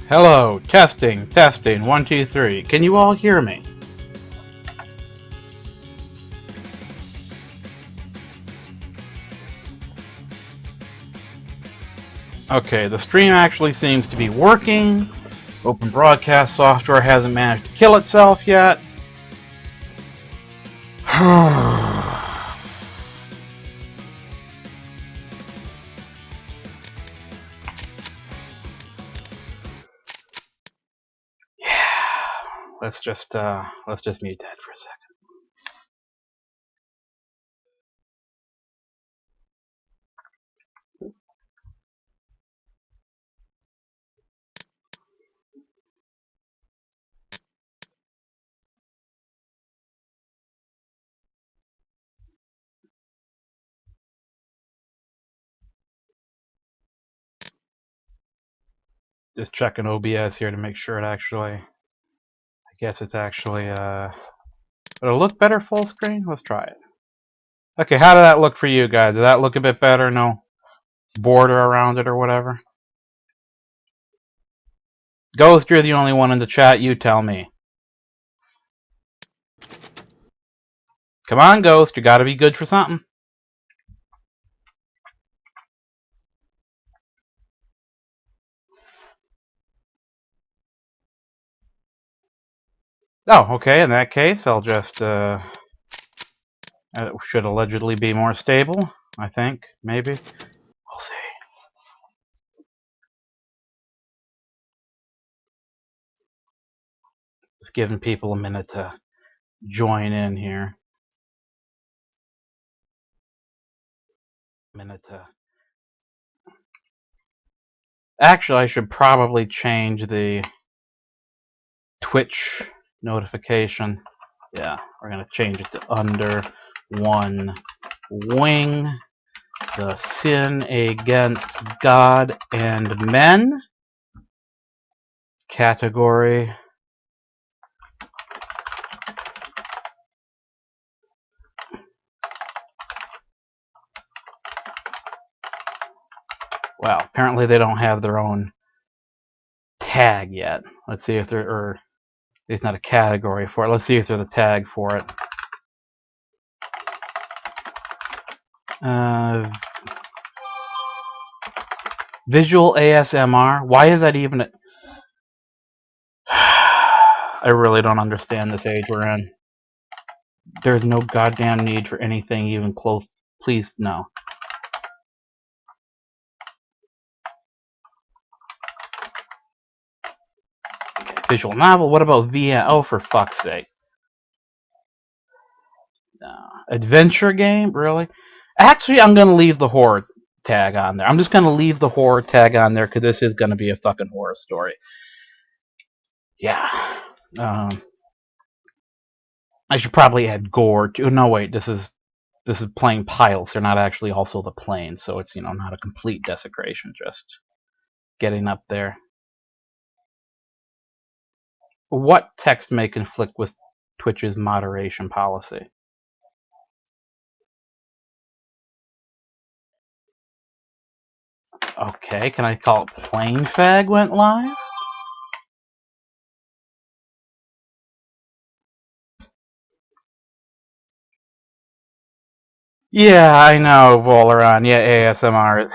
Hello, testing, testing, 1, 2, 3. Can you all hear me? Okay, the stream actually seems to be working. Open broadcast software hasn't managed to kill itself yet. Let's just mute that for a second. Just checking OBS here to make sure it actually, I guess it's actually, it'll look better full screen? Let's try it. Okay, how did that look for you guys? Did that look a bit better? No border around it or whatever? Ghost, you're the only one in the chat, you tell me. Come on, Ghost, you gotta be good for something. Oh, okay, in that case, I'll just, it should allegedly be more stable, I think, maybe. We'll see. Just giving people a minute to join in here. Actually, I should probably change the Twitch notification. Yeah, we're going to change it to under one wing. The sin against God and men. Category. Well, apparently they don't have their own tag yet. Let's see if they're, or it's not a category for it. Let's see if there's a tag for it. Visual ASMR. Why is that even a... I really don't understand this age we're in. There's no goddamn need for anything even close. Please, no. Visual novel. What about VM? Oh, for fuck's sake. No. Adventure game? Really? Actually, I'm going to leave the horror tag on there. I'm just going to leave the horror tag on there because this is going to be a fucking horror story. Yeah. I should probably add gore too. No, wait. This is plane pilots. They're not actually also the planes, so it's, not a complete desecration. Just getting up there. What text may conflict with Twitch's moderation policy? Okay, can I call it Plane Fag went live? Yeah, I know, Volaron. Yeah, ASMR.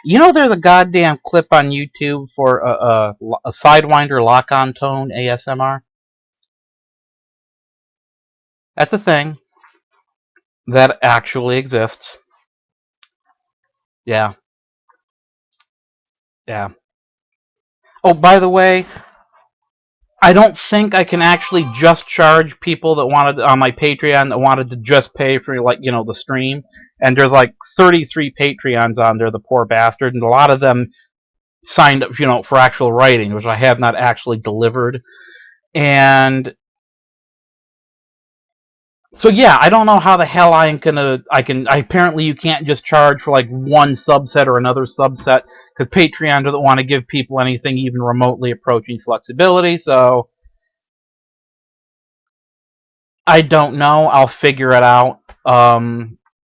There's a goddamn clip on YouTube for a Sidewinder lock-on tone ASMR? That's a thing. That actually exists. Yeah. Yeah. Oh, by the way, I don't think I can actually just charge people that wanted, on my Patreon, that wanted to just pay for, the stream. And there's 33 Patreons on there, the poor bastard, and a lot of them signed up, for actual writing, which I have not actually delivered. And so yeah, I don't know how the hell apparently you can't just charge for one subset or another subset, because Patreon doesn't want to give people anything even remotely approaching flexibility, so I don't know. I'll figure it out.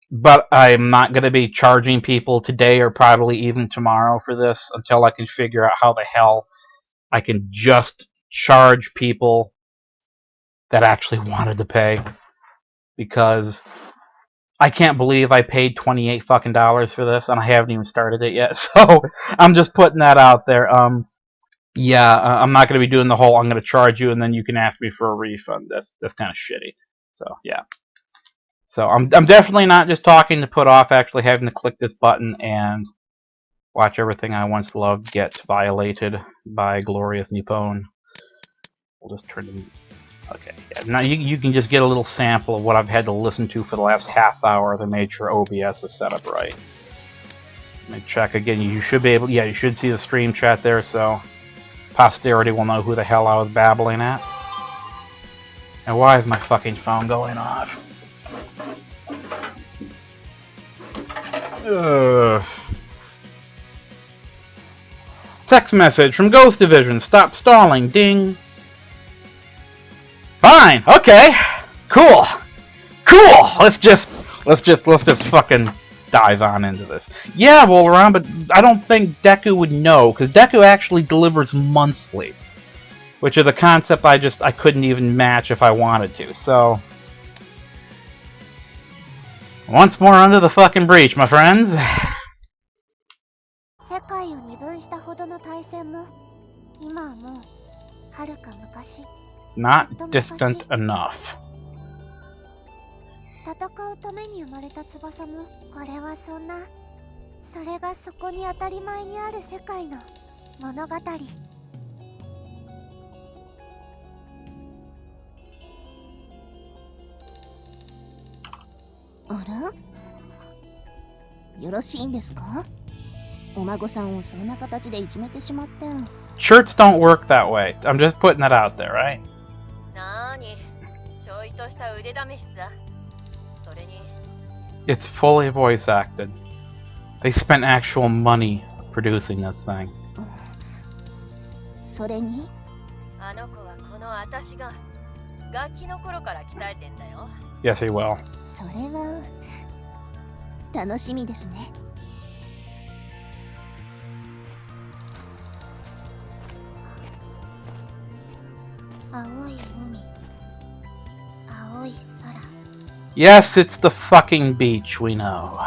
But I'm not going to be charging people today or probably even tomorrow for this until I can figure out how the hell I can just charge people that actually wanted to pay, because I can't believe I paid $28 fucking for this and I haven't even started it yet. So I'm just putting that out there. Yeah, I'm not going to be doing the whole I'm going to charge you and then you can ask me for a refund. That's kind of shitty. So yeah. So I'm definitely not just talking to put off actually having to click this button and watch everything I once loved get violated by glorious Nippon. We'll just turn them. Okay, yeah. Now you can just get a little sample of what I've had to listen to for the last half hour as I made sure OBS is set up right. Let me check again. You should be able. Yeah, you should see the stream chat there, so posterity will know who the hell I was babbling at. And why is my fucking phone going off? Text message from Ghost Division. Stop stalling. Ding. Fine. Okay. Cool. Cool. Let's just fucking dive on into this. Yeah, well, Ron, but I don't think Deku would know, because Deku actually delivers monthly, which is a concept I couldn't even match if I wanted to. So once more under the fucking breach, my friends. Not distant enough. Shirts don't work that way. I'm just putting that out there, right? It's fully voice acted. They spent actual money producing this thing. Yes, he will. Yes, it's the fucking beach, we know.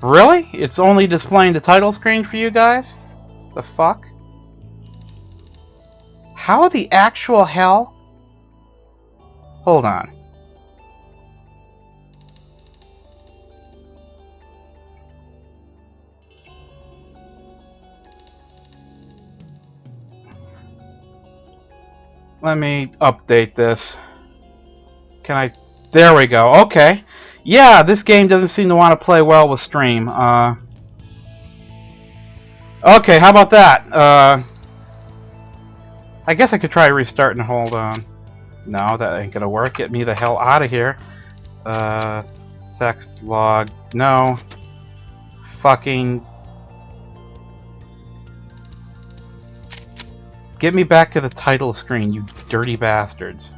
Really? It's only displaying the title screen for you guys? The fuck? How the actual hell? Hold on. Let me update this. Can I? There we go. Okay. Yeah, this game doesn't seem to want to play well with stream. Okay, how about that? I guess I could try restarting. Hold on. No, that ain't gonna work. Get me the hell out of here. Text log. No. Fucking. Get me back to the title screen, you dirty bastards.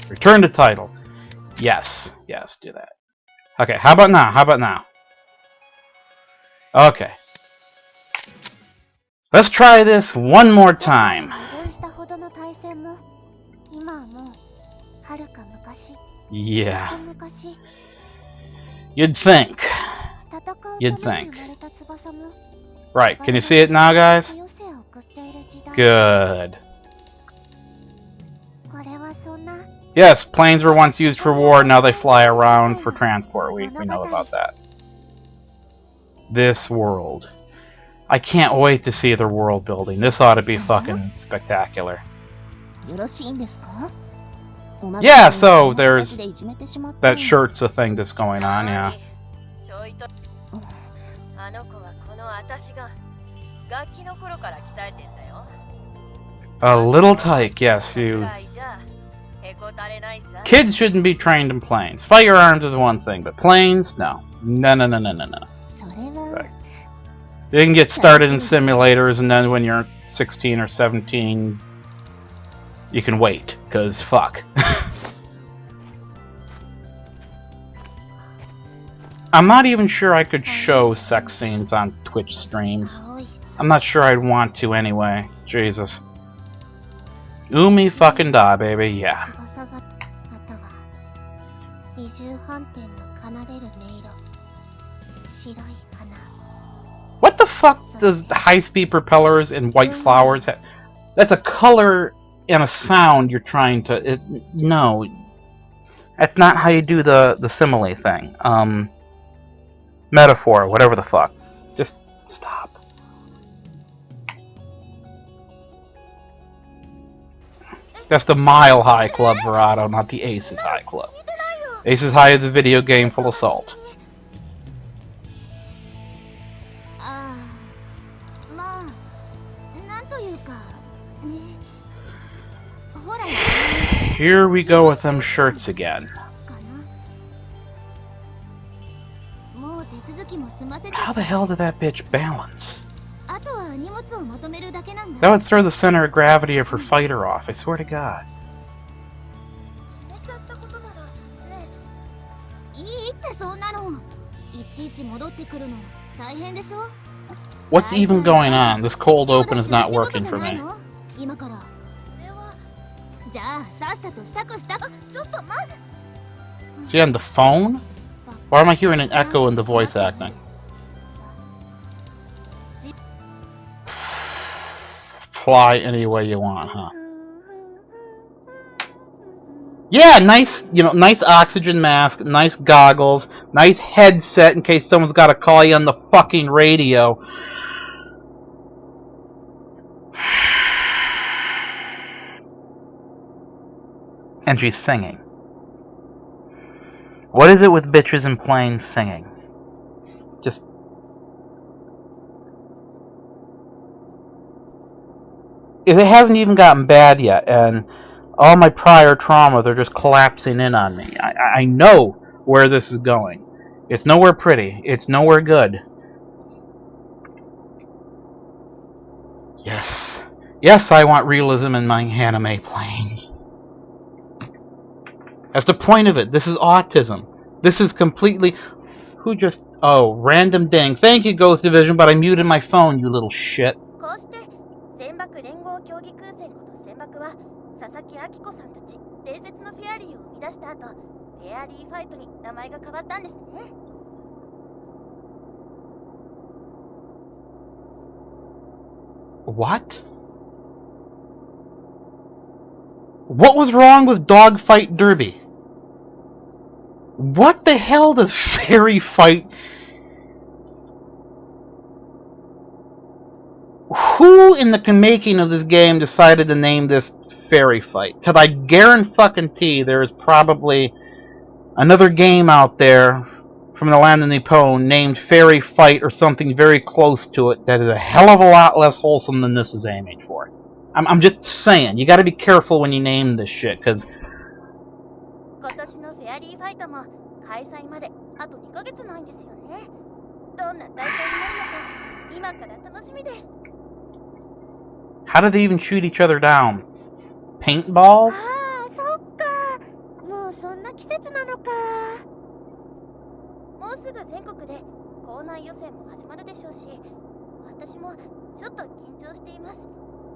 Return to title. Yes. Yes, do that. Okay, how about now? How about now? Okay. Let's try this one more time. Yeah. You'd think. You'd think. Right, can you see it now, guys? Good. Yes, planes were once used for war, now they fly around for transport. We know about that. This world. I can't wait to see their world building. This ought to be fucking spectacular. Yeah, so there's that shirt's a thing that's going on, yeah. A little tyke, yes, you. Kids shouldn't be trained in planes. Firearms is one thing, but planes, no. No, no, no, no, no, no. Right. You can get started in simulators, and then when you're 16 or 17, you can wait, because fuck. I'm not even sure I could show sex scenes on Twitch streams. I'm not sure I'd want to anyway. Jesus. Umi fucking da, baby, yeah. What the fuck does high-speed propellers and white flowers have? That's a color and a sound you're trying to... no. That's not how you do the simile thing. Metaphor, whatever the fuck. Just stop. That's the Mile High Club, Verado, not the Aces High Club. Aces High is a video game full of salt. Here we go with them shirts again. How the hell did that bitch balance? That would throw the center of gravity of her fighter off, I swear to God. What's even going on? This cold open is not working for me. Is he on the phone? Why am I hearing an echo in the voice acting? Fly any way you want, huh? Yeah, nice, nice oxygen mask, nice goggles, nice headset in case someone's got to call you on the fucking radio. And she's singing. What is it with bitches in planes singing? Just... It hasn't even gotten bad yet, and all my prior traumas are just collapsing in on me. I know where this is going. It's nowhere pretty. It's nowhere good. Yes. Yes, I want realism in my anime planes. That's the point of it. This is autism. This is completely... Who just... Oh, random ding. Thank you, Ghost Division, but I muted my phone, you little shit. What? What was wrong with Dogfight Derby? What the hell does fairy fight? Who in the making of this game decided to name this fairy fight? Because I guarantee there is probably another game out there from the land of Nippon named Fairy Fight or something very close to it that is a hell of a lot less wholesome than this is aiming for. I'm just saying, you gotta be careful when you name this shit, because... How do they even shoot each other down? Paintballs?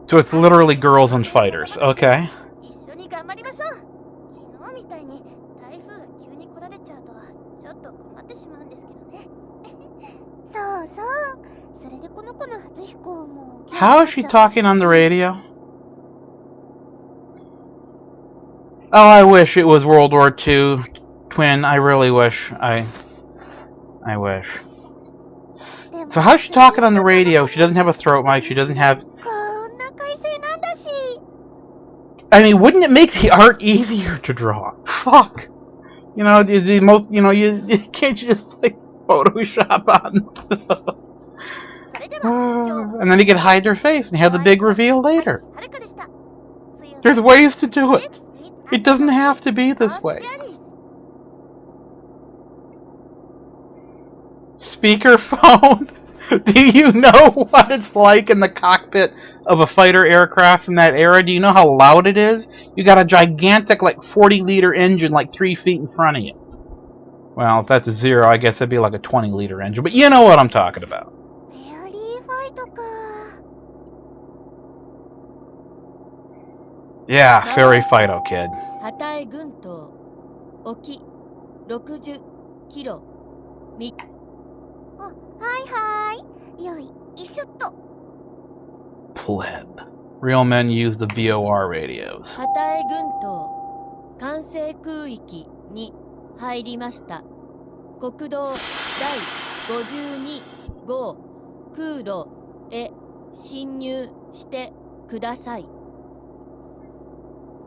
So it's literally girls and fighters, okay. How is she talking on the radio? Oh, I wish it was World War II, Twin. I really wish. I wish. So how's she talking on the radio? She doesn't have a throat mic. She doesn't have... I mean, wouldn't it make the art easier to draw? Fuck. You know, the most... You know, you can't just, like, Photoshop on... and then you can hide their face and have the big reveal later. There's ways to do it. It doesn't have to be this way. Speakerphone? Do you know what it's like in the cockpit of a fighter aircraft from that era? Do you know how loud it is? You got a gigantic, like, 40-liter engine, like, 3 feet in front of you. Well, if that's a 0, I guess it'd be like a 20-liter engine. But you know what I'm talking about. Yeah, fairy fighto, kid. Pleb. Real men use the VOR radios.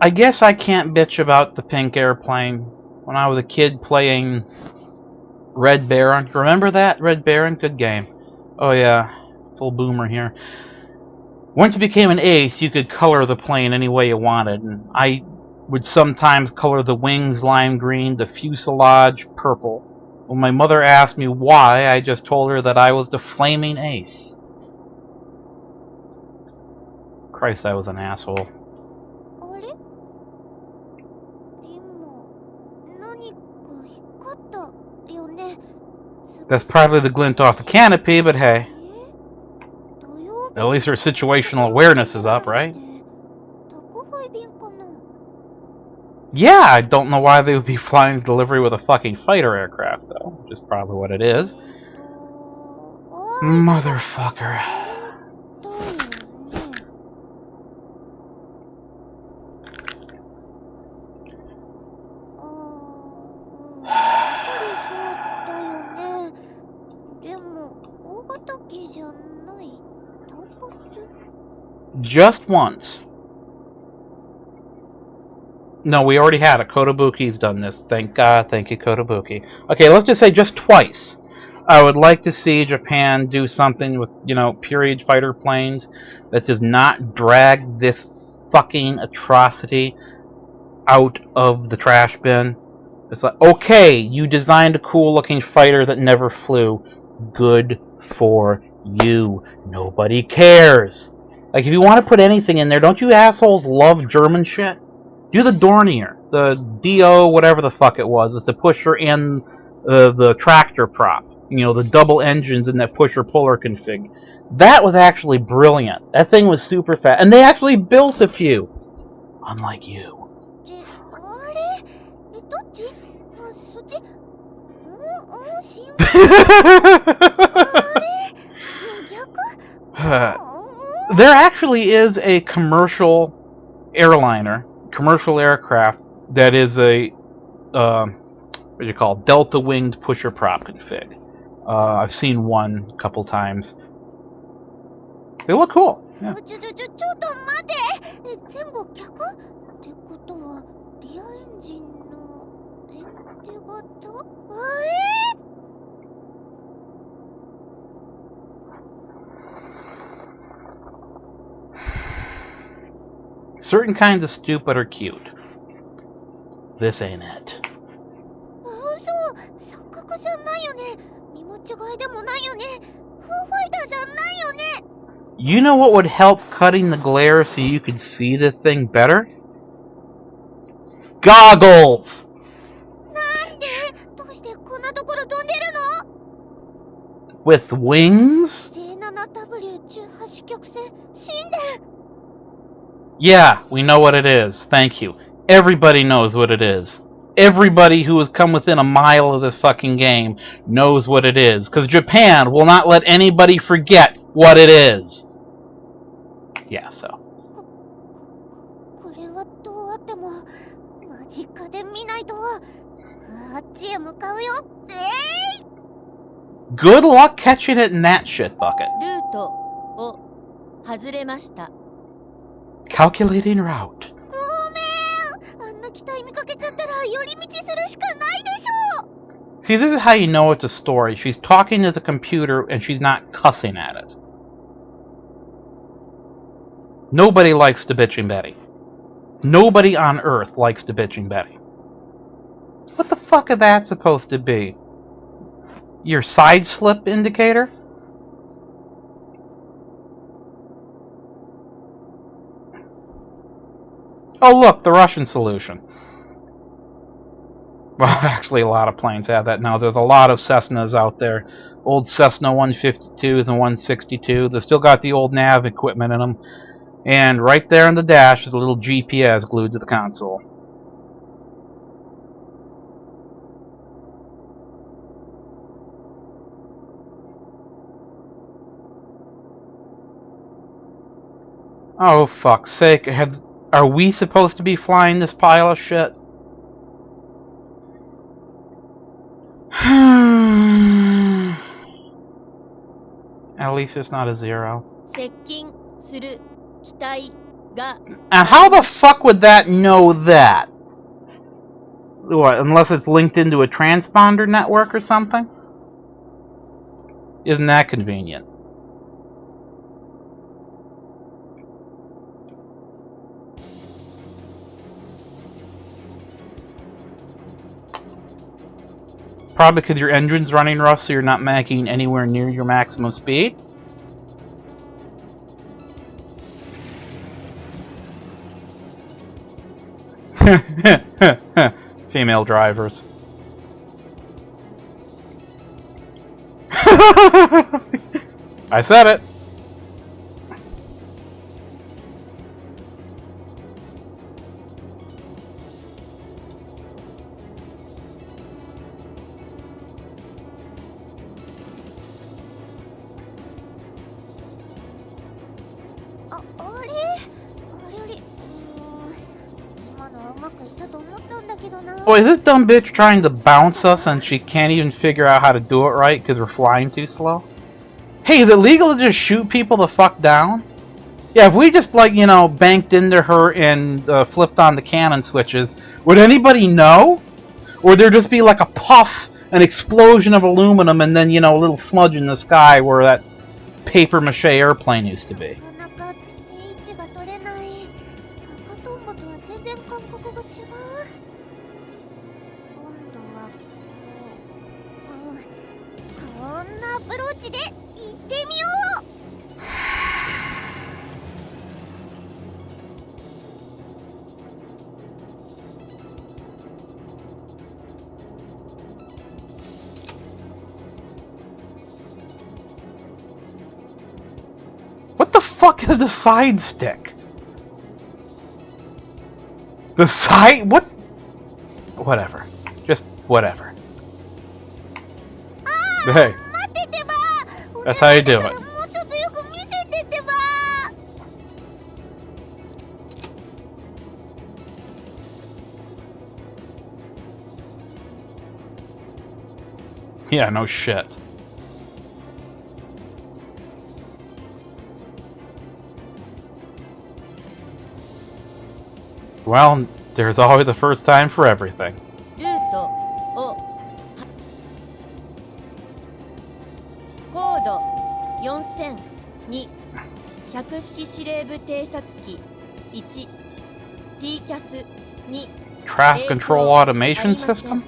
I guess I can't bitch about the pink airplane. When I was a kid playing Red Baron. Remember that? Red Baron? Good game. Oh yeah. Full boomer here. Once you became an ace, you could color the plane any way you wanted. And I would sometimes color the wings lime green, the fuselage purple. When my mother asked me why, I just told her that I was the flaming ace. Christ, I was an asshole. That's probably the glint off the canopy, but hey. At least her situational awareness is up, right? Yeah, I don't know why they would be flying delivery with a fucking fighter aircraft, though. Which is probably what it is. Motherfucker. Just once. No, we already had it. Kotobuki's done this. Thank God. Thank you, Kotobuki. Okay, let's just say just twice. I would like to see Japan do something with, period fighter planes that does not drag this fucking atrocity out of the trash bin. It's like, okay, you designed a cool-looking fighter that never flew. Good for you. Nobody cares. Like, if you want to put anything in there, don't you assholes love German shit? Do the Dornier, the DO, whatever the fuck it was. It's the pusher and the tractor prop. The double engines in that pusher-puller config. That was actually brilliant. That thing was super fast. And they actually built a few. Unlike you. There actually is a commercial aircraft that is a delta winged pusher prop config. I've seen one a couple times. They look cool. Yeah. Certain kinds of stupid are cute. This ain't it. You know what would help cutting the glare so you could see the thing better? Goggles! With wings? Yeah, we know what it is. Thank you. Everybody knows what it is. Everybody who has come within a mile of this fucking game knows what it is. Because Japan will not let anybody forget what it is. Yeah, so. Good luck catching it in that shit bucket. Calculating route. See, this is how you know it's a story. She's talking to the computer and she's not cussing at it. Nobody likes the bitching Betty. Nobody on Earth likes the bitching Betty. What the fuck is that supposed to be? Your side slip indicator? Oh look, the Russian solution. Well, actually a lot of planes have that now. There's a lot of Cessnas out there. Old Cessna 152s and 162. They've still got the old nav equipment in them. And right there in the dash is a little GPS glued to the console. Oh, fuck's sake. Are we supposed to be flying this pile of shit? At least it's not a 0. And how the fuck would that know that? What, unless it's linked into a transponder network or something? Isn't that convenient? Probably because your engine's running rough, so you're not making anywhere near your maximum speed. Female drivers. I said it. Oh, is this dumb bitch trying to bounce us and she can't even figure out how to do it right because we're flying too slow? Hey, is it legal to just shoot people the fuck down? Yeah, if we just, like, you know, banked into her and flipped on the cannon switches, would anybody know? Or would there just be like a puff, an explosion of aluminum, and then, you know, a little smudge in the sky where that paper mache airplane used to be? What the fuck is the side stick? The side? What? Whatever. Just whatever. Hey. That's how you do it. Yeah, no shit. Well, there's always the first time for everything. Traffic control automation system?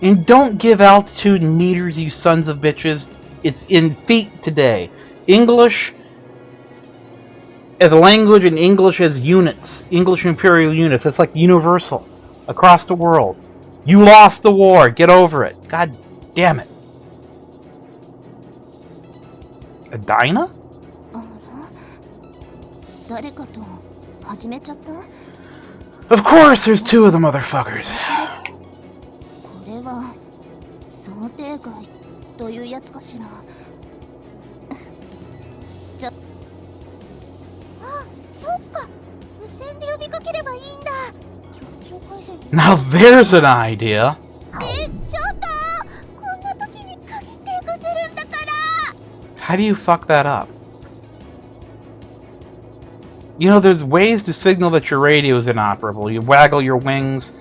And don't give altitude in meters, you sons of bitches. It's in feet today. English as a language and English as units. English imperial units. It's like universal. Across the world. You lost the war. Get over it. God damn it. A Dinah? Of course, there's two of the motherfuckers. Now there's an idea. How do you fuck that up? You know, there's ways to signal that your radio is inoperable. You waggle your wings,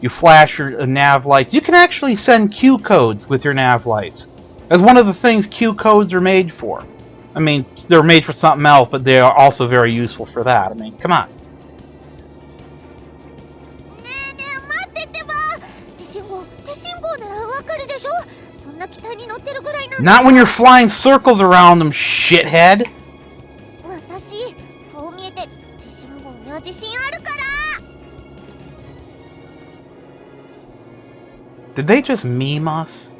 you flash your nav lights. You can actually send Q codes with your nav lights. That's one of the things Q codes are made for. I mean, they're made for something else, but they are also very useful for that. I mean, come on. Not when you're flying circles around them, shithead! Did they just meme us?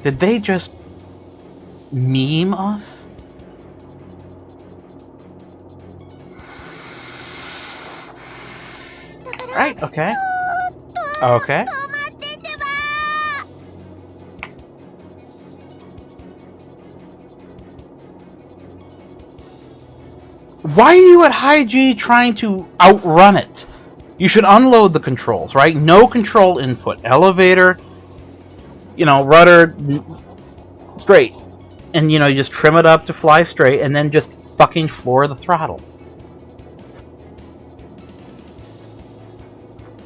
Did they just meme us? Right, okay. Okay. Why are you at high G trying to outrun it? You should unload the controls, right? No control input. Elevator, rudder, straight. And, you just trim it up to fly straight and then just fucking floor the throttle.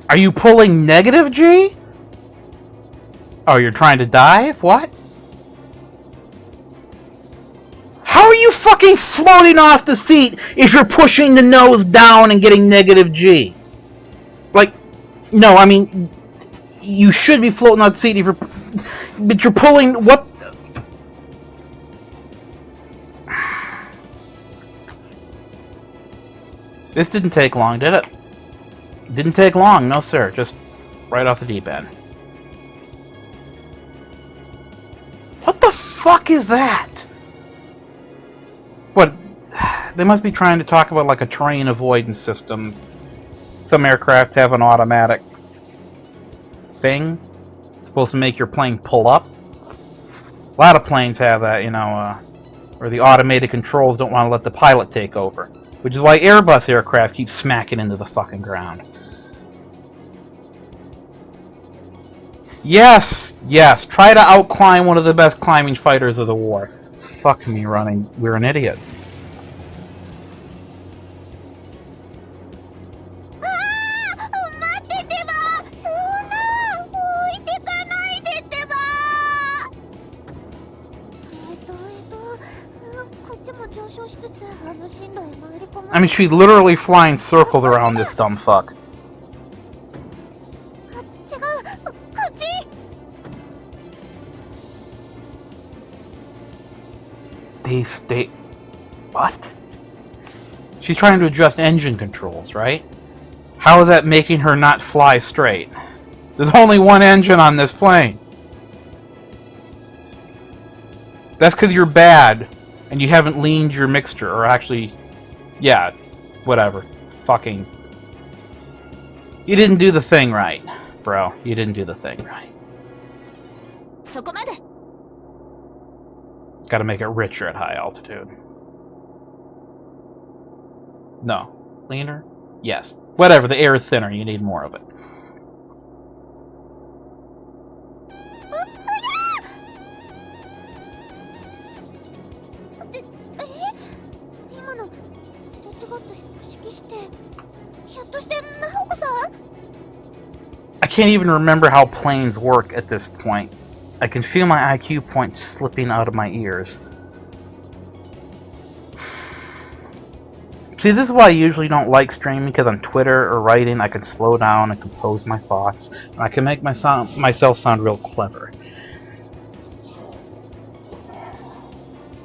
Are you pulling negative G? Oh, you're trying to dive? What? How are you fucking floating off the seat if you're pushing the nose down and getting negative G? Like, no, I mean, you should be floating off the seat if you're... But you're pulling... What? This didn't take long, did it? Didn't take long, no sir. Just right off the deep end. What the fuck is that? What? They must be trying to talk about like a terrain avoidance system. Some aircraft have an automatic thing. It's supposed to make your plane pull up. A lot of planes have that, where the automated controls don't want to let the pilot take over. Which is why Airbus aircraft keep smacking into the fucking ground. Yes, yes, try to outclimb one of the best climbing fighters of the war. Fuck me running, we're an idiot. I mean, she's literally flying circles around this dumb fuck. What? She's trying to adjust engine controls, right? How is that making her not fly straight? There's only one engine on this plane. That's because you're bad and you haven't leaned your mixture, or actually, yeah, whatever. Fucking. You didn't do the thing right, bro. You didn't do the thing right. Gotta make it richer at high altitude. No. Leaner? Yes. Whatever, the air is thinner, you need more of it. I can't even remember how planes work at this point. I can feel my IQ points slipping out of my ears. See, this is why I usually don't like streaming, because on Twitter or writing I can slow down and compose my thoughts, and I can make myself sound real clever.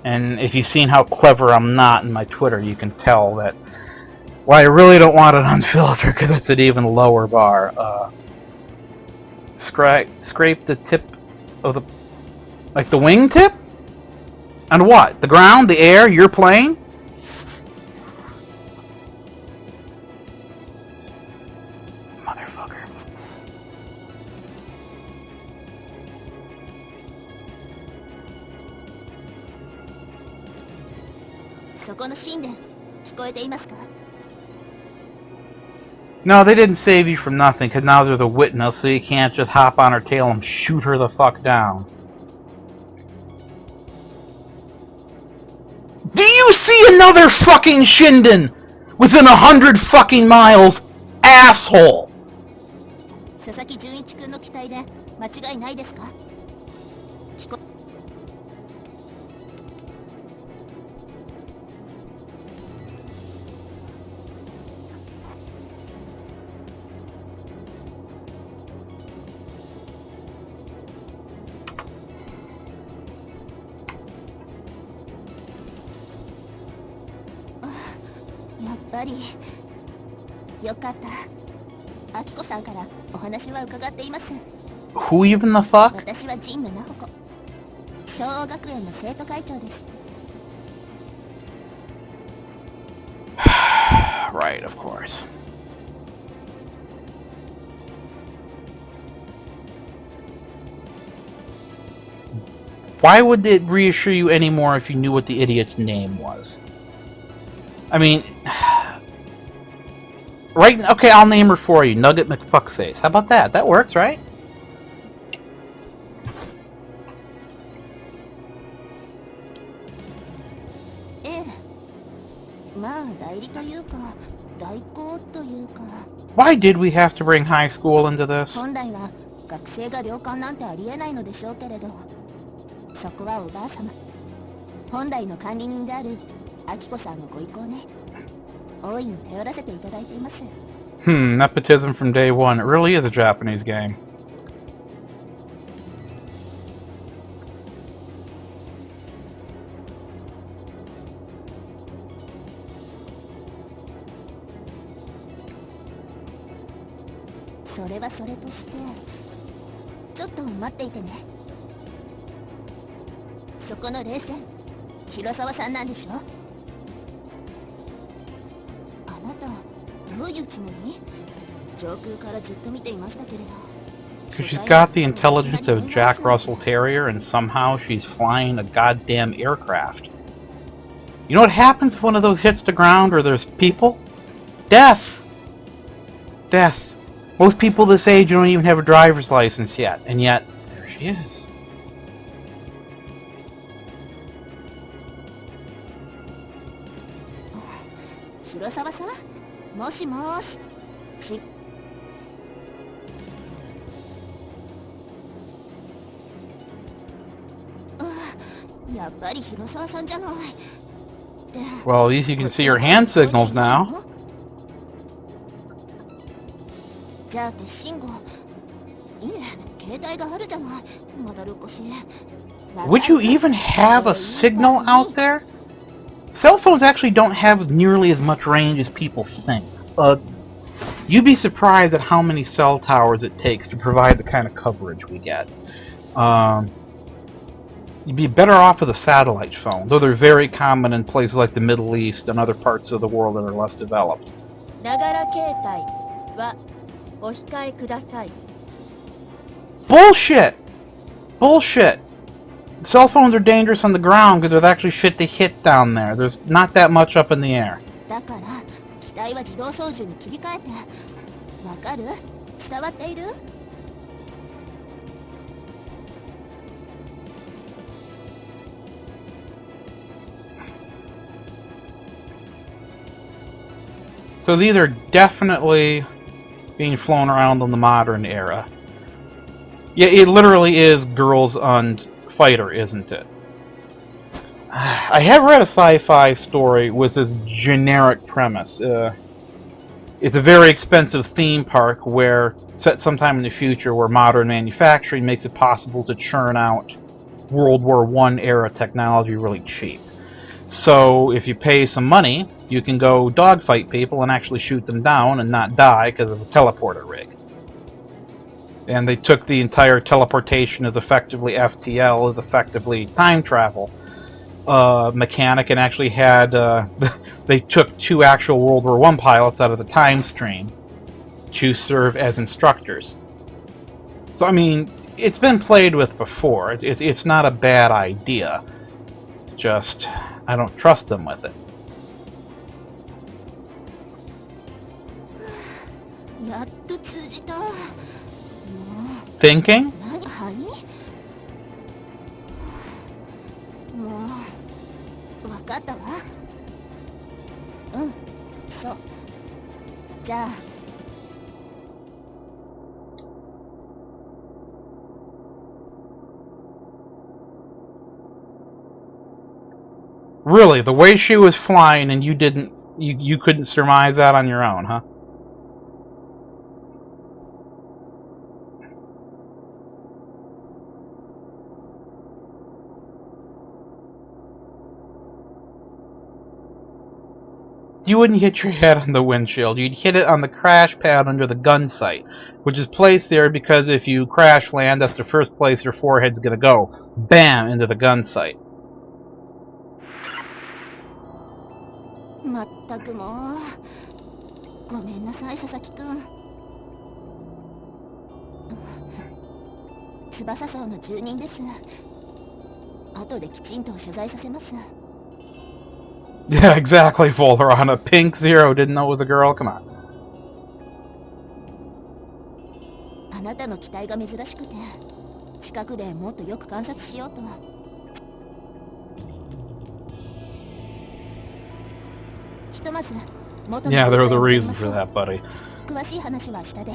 And if you've seen how clever I'm not in my Twitter, you can tell that, well, I really don't want it unfiltered, because it's an even lower bar. Scrape the tip of the... Like the wing tip? On what? The ground? The air? Your plane? Motherfucker. No, they didn't save you from nothing, because now there's a witness, so you can't just hop on her tail and shoot her the fuck down. Do you see another fucking Shinden within 100 fucking miles, asshole? Who even the fuck? Right, of course. Why would it reassure you anymore if you knew what the idiot's name was? I mean... Right, okay, I'll name her for you. Nugget McFuckface. How about that? That works, right? Why did we have to bring high school into this? Nepotism from day one. It really is a Japanese game. She's got the intelligence of Jack Russell Terrier, and somehow she's flying a goddamn aircraft. You know what happens if one of those hits the ground or there's people? Death! Death. Most people this age don't even have a driver's license yet, and yet, there she is. Well, at least you can see her hand signals now. Would you even have a signal out there? Cell phones actually don't have nearly as much range as people think. You'd be surprised at how many cell towers it takes to provide the kind of coverage we get. You'd be better off with a satellite phone, though they're very common in places like the Middle East and other parts of the world that are less developed. Bullshit! Bullshit! Cell phones are dangerous on the ground because there's actually shit to hit down there. There's not that much up in the air. So these are definitely being flown around in the modern era. Yeah, it literally is Girls on Fighter, isn't it? I have read a sci-fi story with a generic premise. It's a very expensive theme park where, set sometime in the future, where modern manufacturing makes it possible to churn out World War I era technology really cheap. So if you pay some money, you can go dogfight people and actually shoot them down and not die because of a teleporter rig. And they took the entire teleportation as effectively FTL, as effectively time travel mechanic, and actually had they took 2 actual World War I pilots out of the time stream to serve as instructors. So I mean, it's been played with before. It's not a bad idea. It's just I don't trust them with it. Thinking? Really, the way she was flying and you couldn't surmise that on your own, huh? You wouldn't hit your head on the windshield. You'd hit it on the crash pad under the gun sight, which is placed there because if you crash land, that's the first place your forehead's gonna go. Bam! Into the gun sight. まったくもうごめんなさい佐々木くん。翼荘の住人です。後できちんと謝罪させます。 Yeah, exactly, Voldemort. A pink zero didn't know it was a girl. Come on. あなたの期待が珍しくて近くでもっとよく観察しようと。ひとまず元の Yeah, there was a ルートへ戻り reason まし for ょう。 that, buddy. 詳しい話は下で。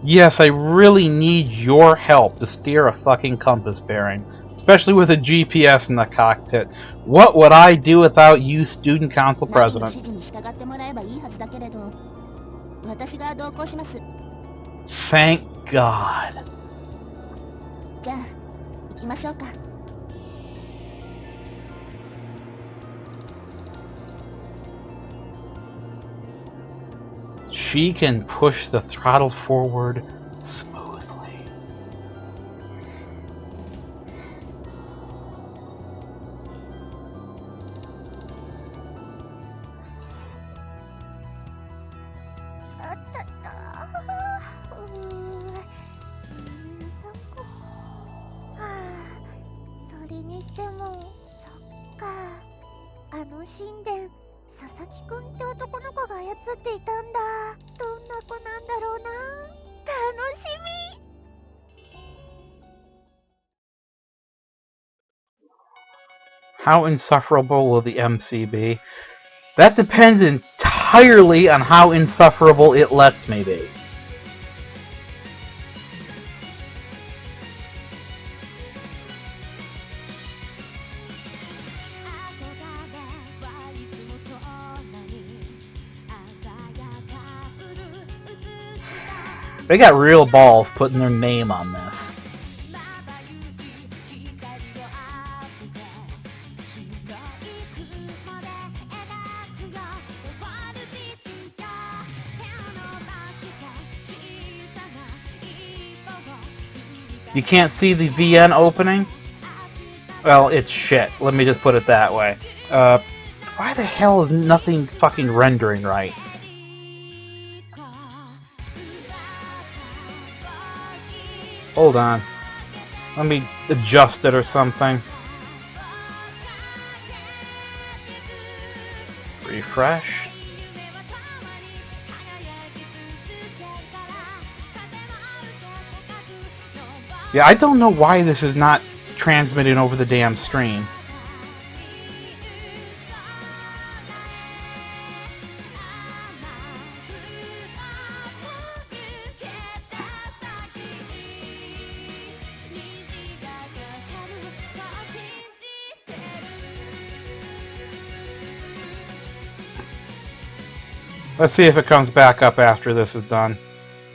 Yes, I really need your help to steer a fucking compass bearing, especially with a GPS in the cockpit. What would I do without you, student council ナビの president? 指示に従ってもらえばいいはずだけれど、私が同行します。 Thank God. じゃあ行きましょうか。 She can push the throttle forward smoothly. How insufferable will the MC be? That depends entirely on how insufferable it lets me be. They got real balls putting their name on this. You can't see the VN opening? Well, it's shit. Let me just put it that way. Why the hell is nothing fucking rendering right? Hold on. Let me adjust it or something. Refresh. Yeah, I don't know why this is not transmitting over the damn screen. Let's see if it comes back up after this is done.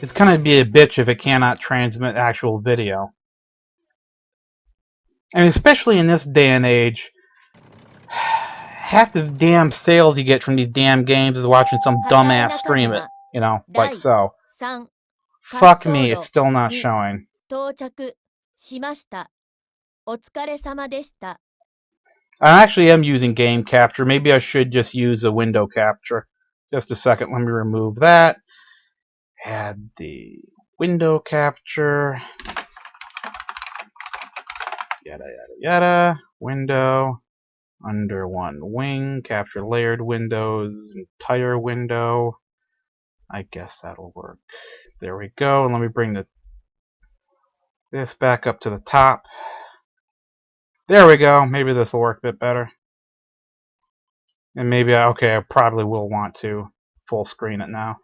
It's gonna be a bitch if it cannot transmit actual video. I mean, especially in this day and age, half the damn sales you get from these damn games is watching some dumbass stream it, you know, like so. Fuck me, it's still not showing. I actually am using game capture. Maybe I should just use a window capture. Just a second, let me remove that. Add the window capture. Yada yada yada. Window. Under one wing. Capture layered windows. Entire window. I guess that'll work. There we go. And let me bring this back up to the top. There we go. Maybe this will work a bit better. And maybe, okay, I probably will want to full screen it now.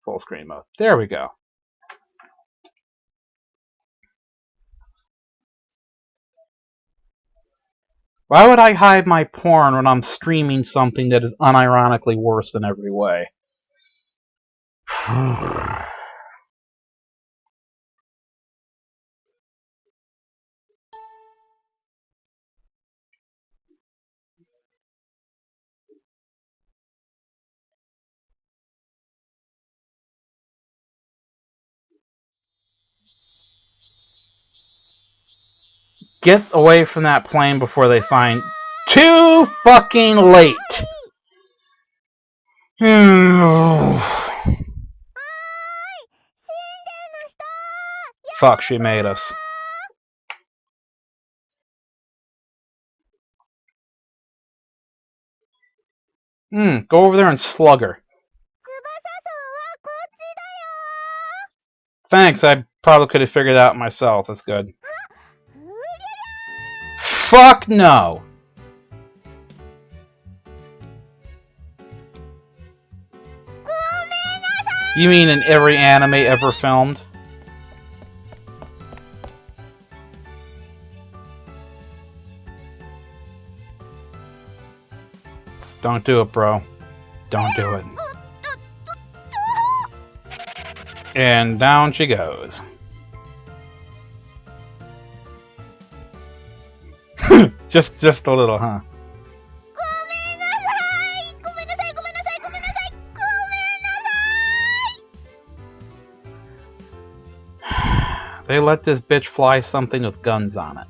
Full screen mode. There we go. Why would I hide my porn when I'm streaming something that is unironically worse in every way? Get away from that plane before they find... Too fucking late! Fuck, she made us. Go over there and slug her. Thanks, I probably could have figured it out myself. That's good. Fuck no! You mean in every anime ever filmed? Don't do it, bro. Don't do it. And down she goes. just a little, huh? They let this bitch fly something with guns on it.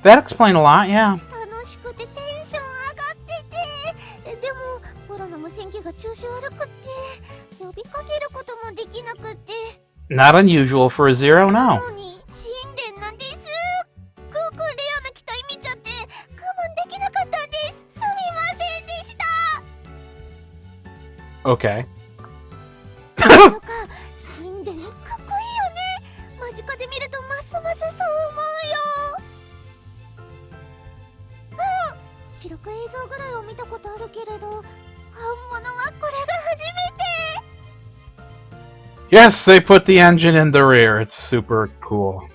That explained a lot, yeah. Not unusual for a Zero, no. Okay. Yes, they put the engine in the rear. It's super cool.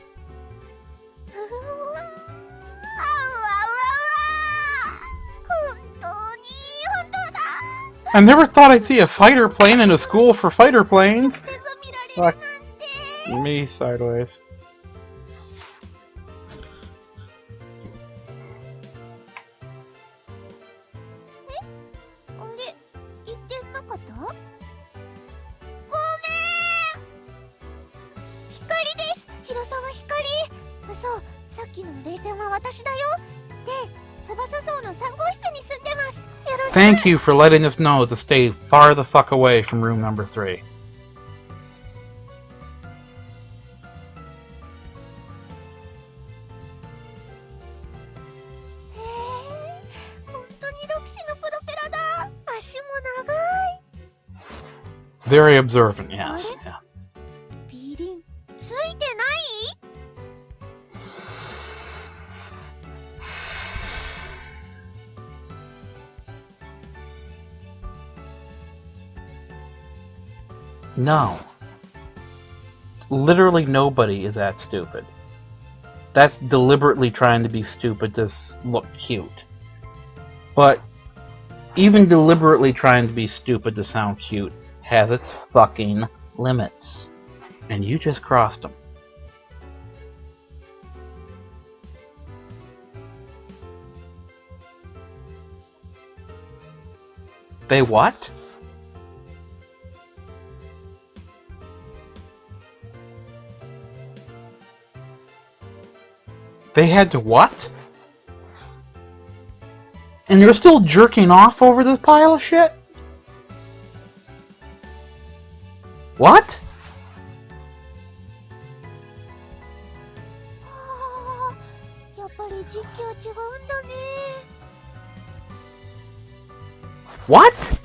I never thought I'd see a fighter plane in a school for fighter planes. Fuck me sideways. Thank you for letting us know to stay far the fuck away from room number 3. Very observant, yes. Yeah. No. Literally nobody is that stupid. That's deliberately trying to be stupid to look cute. But even deliberately trying to be stupid to sound cute has its fucking limits. And you just crossed them. They what? They had to what? And they're still jerking off over this pile of shit? What? What?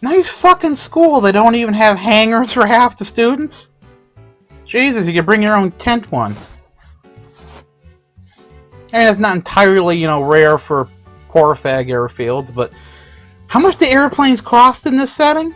Nice fucking school. They don't even have hangars for half the students. Jesus, you could bring your own tent one. I mean, it's not entirely, rare for poor fag airfields, but How much do airplanes cost in this setting?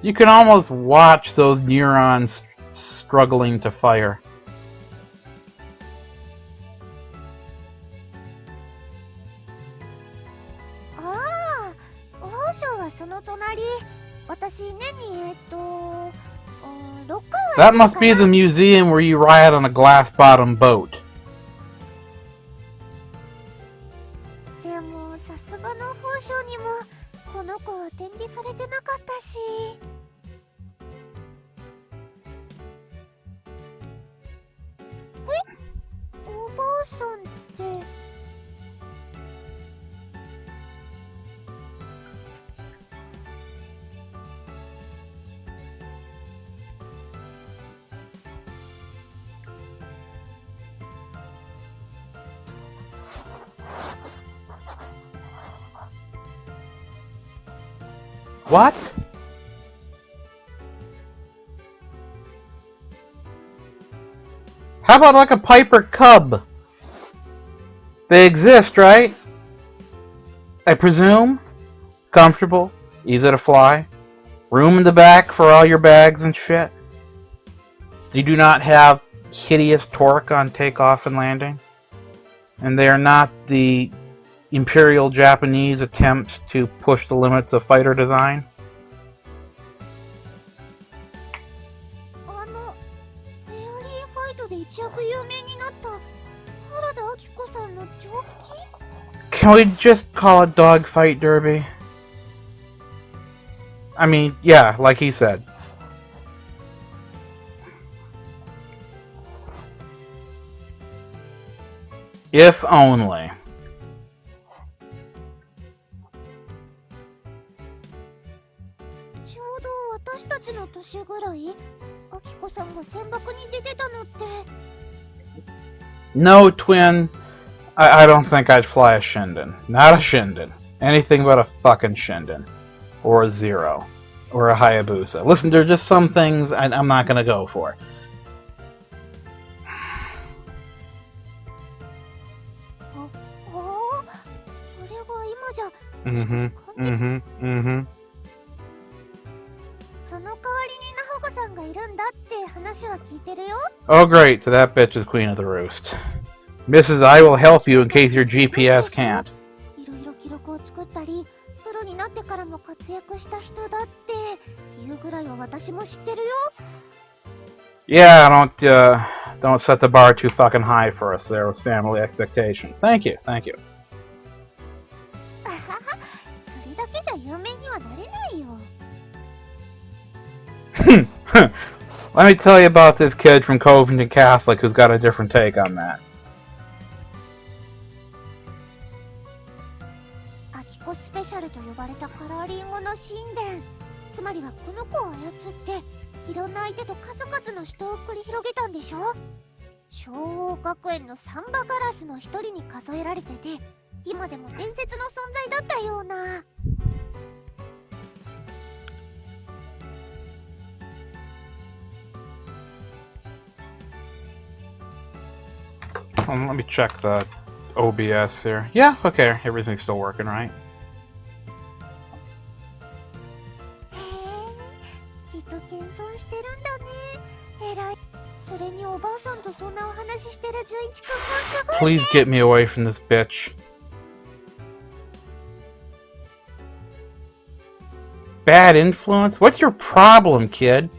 You can almost watch those neurons struggling to fire. That must be the museum where you ride on a glass-bottom boat. What? How about like a Piper Cub? They exist, right? I presume? Comfortable? Easy to fly? Room in the back for all your bags and shit? They do not have hideous torque on takeoff and landing? And they are not the Imperial Japanese attempt to push the limits of fighter design? Can we just call it Dogfight Derby? I mean, yeah, like he said. If only. No, twin. I don't think I'd fly a Shinden. Not a Shinden. Anything but a fucking Shinden. Or a Zero. Or a Hayabusa. Listen, there are just some things I'm not going to go for. Oh great, so that bitch is Queen of the Roost. Mrs. I will help you in case your GPS can't. Yeah, don't set the bar too fucking high for us there with family expectations. Thank you, thank you. Let me tell you about this kid from Covington Catholic who's got a different take on that. Let me check the OBS here. Yeah, okay, everything's still working, right? Please get me away from this bitch. Bad influence? What's your problem, kid?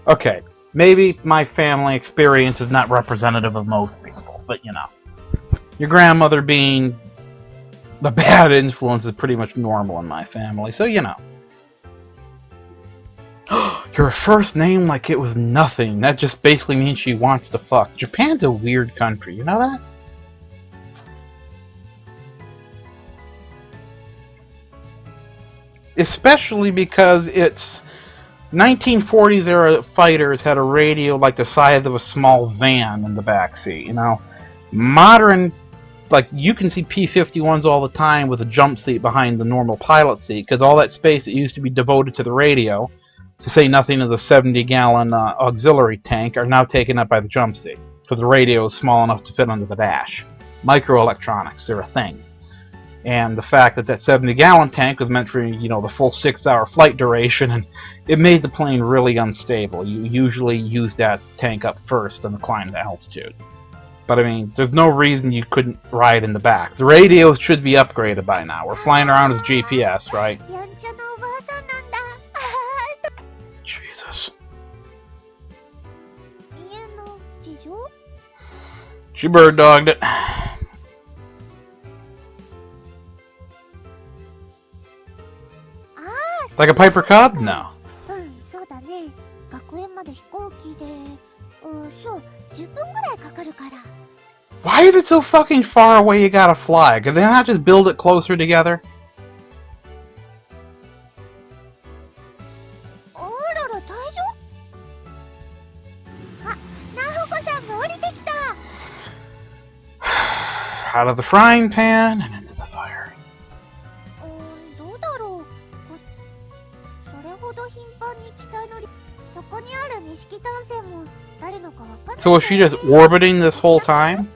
Okay, maybe my family experience is not representative of most people's, but you know. Your grandmother being the bad influence is pretty much normal in my family, so you know. Her first name like it was nothing. That just basically means she wants to fuck. Japan's a weird country, you know that? Especially because it's 1940s era fighters had a radio like the size of a small van in the backseat, you know? Modern, like, you can see P-51s all the time with a jump seat behind the normal pilot seat, because all that space that used to be devoted to the radio, to say nothing of the 70-gallon auxiliary tank, are now taken up by the jump seat, because the radio is small enough to fit under the dash. Microelectronics, they're a thing. And the fact that that 70-gallon tank was meant for, you know, the full 6-hour flight duration, and it made the plane really unstable. You usually use that tank up first and climb to altitude. But I mean, there's no reason you couldn't ride in the back. The radios should be upgraded by now. We're flying around with GPS, right? Jesus. She bird dogged it. Like a Piper Cub? No. Why is it so fucking far away you gotta fly? Could they not just build it closer together? Out of the frying pan and into the fire. So was she just orbiting this whole time?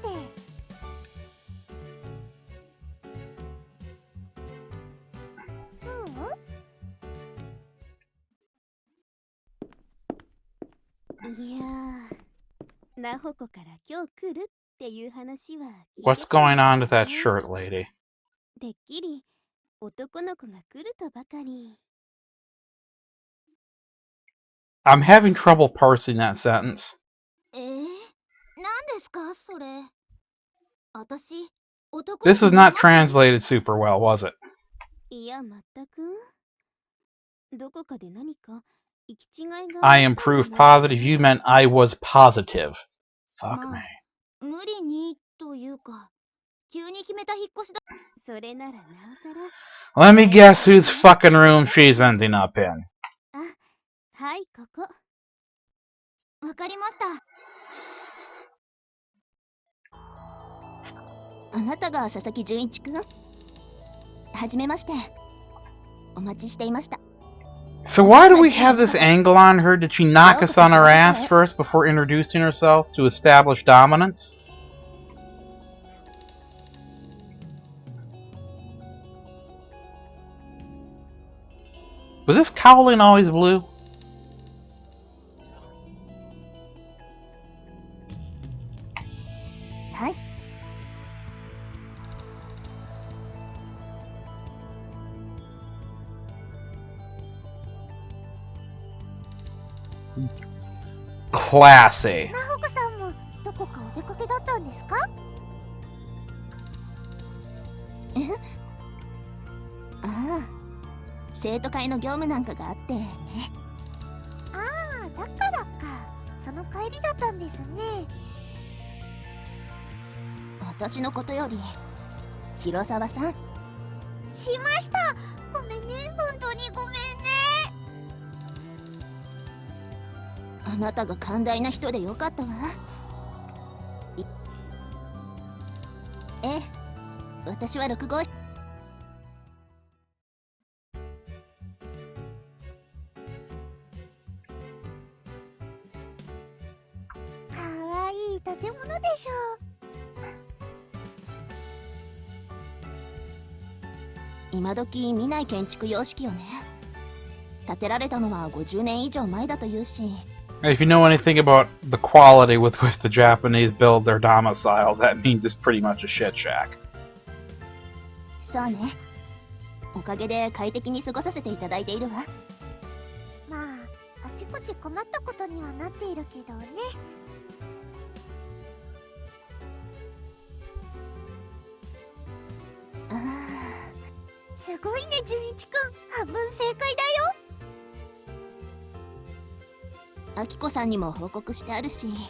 What's going on with that shirt, lady? I'm having trouble parsing that sentence. This was not translated super well, was it? I am proof positive. You meant I was positive. Fuck me. Let me guess whose fucking room she's ending up in. So why do we have this angle on her? Did she knock us on her ass first before introducing herself to establish dominance? Was this cowling always blue? Hi. Classy. If you know anything about the quality with which the Japanese build their domicile, that means it's pretty much a shit shack. アキコさんにも報告してあるし。おー、リリ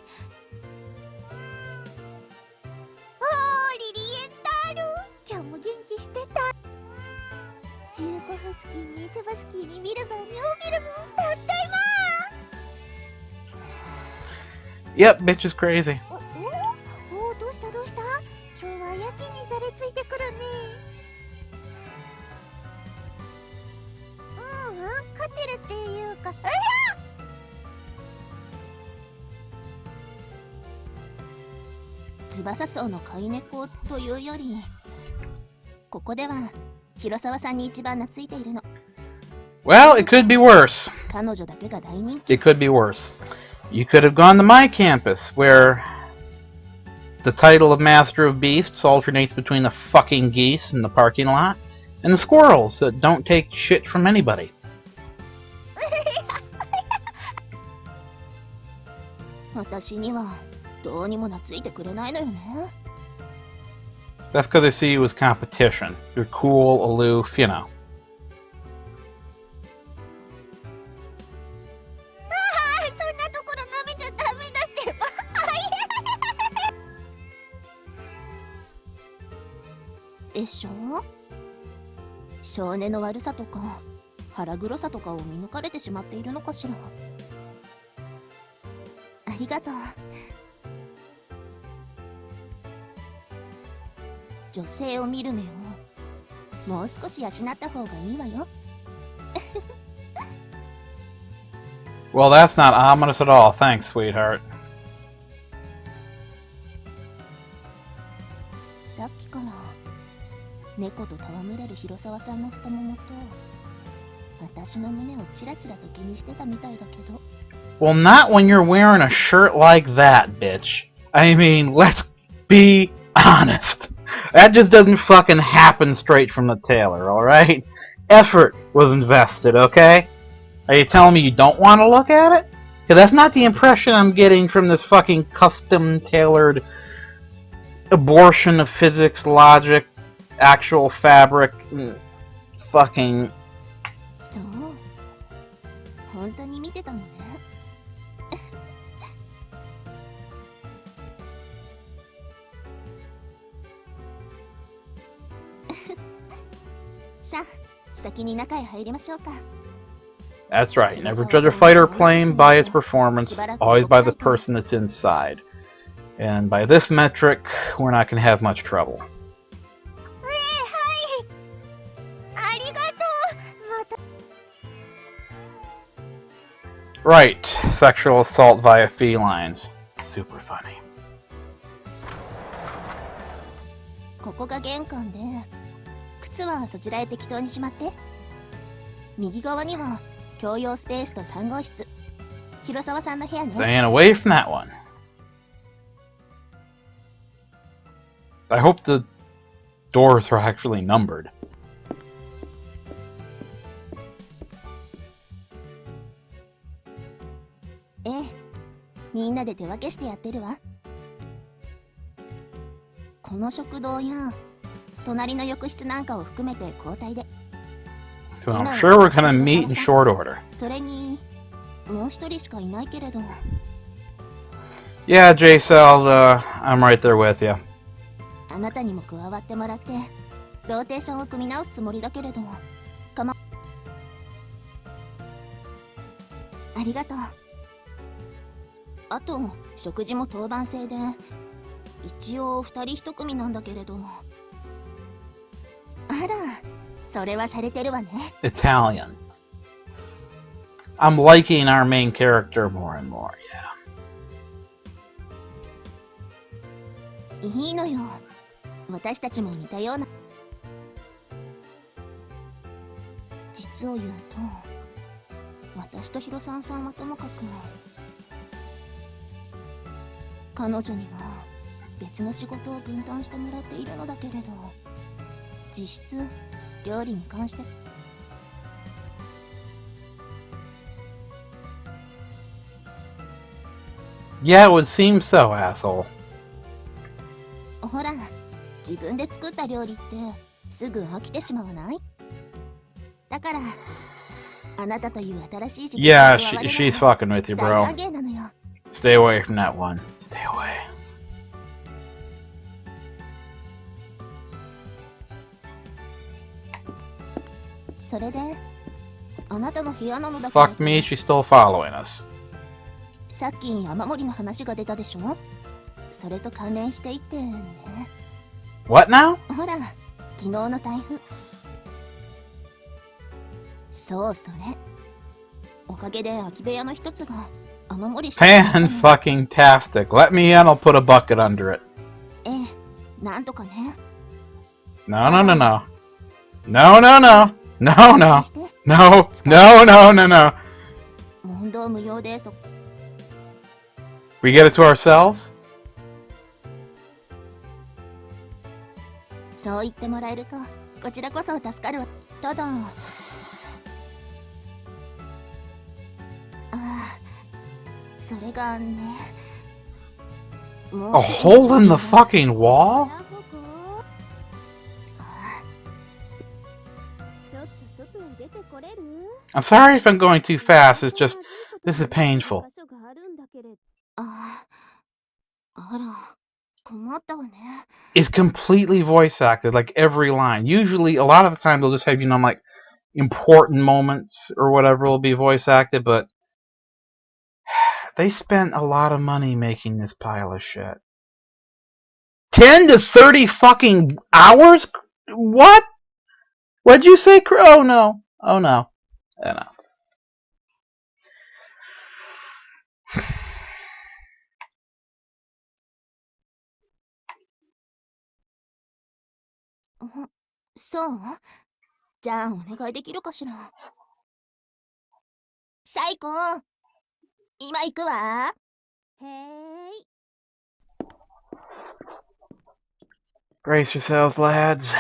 エンタール、今日も元気してた。ジューコフスキーにイセバスキーにミルバーにオービルム、たった今。 Yep, bitch is crazy. お、どうしたどうした。今日はやけにざれついてくるね。勝ってるっていうか、翼層の飼い猫というより、ここでは広沢さんに一番懐いているの。 Well, it could be worse. 彼女だけが大人気。 It could be worse. You could have gone to my campus, where the title of Master of Beasts alternates between the fucking geese in the parking lot and the squirrels that don't take shit from anybody. 私にはどうにも懐いてくれないのよね。 That's because they see you as competition. You're cool, aloof, you know. そんなところ舐めちゃダメだってば。でしょ。少年の悪さとか腹黒さとかを見抜かれてしまっているのかしら。ありがとう。女性を見る目をもう少し養った方がいいわよ。Well, that's not ominous at all. Thanks, sweetheart. さっきから猫と戯れる広沢さんの太ももと私の胸をチラチラと気にしてたみたいだけど。 Well, not when you're wearing a shirt like that, bitch. I mean, let's be honest. That just doesn't fucking happen straight from the tailor, alright? Effort was invested, okay? Are you telling me you don't want to look at it? Because that's not the impression I'm getting from this fucking custom-tailored abortion of physics, logic, actual fabric, fucking... そう、本当に見てたのね。さあ、先に中へ入りましょうか。 That's right. Never judge a fighter plane by its performance, always by the person that's inside. And by this metric, we're not going to have much trouble. はい。ありがとう。また。 Right. Sexual assault via felines. Super funny. ここが玄関で、靴はそちらへ適当にしまって。右側には共用スペースと3号室。広沢さんの部屋ね。 Staying away from that one. I hope the doors are actually numbered. ええ、みんなで手分けしてやってるわ。この食堂や隣の浴室なんかを含めて交代で。 So I'm sure we're gonna meet in short order. それにもう一人しかいないけれど。 Yeah, J-Cell, I'm right there with you. あなたにも加わってもらってローテーションを組み直すつもりだけれど。ありがとう。あと食事も当番制で一応2人1組なんだけれど。あら、それは洒落てるわね。 Italian. I'm liking our main character more and more, yeah. いいのよ。私たちも似たような。実を言うと、私と広沢さんはともかく、彼女には別の仕事を分担してもらっているのだけれど、実質料理に関して。Yeah, it would seem so, asshole. ほら、自分で作った料理ってすぐ飽きてしまわない？だから Yeah, she's fucking with you, bro. Stay away from that one. Stay away. Fuck me, she's still following us. さっき雨漏りの話が出たでしょ。それと関連していてね。What now? ほら、昨日の台風。そうそれ。おかげで空き部屋の一つが雨漏りして。Fan-fucking-tastic. Let me in, I'll put a bucket under it. ええ、なんとかね。No, no, no, no. No, no, no. No, no. No, no, no, no, no. 問答無用でそ。We get it to ourselves? そう言ってもらえると、こちらこそ助かるわ。ただ、ああ、それがね。A hole in the fucking wall? I'm sorry if I'm going too fast, it's just, this is painful. あら、困ったわね。It's completely voice acted, like every line. Usually, a lot of the time, they'll just have, you know, like, important moments or whatever will be voice acted, but they spent a lot of money making this pile of shit. 10 to 30 fucking hours? What? What'd you say? Oh no. Oh no. Oh no.そう？じゃあお願いできるかしら。最高。今行くわ。へい。Brace yourselves, lads.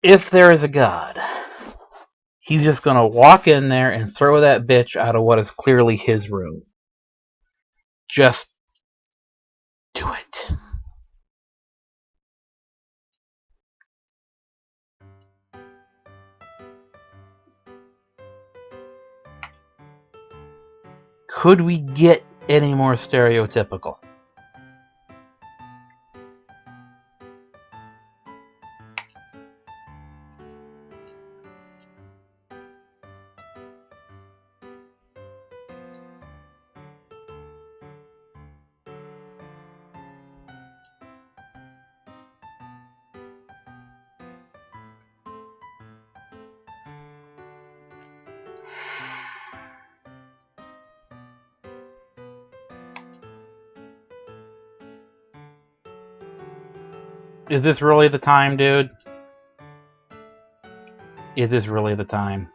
If there is a God, he's just gonna walk in there and throw that bitch out of what is clearly his room. Just do it. Could we get any more stereotypical? Is this really the time, dude? Is this really the time?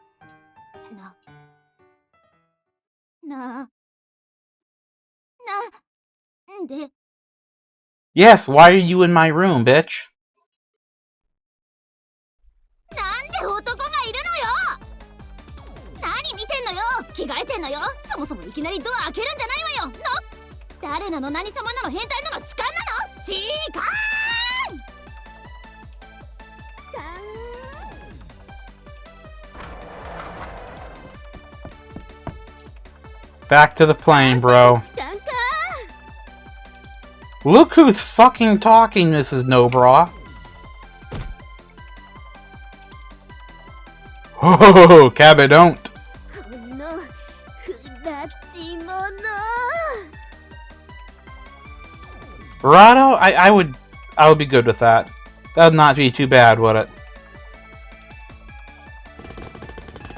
Yes, why are you in my room, bitch? なんで男がいるのよ。何見てんのよ。着替えてんのよ。そもそもいきなりドア開けるんじゃないわよ。誰なの、何様なの、変態なの、痴漢なの。痴漢。Back to the plane, bro. Look who's fucking talking, Mrs. No-Bra. Oh, cabby don't. Verado? I would be good with that. That would not be too bad, would it?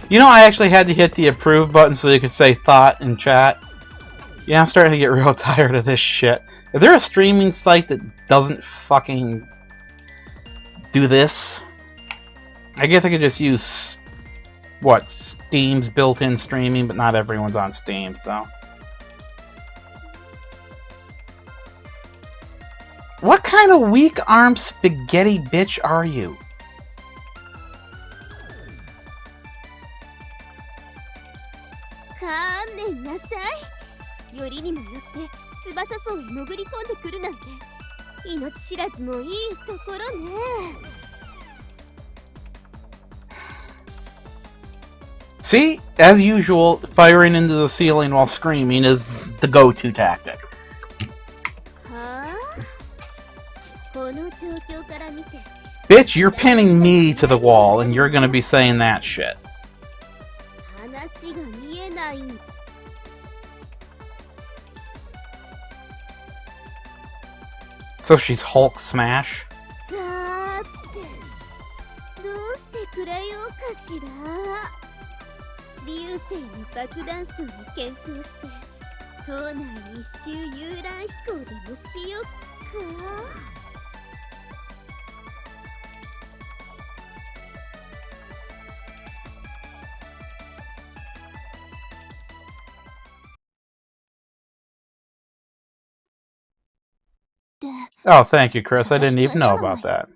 You know, I actually had to hit the approve button so you could say thought in chat. Yeah, I'm starting to get real tired of this shit. Is there a streaming site that doesn't fucking do this? I guess I could just use, what, Steam's built-in streaming, but not everyone's on Steam, so... What kind of weak-armed spaghetti bitch are you? See, as usual, firing into the ceiling while screaming is the go-to tactic. Bitch, you're pinning me to the wall and you're gonna be saying that shit. So she's Hulk smash? Oh, thank you, Chris. I didn't even know about that.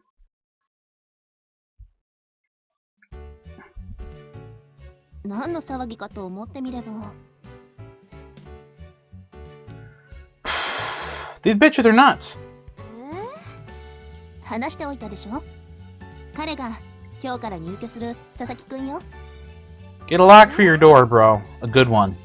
These bitches are nuts. Get a lock for your door, bro. A good one.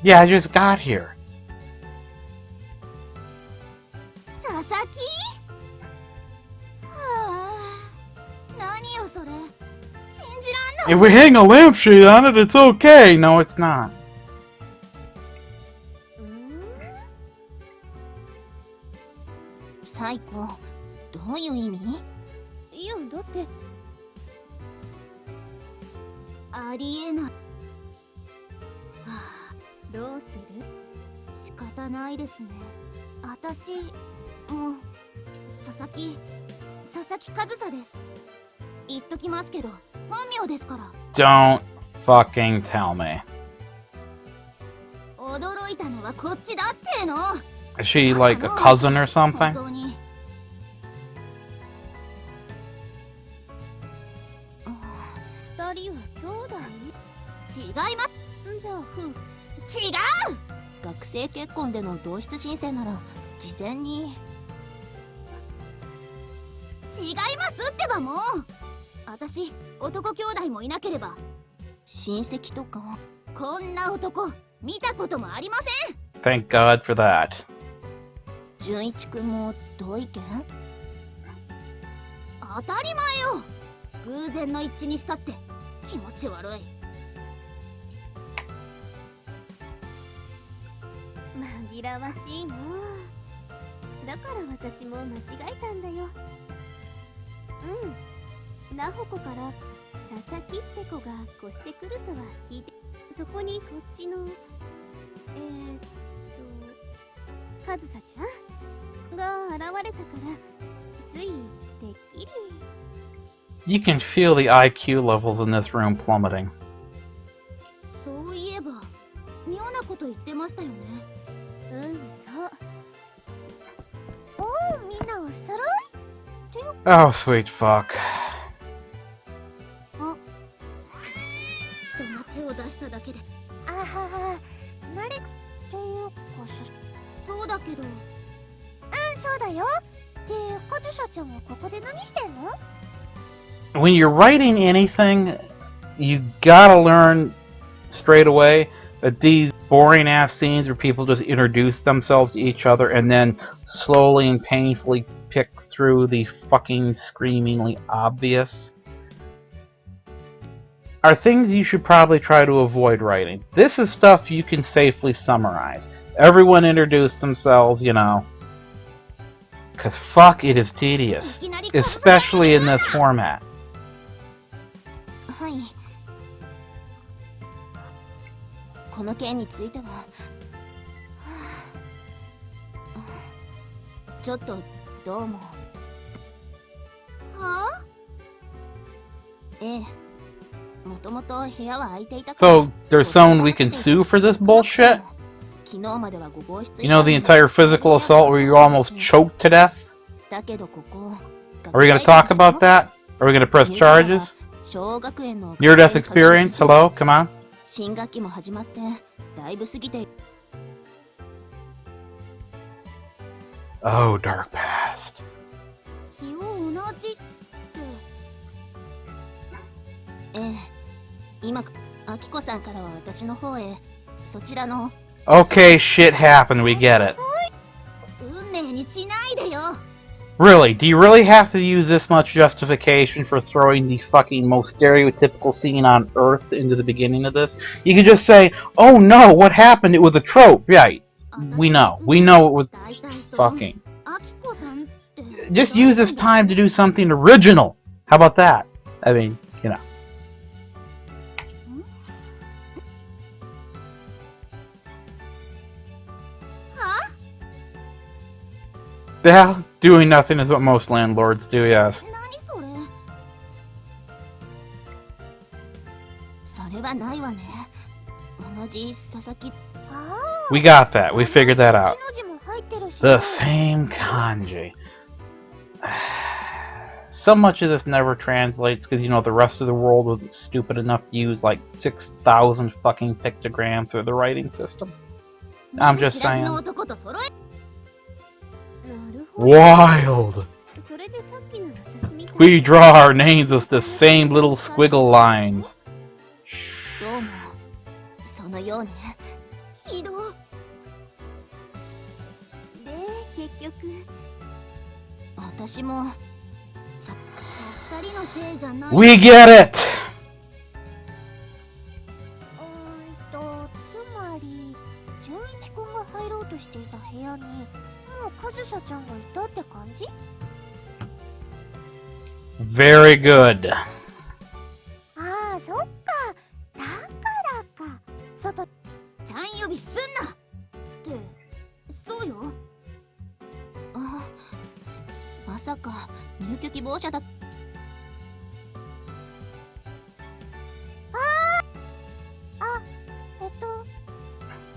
Yeah, I just got here. If we hang a lampshade on it, it's okay. No, it's not. Don't fucking tell me. Is she like a cousin or something? Thank God for that. ナホコから佐々木って子が越してくるとは聞いて、そこにこっちのカズサちゃんが現れたからついてっきり。 You can feel the IQ levels in this room plummeting. そういえば妙なこと言ってましたよね。そう。おお、みんなお揃い。 Oh, sweet fuck. あ、人が手を出しただけで。あはは、慣れっていうかそうだけど。そうだよ。で、カズサちゃんはここで何してんの？ When you're writing anything, you gotta learn straight away that these boring ass scenes where people just introduce themselves to each other and then slowly and painfully pick through the fucking screamingly obvious are things you should probably try to avoid writing. This is stuff you can safely summarize. Everyone introduced themselves, you know. Cause fuck, it is tedious. Especially in this format. はい。この件については、ちょっとどうも。はあ？ええ。もともと部屋は空いていたから。So there's someone we can sue for this bullshit? You know the entire physical assault where you almost choked to death? Are we gonna talk about that? Are we gonna press charges? Near-death experience? Hello? Come on. 新学期も始まってだいぶ過ぎて。 Oh, dark past. 日を同じって。ええ、今アキコさんからは私の方へそちらの。 Okay, shit happened. We get it. 運命にしないでよ。 Really? Do you really have to use this much justification for throwing the fucking most stereotypical scene on Earth into the beginning of this? You could just say, oh no, what happened? It was a trope. Right. We know. We know it was fucking. Just use this time to do something original. How about that? I mean, you know. Yeah, doing nothing is what most landlords do, yes. We got that. We figured that out. The same kanji. So much of this never translates because, you know, the rest of the world was stupid enough to use like 6,000 fucking pictograms through the writing system. I'm just saying. Wild! We draw our names with the same little squiggle lines. We get it! カズサちゃんがいたって感じ？ Very good. ああ、そっか。だからか。外ちゃん呼びすんなって、そうよ。あ、まさか入居希望者だ。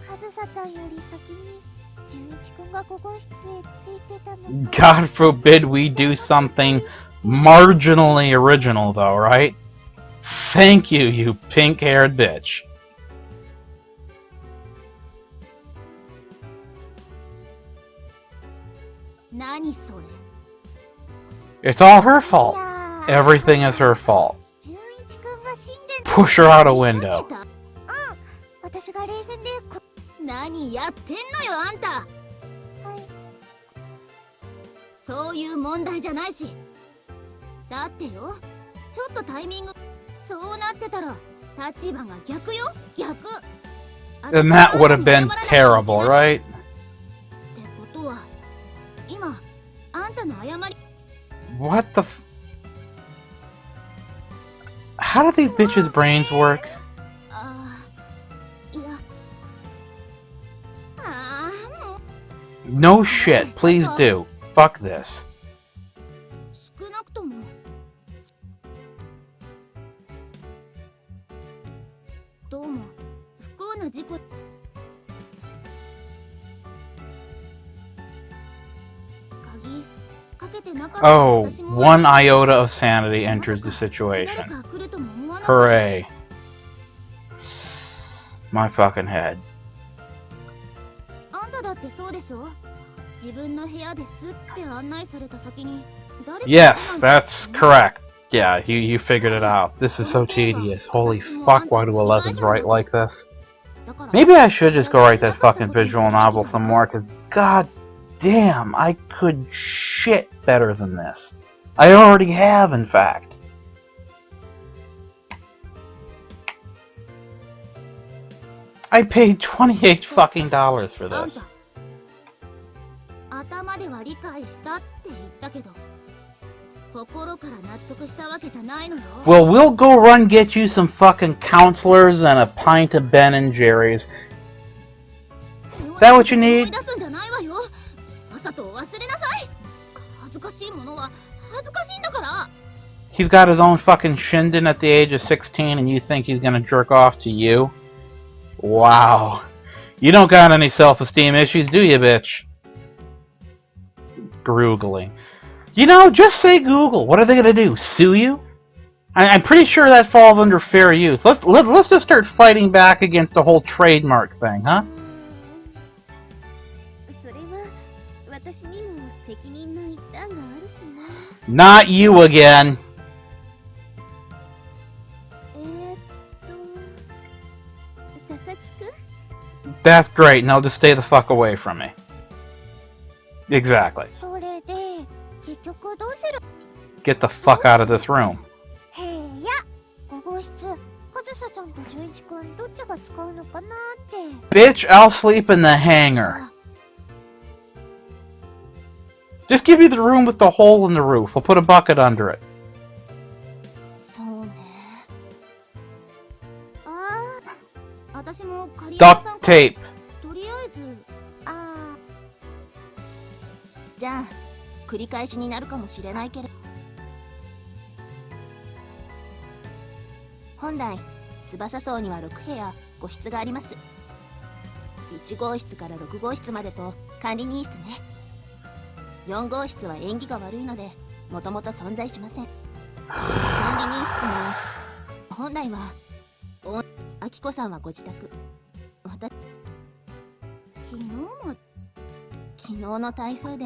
カズサちゃんより先に。God forbid we do something marginally original, though, right? Thank you, you pink-haired bitch. It's all her fault. Everything is her fault. Push her out a window. 何やってんのよあんた。はい。そういう問題じゃないし。だってよ、ちょっとタイミングそうなってたら立場が逆よ、逆。And that would have been terrible, right? ってことは今あんたの謝り。What the f... How do these bitches' brains work? いやもう No shit, please do. Fuck this. 少なくともどうも不幸な事故鍵かけてなかった Oh, 私も one iota of sanity enters the 誰 situation. か来るとも思わなかったし Hooray. My fucking head. あんただってそうでしょ自分の部屋ですって案内された先に誰か Yes, that's correct. Yeah, you figured it out. This is so tedious. Holy fuck, why do 11s write like this? だから Maybe I should just go write that fucking visual novel some more, because god damn, I could shit better than this. I already have, in fact. I paid $28 fucking for あん this. た頭では理解したって言ったけど心から納得したわけじゃないのよ Well, we'll go run get you some fucking counselors and a pint of Ben and Jerry's. that what you need? 思い出すんじゃないわよさっさと忘れなさい恥ずかしいものは恥ずかしいんだから He's got his own fucking shindig at the age of 16 and you think he's gonna jerk off to you? Wow. You don't got any self-esteem issues, do you, bitch? Googling. You know, just say Google. What are they gonna do? Sue you? I'm pretty sure that falls under fair use. Let's just start fighting back against the whole trademark thing, huh? それは私にも責任の一端があるしな Not you again. 佐々木くん That's great. Now just stay the fuck away from me. Exactly. それで結局どうする Get the fuck out of this room. 部屋5号室かずさちゃんと純一くんどっちが使うのかなって Bitch, I'll sleep in the hangar. Just give you the room with the hole in the roof. We'll put a bucket under it. そうね私も借り Duct tape. とりあえずじゃあ繰り返しになるかもしれないけれど本来翼荘には6部屋5室があります1号室から6号室までと管理人室ね4号室は縁起が悪いのでもともと存在しません管理人室も本来はあきこさんはご自宅昨日の台風で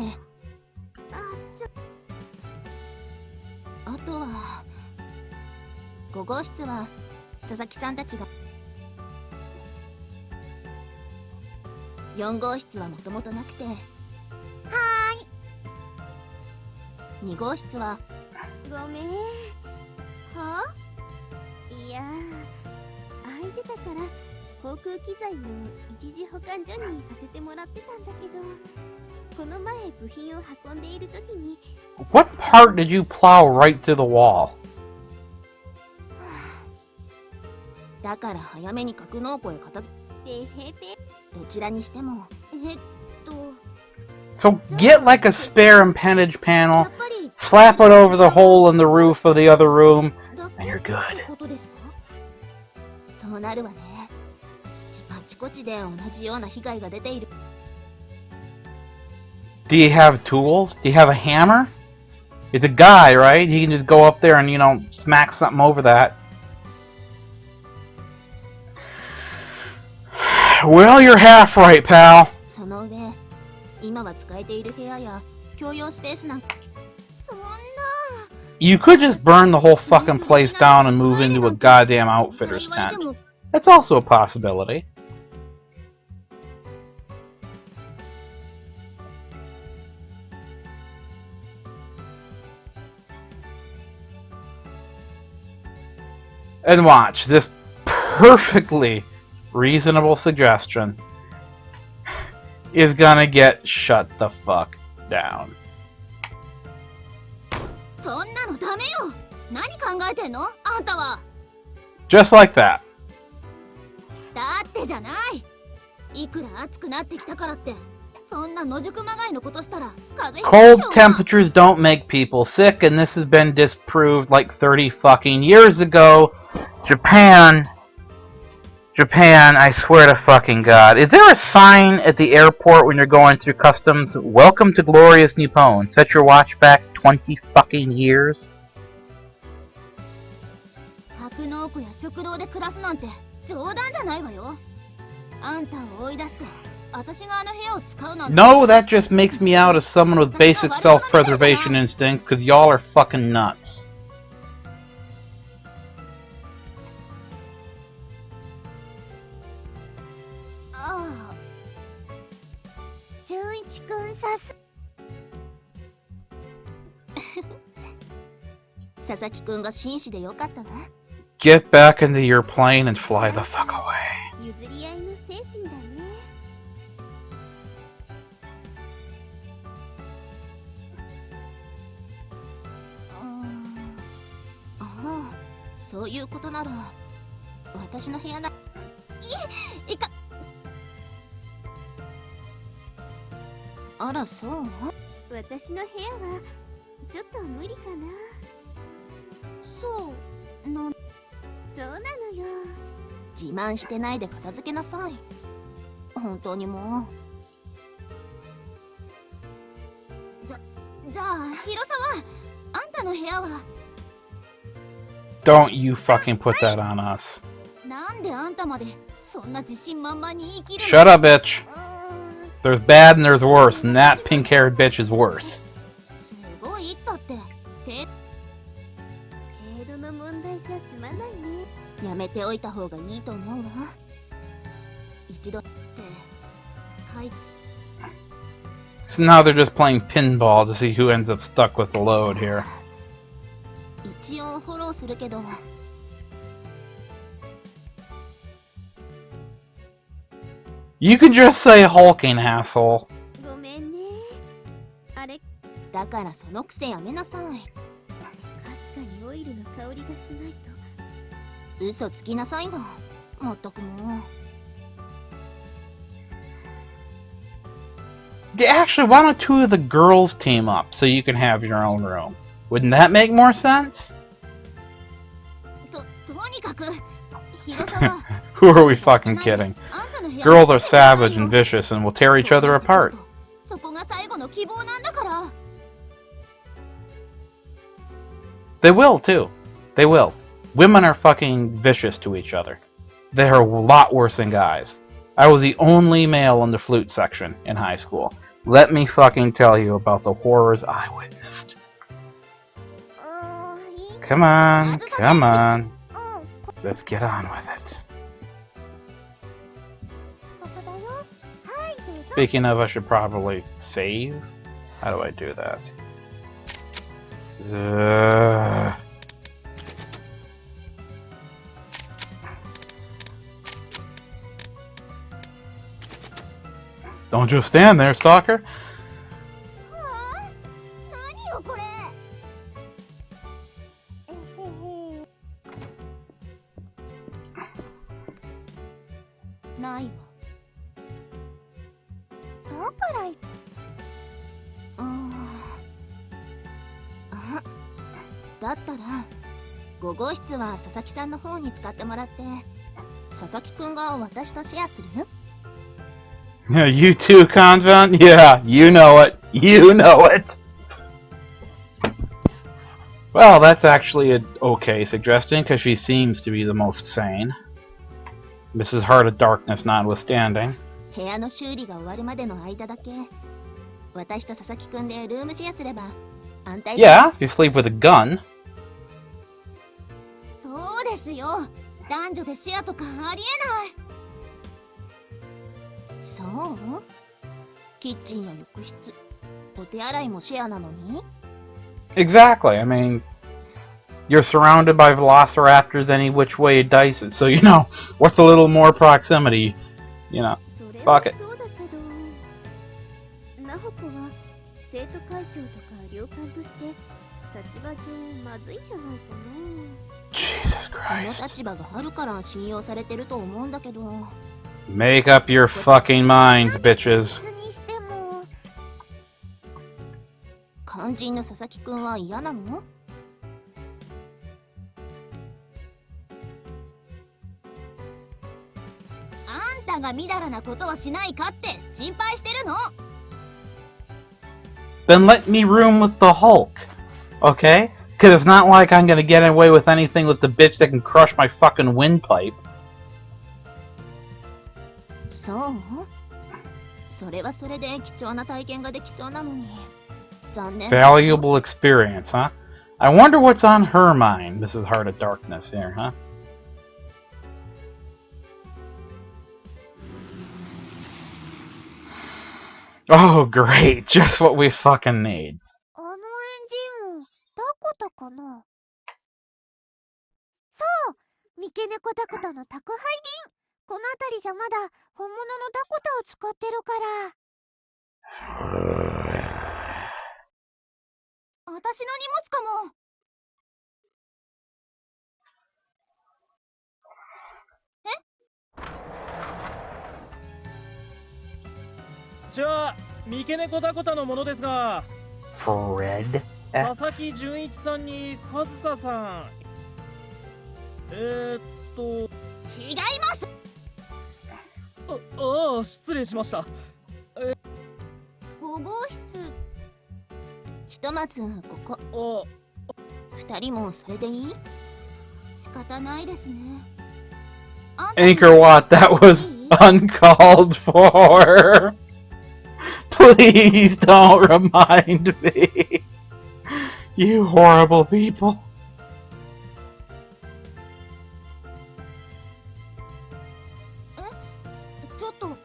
あとは5号室は佐々木さんたちが4号室はもともとなくて2号室はごめんはいや空いてたから航空機材の一時保管所にさせてもらってたんだけどこの前部品を運んでいる時に What part did you plow right through the wall? だから早めに格納庫へ片付けてどちらにしてもSo get like a spare impingement panel, slap it over the hole in the roof of the other room, and you're good. そうなるわねあちこちで同じような被害が出ている Do you have tools? Do you have a hammer? It's a guy, right? He can just go up there and, you know, smack something over that. Well, you're half right, pal. その上今は使えている部屋や共用スペースなんかそんな You could just burn the whole fucking place down and move into a goddamn outfitter's tent. That's also a possibility. And watch, this perfectly reasonable suggestion is gonna get shut the fuck down. そんなのダメよ何考えてんのあんたは Just like that. だってじゃない。いくら暑くなってきたからって、そんな野宿まがいのことしたら風邪ひくでしょ。 Cold temperatures don't make people sick, and this has been disproved like 30 fucking years ago. Japan, I swear to fucking God. Is there a sign at the airport when you're going through customs? Welcome to glorious Nippon. Set your watch back 20 fucking years? 格納庫や食堂で暮らすなんて冗談じゃないわよ。あんたを追い出して私があの部屋を使うなんて。 No, that just makes me out as someone with basic self-preservation instincts, because y'all are fucking nuts. ああ、純一くんさす。佐々木くんが紳士でよかったわ。 Get back into your plane and fly the fuck away. 譲り合いの精神だね。ああ、そういうことなら私の部屋な。いか。あら、そう。私の部屋はちょっと無理かな。そうな。そうなのよ。自慢してないで片付けなさい。本当にもう。じゃあ広沢、あんたの部屋は。 Don't you fucking put that on us. なんであんたまでそんな自信満々に生きるの。 Shut up, bitch. There's bad and there's worse, and that pink-haired bitch is worse. すごいったって程度の問題じゃ済まないね。やめておいた方がいいと思うわ。一度って書いて。 So now they're just playing pinball to see who ends up stuck with the load here. 一応フォローするけど。 You can just say hulking, asshole. ごめんね。あれだからその癖やめなさい。かすかにオイルの香りがしないと。嘘つきなさいが。まったくもう。 Actually, why don't two of the girls team up so you can have your own room? Wouldn't that make more sense? とにかく広沢。 Who are we fucking kidding? Girls are savage and vicious and will tear each other apart. そこが最後の希望なんだから。 They will, too. They will. Women are fucking vicious to each other. They are a lot worse than guys. I was the only male in the flute section in high school. Let me fucking tell you about the horrors I witnessed. Come on, come on. Let's get on with it. Speaking of, I should probably save. How do I do that? Don't just stand there, stalker. 何よこれ。ないわ。だからだったら5号室は佐々木さんの方に使ってもらって、佐々木くんが私とシェアする？ Yeah, you too, Convent? Yeah, you know it. You know it. Well, that's actually an okay suggestion, because she seems to be the most sane. Mrs. Heart of Darkness notwithstanding. 部屋の修理が終わるまでの間だけ、私と佐々木くんでルームシェアすれば安泰。 Yeah, if you sleep with a gun. そうですよ。男女でシェアとかありえない。そう？キッチンや浴室、お手洗いもシェアなのに？ Exactly. I mean, you're surrounded by velociraptors any which way you dice it, so you know, what's a little more proximity? You know, fuck it. そうだけど、ナホコは生徒会長とか領官として立場上まずいんじゃないかな。Jesus その Christ. 立場があるから信用されてると思うんだけど。 Make up your fucking minds, bitches. 別にしても肝心の佐々木くんは嫌なの？あんたがみだらなことをしないかって心配してるの。 Then let me room with the Hulk. Okay? Because it's not like I'm gonna get away with anything with the bitch that can crush my fucking windpipe. そう？それはそれで貴重な体験ができそうなのに。残念。 Valuable experience, huh? I wonder what's on her mind. This is Heart of Darkness here, huh? Oh, great. Just what we fucking need. あのエンジン音、ダコタかな？そう、三毛猫ダコタの宅配便。この辺りじゃまだ本物のダコタを使ってるから。私の荷物かも。じゃあ、三毛猫ダコタのものですが、 Fred? 佐々木純一さんに上総さん。違います。ああ、失礼しました。5号室。ひとまずここ。2人もそれでいい？仕方ないですね。Anchor Watt, that was uncalled for. Please don't remind me. You horrible people. ちょっと。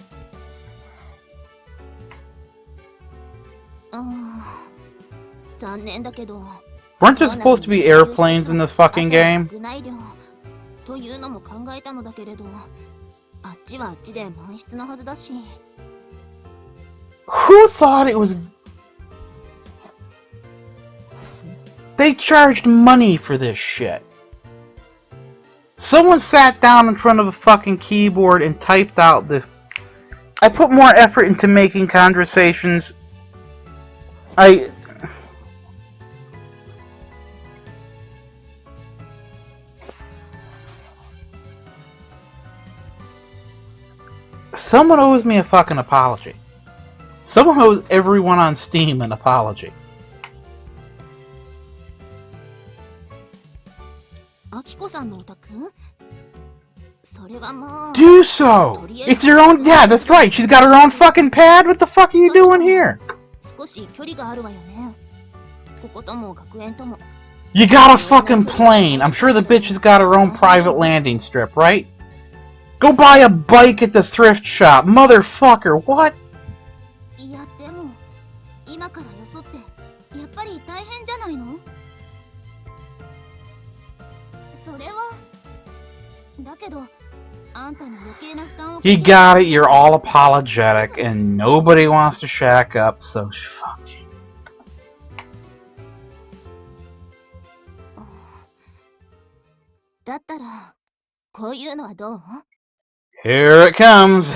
残念だけど。 Weren't there supposed to be airplanes in this fucking game? というのも考えたのだけれど、あっちはあっちで満室のはずだし。 Who thought it was... They charged money for this shit. Someone sat down in front of a fucking keyboard and typed out this... I put more effort into making conversations. Someone owes me a fucking apology. Someone owes everyone on Steam an apology. Do so! It's your own... Yeah, that's right. She's got her own fucking pad? What the fuck are you doing here? You got a fucking plane. I'm sure the bitch has got her own private landing strip, right? Go buy a bike at the thrift shop. Motherfucker, what? You got it, you're all apologetic, and nobody wants to shack up, so fuck you. Here it comes.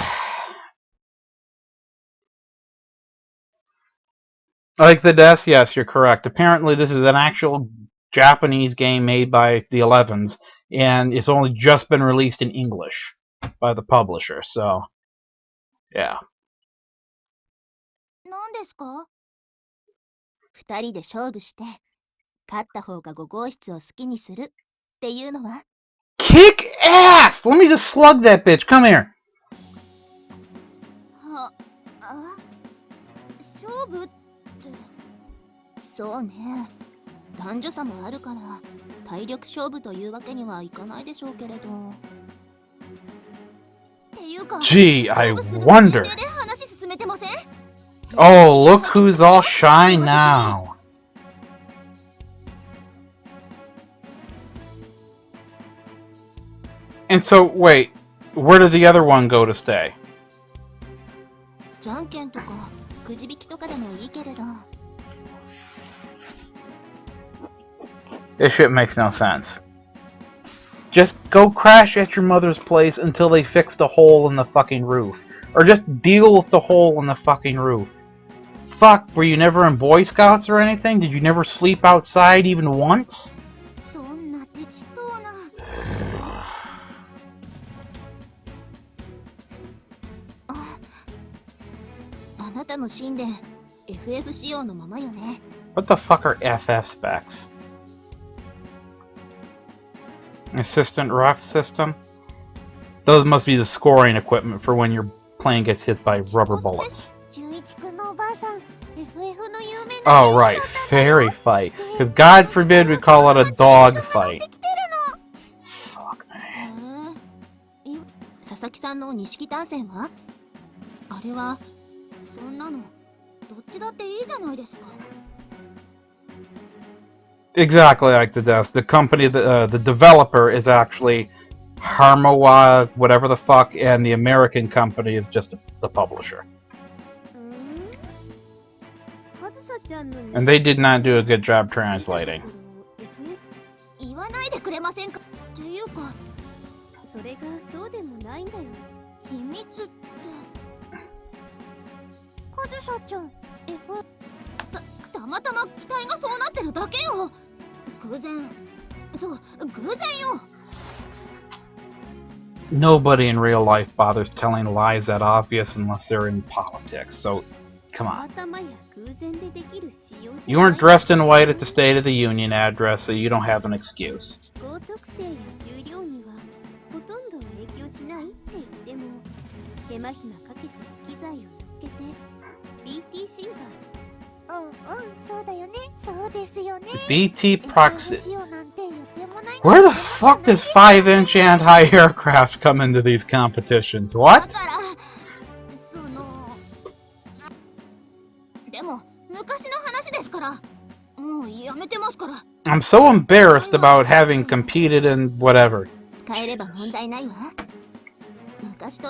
Like the desk, yes, you're correct. Apparently this is an actual Japanese game made by the 11s, and it's only just been released in English by the publisher, so yeah. 何ですか？2人で勝負して勝った方が5号室を好きにするっていうのは？ Kick ass! Let me just slug that bitch. Come here. 勝負ってそうね。男女差もあるから体力勝負というわけにはいかないでしょうけれど。Gee, I wonder. Oh, look who's all shy now. And so, wait, where did the other one go to stay? This shit makes no sense. Just go crash at your mother's place until they fix the hole in the fucking roof. Or just deal with the hole in the fucking roof. Fuck, were you never in Boy Scouts or anything? Did you never sleep outside even once? そんな適当な。あなたの神殿 FF 仕様のままよね。What the fuck are FF specs? Assistant rock system? Those must be the scoring equipment for when your plane gets hit by rubber bullets. 純一くんのおばあさん FF の有名な Oh right, fairy fight. Because God forbid we call it a dog fight. Fuck me. 佐々木さんの錦単線はあれはそんなのどっちだっていいじゃないですか。 Exactly like the death. The company, the developer is actually Harmawa, whatever the fuck, and the American company is just the publisher. And they did not do a good job translating. 言わないでくれませんかっていうかそれがそうでもないんだよ。秘密ってカズサちゃん F たまたま機体がそうなってるだけよ。偶然そう偶然よ。 Nobody in real life bothers telling lies that obvious unless they're in politics, so come on. You weren't dressed in white at the State of the Union address, so you don't have an excuse. BT proxy. Where the fuck does 5-inch anti-aircraft come into these competitions? What? そのでも昔の話ですからもうやめてますから。 I'm so embarrassed about having competed in whatever. 使えれば問題ないわ。昔と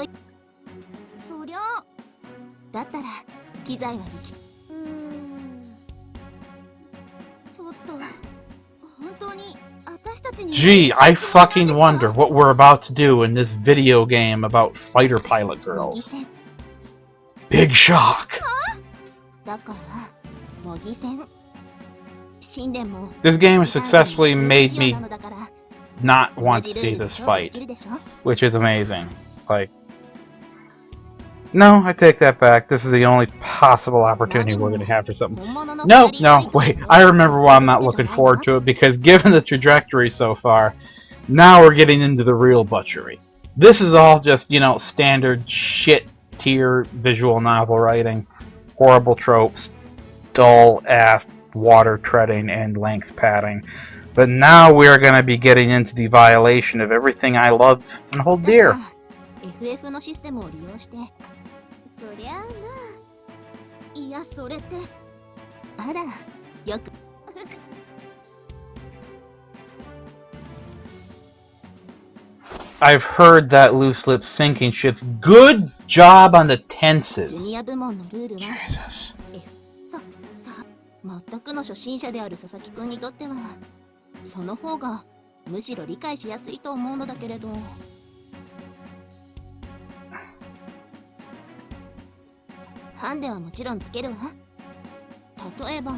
そりゃだったら機材は生きちょっと本当に私たちに Gee, I fucking wonder what we're about to do in this video game about fighter pilot girls. Big shock. だから模擬戦神殿も This game has successfully made me not want to see this fight, which is amazing. Like, no, I take that back. This is the only possible opportunity we're going to have for something. No, wait. I remember why I'm not looking forward to it, because given the trajectory so far, now we're getting into the real butchery. This is all just, you know, standard shit tier visual novel writing, horrible tropes, dull-ass water treading, and length padding. But now we're going to be getting into the violation of everything I love and hold dear. FF のシステムを利用してそりゃあないやそれってあらよくI've heard that loose lip sinking ships. Good job on the tenses. ジュニア部門のルールは Jesus. 全くの初心者である佐々木くんにとってはその方がむしろ理解しやすいと思うのだけれど。ハンデはもちろんつけるわ。例えば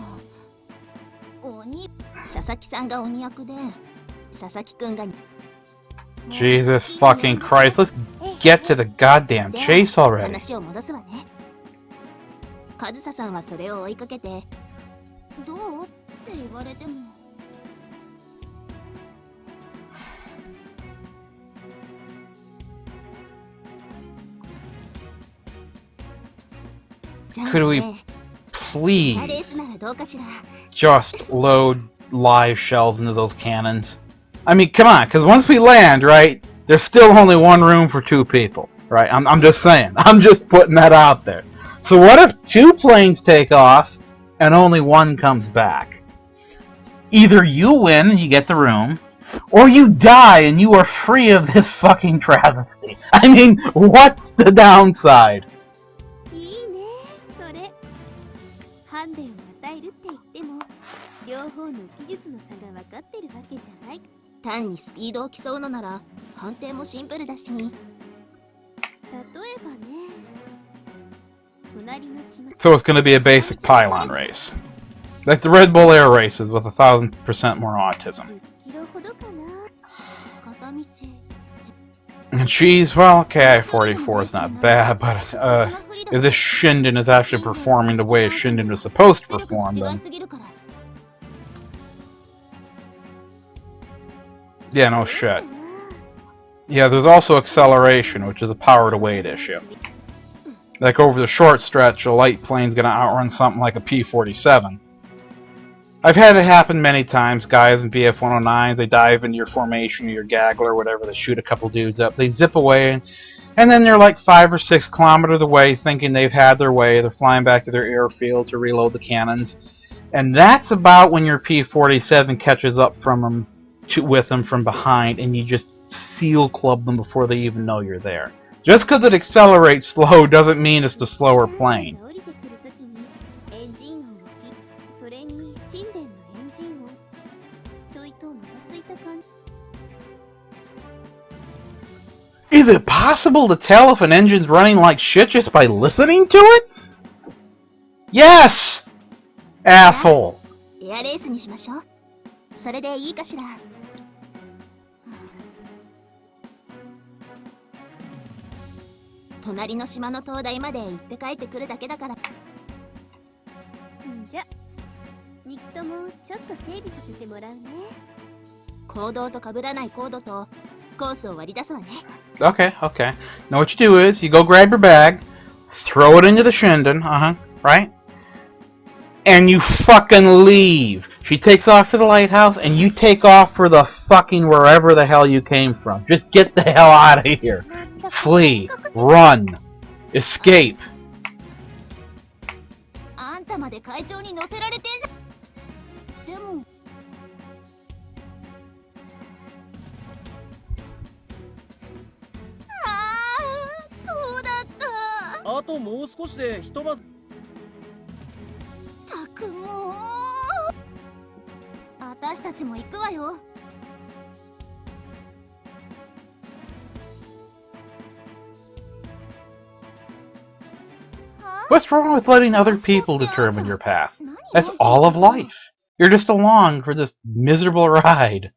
鬼佐々木さんが鬼役で佐々木くんが Jesus fucking Christ, let's get to the goddamn chase already. 話を戻すわね。上総さんはそれを追いかけてどうって言われてもCould we please レースならどうかしら。 just load live shells into those cannons? I mean, come on, because once we land, right, there's still only one room for 2 people, right? I'm just saying. I'm just putting that out there. So what if 2 planes take off and only 1 comes back? Either you win and you get the room, or you die and you are free of this fucking travesty. I mean, what's the downside? いいねそれ。ハンデを与えるって言っても両方の技術の差が分かってるわけじゃない。単にスピードを競うのなら判定もシンプルだし。例えばね、隣の島。 So it's going to be a basic pylon race. Like the Red Bull Air races with 1,000% more autism. 10キロほどかな。片道。 And she's, well, okay, I-44 is not bad, but if this Shinden is actually performing the way a Shinden is supposed to perform, then... Yeah, no shit. Yeah, there's also acceleration, which is a power-to-weight issue. Like, over the short stretch, a light plane's gonna outrun something like a P-47. I've had it happen many times. Guys in BF-109s, they dive into your formation or your gaggle or whatever, they shoot a couple dudes up, they zip away, and then they're like 5 or 6 kilometers away thinking they've had their way, they're flying back to their airfield to reload the cannons. And that's about when your P-47 catches up with them from behind, and you just seal club them before they even know you're there. Just because it accelerates slow doesn't mean it's the slower plane. Is it possible to tell if an engine's running like shit just by listening to it? Yes! Asshole. エアレースにしましょう。それでいいかしら。隣の島の灯台まで行って帰ってくるだけだから。じゃ、2機ともちょっと整備させてもらうね。行動と被らないコードとコースを割り出すわね。Okay, okay. Now what you do is, you go grab your bag, throw it into the Shinden, right? And you fucking leave. She takes off for the lighthouse, and you take off for the fucking wherever the hell you came from. Just get the hell out of here. Flee. Run. Escape. あんたまで会長に乗せられてんじゃ。でも。ああ、そうだった。あともう少しでひとまず。たくもう。私たちも行くわよ。What's wrong with letting other people determine your path? That's all of life. You're just along for this miserable ride.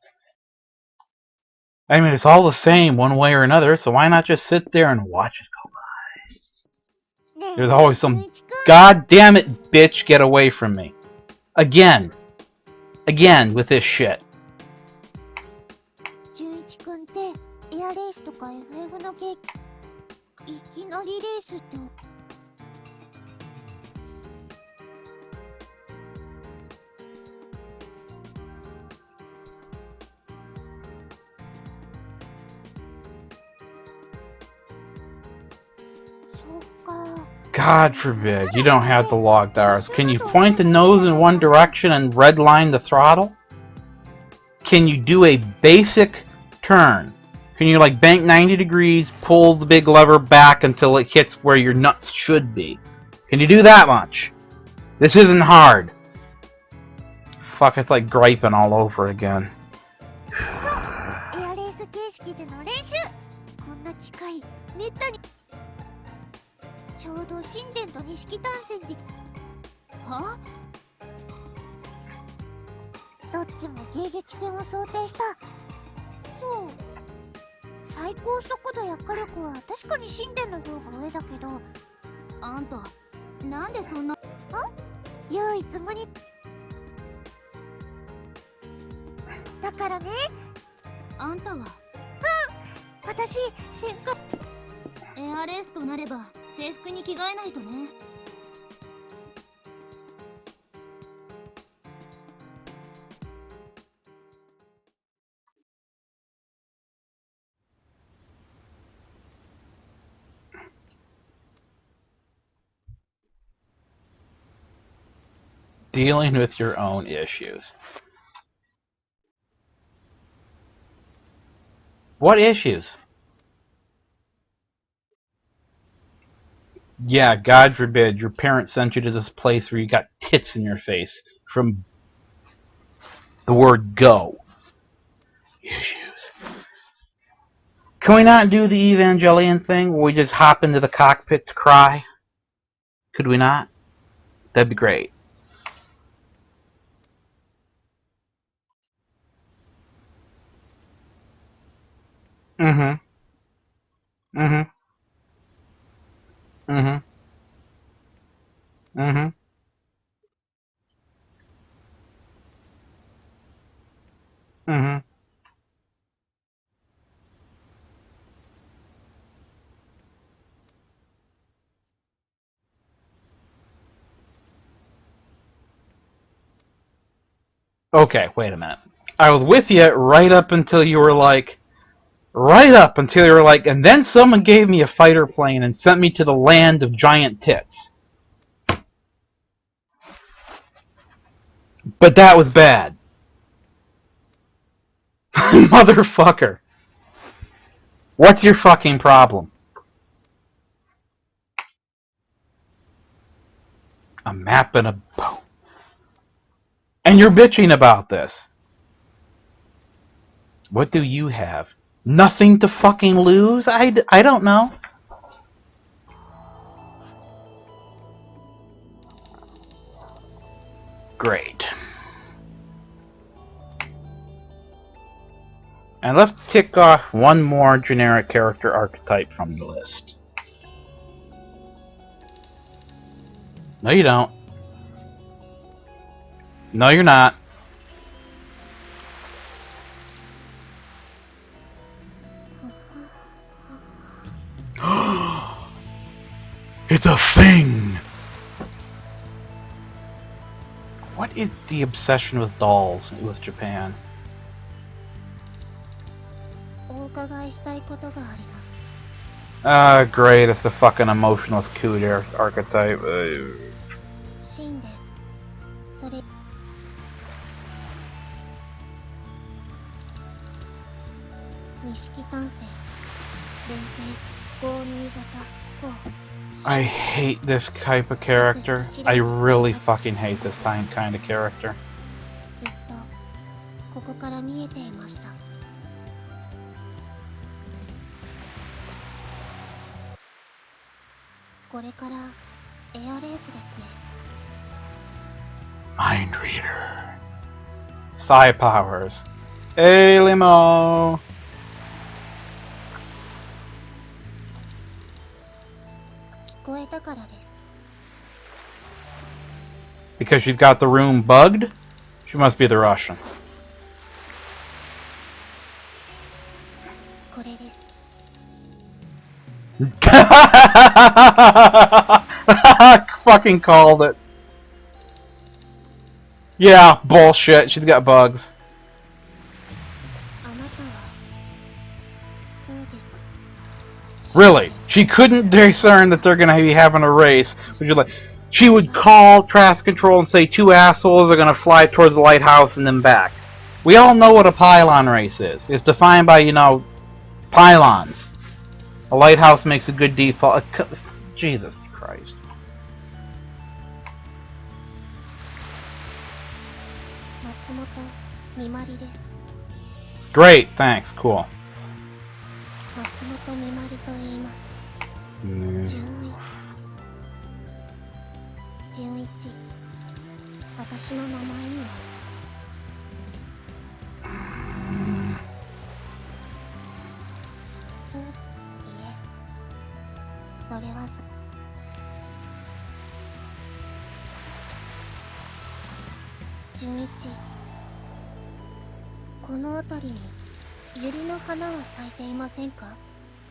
I mean, it's all the same one way or another, so why not just sit there and watch it go by? There's always some God damn it bitch get away from me. Again. Again with this shit. 11君ってエアレースとか FF の経験いきなりレースって。God forbid, you don't have the logged hours. Can you point the nose in one direction and redline the throttle? Can you do a basic turn? Can you like bank 90 degrees, pull the big lever back until it hits where your nuts should be? Can you do that much? This isn't hard. Fuck, it's like griping all over again. エアレース形式での練習。こんな機会めったに。ちょうど神殿と錦丹線で。は？どっちも迎撃戦を想定した。そう。最高速度や火力は確かに神殿の方が上だけど。あんた、なんでそんな。唯一無二。だからね。あんたは。私、戦艦。エアレースとなれば制服に着替えないとね。Dealing with your own issues. What issues? Yeah, God forbid your parents sent you to this place where you got tits in your face from the word go. issues. Can we not do the Evangelion thing where we just hop into the cockpit to cry? Could we not? That'd be great. Mm-hmm. Mm-hmm. Mm-hmm. Mm-hmm. Mm-hmm. Okay, wait a minute. I was with you right up until you were like, and then someone gave me a fighter plane and sent me to the land of giant tits. But that was bad. Motherfucker. What's your fucking problem? A map and a boat. And you're bitching about this. What do you have? Nothing to fucking lose? I don't know. Great. And let's tick off one more generic character archetype from the list. No, you don't. No, you're not. It's a thing! What is the obsession with dolls with Japan? Great, it's the fucking emotionless cooter archetype. I hate this type of character. I really fucking hate this kind of character. Mind reader. Psi powers. Hey, limo. Because she's got the room bugged? She must be the Russian. Fucking called it. Yeah, bullshit. She's got bugs. Really? She couldn't discern that they're going to be having a race. She would call traffic control and say 2 assholes are going to fly towards the lighthouse and then back. We all know what a pylon race is. It's defined by, pylons. A lighthouse makes a good default. Jesus Christ. Great, thanks, cool.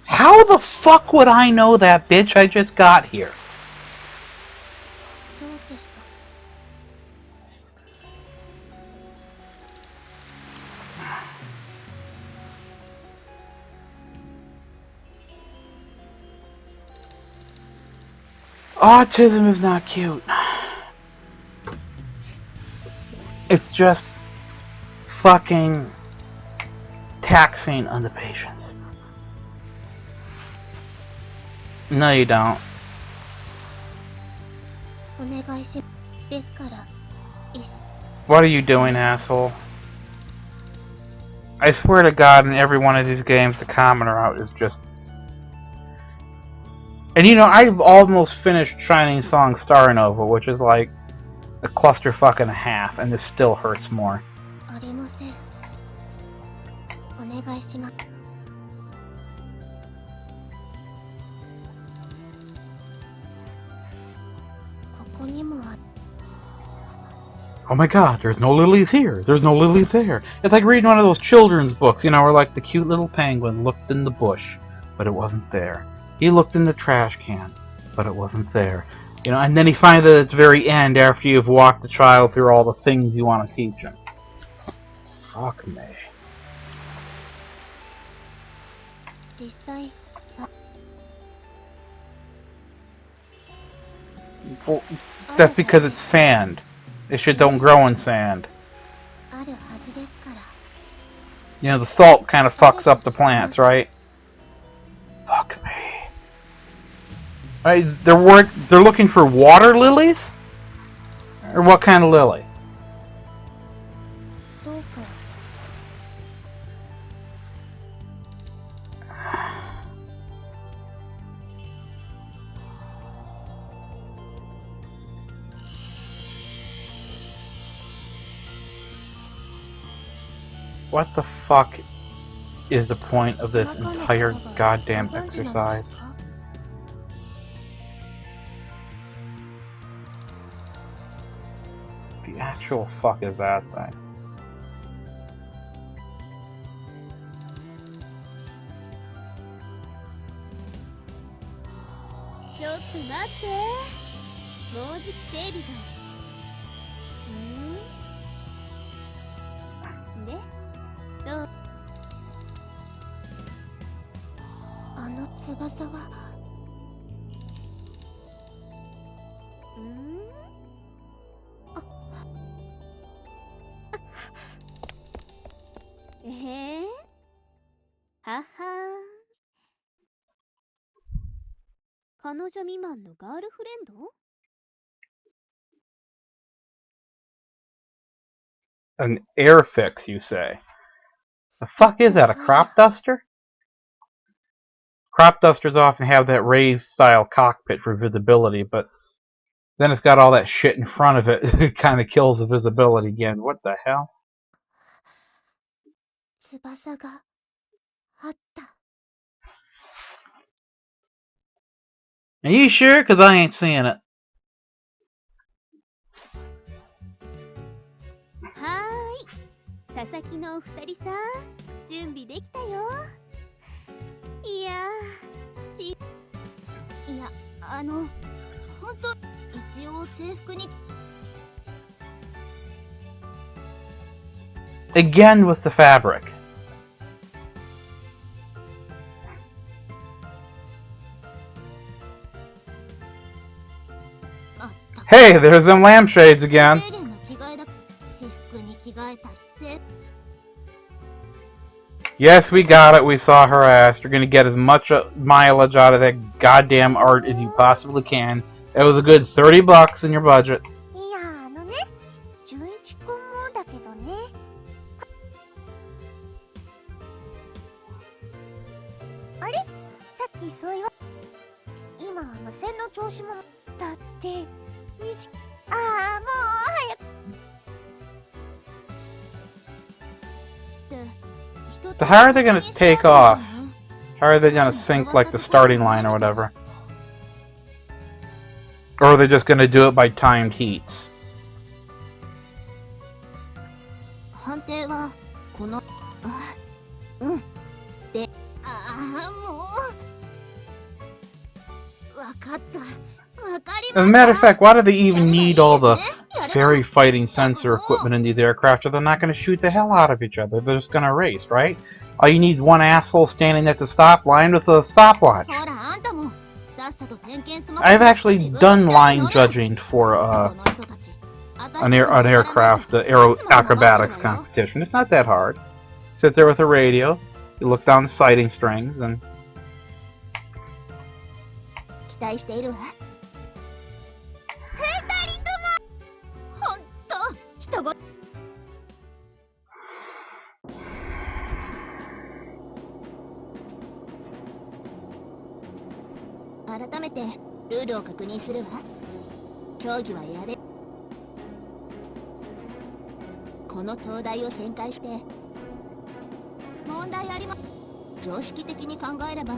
How the fuck would I know that, bitch? I just got here. Autism is not cute. It's just fucking taxing on the patients. No, you don't. What are you doing, asshole? I swear to God, in every one of these games, the common route is just... And you know, I've almost finished Shining Song Star Nova, which is like a clusterfuck and a half, and this still hurts more. Oh my God, there's no lilies here, there's no lilies there. It's like reading one of those children's books, you know, where like the cute little penguin looked in the bush, but it wasn't there. He looked in the trash can, but it wasn't there. You know, and then he finds it at the very end after you've walked the child through all the things you want to teach him. Fuck me. Well, that's because it's sand. This shit don't grow in sand. You know, the salt kind of fucks up the plants, right? Fuck me. They're looking for water lilies? Or what kind of lily? What the fuck is the point of this entire goddamn exercise? The actual fuck is that thing? An air fix, you say? The fuck is that, a crop duster? Crop dusters often have that raised style cockpit for visibility, but then it's got all that shit in front of it. It kind of kills the visibility again. What the hell? Are you sure? Because I ain't seeing it. Again with the fabric. Hey, there's them lampshades again. Yes, we got it. We saw her ass. You're gonna get as much mileage out of that goddamn art as you possibly can. It was a good $30 in your budget. So how are they gonna take off? How are they gonna sink like the starting line or whatever? Or are they just gonna do it by timed heats? As a matter of fact, why do they even need all the fairy fighting sensor equipment in these aircraft if they're not going to shoot the hell out of each other? They're just going to race, right? All you need is one asshole standing at the stop line with a stopwatch. I've actually done line judging for an aircraft aero acrobatics competition. It's not that hard. Sit there with a radio, you look down the sighting strings, and... 改めてルールを確認するわ。競技はやれ。この灯台を旋回して。問題ありま。常識的に考えれば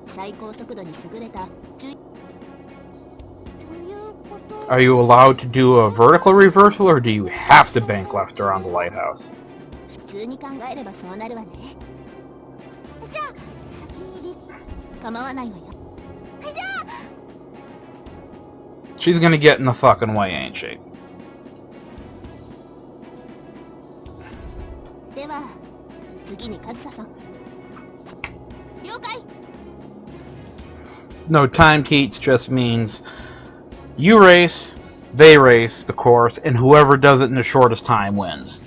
最高速度に優れた10。 Are you allowed to do a vertical reversal, or do you have to bank left around the lighthouse? 普通に考えればそうなるわね。じゃあ先に構わないわよ。じゃあ She's gonna get in the fucking way, ain't she? では次にカズサさん。了解。 No, timed heats just means you race, they race the course, and whoever does it in the shortest time wins.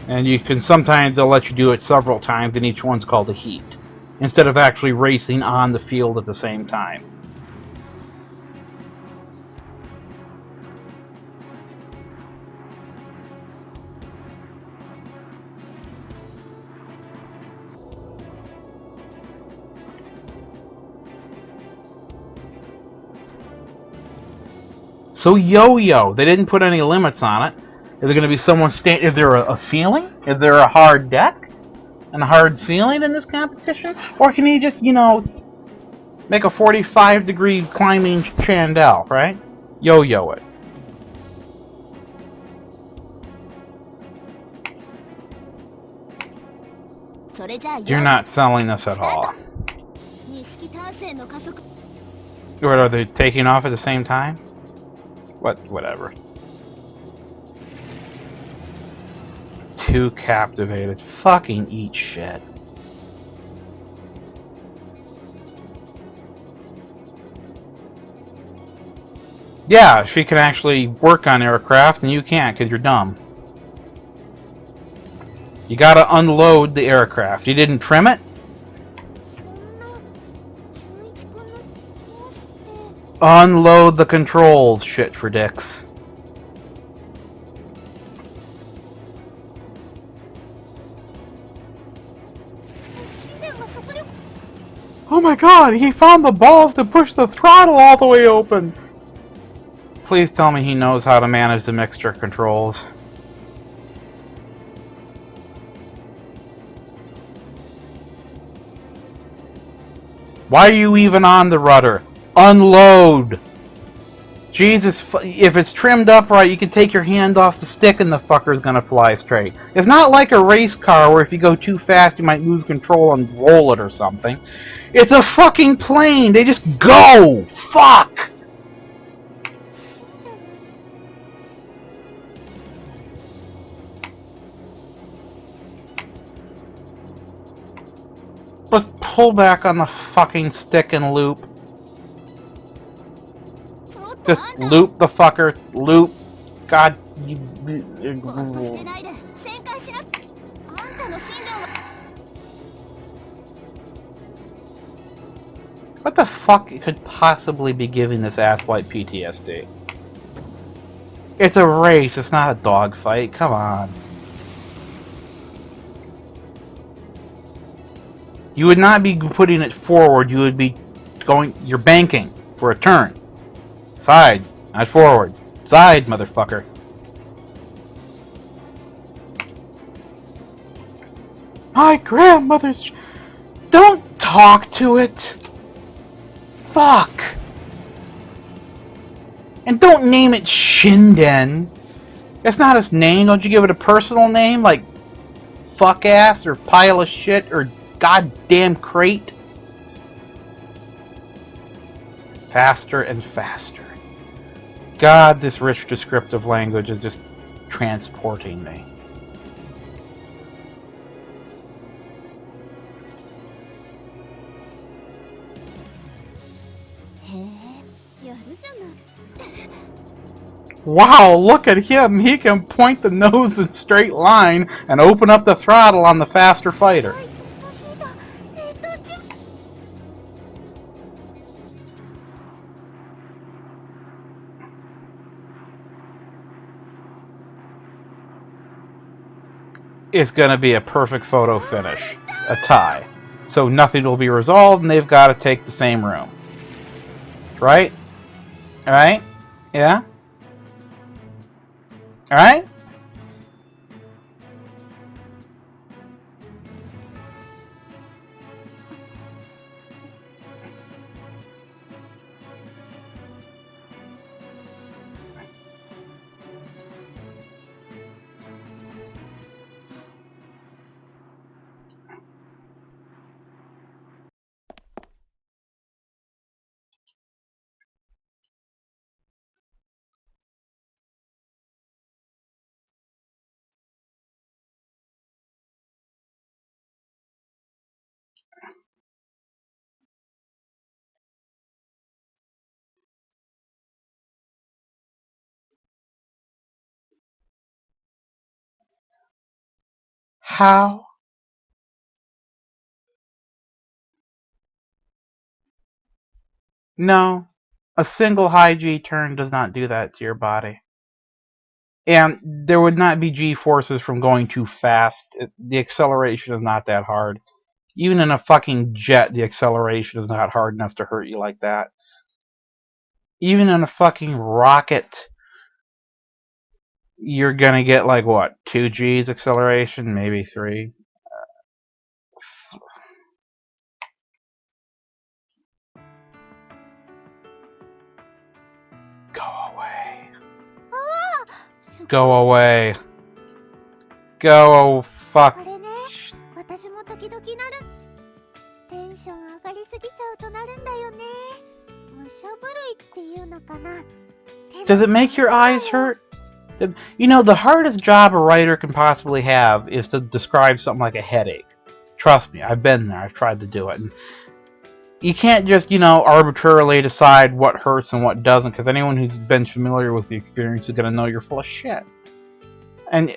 And you can sometimes they'll let you do it several times, and each one's called a heat, instead of actually racing on the field at the same time. So yo-yo, they didn't put any limits on it. Is there going to be someone stand? Is there a ceiling? Is there a hard deck and a hard ceiling in this competition, or can you just, make a 45-degree climbing chandelle, right? Yo-yo it. You're not selling this at all. What, are they taking off at the same time? Whatever. Too captivated. Fucking eat shit. Yeah, she can actually work on aircraft and you can't because you're dumb. You gotta unload the aircraft. You didn't trim it? Unload the controls, shit for dicks. Oh my god, he found the balls to push the throttle all the way open! Please tell me he knows how to manage the mixture controls. Why are you even on the rudder? Unload! Jesus, if it's trimmed up right, you can take your hand off the stick and the fucker's gonna fly straight. It's not like a race car where if you go too fast you might lose control and roll it or something. It's a fucking plane! They just go! Fuck! But pull back on the fucking stick and loop. Just loop the fucker. Loop. God. What the fuck could possibly be giving this asswipe PTSD? It's a race. It's not a dogfight. Come on. You would not be putting it forward. You would be going. You're banking for a turn. Side, not forward. Side, motherfucker. My grandmother's... Don't talk to it! Fuck! And don't name it Shinden. That's not its name. Don't you give it a personal name like fuck ass or pile of shit or goddamn crate? Faster and faster. God, this rich descriptive language is just transporting me. Wow, look at him! He can point the nose in a straight line and open up the throttle on the faster fighter. It's going to be a perfect photo finish. A tie. So nothing will be resolved and they've got to take the same room. Right? Right? Yeah? Alright? How? No. A single high G turn does not do that to your body. And there would not be G forces from going too fast. The acceleration is not that hard. Even in a fucking jet, the acceleration is not hard enough to hurt you like that. Even in a fucking rocket, you're gonna get like what, 2 G's acceleration, maybe 3. Go away. Go away. Go fuck. これね、私も時々なる。テンション上がりすぎちゃうとなるんだよね。武者震いっていうのかな。Does it make your eyes hurt? You know, the hardest job a writer can possibly have is to describe something like a headache. Trust me, I've been there. I've tried to do it. And you can't just, arbitrarily decide what hurts and what doesn't, because anyone who's been familiar with the experience is going to know you're full of shit. And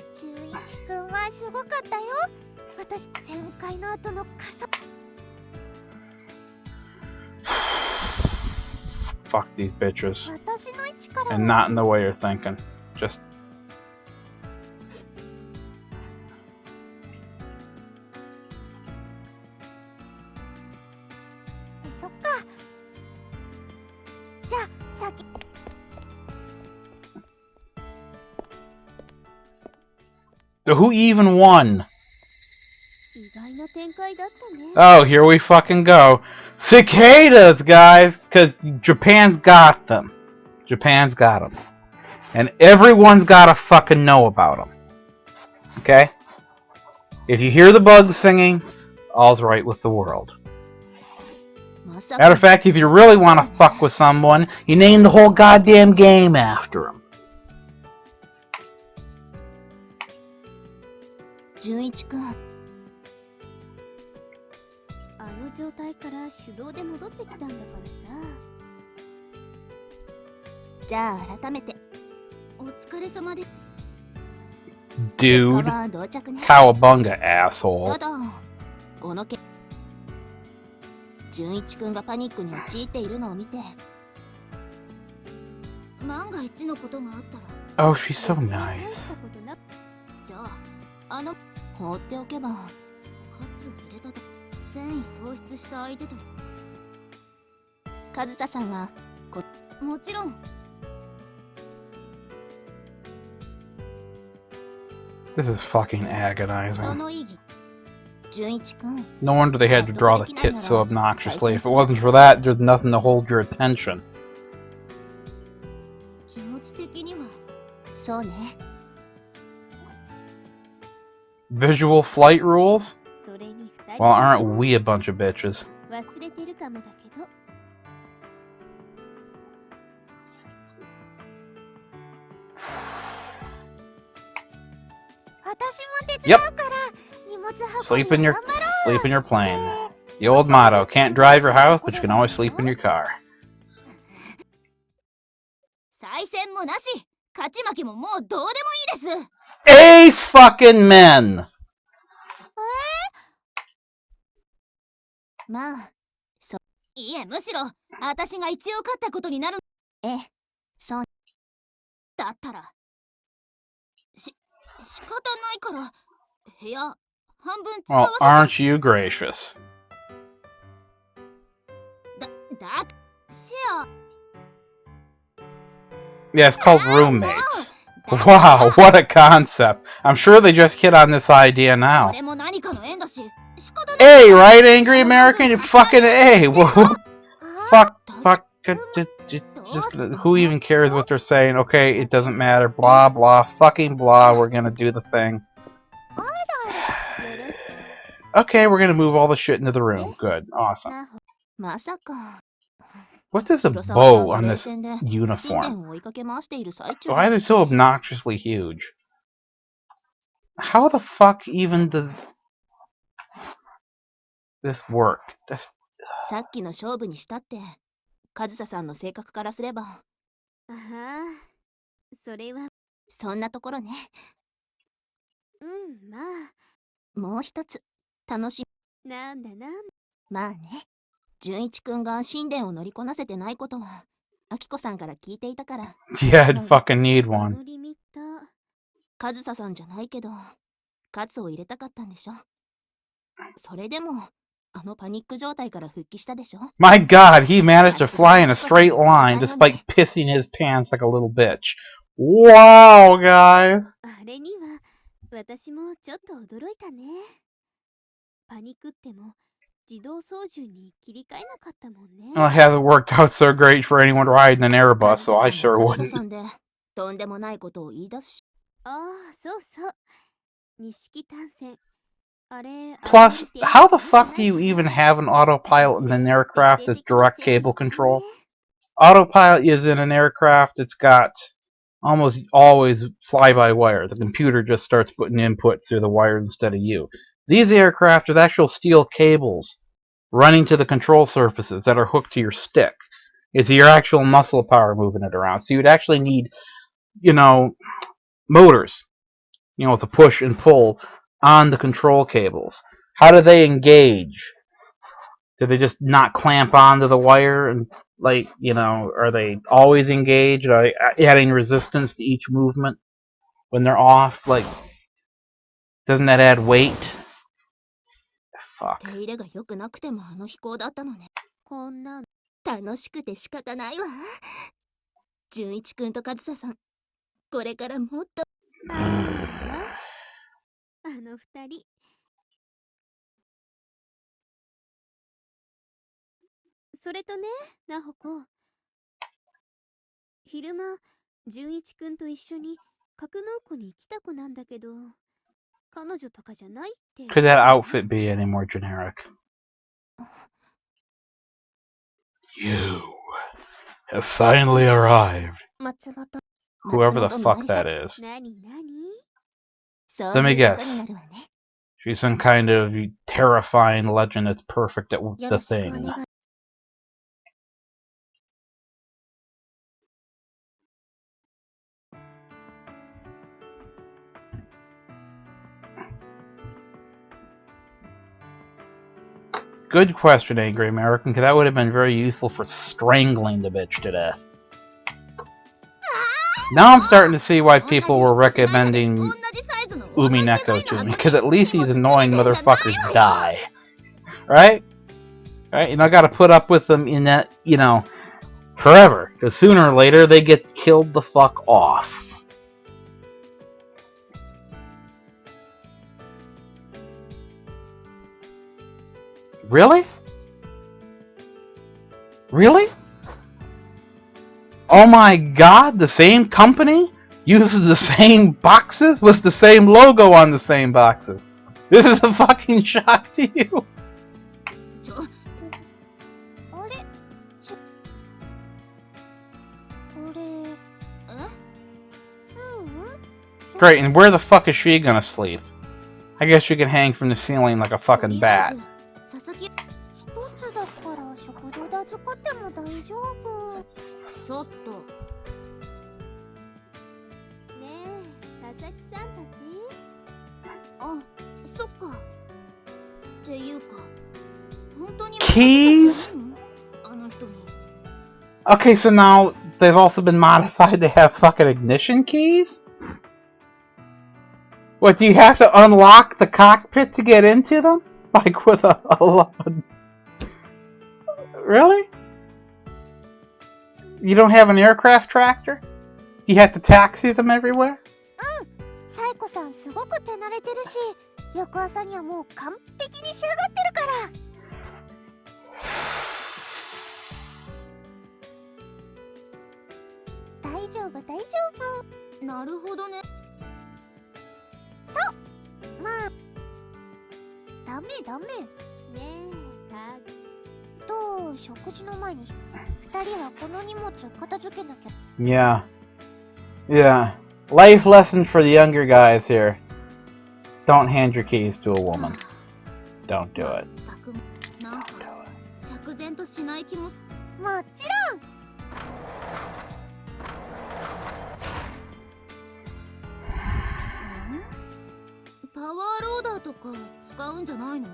fuck these bitches. And not in the way you're thinking. Just... So who even won? Oh, here we fucking go. Cicadas, guys! Because Japan's got them. Japan's got them. And everyone's gotta fucking know about them. Okay? If you hear the bugs singing, all's right with the world. Matter of fact, if you really want to fuck with someone, you name the whole goddamn game after them. 純一くん、あの状態から手動で戻ってきたんだからさ。じゃあ改めてお疲れ様で。Dude, cowabunga, asshole. ただこのけ純一くんがパニックに陥っているのを見て、万が一のことがあったら。Oh, she's so nice. じゃあ放っておけば、かつ触れたと繊維喪失した相手と。上総さんはもちろん。This is fucking agonizing. その意義、純一くん。No wonder they had to draw the tits so obnoxiously. If it wasn't for that, there's nothing to hold your attention. 気持ち的にはそうね。Visual flight rules? Well, aren't we a bunch of bitches? Yep. Sleep in your plane. The old motto, can't drive your house, but you can always sleep in your car. 再戦もなし、勝ち負けももうどうでもいいです。A fucking men! まあ、いえ、むしろ私が一応勝ったことになる。ええ、そう。だったら仕方ないから部屋半分使わ Well, aren't you gracious? シェア Yeah, it's called roommates. Wow, what a concept. I'm sure they just hit on this idea now. A, right, Angry American? Fucking A. Fuck. Just, who even cares what they're saying? Okay, it doesn't matter. Blah, blah, fucking blah. We're gonna do the thing. Okay, we're gonna move all the shit into the room. Good. Awesome. What is a bow on this uniform? Why are they so obnoxiously huge? How the fuck even does this work? That's... さっきの勝負にしたって上総さんの性格からすればああそれはそんなところねまあもう一つ楽しみなんだまあね純一くんが神殿を乗りこなせてないことはあきこさんから聞いていたから Yeah, I'd fucking need one. 上総さんじゃないけどカツを入れたかったんでしょそれでもあのパニック状態から復帰したでしょ My god, he managed to fly in a straight line despite pissing his pants like a little bitch. Wow, guys. あれには私もちょっと驚いたねパニックっても自動操縦に切り替えなかったもんね Well, it hasn't worked out so great for anyone riding an Airbus, so I sure wouldn't. とんでもないことを言い出すしああそうそう錦単線 Plus, how the fuck do you even have an autopilot in an aircraft that's direct cable control? Autopilot is in an aircraft, it's got almost always fly-by-wire. The computer just starts putting input through the wires instead of you. These aircraft, there's actual steel cables running to the control surfaces that are hooked to your stick. It's your actual muscle power moving it around. So you'd actually need, motors, to push and pull on the control cables. How do they engage? Do they just not clamp onto the wire and are they always engaged? Are they adding resistance to each movement when they're off? Doesn't that add weight? Fuck. こんな楽しくて仕方ないわ純一くんと上総さんこれからもっとあの二人それとねなほこ昼間純一くんと一緒に格納庫に来た子なんだけど彼女とかじゃないって Could that outfit be any more generic? You have finally arrived. Whoever the fuck that is. Let me guess. She's some kind of terrifying legend that's perfect at the thing. Good question, Angry American, because that would have been very useful for strangling the bitch to death. Now I'm starting to see why people were recommending Umineko to me, because at least these annoying motherfuckers die. Right? Right? I gotta put up with them in that, forever. Because sooner or later, they get killed the fuck off. Really? Really? Oh my god, the same company uses the same boxes with the same logo on the same boxes. This is a fucking shock to you. Great, and where the fuck is she gonna sleep? I guess she can hang from the ceiling like a fucking bat. Keys? Okay, so now they've also been modified to have fucking ignition keys? What, do you have to unlock the cockpit to get into them? Like with a Really? You don't have an aircraft tractor? You had to taxi them everywhere? サイコさんすごく手慣れてるし、翌朝にはもう完璧に仕上がってるから。大丈夫大丈夫。なるほどね。そう、まあダメダメ。ねえ、と食事の前に2人はこの荷物を片付けなきゃ。Yeah. Yeah. Life lesson for the younger guys here. Don't hand your keys to a woman. Don't do it. なんか釈然としない気も。もちろん。パワーローダーとか使うんじゃないの？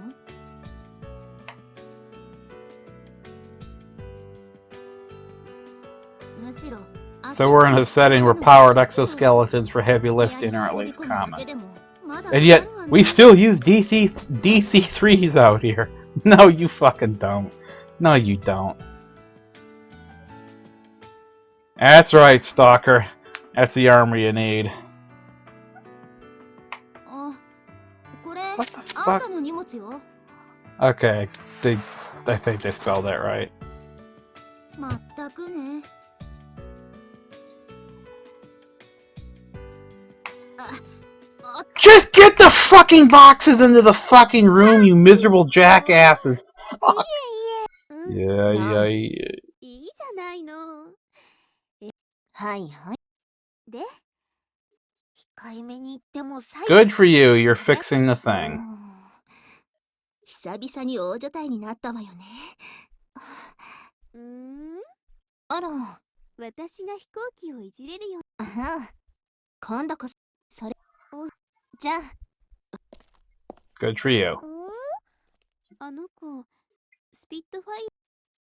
むしろ。So we're in a setting where powered exoskeletons for heavy lifting are at least common. And yet, we still use DC-3s out here. No, you fucking don't. No, you don't. That's right, Stalker. That's the armor you need. What the fuck? Okay, I think they spelled that right. Just get the fucking boxes into the fucking room, you miserable jackasses! Fuck! Yeah. Good for you, you're fixing the thing. 久々に大所帯になったわよね。あら、私が飛行機をいじれるよ。今度こそ、それを、じゃあ。Good for you. あの子、スピットファイ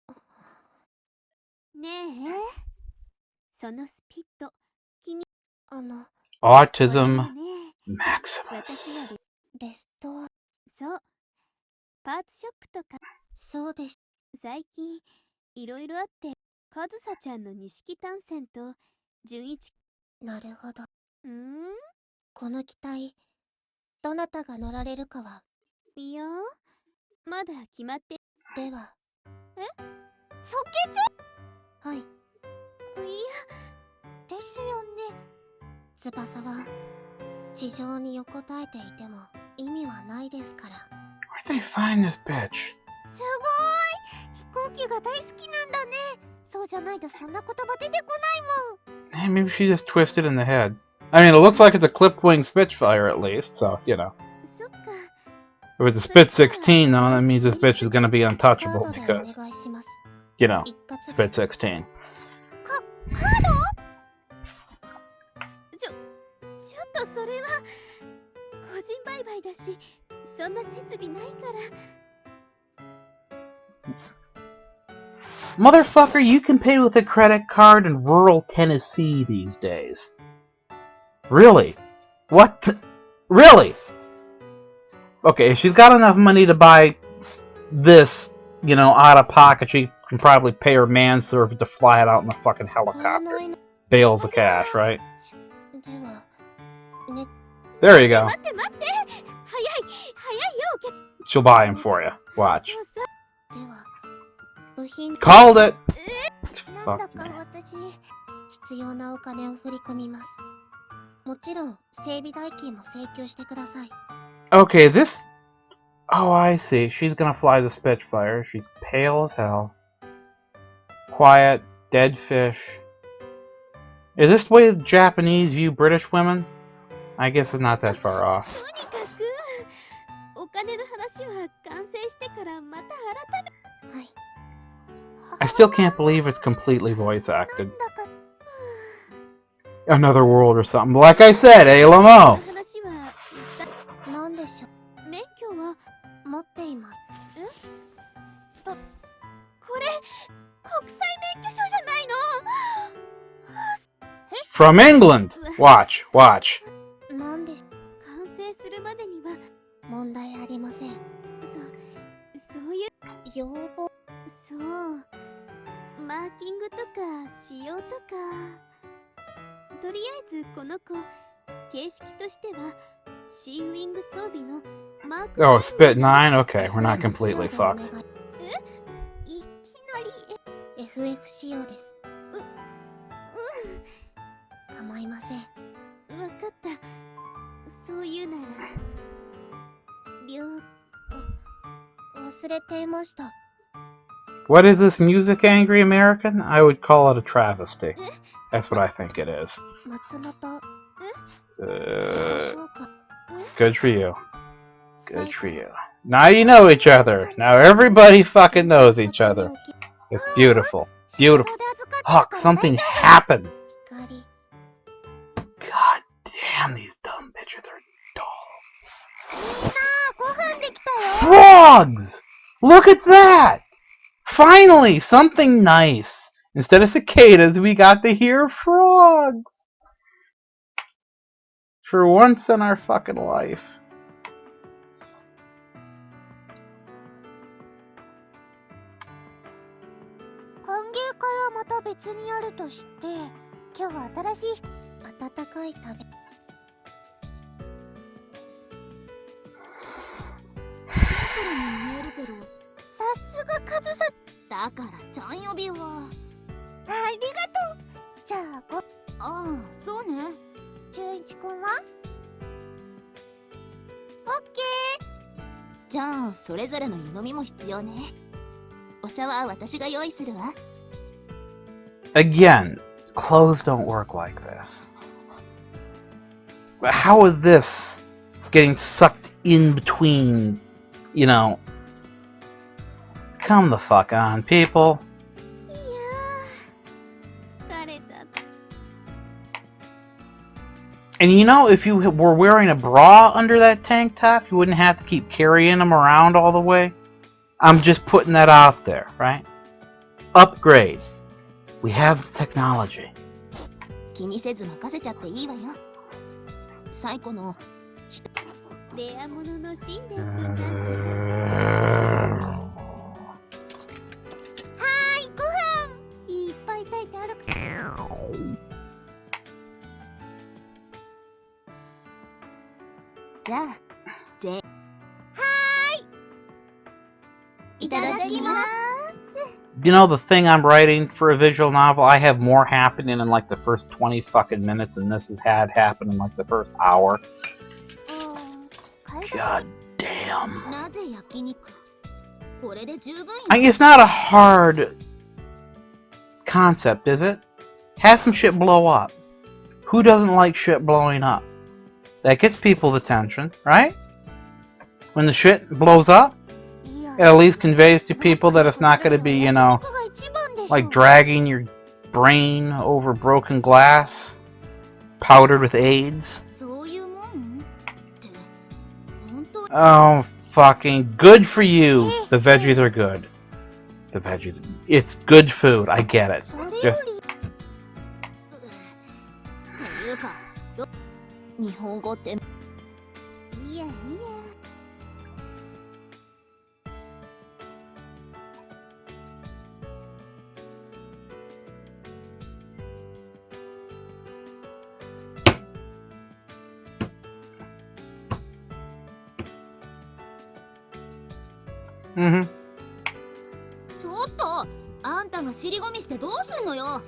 ア。ねえ、そのスピット、君、Autism 私 Maximus. がレストア。そう、パーツショップとか。そうです。最近、いろいろあって、カズサちゃんの錦単線と、純一。なるほど。この機体、どなたが乗られるかは。いや、まだ決まって。では。即決？はい。いや、ですよね。翼は、地上に横たえていても意味はないですから。Where'd they find this bitch? すごい！飛行機が大好きなんだね。そうじゃないとそんな言葉出てこないもん。Hey, maybe she just twisted in the head. I mean, it looks like it's a clipped-wing Spitfire at least, so, you know. そっか。If it's a Spit 16, though, that means this bitch is gonna be untouchable because, you know, Spit 16. カード？ちょっとそれは個人売買だし、そんな設備ないから。Motherfucker, you can pay with a credit card in rural Tennessee these days. Really? What the? Really? Okay, if she's got enough money to buy this, you know, out of pocket, she can probably pay her manservant to fly it out in the fucking helicopter. Bales of cash, right? There you go. She'll buy him for you. Watch. Called it! Fuck me. Okay, this... Oh, I see. She's gonna fly the Spitfire. She's pale as hell. Quiet, dead fish. Is this the way the Japanese view British women? I guess it's not that far off. I still can't believe it's completely voice acted. Another world or something. Like I said, eh, Lamo? From England! Watch, watch. マーキングとか仕様とかとりあえずこの子形式としてはシーウィング装備のマーク Oh, spit 9? Okay, we're not completely fucked. いきなり FF 仕様です。構いません。わかった。そういうなら忘れていました。 What is this music, Angry American? I would call it a travesty. That's what I think it is. 松本 Good for you. Good for you. Now you know each other. Now everybody fucking knows each other. It's beautiful. Beautiful. Fuck, something happened. God damn, these dumb bitches are dull. Frogs! Look at that! Finally, something nice. Instead of cicadas, we got to hear frogs. For once in our fucking life. 歓迎会はまた別にあるとして、今日は新しい温かい食べ。シンプルに見えるけど、さすがカズさん。だからちゃん呼びは。ありがとう。じゃあああ、そうね。純一くんは？オッケー。じゃあそれぞれの湯飲みも必要ね。お茶は私が用意するわ。Again, clothes don't work like this. But how is this getting sucked in between, you know? Come the fuck on, people. いやー、疲れた。 And you know, if you were wearing a bra under that tank top, you wouldn't have to keep carrying them around all the way. I'm just putting that out there, right? Upgrade. We have the technology. 気にせず任せちゃっていいわよ。最古のレアものの神殿くんなんて。ご飯いっぱい炊いてある。じゃあ、いただきます。 You know, the thing I'm writing for a visual novel, I have more happening in like the first 20 fucking minutes than this has had happen in like the first hour. God damn. It's not a hard concept, is it? Have some shit blow up. Who doesn't like shit blowing up? That gets people's attention, right? When the shit blows up, it at least conveys to people that it's not going to be, you know, like dragging your brain over broken glass, powdered with AIDS. Oh, fucking good for you. The veggies are good. The veggies. It's good food. I get it. Just... Mm-hmm. ちょっとあんたが尻込みしてどうすんのよ。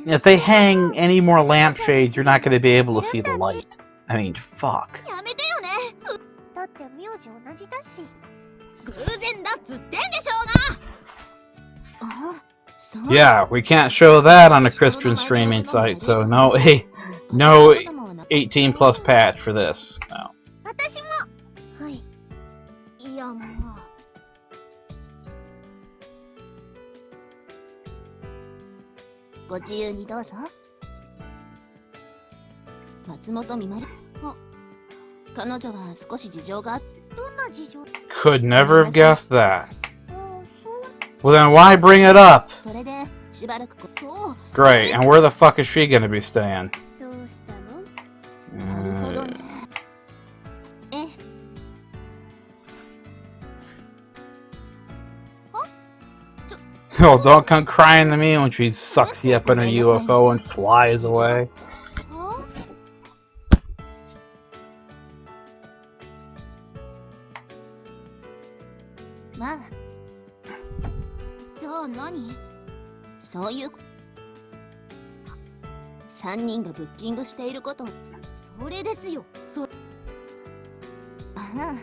If they hang any more lampshades, you're not going to be able to see the light. I mean, fuck. やめてよね。だって名字同じだし。偶然だっつってんでしょうが。あ、そう。 Yeah, we can't show that on a Christian streaming site, so no, no 18 plus patch for this. No. 私も。はい。いやもう。ご自由にどうぞ。松本美まり。あ、彼女は少し事情があ。どんな事情？ Could never have guessed that. Well then why bring it up? それでしばらくそう。 Great, and where the fuck is she gonna be staying? どうしたの？なるほどね。え。Oh, don't come crying to me when she sucks you up in her UFO and flies away. はまあじゃあ何そういう3人がブッキングしていることそれですよああ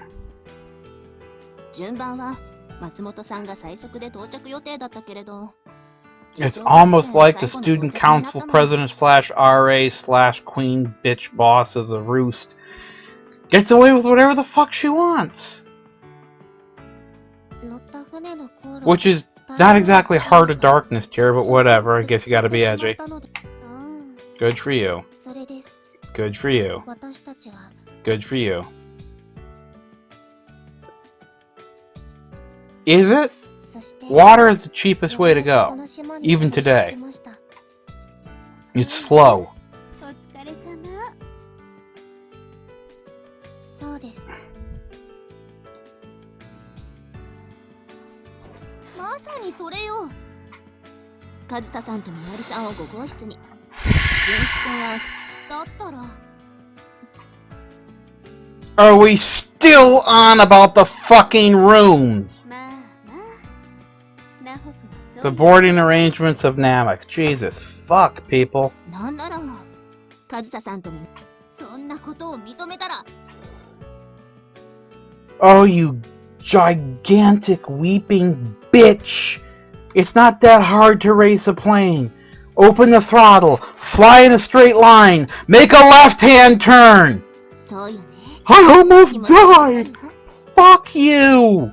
順番は松本さんが最速で到着予定だったけれど It's almost like the student council president slash RA slash queen bitch boss is a roost. Gets away with whatever the fuck she wants. Which is not exactly Heart of Darkness tier, but whatever. I guess you gotta be edgy. Good for you. Good for you. Good for you. Is it? Water is the cheapest way to go, even today. It's slow. お疲れ様そうですまさにそれよ上総さんとみのりさんを5号室に純一君はだったら Are we still on about the fucking rooms? まあまあナホクはそう The boarding arrangements of Namek. Jesus, fuck, people. なんだろう上総さんとみそんなことを認めたら Oh, you gigantic weeping bitch. It's not that hard to race a plane. Open the throttle, fly in a straight line, make a left-hand turn. そうよね I almost 気持ちわかる died. わ Fuck you.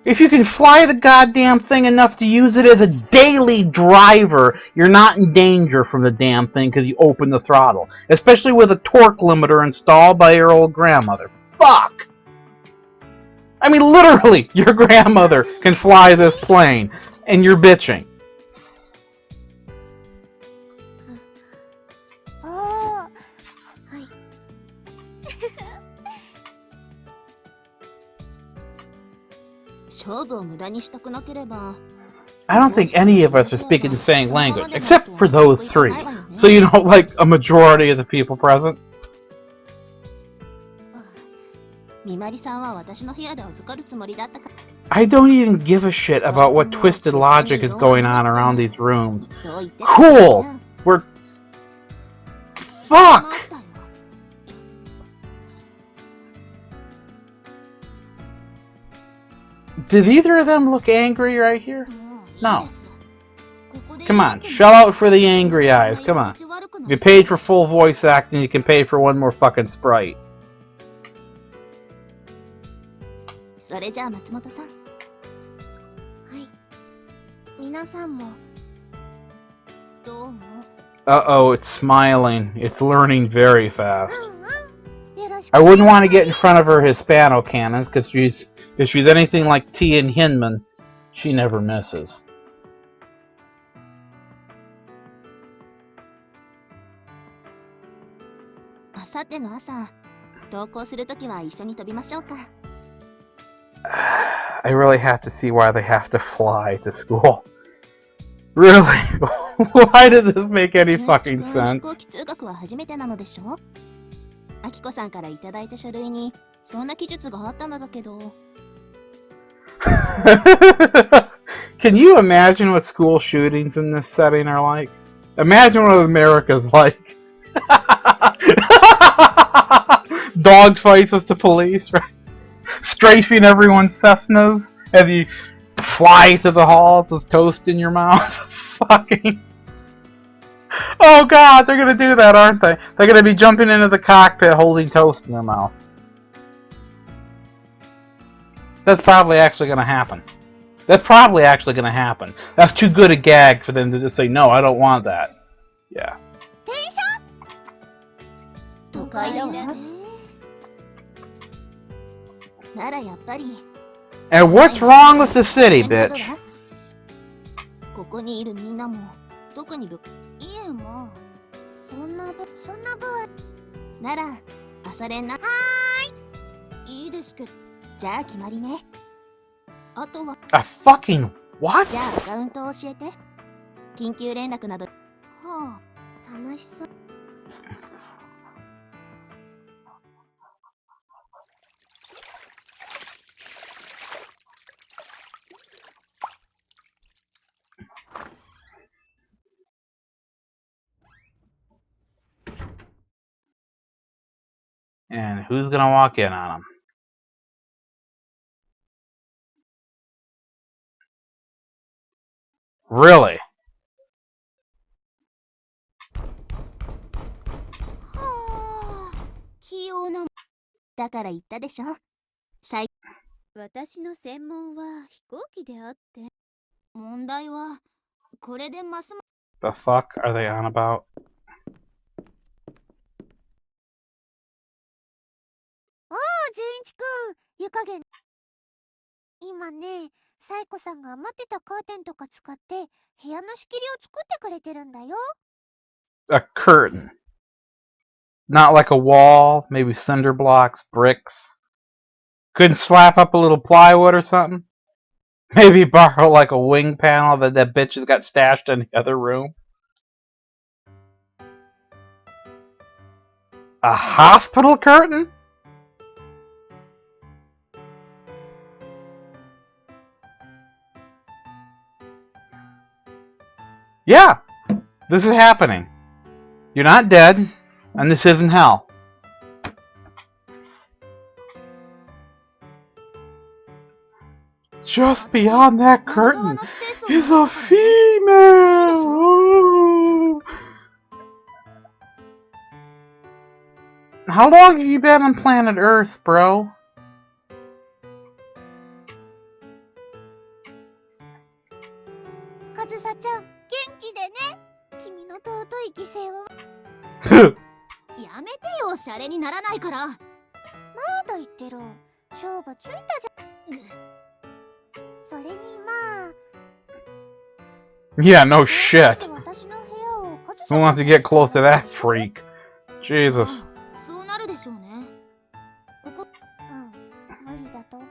If you can fly the goddamn thing enough to use it as a daily driver, you're not in danger from the damn thing because you open the throttle. Especially with a torque limiter installed by your old grandmother. Fuck! I mean, literally, your grandmother can fly this plane, and you're bitching. ああはい勝負を無駄にしたくなければ I don't think any of us are speaking the same language, except for those three. So you know, like, a majority of the people present. みまりさんは私の部屋で預かるつもりだったか I don't even give a shit about what twisted logic is going on around these rooms. そう言ってた Cool! ね We're... 話 Fuck! したよ Did either of them look angry right here? もういい No. ですここで Come on, shell out for the angry eyes, come on. If you paid for full voice acting, you can pay for one more fucking sprite. それじゃあ松本さんはい皆さんもどうも Uh-oh, it's smiling. It's learning very fast. よろしく I wouldn't want to get in front of her Hispano cannons, because if she's anything like T and Hinman, she never misses. あさっての朝登校するときは一緒に飛びましょうか I really have to see why they have to fly to school. Really? Why does this make any 純一 fucking 君飛 sense? 行機通学は初めてなのでしょあきこさんからいただいた書類にそんな記述があったのだけど Can you imagine what school shootings in this setting are like? Imagine what America's like. Dog fights with the police, right? Strafing everyone's Cessnas as you fly to the hall with toast in your mouth. Fucking. Oh god, they're gonna do that, aren't they? They're gonna be jumping into the cockpit holding toast in their mouth. That's probably actually gonna happen. That's probably actually gonna happen. That's too good a gag for them to just say, no, I don't want that. Yeah. 都会だわならやっぱり And what's wrong with the city, bitch? ここにいるみんなも特にいえもうそんな部なら朝練なはーいいいですけどじゃあ決まりねあとは A fucking What? じゃあアカウントを教えて。緊急連絡など。はあ、楽しそう。And who's gonna walk in on him? Really? はあ、器用な。だから言ったでしょ。私の専門は飛行機であって。問題はこれでます。 The fuck are they on about? おお、純一くん、湯加減。今ね、サイコさんが余ってたカーテンとか使って部屋の仕切りを作ってくれてるんだよ。A curtain. Not like a wall, maybe cinder blocks, bricks. Couldn't slap up a little plywood or something? Maybe borrow like a wing panel that bitch has got stashed in the other room? A hospital curtain? Yeah, this is happening. You're not dead, and this isn't hell. Just beyond that curtain is a female! Ooh. How long have you been on planet Earth, bro? Kazusa-chan, 元気でね。君の尊い犠牲を。やめてよ、シャレにならないから。まだ言ってる。勝負ついたじゃん。それにまあ。Yeah, no shit. Who wants to get close to that freak? Jesus. そうなるでしょうね。ここ、無理だと思う。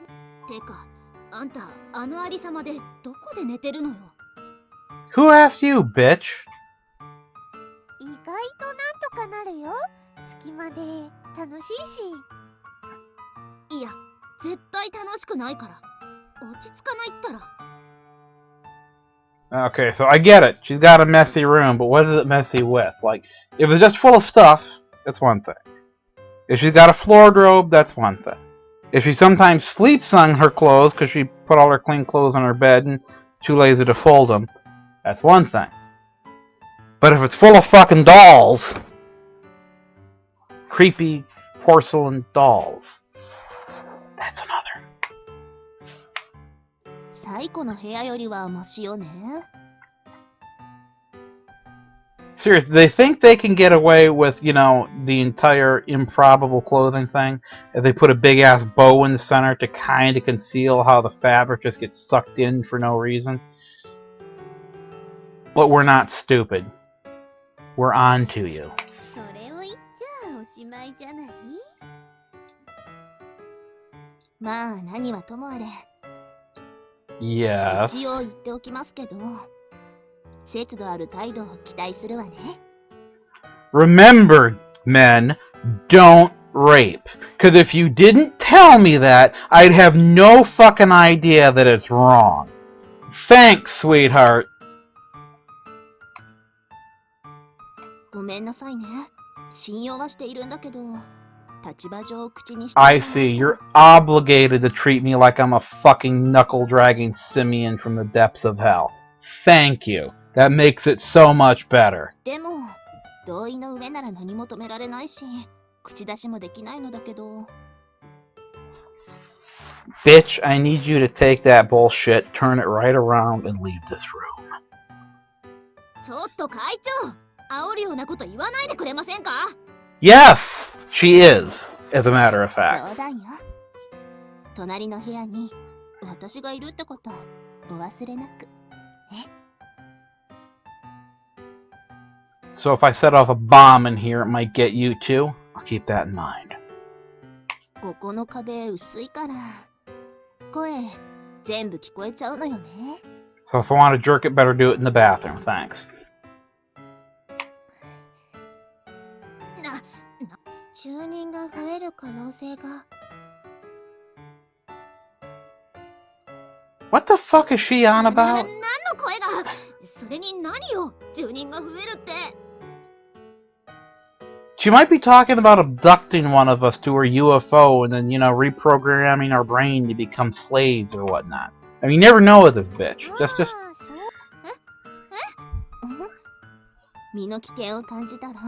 てか、あんた、あのありさまでどこで寝てるのよ。Who asked you, bitch? 意外となんとかなるよ。隙間で楽しいし。いや、絶対楽しくないから。落ち着かないったら。Okay, so I get it. She's got a messy room, but what is it messy with? Like, if it's just full of stuff, that's one thing. If she's got a wardrobe, that's one thing. If she sometimes sleeps on her clothes because she put all her clean clothes on her bed and is too lazy to fold them, that's one thing. But if it's full of fucking dolls, creepy porcelain dolls, that's another. 最古の部屋よりはマシよね。 Seriously, they think they can get away with, you know, the entire improbable clothing thing. If they put a big ass bow in the center to kind of conceal how the fabric just gets sucked in for no reason. But we're not stupid. We're on to you. それを言っちゃおしまいじゃない。まあ何はともあれ。 Yes. 一応言っておきますけど、節度ある態度を期待するわね。 Remember, men, don't rape. Because if you didn't tell me that, I'd have no fucking idea that it's wrong. Thanks, sweetheart. ごめんなさいね。信用はしているんだけど、立場上口にして。 I see. You're obligated to treat me like I'm a fucking knuckle-dragging simian from the depths of hell. Thank you. That makes it so much better. でも、同意の上なら何も止められないし、口出しもできないのだけど。 Bitch, I need you to take that bullshit, turn it right around, and leave this room. ちょっと会長、煽るようなこと言わないでくれませんか？ Yes, she is, as a matter of fact. 冗談よ。隣の部屋に私がいるってことお忘れなく。ね。 So if I set off a bomb in here, it might get you too. I'll keep that in mind. ここの壁薄いから声全部聞こえちゃうのよね。So if I want to jerk it, better do it in the bathroom. Thanks. 住人が増える可能性が。 What the fuck is she on about? 何の声が。それに何よ、住人が増えるって。 She might be talking about abducting one of us to her UFO and then, you know, reprogramming our brain to become slaves or whatnot. I mean, you never know with this bitch. Just... 身の危険を感じたら、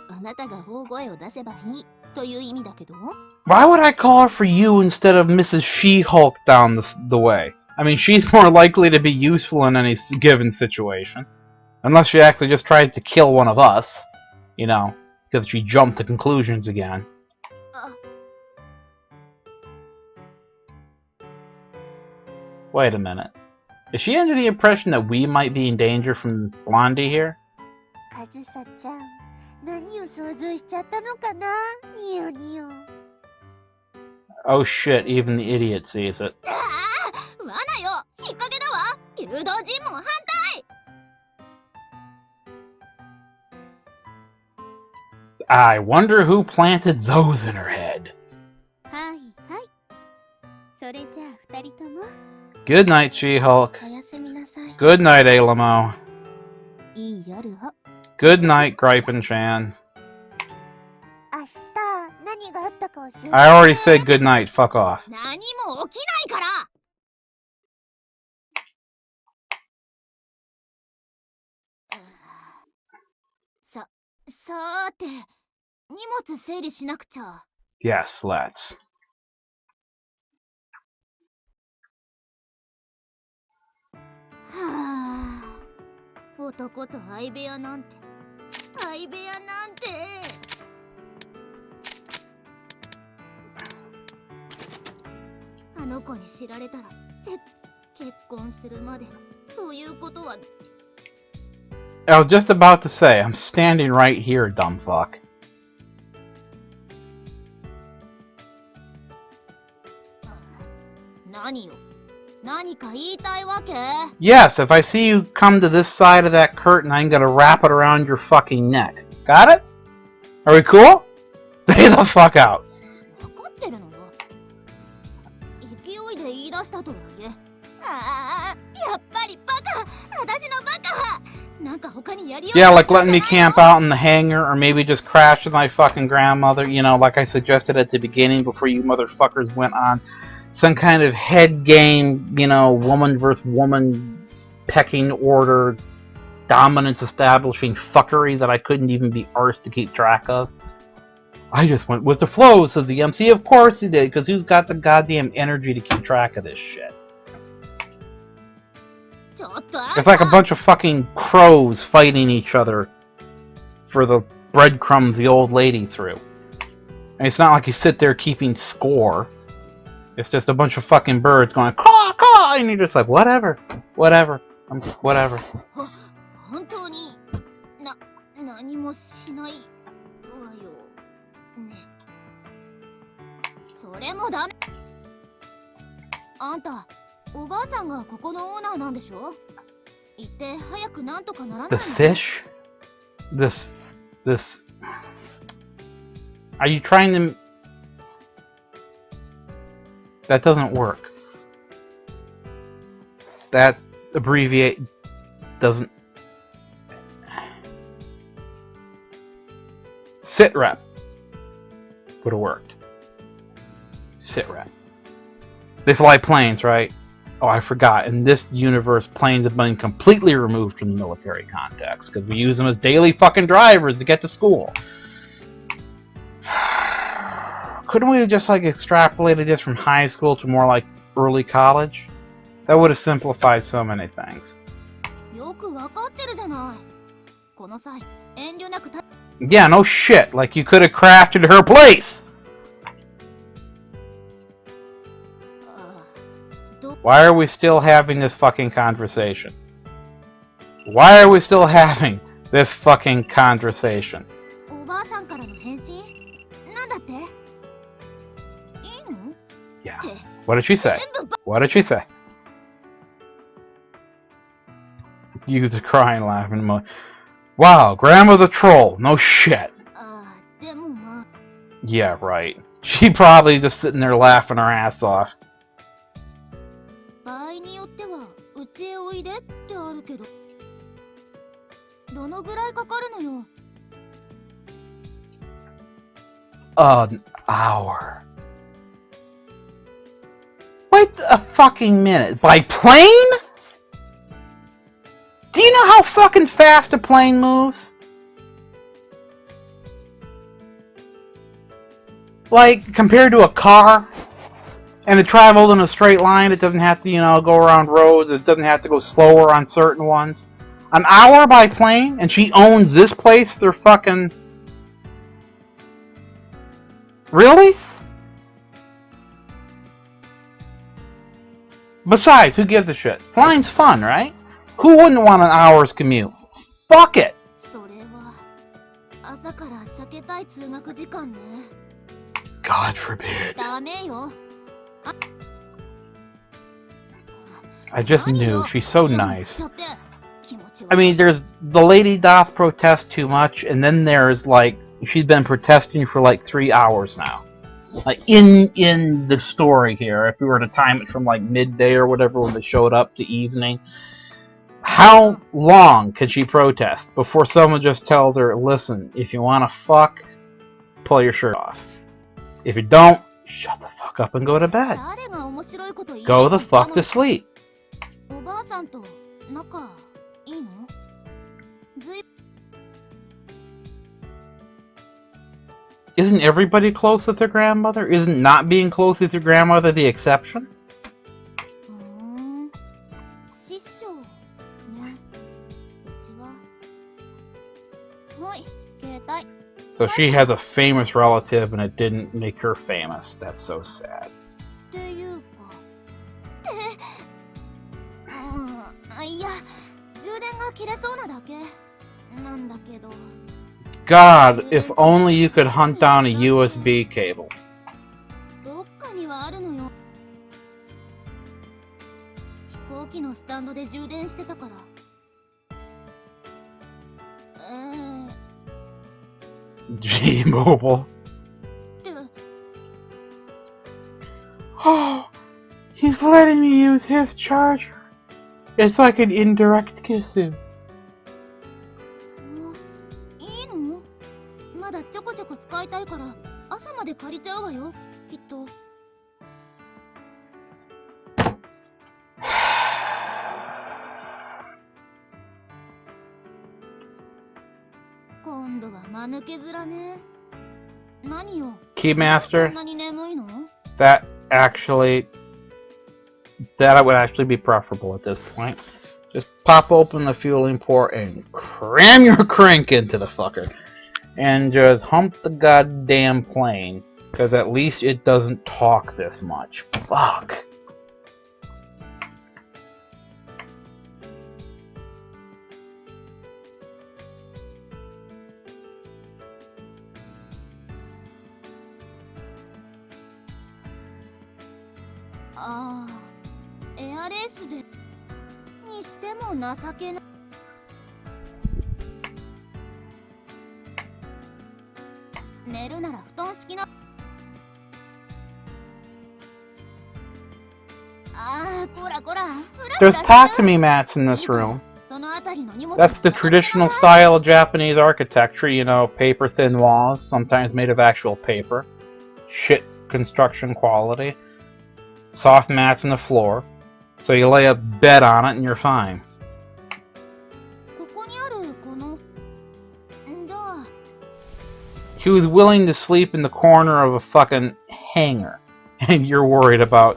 あなたが大声を出せばいいという意味だけど。 Why would I call her for you instead of Mrs. She-Hulk down the way? I mean, she's more likely to be useful in any given situation. Unless she actually just tries to kill one of us. You know, because she jumped to conclusions again. Wait a minute. Is she under the impression that we might be in danger from Blondie here? カズサちゃん、何を想像しちゃったのかな、ニヨニヨ。 Oh shit, even the idiot sees it. 罠よ、引っ掛けだわ。誘導尋問反対。 I wonder who planted those in her head. はいはい。それじゃあ二人とも。 Good night, She-Hulk. おやすみなさい。 Good night, Alamo. いい夜を。 Good night, Gripin-chan. 明日何があったか教えて。 I already said good night, fuck off. 何も起きないから。さーて、荷物整理しなくちゃ。 Yes, let's. はあ、男と相部屋なんて、相部屋なんて。あの子に知られたら、結婚するまで、そういうことは。 I was just about to say, I'm standing right here, dumb fuck. Yes, if I see you come to this side of that curtain, I'm gonna wrap it around your fucking neck. Got it? Are we cool? Stay the fuck out. 分かってるのよ。勢いで言い出したとはいえ。ああ、やっぱりバカ。私のバカ。 Yeah, like letting me camp out in the hangar, or maybe just crash with my fucking grandmother, you know, like I suggested at the beginning before you motherfuckers went on some kind of head game, you know, woman versus woman pecking order, dominance establishing fuckery that I couldn't even be arsed to keep track of. I just went with the flow, says the MC. Of course he did, because who's got the goddamn energy to keep track of this shit? It's like a bunch of fucking crows fighting each other for the breadcrumbs the old lady threw. And it's not like you sit there keeping score. It's just a bunch of fucking birds going caw caw, and you're just like whatever, whatever, whatever. The fish? This... Are you trying to... That doesn't work. That abbreviate doesn't... Sit rep would have worked. Sit rep. They fly planes, right? Oh, I forgot. In this universe, planes have been completely removed from the military context because we use them as daily fucking drivers to get to school. Couldn't we have just like extrapolated this from high school to more like early college? That would have simplified so many things. Yeah, no shit. Like you could have crafted her place. Why are we still having this fucking conversation? Why are we still having this fucking conversation? Yeah. What did she say? What did she say? Use a crying, laughing emoji. Wow, Grandma the troll. No shit. ああ、でもまあ Yeah, right. She probably just sitting there laughing her ass off. 場合によってはうちへおいでってあるけど、どのぐらいかかるのよ。 An hour. Wait a fucking minute. By plane? Do you know how fucking fast a plane moves? Like, compared to a car? And it travels in a straight line, it doesn't have to, go around roads, it doesn't have to go slower on certain ones. An hour by plane, and she owns this place, they're fucking... Really? Besides, who gives a shit? Flying's fun, right? Who wouldn't want an hour's commute? Fuck it! それは朝から避けたい通学時間ね。 God forbid. ダメよ。 I just 何 knew. よ She's so イヤホン nice. しちゃって。気持ち悪い。 I mean, there's the lady doth protest too much, and then there's like she's been protesting for like 3 hours now. Like in the story here, if we were to time it from like midday or whatever when they showed up to evening, how long could she protest before someone just tells her, "Listen, if you want to fuck, pull your shirt off. If you don't, shut the fuck up and go to bed. 誰が面白いこと言う Go って the 言った fuck の to sleep." おばあさんと仲いいの？ずい Isn't everybody close with their grandmother? Isn't not being close with your grandmother the exception? 師匠ね。うちは。はい、携帯。 So she has a famous relative and it didn't make her famous. That's so sad. っていうか。いや、充電が切れそうなだけなんだけど。 God, if only you could hunt down a USB cable. どっかにはあるのよ。飛行機のスタンドで充電してたから。G-Mobile. って。 Oh, he's letting me use his charger. It's like an indirect kissing. いいの？まだちょこちょこ使いたいから朝まで借りちゃうわよ、きっと。今度は間抜け面ね。何よ。 Keymaster, そんなに眠いの？ that would actually be preferable at this point. Just pop open the fueling port and cram your crank into the fucker. And just hump the goddamn plane. Because at least it doesn't talk this much. Fuck. Ah, エアレースでにしても情けない。寝るなら布団敷きな。ああ、こらこら。 There's Takumi mats in this room. そのあたりの荷物。 That's the traditional style of Japanese architecture, paper thin walls, sometimes made of actual paper. Shit construction quality. Soft mats on the floor. So you lay a bed on it and you're fine. ここにあるこの。じゃあ。 He was willing to sleep in the corner of a fucking hangar. And you're worried about...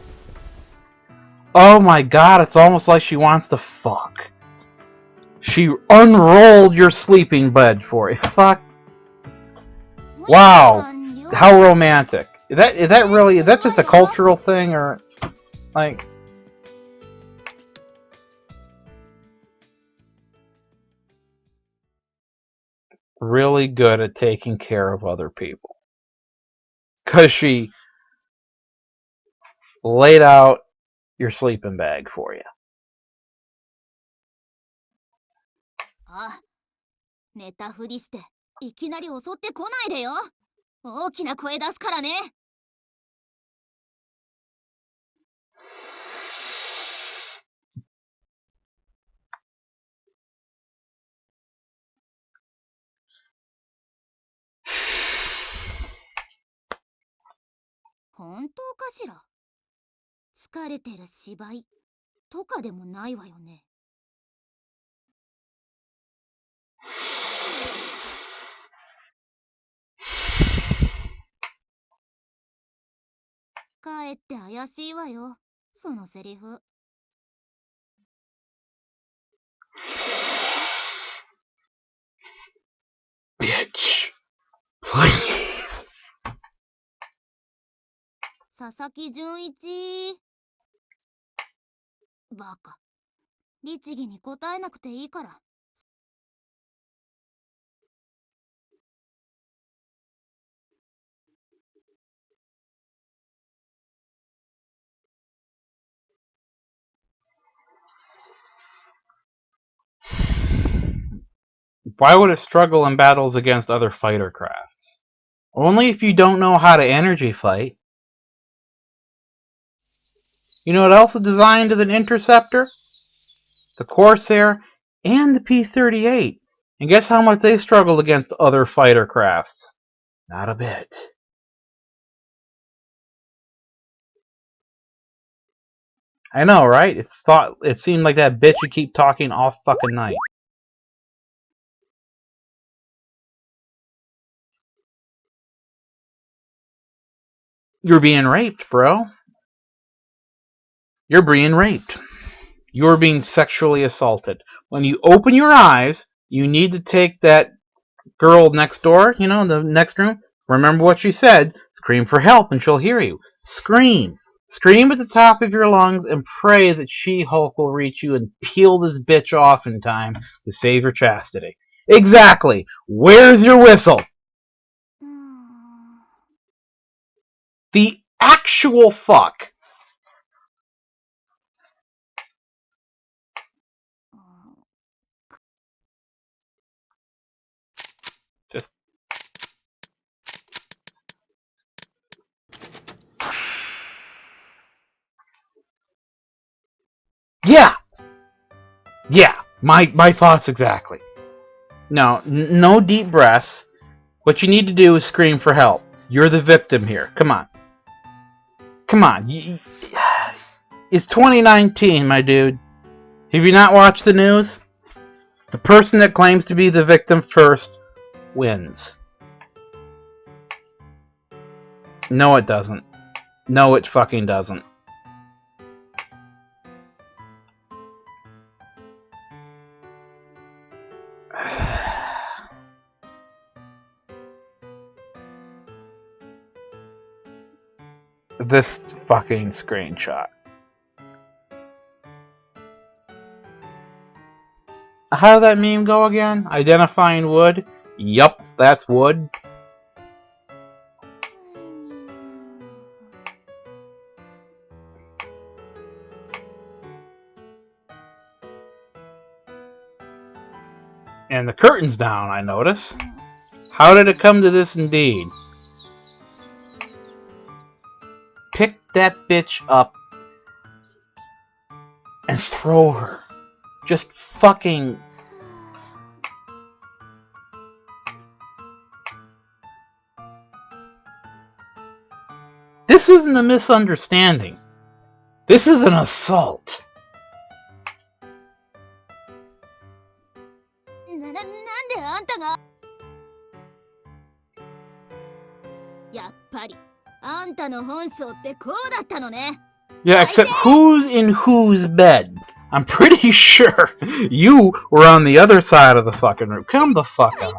Oh my god, it's almost like she wants to fuck. She unrolled your sleeping bed for you. Fuck. Wow. How romantic. Is that just a cultural thing or like really good at taking care of other people? 'Cause she laid out your sleeping bag for you. あ、寝たふりしていきなり襲ってこないでよ。大きな声出すからね。本当かしら。疲れてる芝居とかでもないわよね。かえって怪しいわよ、そのセリフ。Bitch. Please. 佐々木純一。バカ。律儀に答えなくていいから。Why would it struggle in battles against other fighter crafts? Only if you don't know how to energy fight. You know what else is designed as an interceptor? The Corsair and the P-38. And guess how much they struggled against other fighter crafts? Not a bit. I know, right? It seemed like that bitch would keep talking all fucking night. You're being raped, bro. You're being raped. You're being sexually assaulted. When you open your eyes, you need to take that girl next door, you know, in the next room. Remember what she said. Scream for help and she'll hear you. Scream. Scream at the top of your lungs and pray that She-Hulk will reach you and peel this bitch off in time to save your chastity. Exactly. Where's your whistle? The actual fuck. Just yeah. Yeah. My thoughts exactly. No, no deep breaths. What you need to do is scream for help. You're the victim here. Come on. Come on. It's 2019, my dude. Have you not watched the news? The person that claims to be the victim first wins. No, it doesn't. No, it fucking doesn't. This fucking screenshot. How did that meme go again? Identifying wood? Yup, that's wood. And the curtain's down, I notice. How did it come to this indeed? Pick that bitch up and throw her. Just fucking... This isn't a misunderstanding. This is an assault. なんであんたが。やっぱりあんたの本性ってこうだったのね。 Yeah, except who's in whose bed? I'm pretty sure you were on the other side of the fucking room. Come the fuck up.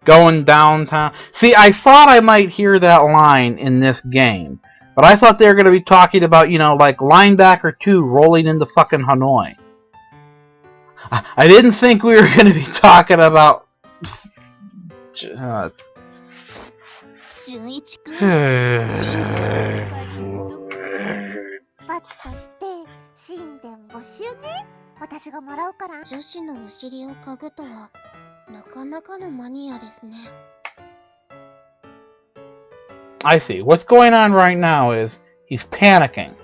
Going downtown. See, I thought I might hear that line in this game. But I thought they were going to be talking about, you know, like Linebacker 2 rolling into fucking Hanoi. I didn't think we were going to be talking about... 純一くん、信者罰として神殿募集ね。私がもらうから。女子のお尻を嗅ぐとはなかなかのマニアですね。 I see. What's going on right now is he's panicking.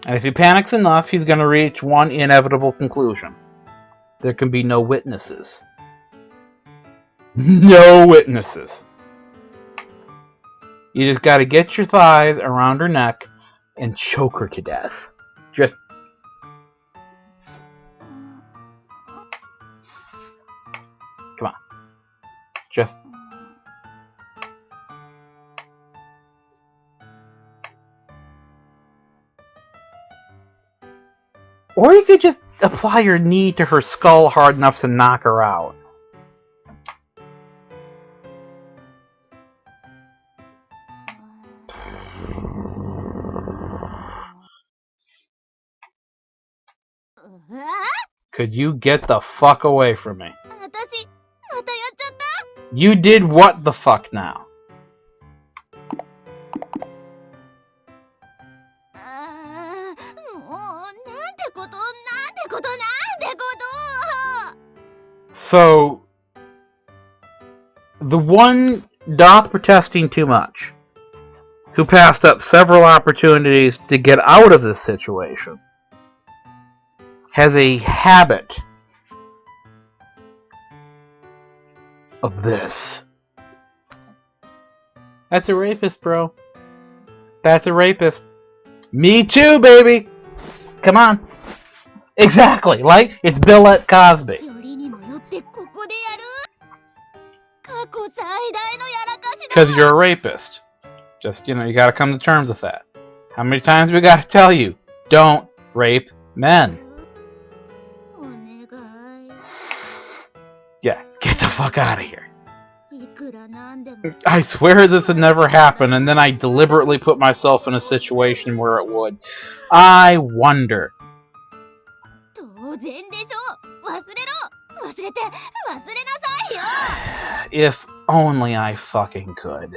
And if he panics enough, he's going to reach one inevitable conclusion. There can be no witnesses. No witnesses. You just got to get your thighs around her neck and choke her to death. Just... Come on. Just... Or you could just apply your knee to her skull hard enough to knock her out. Could you get the fuck away from me? You did what the fuck now? So, the one doth protesting too much, who passed up several opportunities to get out of this situation, has a habit of this. That's a rapist, bro. That's a rapist. Me too, baby! Come on. Exactly, like it's Bill at Cosby. Because you're a rapist. Just, you gotta come to terms with that. How many times we gotta tell you, don't rape men? Yeah, get the fuck out of here. I swear this would never happen, and then I deliberately put myself in a situation where it would. I wonder. If only I fucking could.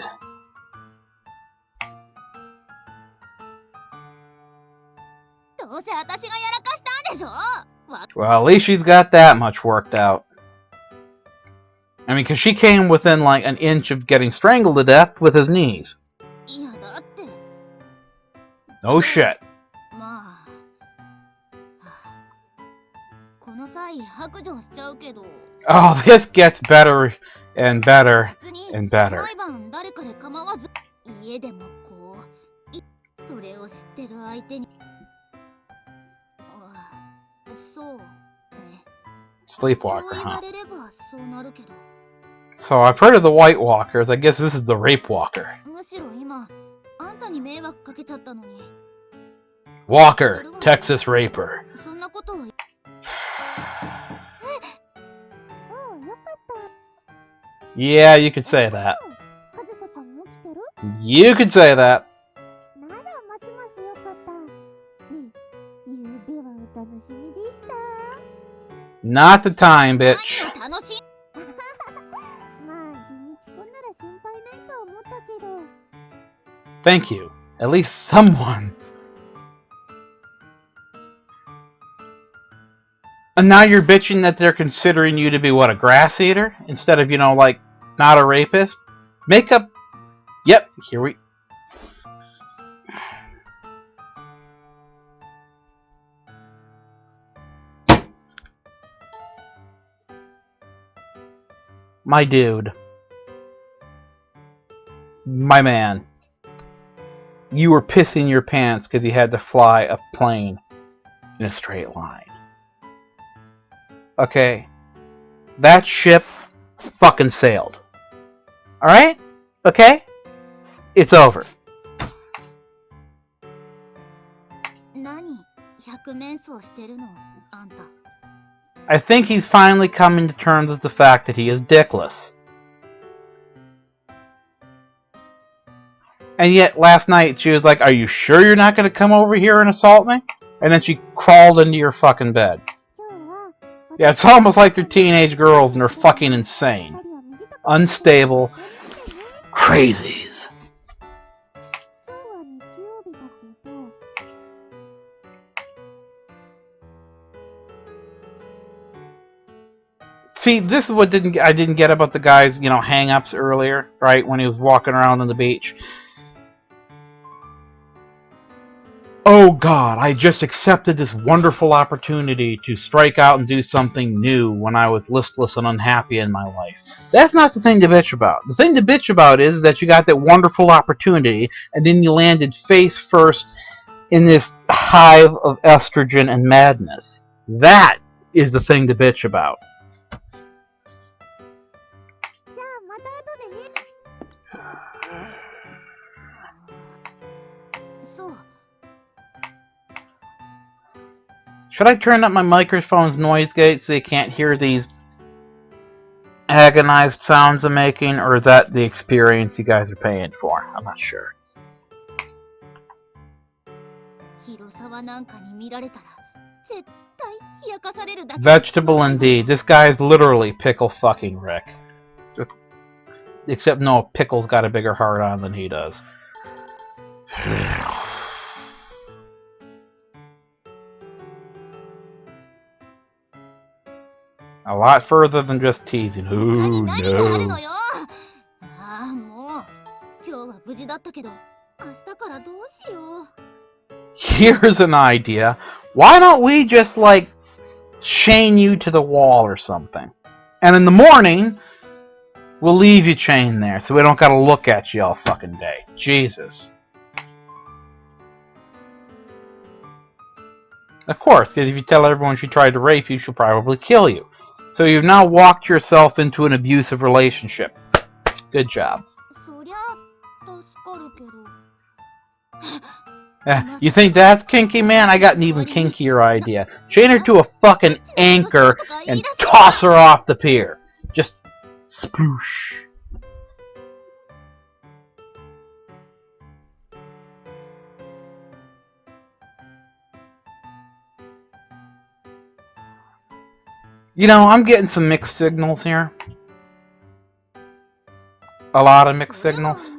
Well, at least she's got that much worked out. I mean, because she came within like an inch of getting strangled to death with his knees. No shit. Oh, this gets better and better and better. Sleepwalker, huh? So I've heard of the White Walkers. I guess this is the Rape Walker. Walker, Texas Raper. Yeah, you could say that. You could say that. Not the time, bitch. Thank you. At least someone. And now you're bitching that they're considering you to be, what, a grass eater? Instead of, like, not a rapist? Make up... Yep, here we... My dude. My man. You were pissing your pants because you had to fly a plane in a straight line. Okay. That ship fucking sailed. Alright? Okay? It's over. I think he's finally coming to terms with the fact that he is dickless. And yet, last night, she was like, "Are you sure you're not going to come over here and assault me?" And then she crawled into your fucking bed. Yeah, it's almost like they're teenage girls and they're fucking insane. Unstable. Crazies. See, this is what I didn't get about the guy's, hang-ups earlier, right? When he was walking around on the beach. Oh God, I just accepted this wonderful opportunity to strike out and do something new when I was listless and unhappy in my life. That's not the thing to bitch about. The thing to bitch about is that you got that wonderful opportunity and then you landed face first in this hive of estrogen and madness. That is the thing to bitch about. Should I turn up my microphone's noise gate so you can't hear these agonized sounds I'm making, or is that the experience you guys are paying for? I'm not sure. Vegetable indeed. This guy's literally Pickle fucking Rick. Except no, Pickle's got a bigger heart on than he does. A lot further than just teasing. Ooh, no. Here's an idea. Why don't we just, chain you to the wall or something? And in the morning, we'll leave you chained there so we don't gotta look at you all fucking day. Jesus. Of course, because if you tell everyone she tried to rape you, she'll probably kill you. So you've now walked yourself into an abusive relationship. Good job. You think that's kinky, man? I got an even kinkier idea. Chain her to a fucking anchor and toss her off the pier. Just sploosh. I'm getting some mixed signals here. A lot of mixed signals.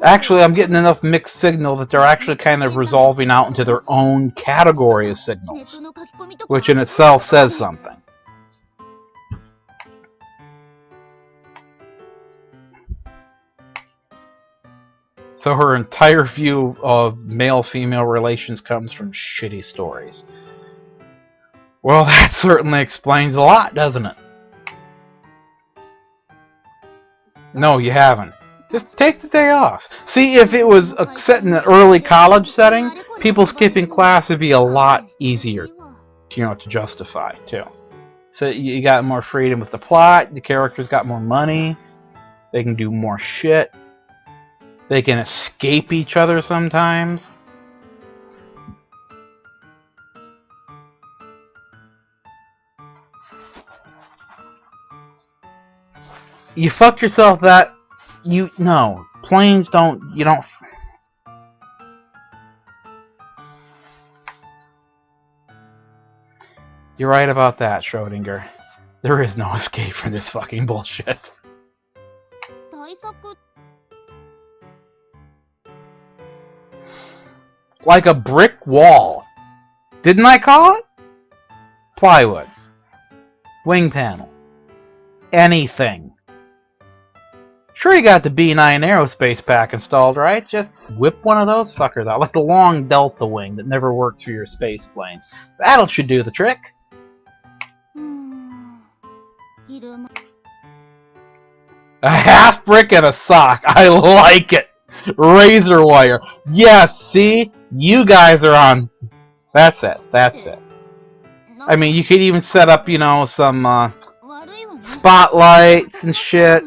Actually, I'm getting enough mixed signal that they're actually kind of resolving out into their own category of signals, which in itself says something. So her entire view of male-female relations comes from shitty stories. Well, that certainly explains a lot, doesn't it? No, you haven't. Just take the day off. See, if it was set in an early college setting, people skipping class would be a lot easier, to justify, too. So you got more freedom with the plot, the characters got more money, they can do more shit, they can escape each other sometimes. You fuck yourself that... No. Planes don't... You don't... You're right about that, Schrodinger. There is no escape from this fucking bullshit. Like a brick wall. Didn't I call it? Plywood. Wing panel. Anything. Sure, you got the B9 aerospace pack installed, right? Just whip one of those fuckers out, like the long delta wing that never works for your space planes. That'll should do the trick. A half brick and a sock. I like it. Razor wire. Yes, see? You guys are on. That's it. That's it. I mean, you could even set up, some spotlights and shit.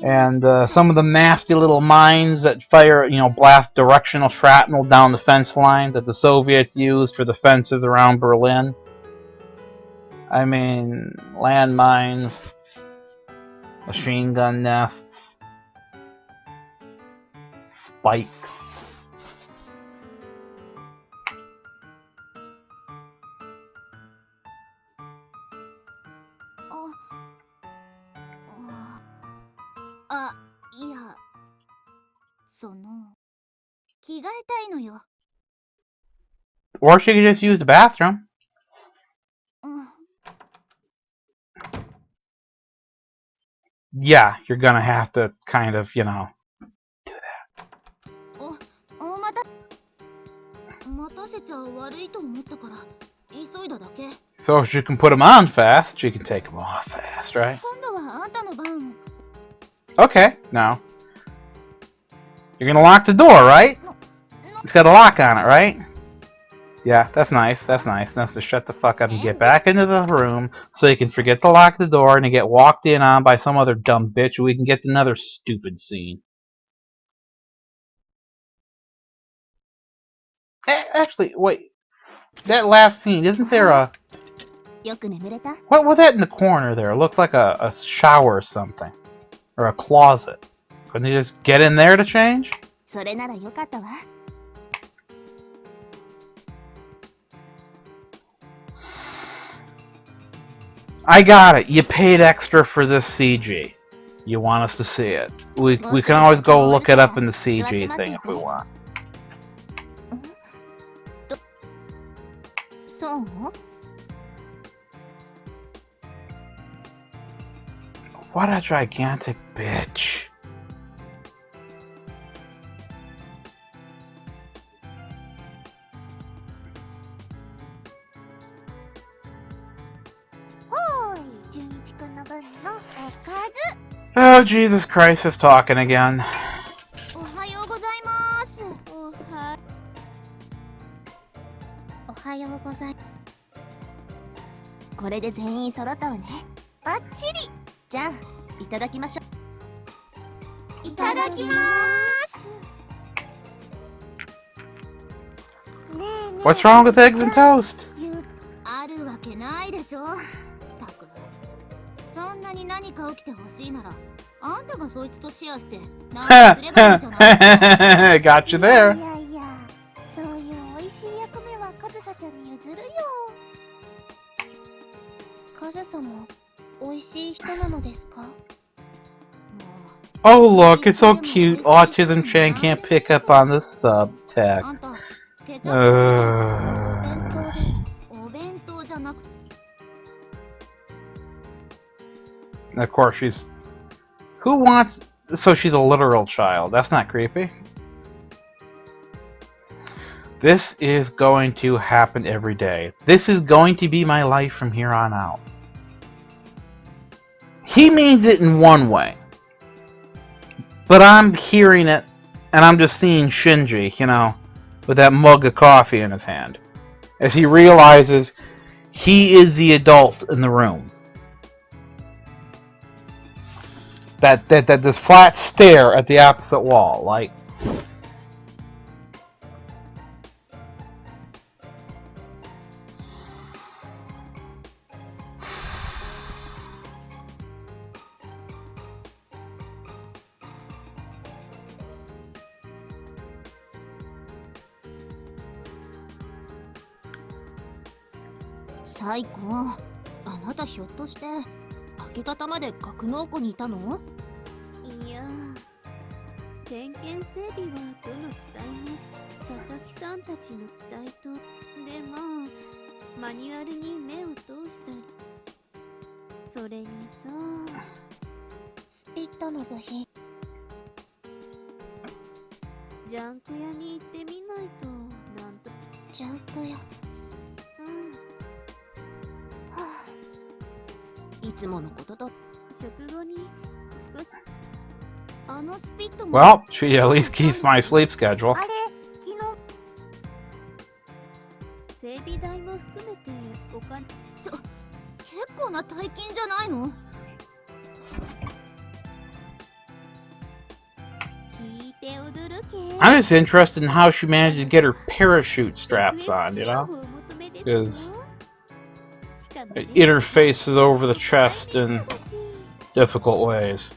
And some of the nasty little mines that fire, blast directional shrapnel down the fence line that the Soviets used for the fences around Berlin. I mean, landmines, machine gun nests, spikes. Or she could just use the bathroom. yeah, you're gonna have to kind of, you know, do that. お待たせちゃ悪いと思ったから急いだだけ。 So if you can put them on fast, you can take them off fast, right? 今度はあんたの番。 Okay, now. You're gonna lock the door, right? It's got a lock on it, right? Yeah, that's nice, that's nice. That's to shut the fuck up and get back into the room so you can forget to lock the door and to get walked in on by some other dumb bitch and we can get to another stupid scene. Actually, wait. That last scene, isn't there a... よく眠れた？ What was that in the corner there? It looked like a shower or something. Or a closet. Couldn't you just get in there to change? それならよかったわ。 I got it. You paid extra for this CG. You want us to see it. We can always go look it up in the CG thing if we want. そう？ What a gigantic bitch. Oh, Jesus Christ is talking again. おはようございます。おはようござい。これで全員揃ったわね。バッチリ。じゃあいただきましょう。いただきます。ねえねえ。 What's wrong with eggs and toast? あるわけないでしょ。たく。そんなに何か起きてほしいなら、あんたがそいつとシェアして何すればいいじゃない。Got you there. いやいや、そういう美味しい役目はカズサちゃんに譲るよ。カズサも美味しい人なのですか？ Oh look, it's so cute. Autism Chan can't pick up on the subtext. お弁当じゃなく。 Of course, she's... Who wants... So she's a literal child. That's not creepy. This is going to happen every day. This is going to be my life from here on out. He means it in one way. But I'm hearing it, and I'm just seeing Shinji, you know, with that mug of coffee in his hand. As he realizes he is the adult in the room. That this flat stare at the opposite wall, like...最高。あなたひょっとして明け方まで格納庫にいたの？いや、点検整備はどの機体も佐々木さんたちの機体とで、まあマニュアルに目を通したり、それにさ、スピットの部品、ジャンク屋に行ってみないとなんと。ジャンク屋。いつものことと食後に少しあのスピットも。 Well, she at least keeps my sleep schedule. あれ、昨日整備代も含めてお金。結構な大金じゃないの？聞いて驚け。 I'm just interested in how she managed to get her parachute straps on, you know? Because it interfaces over the chest in difficult ways.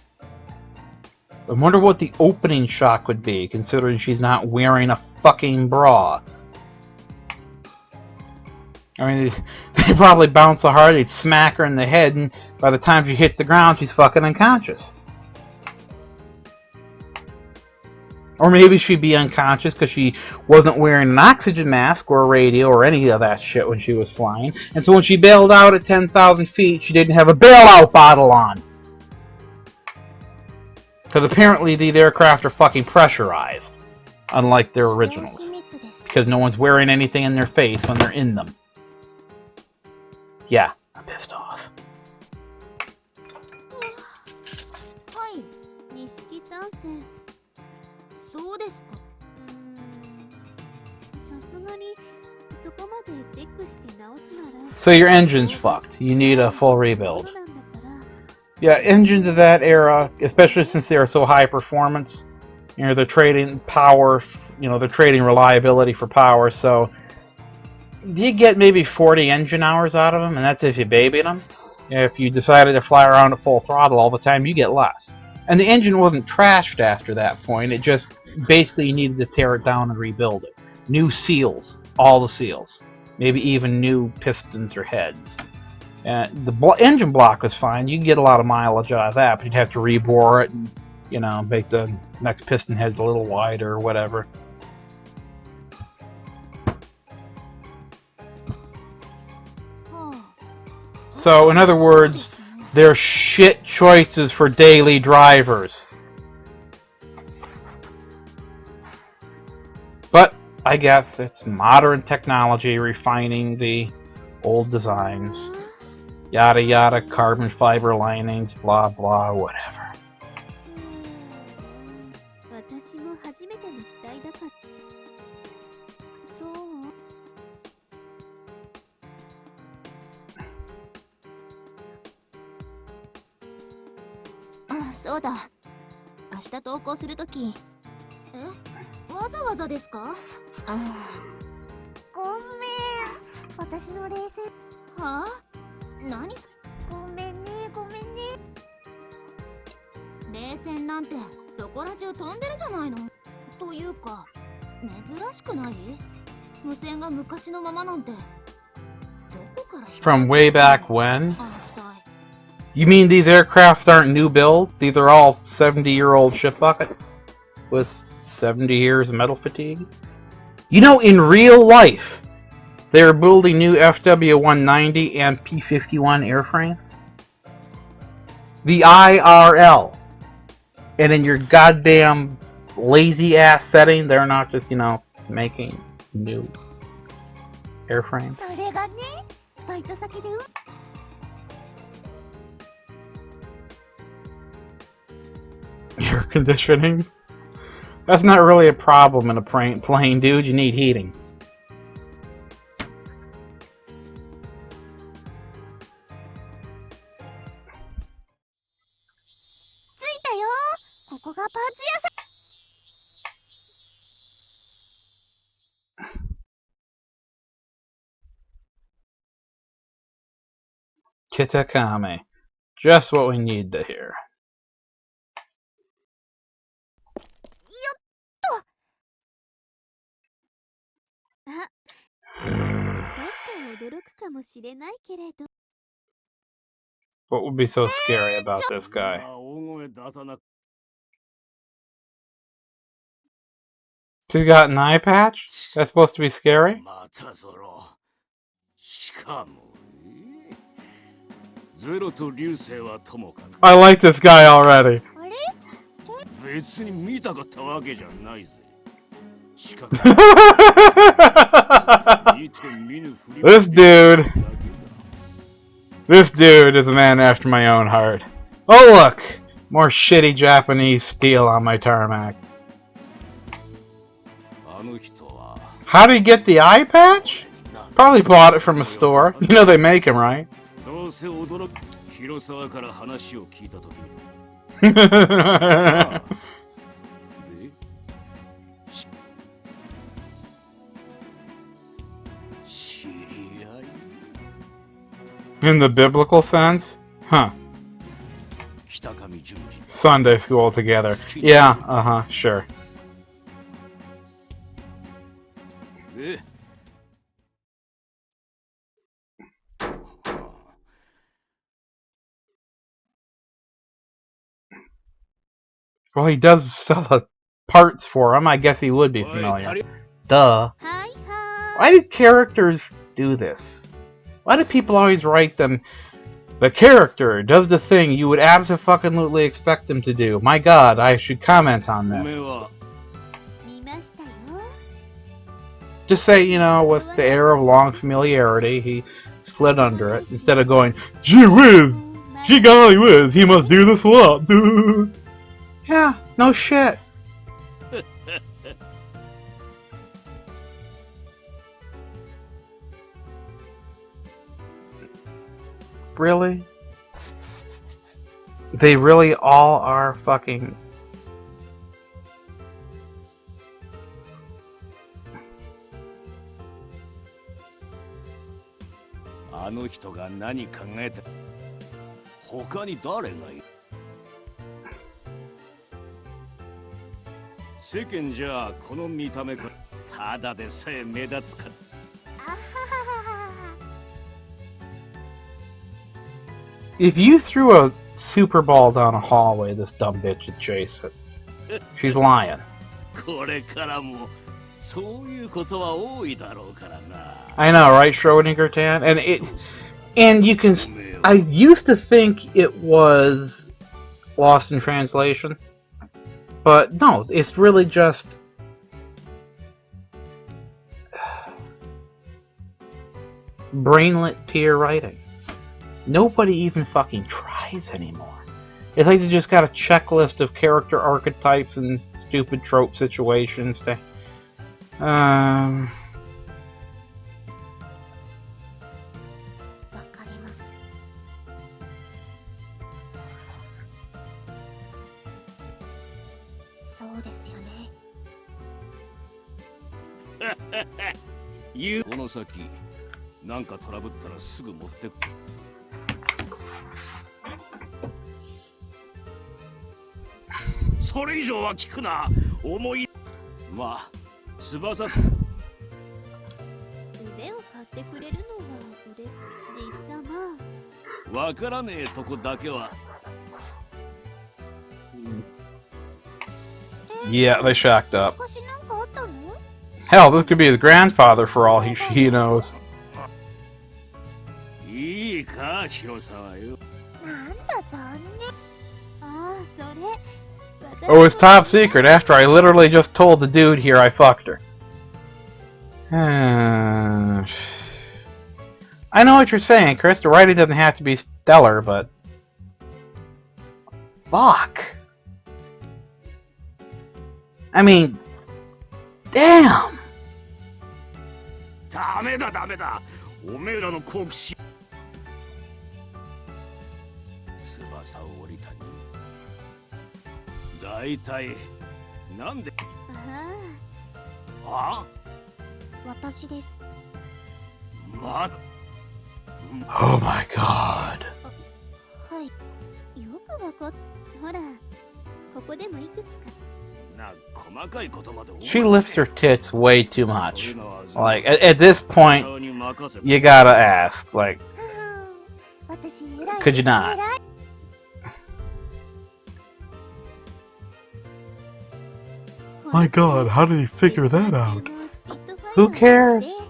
I wonder what the opening shock would be, considering she's not wearing a fucking bra. I mean, they probably bounce so hard they'd smack her in the head, and by the time she hits the ground, she's fucking unconscious. Or maybe she'd be unconscious because she wasn't wearing an oxygen mask or a radio or any of that shit when she was flying. And so when she bailed out at 10,000 feet, she didn't have a bailout bottle on. Because apparently these aircraft are fucking pressurized, unlike their originals. Because no one's wearing anything in their face when they're in them. Yeah, I'm pissed off. はい、錦単線。そうですか。さすがにそこまでチェックして直すなら。So your engine's fucked. You need a full rebuild. Yeah, engines of that era, especially since they are so high performance, you know, they're trading power, you know, they're trading reliability for power, so you get maybe 40 engine hours out of them, and that's if you baby them. If you decided to fly around at full throttle all the time, you get less. And the engine wasn't trashed after that point, it just, basically you needed to tear it down and rebuild it. New seals, all the seals. Maybe even new pistons or heads. The engine block was fine. You can get a lot of mileage out of that, but you'd have to rebore it and, you know, make the next piston heads a little wider or whatever. So, in other words, they're shit choices for daily drivers. But, I guess it's modern technology refining the old designs. Yada yada, carbon fiber linings, blah blah, whatever. 私も初めての機体だから。そう。あ、そうだ。明日登校するとき。わざわざですか？ああ。ごめん。私の冷静。はあ？何す？ごめんね、ごめんね。冷戦なんてそこら中飛んでるじゃないの。というか、珍しくない？無線が昔のままなんて。どこから？ From way back when? You mean these aircraft aren't new build? These are all 70-year-old ship buckets with 70 years of metal fatigue? You know, in real life, they're building new FW-190 and P-51 airframes. The IRL. And in your goddamn lazy-ass setting, they're not just, you know, making new airframes. Air conditioning? That's not really a problem in a plane, dude. You need heating. Kitakami. Just what we need to hear. What would be so scary about this guy? He's got an eye patch? That's supposed to be scary? I like this guy already. This dude is a man after my own heart. Oh look! More shitty Japanese steel on my tarmac. How did he get the eye patch? Probably bought it from a store. You know they make them, right? In the biblical sense? Huh. Sunday school together. Yeah, uh-huh, sure. Well, he does sell the parts for him. I guess he would be familiar. Duh. Why do characters do this? Why do people always write them The character does the thing you would absolutely expect them to do. My god, I should comment on this. Just say, you know, with the air of long familiarity, he slid under it, instead of going, gee whiz! Gee golly whiz, he must do this a lot. Yeah, no shit. Really? They really all are fucking... If you threw a super ball down a hallway, this dumb bitch would chase it. She's lying. I know, right, Schrodinger Tan? And you can... I used to think it was lost in translation. But no, it's really just... brainlet tier writing. Nobody even fucking tries anymore. It's like they just got a checklist of character archetypes and stupid trope situations to... Yeah, they shacked up. Hell, this could be his grandfather for all he knows. Oh, it's top secret after I literally just told the dude here I fucked her. I know what you're saying, Chris. The writing doesn't have to be stellar, but... fuck. I mean... damn! Oh my god. She lifts her tits way too much. Like, at this point, you gotta ask, like, could you not? My god, how did he figure that out? Who cares?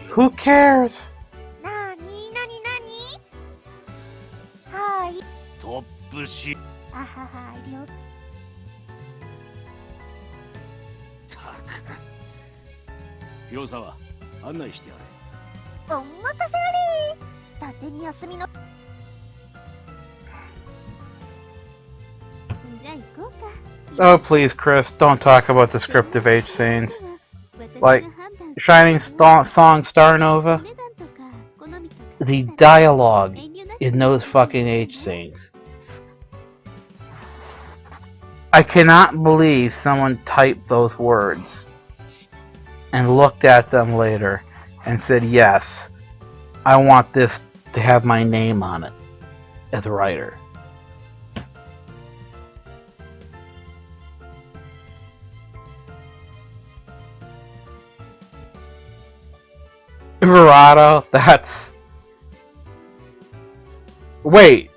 Who cares? Oh please, Chris, don't talk about descriptive H scenes. Like, Shining Song Star Nova. The dialogue in those fucking H scenes. I cannot believe someone typed those words and looked at them later and said, yes, I want this to have my name on it as a writer. Verado, that's... Wait,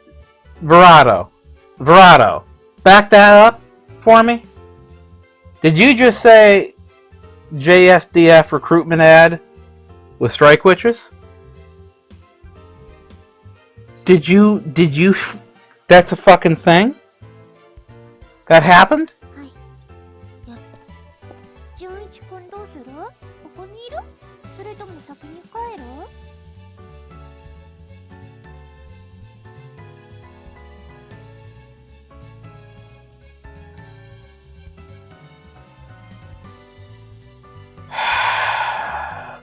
Verado, back that up for me? Did you just say JSDF recruitment ad with strike witches? Did you? That's a fucking thing? That happened? はい。や純一くんどうする？ここにいる？それとも先に帰る？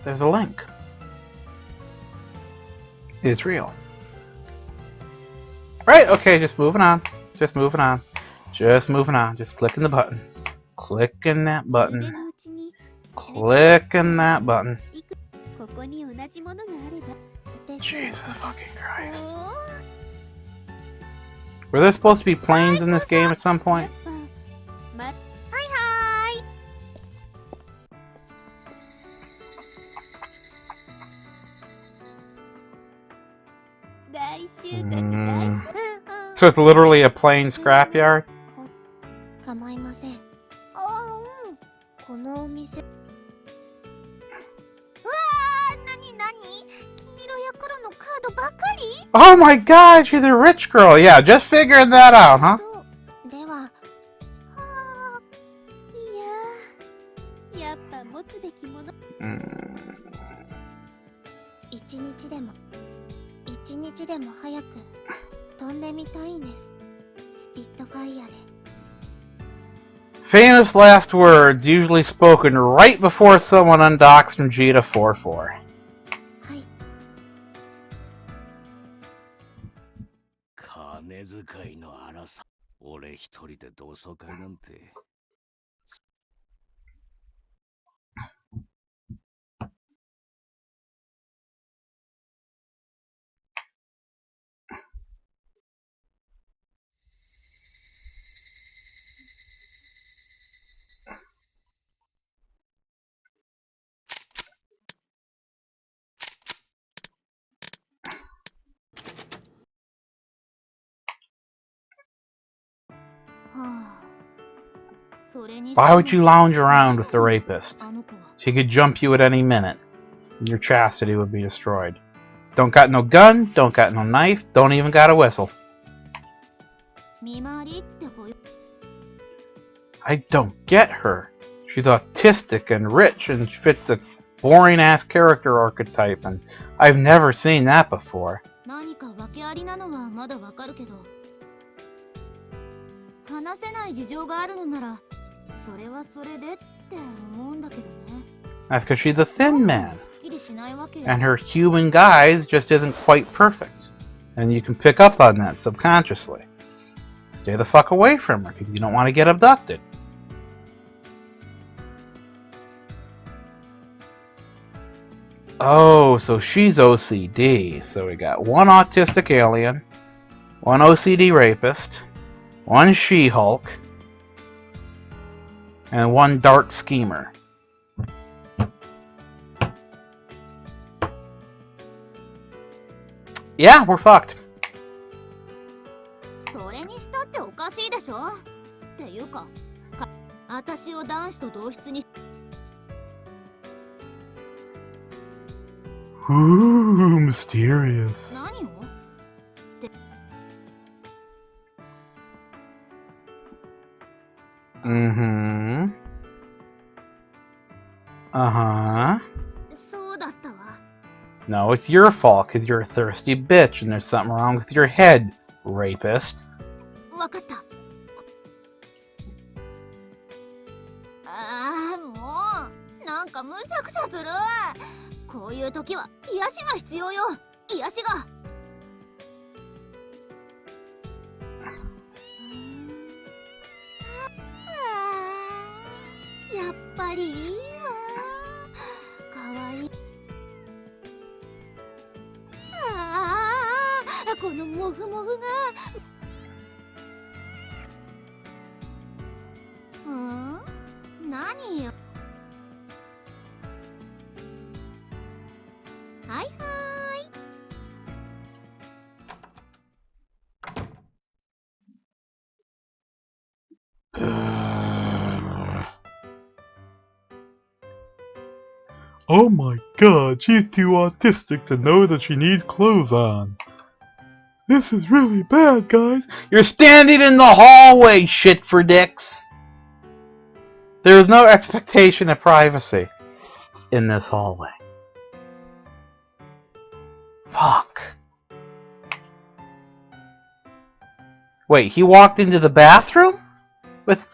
There's a link. It's real. Right, okay, just moving on. Just moving on. Just moving on. Just clicking the button. Clicking that button. Clicking that button. Jesus fucking Christ. Were there supposed to be planes in this game at some point? So it's literally a plane scrapyard? 構いません。ああ、うん。このお店。うわー、なになに？黄色や黒のカードばかり？ Oh my god, she's a rich girl. Yeah, just figuring that out, huh? では、はあ、いや、やっぱ持つべきもの。一日でも早く飛んでみたいんです。スピットファイアで。Famous last words, usually spoken right before someone undocks from G to 4-4. はい。金遣いの荒さ。俺一人で同窓会なんて。Why would you lounge around with the rapist? She could jump you at any minute. Your chastity would be destroyed. Don't got no gun, don't got no knife, don't even got a whistle. I don't get her. She's autistic and rich and fits a boring-ass character archetype, and I've never seen that before. 何か訳ありなのはまだわかるけど、話せない事情があるのなら、それはそれでって思うんだけどね。That's because she's a thin man, and her human guise just isn't quite perfect, and you can pick up on that subconsciously. Stay the fuck away from her, because you don't want to get abducted. Oh, so she's OCD. So we got one autistic alien, one OCD rapist, one She-Hulk, and one dark schemer. Yeah, we're fucked. それにしたっておかしいでしょ？っていうか、私を男子と同室に。Ooh, mysterious. 何を？Mm-hmm. Uh-huh. そうだったわ。No, it's your fault, because you're a thirsty bitch, and there's something wrong with your head, rapist. わかった。ああ、もう、なんかむしゃくしゃする。こういう時は癒しが必要よ。癒しが。やっぱりいいわ。かわいい。このモフモフが。何よ。はいはい。Oh my god, she's too autistic to know that she needs clothes on. This is really bad, guys. You're standing in the hallway, shit for dicks. There is no expectation of privacy in this hallway. Fuck. Wait, he walked into the bathroom? With...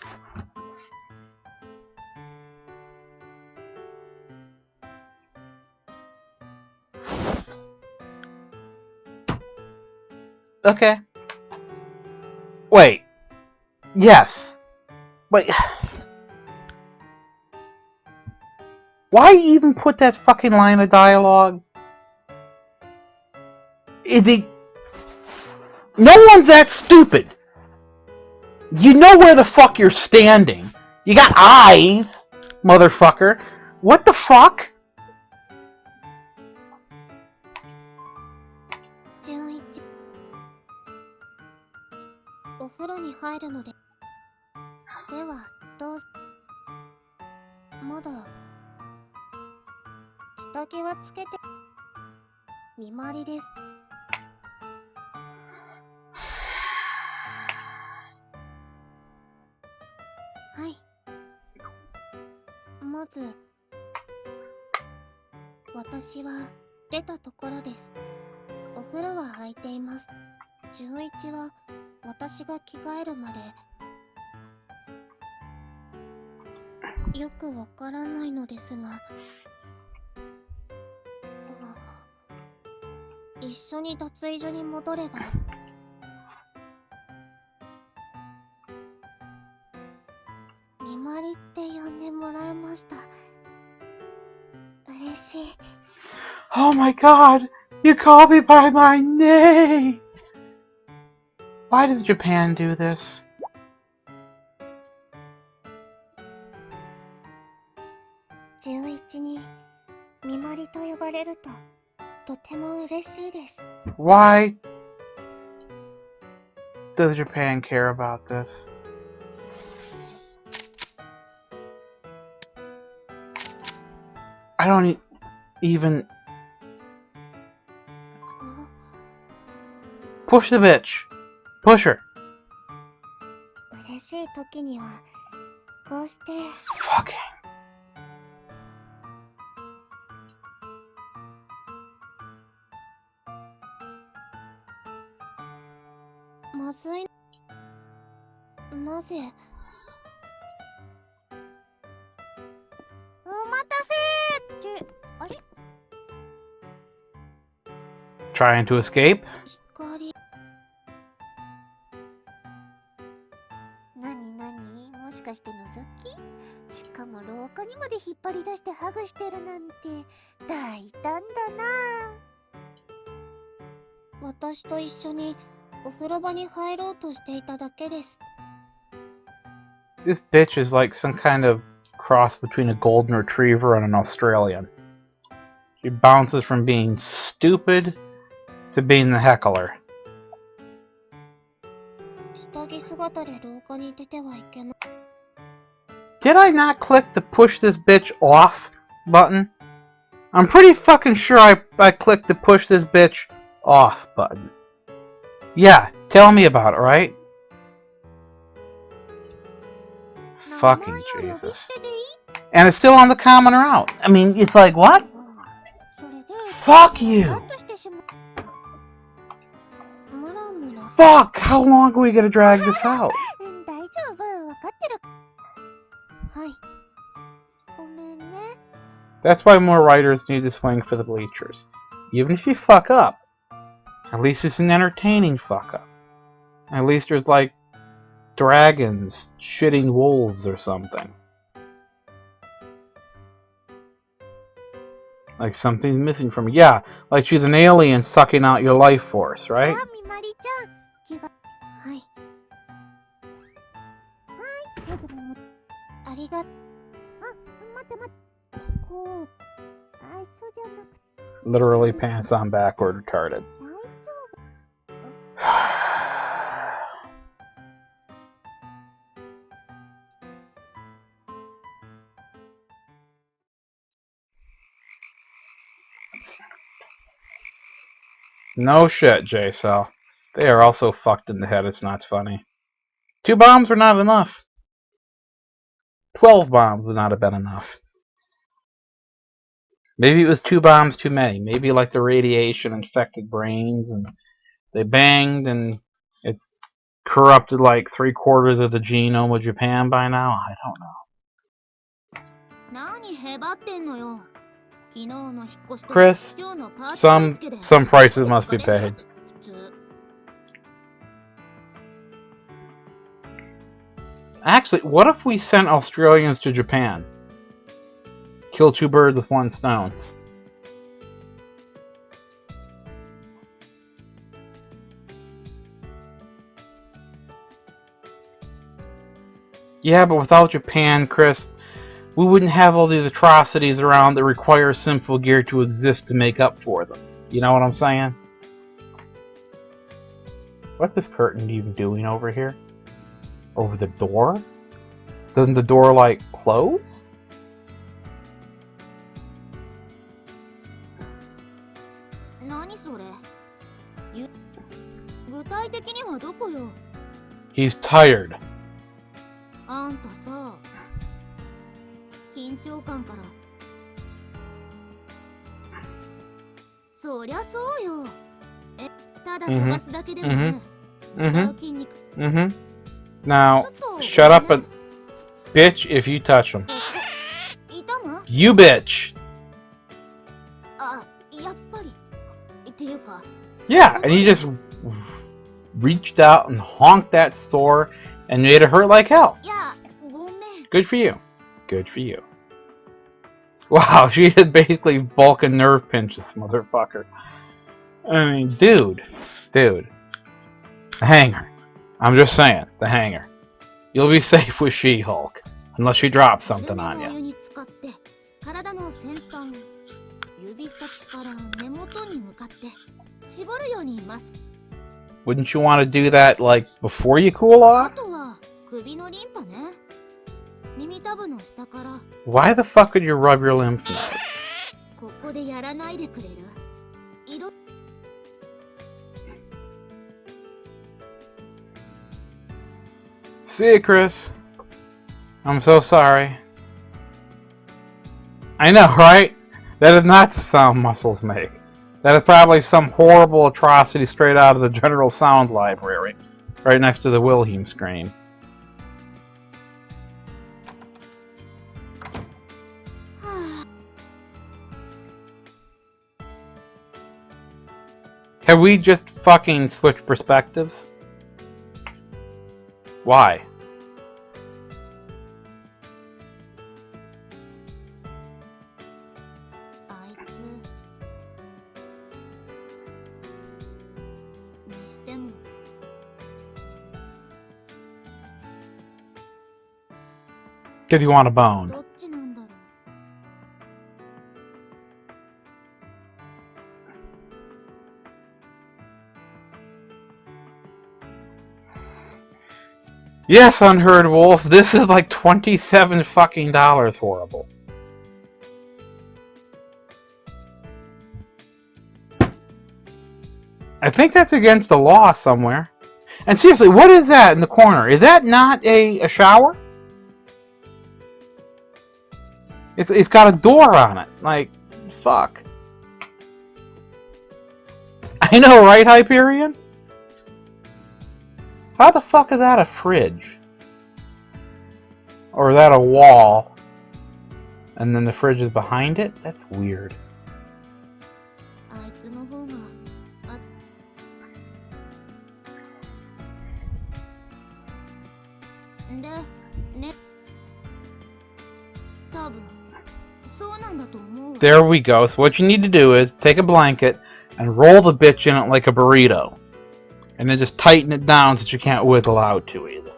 Okay. Wait. Yes. Wait. Why even put that fucking line of dialogue? No one's that stupid. You know where the fuck you're standing. You got eyes, motherfucker. What the fuck? 11お風呂に入るのでではどうぞまだ下着はつけて見回りですはいまず私は出たところですお風呂は空いています11は私が着替えるまでよくわからないのですが一緒に脱衣所に戻れば見回りって呼んでもらえました嬉しい Oh my god! You called me by my name! Why does Japan do this? 11に見回りと呼ばれるととても嬉しいです Why does Japan care about this? I don't even... Push the bitch! Push her! 嬉しい時にはこうして Fucking... まずいなぜお待たせってあれ Trying to escape? 光なになにもしかして覗きしかも廊下にまで引っ張り出してハグしてるなんて大胆だな私と一緒にお風呂場に入ろうとしていただけです This bitch is like some kind of cross between a golden retriever and an Australian. She bounces from being stupid to being the heckler. 下着姿で廊下に出てはいけない Did I not click the push this bitch off button? I'm pretty fucking sure I clicked the push this bitch off button. Yeah, tell me about it, right? Fucking Jesus. And it's still on the commoner out. I mean, it's like, what? Fuck you! Fuck! How long are we gonna drag this out? That's why more writers need to swing for the bleachers. Even if you fuck up, at least it's an entertaining fuck up. At least there's like dragons shitting wolves or something. Like something's missing from... Yeah, like she's an alien sucking out your life force, right? Literally pants on backward retarded. No shit, J-Cell. They are also fucked in the head. It's not funny. 2 bombs were not enough. 12 bombs would not have been enough. Maybe it was 2 bombs too many. Maybe like the radiation infected brains and they banged and it's corrupted like 3/4 of the genome of Japan by now. I don't know. Chris, some prices must be paid. Actually, what if we sent Australians to Japan? Kill 2 birds with 1 stone. Yeah, but without Japan, Chris, we wouldn't have all these atrocities around that require sinful gear to exist to make up for them. You know what I'm saying? What's this curtain even doing over here? Over the door? Doesn't the door, like, close? He's tired. Now, shut up and bitch if you touch him. You bitch! Yeah, and he just reached out and honked that sore and made it hurt like hell. Good for you. Good for you. Wow, she had basically Vulcan nerve pinch this motherfucker. I mean, dude. The hanger. I'm just saying, the hanger. You'll be safe with She-Hulk. Unless she drops something on you. Wouldn't you want to do that, like, before you cool off? Why the fuck would you rub your lymph nodes? See you, Chris. I'm so sorry. I know, right? That is not the sound muscles make. That is probably some horrible atrocity straight out of the General Sound Library, right next to the Wilhelm screen. Have we just fucking switched perspectives? Why? Because you want a bone. Yes, Unheard Wolf, this is like $27 fucking horrible. I think that's against the law somewhere. And seriously, what is that in the corner? Is that not a shower? It's got a door on it. Like, fuck. I know, right, Hyperion? How the fuck is that a fridge? Or is that a wall? And then the fridge is behind it? That's weird. There we go. So what you need to do is take a blanket and roll the bitch in it like a burrito. And then just tighten it down so that you can't wiggle out too easy.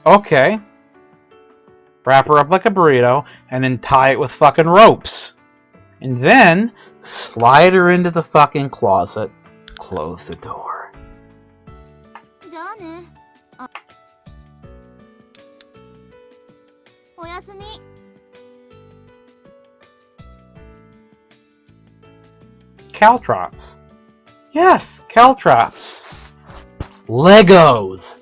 Okay. Wrap her up like a burrito and then tie it with fucking ropes. And then slide her into the fucking closet. Close the door. すみ。 Caltrops. Yes, caltrops. Legos.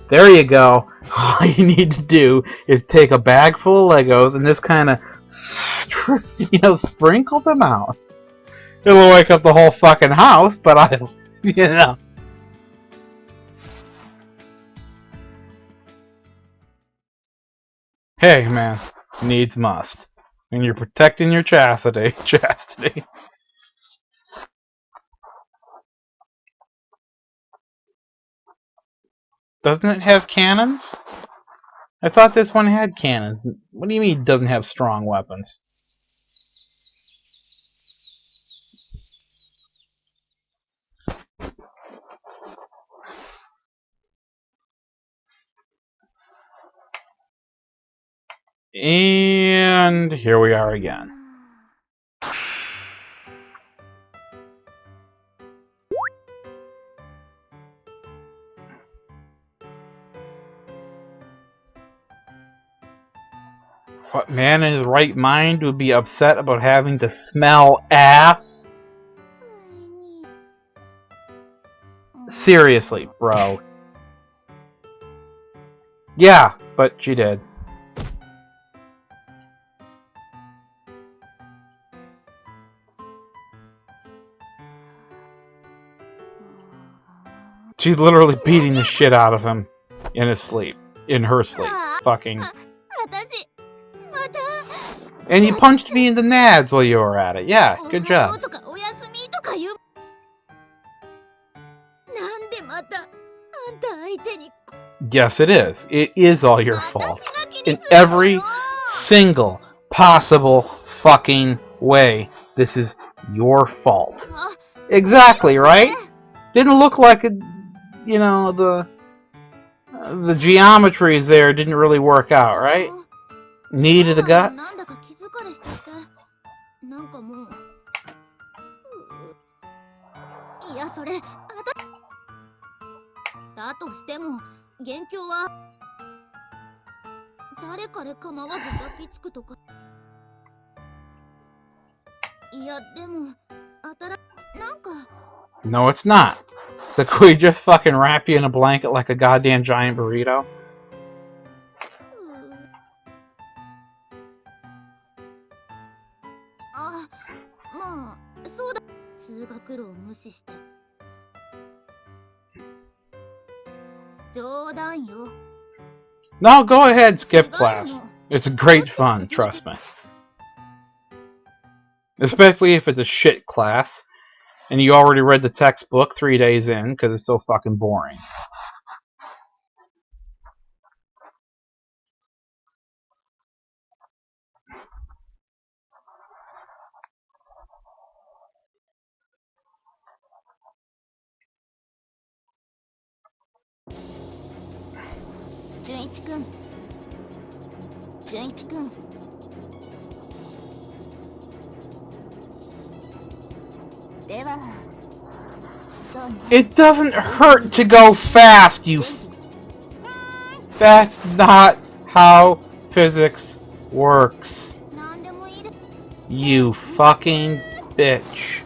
There you go. All you need to do is take a bag full of Legos and just kind of, sprinkle them out. It'll wake up the whole fucking house, but Hey, man. Needs must. And you're protecting your chastity. Chastity. Doesn't it have cannons? I thought this one had cannons. What do you mean it doesn't have strong weapons? And here we are again. What man in his right mind would be upset about having to smell ass? Seriously, bro. Yeah, but she did. She's literally beating the shit out of him in his sleep. In her sleep. Fucking. And you punched me in the nads while you were at it. Yeah, good job. Yes, it is. It is all your fault. In every single possible fucking way. This is your fault. Exactly, right? Didn't look like it, the geometries there didn't really work out, right? Knee to the gut? No, it's not. So could we just fucking wrap you in a blanket like a goddamn giant burrito? No, go ahead, skip class. It's great fun, trust me. Especially if it's a shit class, and you already read the textbook 3 days in, because it's so fucking boring. It doesn't hurt to go fast, you... That's not how physics works. You fucking bitch.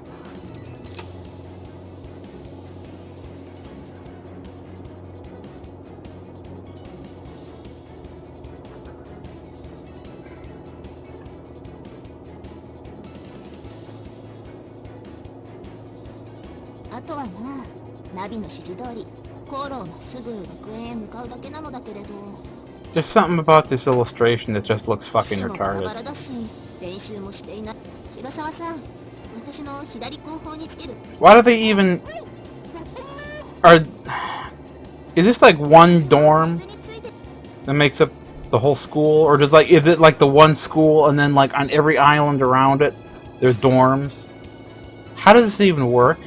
There's something about this illustration that just looks fucking retarded. Why do they even... Is this like one dorm that makes up the whole school? Or is it like the one school and then like on every island around it there's dorms? How does this even work?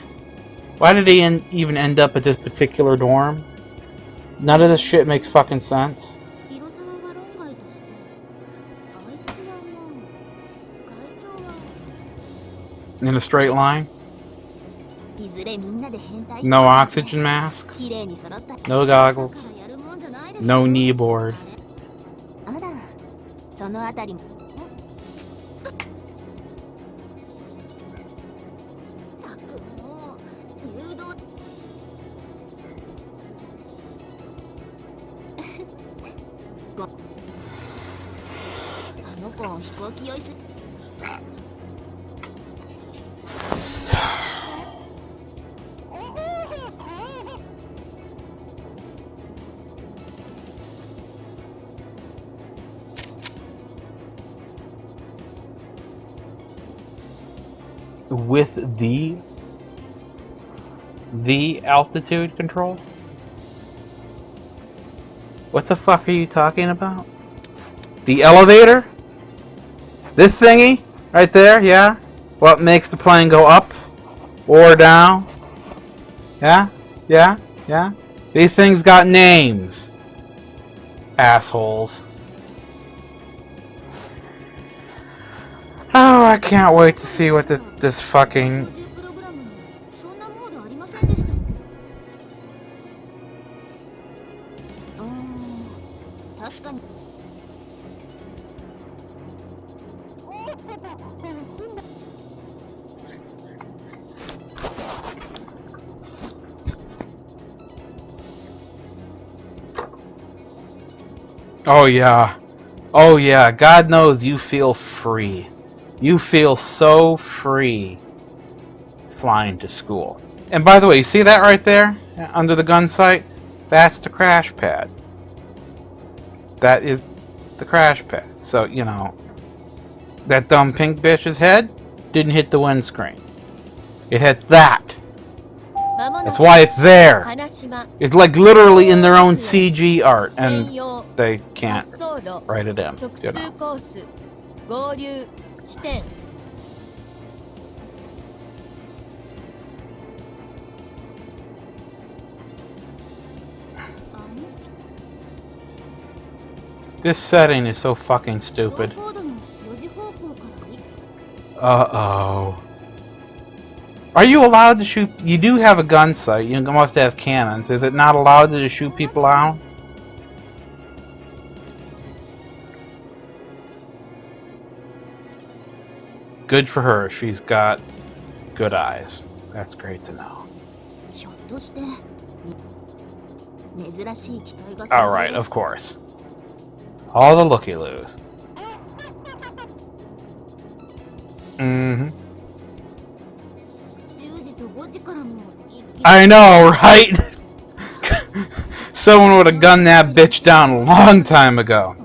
Why did they even end up at this particular dorm? None of this shit makes fucking sense. In a straight line? No oxygen mask? No goggles? No knee board? そのあたりもたくもう誘導あの子飛行機酔いすwith the altitude control? What the fuck are you talking about? The elevator? This thingy? Right there, yeah? What makes the plane go up or down? Yeah? Yeah? Yeah? These things got names. Assholes. Oh, I can't wait to see what this fucking... Oh yeah. Oh yeah, God knows you feel free. You feel so free flying to school. And by the way, you see that right there? Under the gun sight? That's the crash pad. That is the crash pad. So, you know, that dumb pink bitch's head didn't hit the windscreen. It hit that. That's why it's there. It's like literally in their own CG art, and they can't write it in, you know. This setting is so fucking stupid. Uh-oh. Are you allowed to shoot? You do have a gun sight. You must have cannons. Is it not allowed to shoot people out? Good for her. She's got good eyes. That's great to know. Alright, of course. All the looky-loos. Mm-hmm. I know, right? Someone would have gunned that bitch down a long time ago.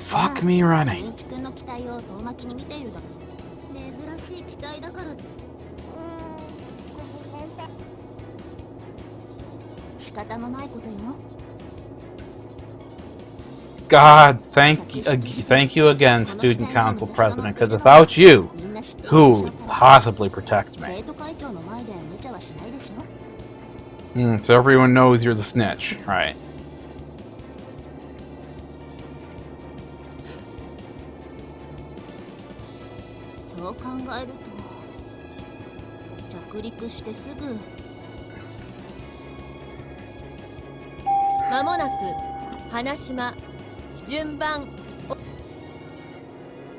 Fuck me running. God, thank you again, Student Council President, because without you, who would possibly protect me? So everyone knows you're the snitch, right?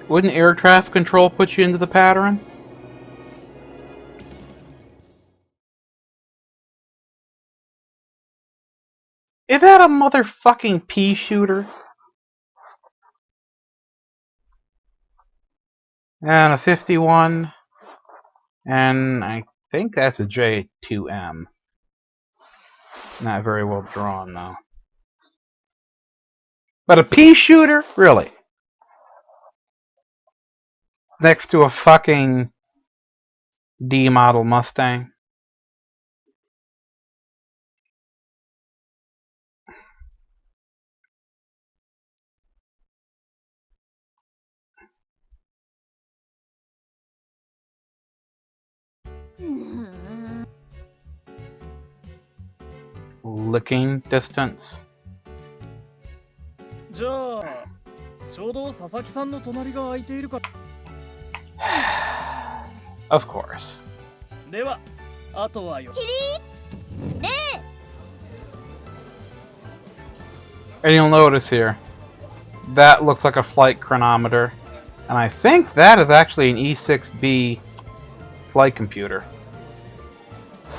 Wouldn't air traffic control put you into the pattern? Is that a motherfucking pea shooter? And a 51. And I think that's a J2M. Not very well drawn, though. But a pea shooter? Really? Next to a fucking D model Mustang? Licking distance. じゃあ、ちょうど佐々木さんの隣が空いているか。Of course. では、あとはよ。起立。And you'll notice here, that looks like a flight chronometer. And I think that is actually an E6B flight computer.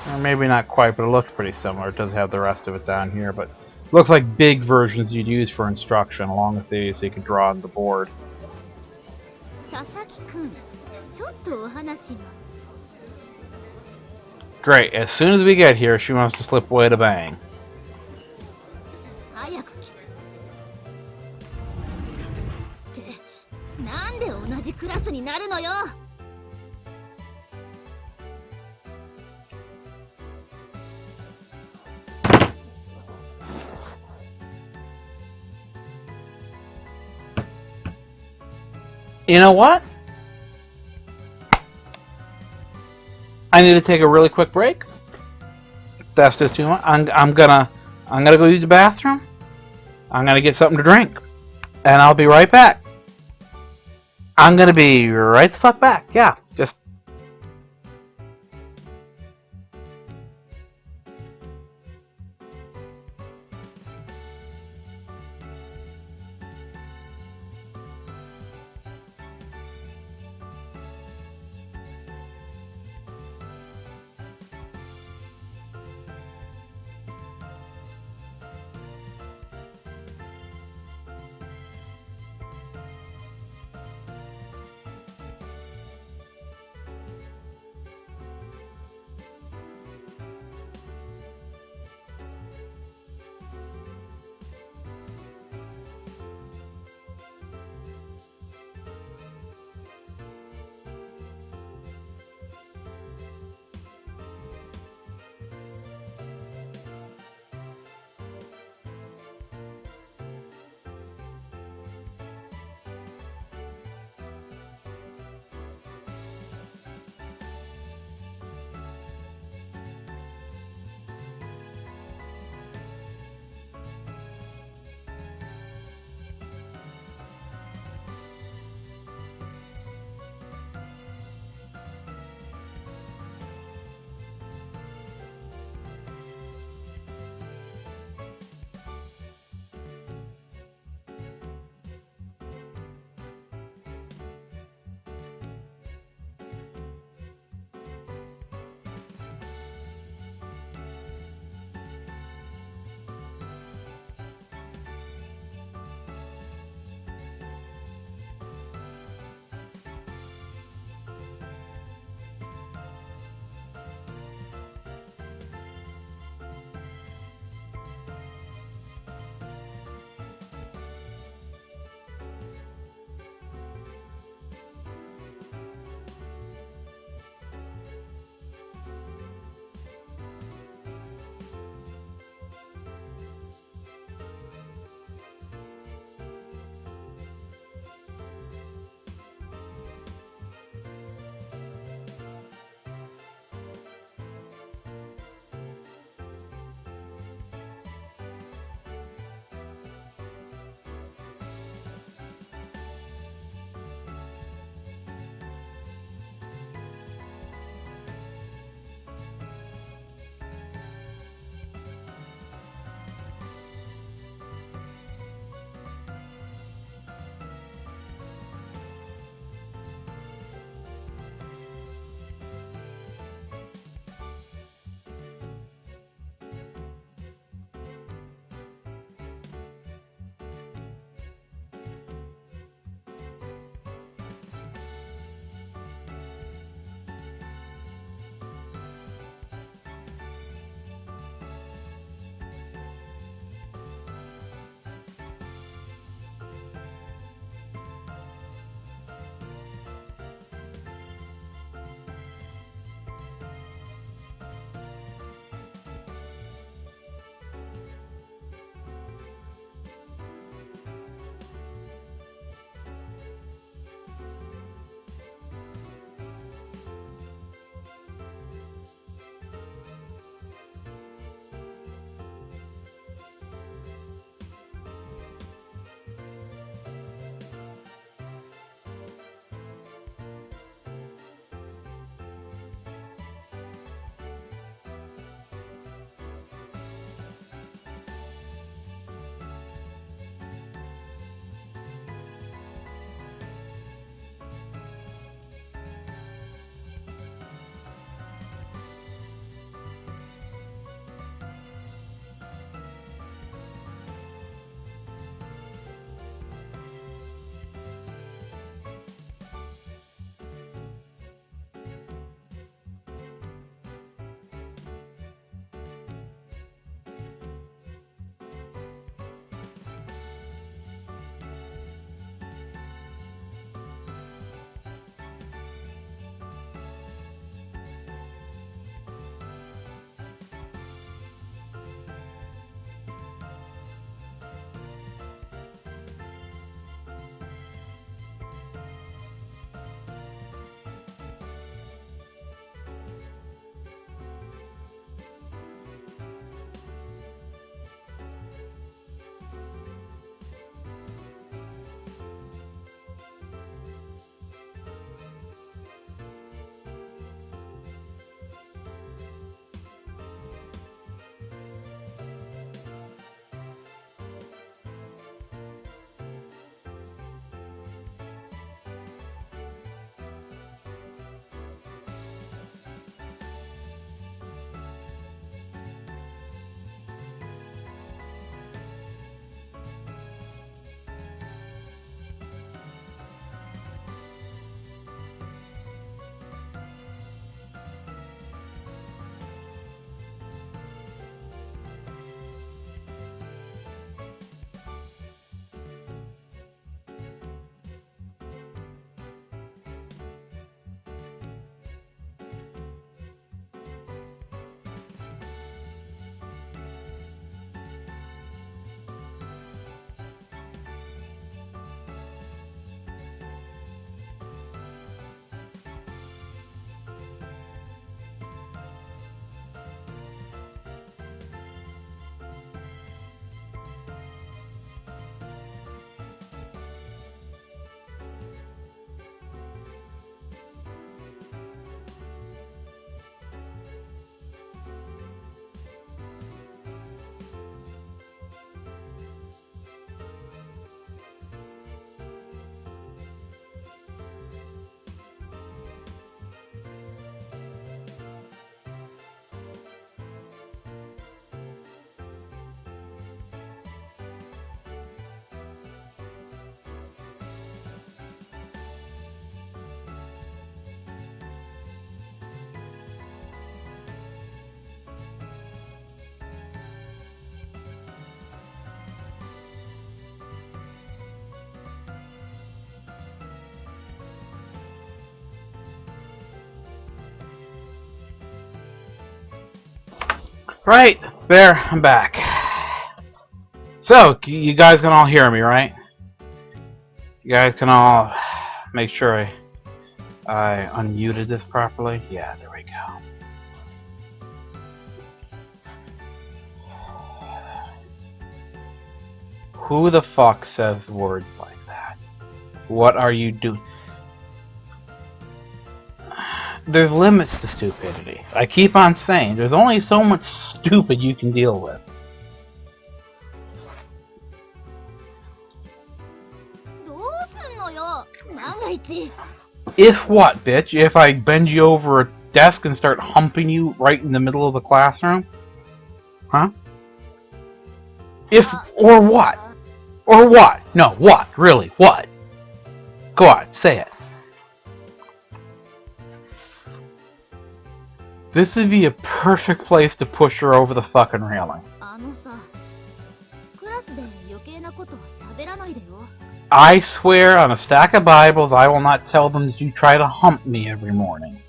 Or maybe not quite, but it looks pretty similar. It does have the rest of it down here, but looks like big versions you'd use for instruction along with these so you can draw on the board. Great. As soon as we get here, she wants to slip away to bang. You know what? I need to take a really quick break. That's just too much. I'm gonna go use the bathroom. I'm gonna get something to drink, and I'll be right back. I'm gonna be right the fuck back. Yeah, just. Right, there, I'm back. So, you guys can all hear me, right? You guys can all make sure I unmuted this properly? Yeah, there we go. Who the fuck says words like that? What are you doing? There's limits to stupidity. I keep on saying, there's only so much stupid you can deal with. If what, bitch? If I bend you over a desk and start humping you right in the middle of the classroom? Huh? If, or what? Or what? No, what? Really, what? Go on, say it. This would be a perfect place to push her over the fucking railing. I swear on a stack of Bibles I will not tell them that you try to hump me every morning.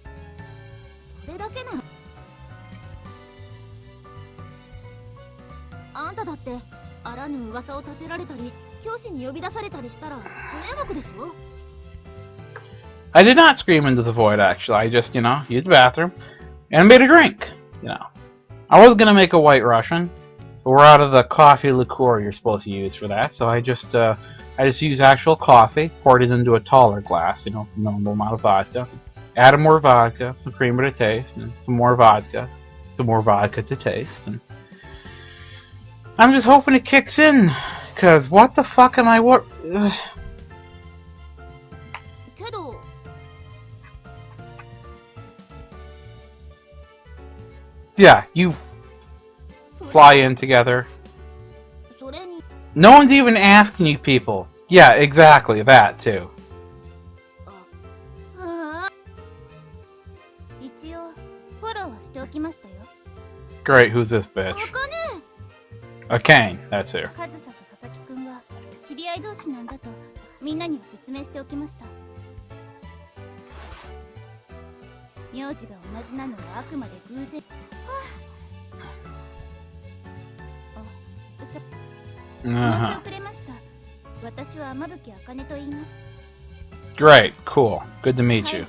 I did not scream into the void, actually. I just, used the bathroom and made a drink, I was gonna make a White Russian, but we're out of the coffee liqueur you're supposed to use for that, so I just used actual coffee, poured it into a taller glass, the normal amount of vodka, added more vodka, some creamer to taste, and some more vodka to taste, and I'm just hoping it kicks in, cause what the fuck am I Yeah, you fly in together. No one's even asking you people. Yeah, exactly, that too. Great, who's this bitch? Akane, that's her. Great, cool. Good to meet you.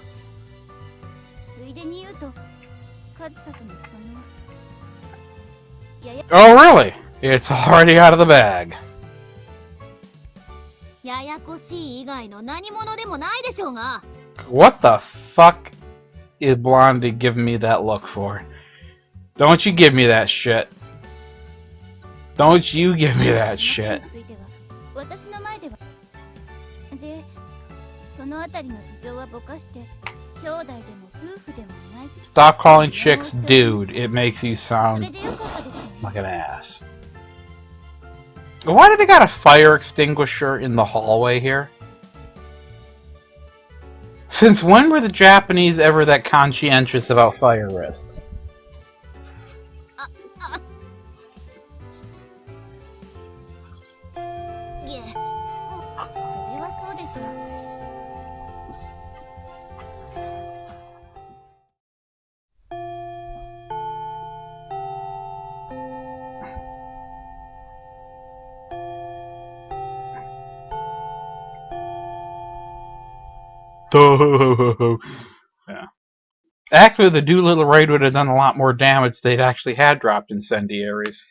Oh, really? It's already out of the bag. What the fuck is Blondie giving me that look for? Don't you give me that shit. Don't you give me that shit. Stop calling chicks dude. It makes you sound like an ass. Why do they got a fire extinguisher in the hallway here? Since when were the Japanese ever that conscientious about fire risks? Yeah. Actually, the Doolittle raid would have done a lot more damage if they'd actually had dropped incendiaries.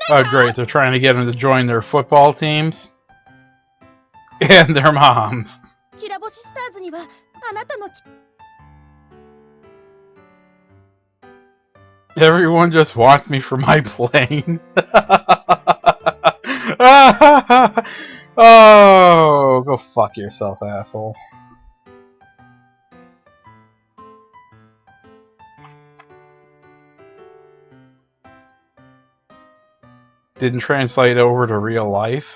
Oh, great, they're trying to get them to join their football teams. And their moms. Everyone just wants me for my plane. Oh, go fuck yourself, asshole. Didn't translate over to real life.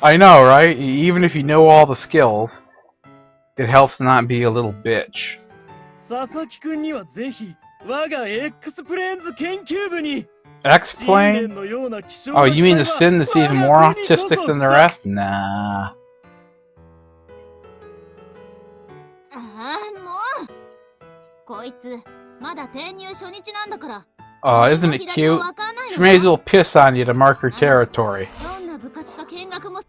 I know, right? Even if you know all the skills, it helps not be a little bitch. 我が X プレーンズ研究部に X-plane? のような希少 Oh, な you mean the 機体 sin は that's even 我 more が国こ autistic そ than the さ rest? Nah. ああもうこいつまだ転入初日なんだから Oh, 右 isn't も it 左も cute? わかんない She の may as よ well piss on you to mark her territory. どんな部活か見学も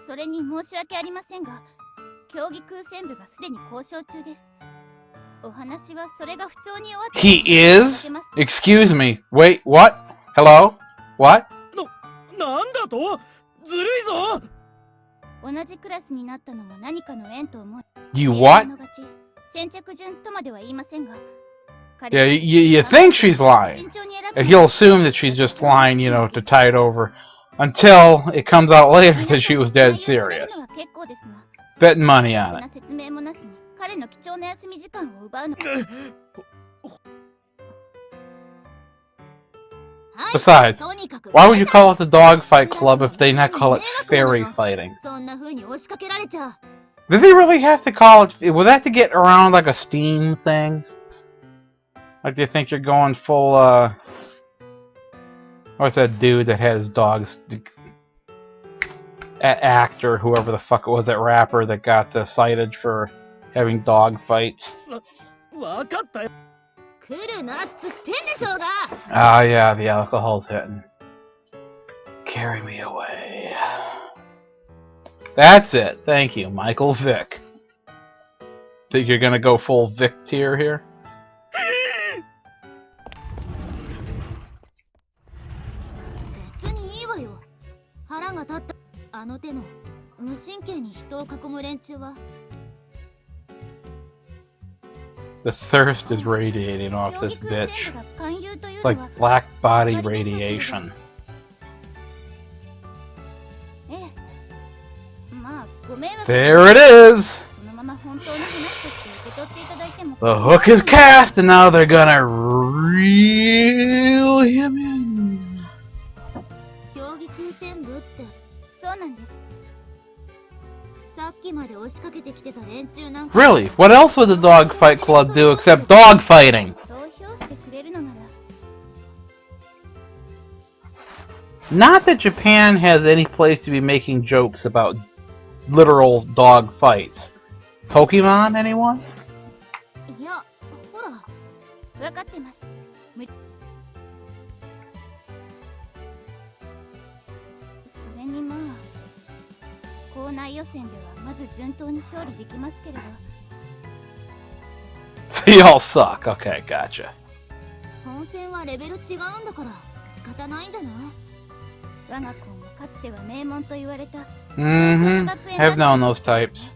それに申し訳ありませんが競技空戦部がすでに交渉中ですお話はそれが不調に終わって He is? Excuse me. Wait, what? Hello? What? なんだとずるいぞ同じクラスになったのも何かの縁と思い You what? 先着順とまでは言いませんが Yeah, you think she's lying. And he'll assume that she's just lying, you know, to tide over. Until it comes out later that she was dead serious. Betting money on it. Besides, why would you call it the dogfight club if they not call it fairy fighting? Did they really have to call it? Was that to get around like a Steam thing? Like they think you're going full, what's that dude that has dogs? Actor, whoever the fuck it was, that rapper that got cited for having dog fights. Ah, yeah, the alcohol's hitting. Carry me away. That's it. Thank you, Michael Vick. Think you're gonna go full Vic tier here? The thirst is radiating off this bitch. It's like black body radiation. There it is! The hook is cast and now they're gonna reel him in. Really? What else would the Dogfight Club do except dogfighting? Not that Japan has any place to be making jokes about literal dog fights. Pokemon, anyone? So y'all suck. Okay, gotcha. Have known those types.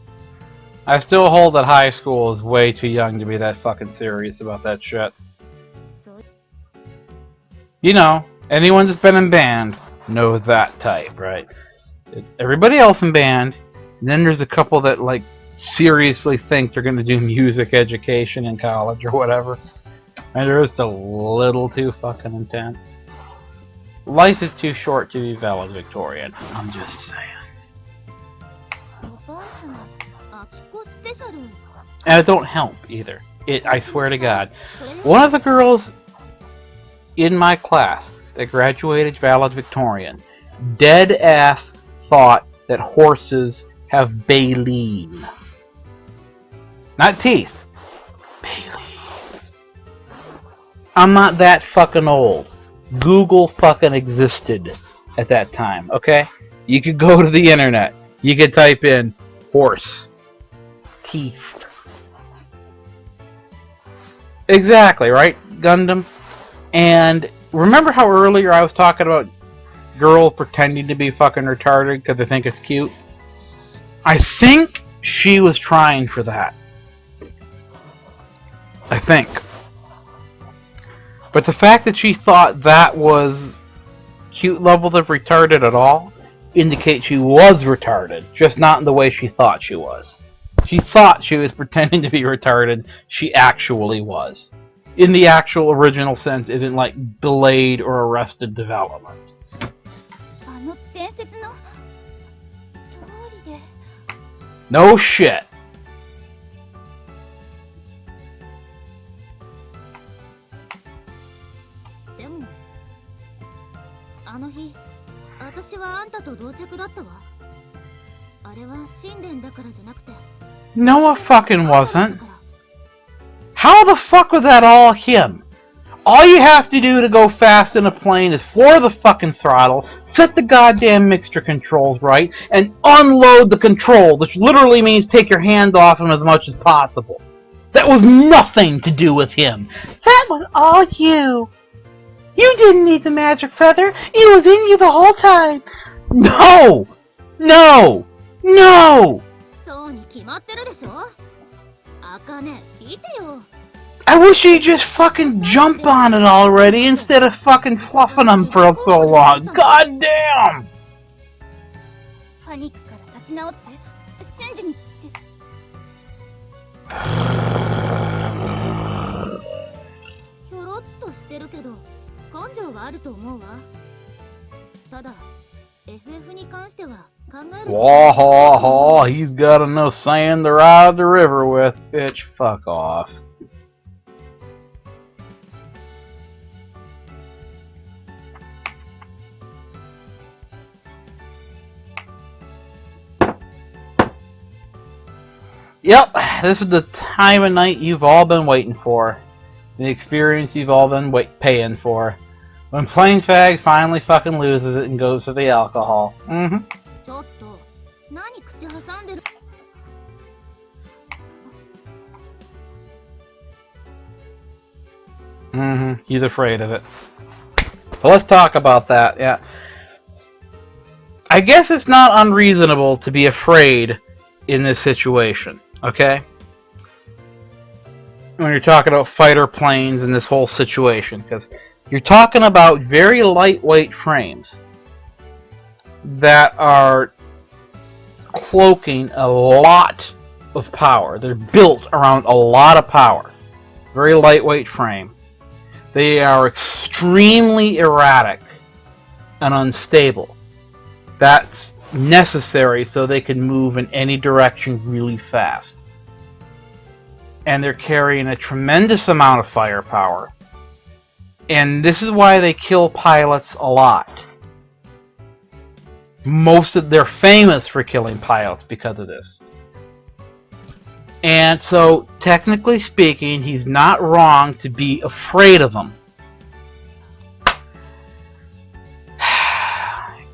I still hold that high school is way too young to be that fucking serious about that shit. You know, anyone that's been in band knows that type, right? Everybody else in band, and then there's a couple that, like, seriously think they're gonna do music education in college or whatever. And they're just a little too fucking intense. Life is too short to be valedictorian. I'm just saying. And it don't help either. I swear to God. One of the girls in my class that graduated valedictorian dead ass thought that horses have baleen. Not teeth. Baleen. I'm not that fucking old. Google fucking existed at that time, okay? You could go to the internet. You could type in horse. Teeth. Exactly, right, Gundam? And remember how earlier I was talking about girls pretending to be fucking retarded because they think it's cute? I think she was trying for that. I think. But the fact that she thought that was cute levels of retarded at all indicates she was retarded, just not in the way she thought she was. She thought she was pretending to be retarded. She actually was. In the actual original sense, isn't like delayed or arrested development. No shit. あれは神殿だからじゃなくて No, it fucking wasn't. How the fuck was that all him? All you have to do to go fast in a plane is floor the fucking throttle, set the goddamn mixture controls right, and unload the control, which literally means take your hand off him as much as possible. That was nothing to do with him. That was all you. You didn't need the magic feather. It was in you the whole time. No! No! No! そうに決まってるでしょ。あかね、聞いてよ。I wish you'd just fucking jump on it already instead of fucking fluffing them for so long. God damn! パニックから立ち直って瞬時にって。ひょろっとしてるけど根性はあると思うわ。ただ FF に関しては考える。Whoa, he's got enough sand to ride the river with, bitch. Fuck off. Yep, this is the time of night you've all been waiting for. The experience you've all been paying for. When Planesfag finally fucking loses it and goes to the alcohol. Mm-hmm. ちょっと、何口挟んでる。Mm-hmm. He's afraid of it. So let's talk about that, yeah. I guess it's not unreasonable to be afraid in this situation, okay? When you're talking about fighter planes and this whole situation, because you're talking about very lightweight frames that are cloaking a lot of power. They're built around a lot of power. Very lightweight frame. They are extremely erratic and unstable. That's necessary so they can move in any direction really fast. And they're carrying a tremendous amount of firepower. And this is why they kill pilots a lot. They're famous for killing pilots because of this. And so, technically speaking, he's not wrong to be afraid of them.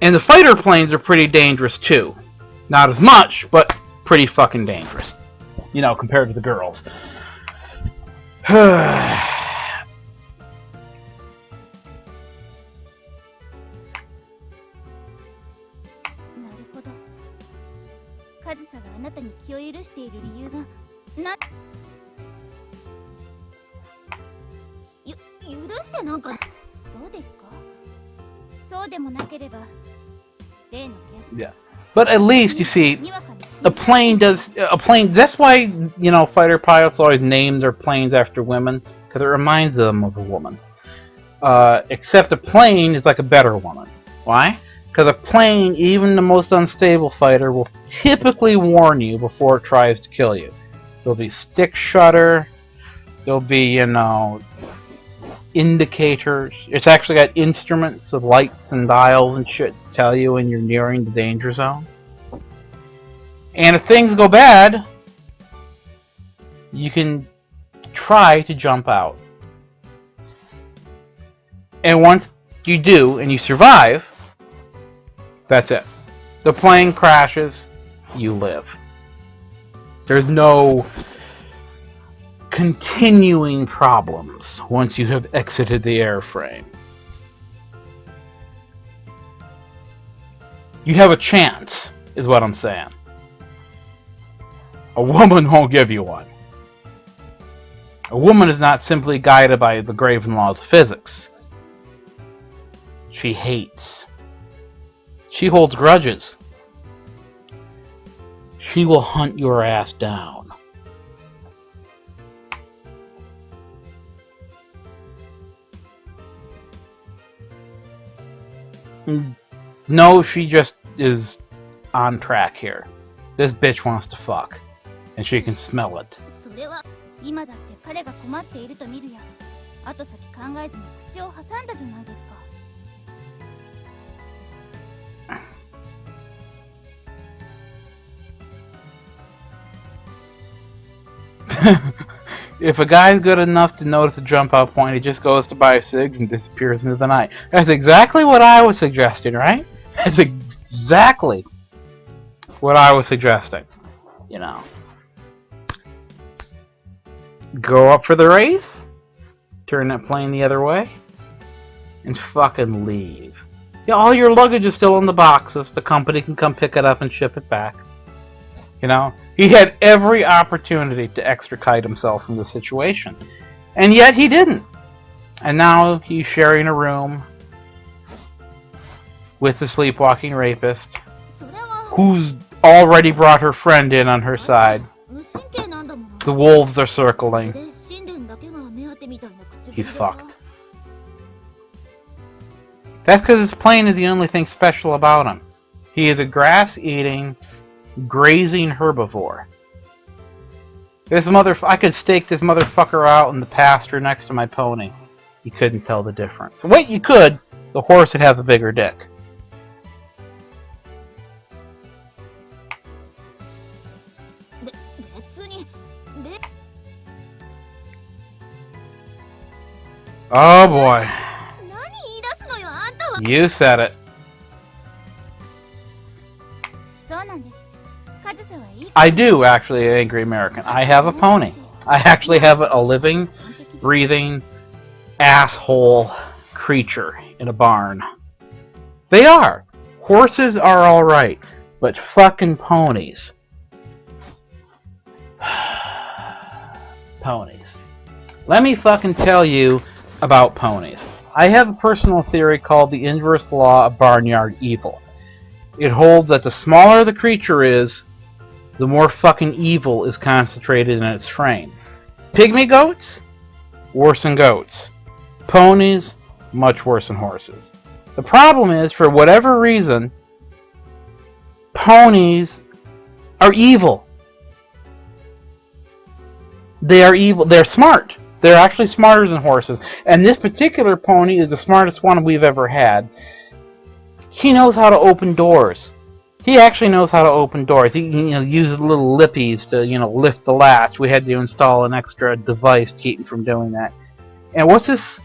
And the fighter planes are pretty dangerous too. Not as much, but pretty fucking dangerous. You know, compared to the girls. カズサがあなたに気を許している理由が許してなんかそうですかそうでもなければ例の件 Yeah. But at least, you see, a plane, that's why, you know, fighter pilots always name their planes after women, because it reminds them of a woman. Except a plane is like a better woman. Why? Because a plane, even the most unstable fighter, will typically warn you before it tries to kill you. There'll be stick shutter, there'll be, you know, indicators. It's actually got instruments with lights and dials and shit to tell you when you're nearing the danger zone. And if things go bad, you can try to jump out. And once you do and you survive, that's it. The plane crashes, you live. There's no continuing problems once you have exited the airframe. You have a chance, is what I'm saying. A woman won't give you one. A woman is not simply guided by the graven laws of physics. She hates. She holds grudges. She will hunt your ass down. No, she just is on track here. This bitch wants to fuck. And she can smell it. それは今だって彼が困っていると見るや後先考えずに口を挟んだじゃないですか If a guy's good enough to notice the jump out point, he just goes to buy cigs and disappears into the night. That's exactly what I was suggesting, right? That's exactly what I was suggesting. You know. Go up for the race, turn that plane the other way, and fucking leave. Yeah, all your luggage is still in the boxes. The company can come pick it up and ship it back. You know? He had every opportunity to extricate himself from the situation. And yet he didn't. And now he's sharing a room with the sleepwalking rapist, who's already brought her friend in on her side. The wolves are circling. He's fucked. That's because his plane is the only thing special about him. He is a grass-eating, grazing herbivore. I could stake this motherfucker out in the pasture next to my pony. You couldn't tell the difference. Wait, you could. The horse would have a bigger dick. Oh boy. You said it. I do actually, Angry American. I have a pony. I actually have a living, breathing, asshole creature in a barn. They are. Horses are alright, but fucking ponies. Ponies. Let me fucking tell you about ponies. I have a personal theory called the inverse law of barnyard evil. It holds that the smaller the creature is, the more fucking evil is concentrated in its frame. Pygmy goats? Worse than goats. Ponies? Much worse than horses. The problem is, for whatever reason, ponies are evil. They are evil. They're smart. They're actually smarter than horses. And this particular pony is the smartest one we've ever had. He knows how to open doors. He actually knows how to open doors. He uses little lippies to lift the latch. We had to install an extra device to keep him from doing that. And what's this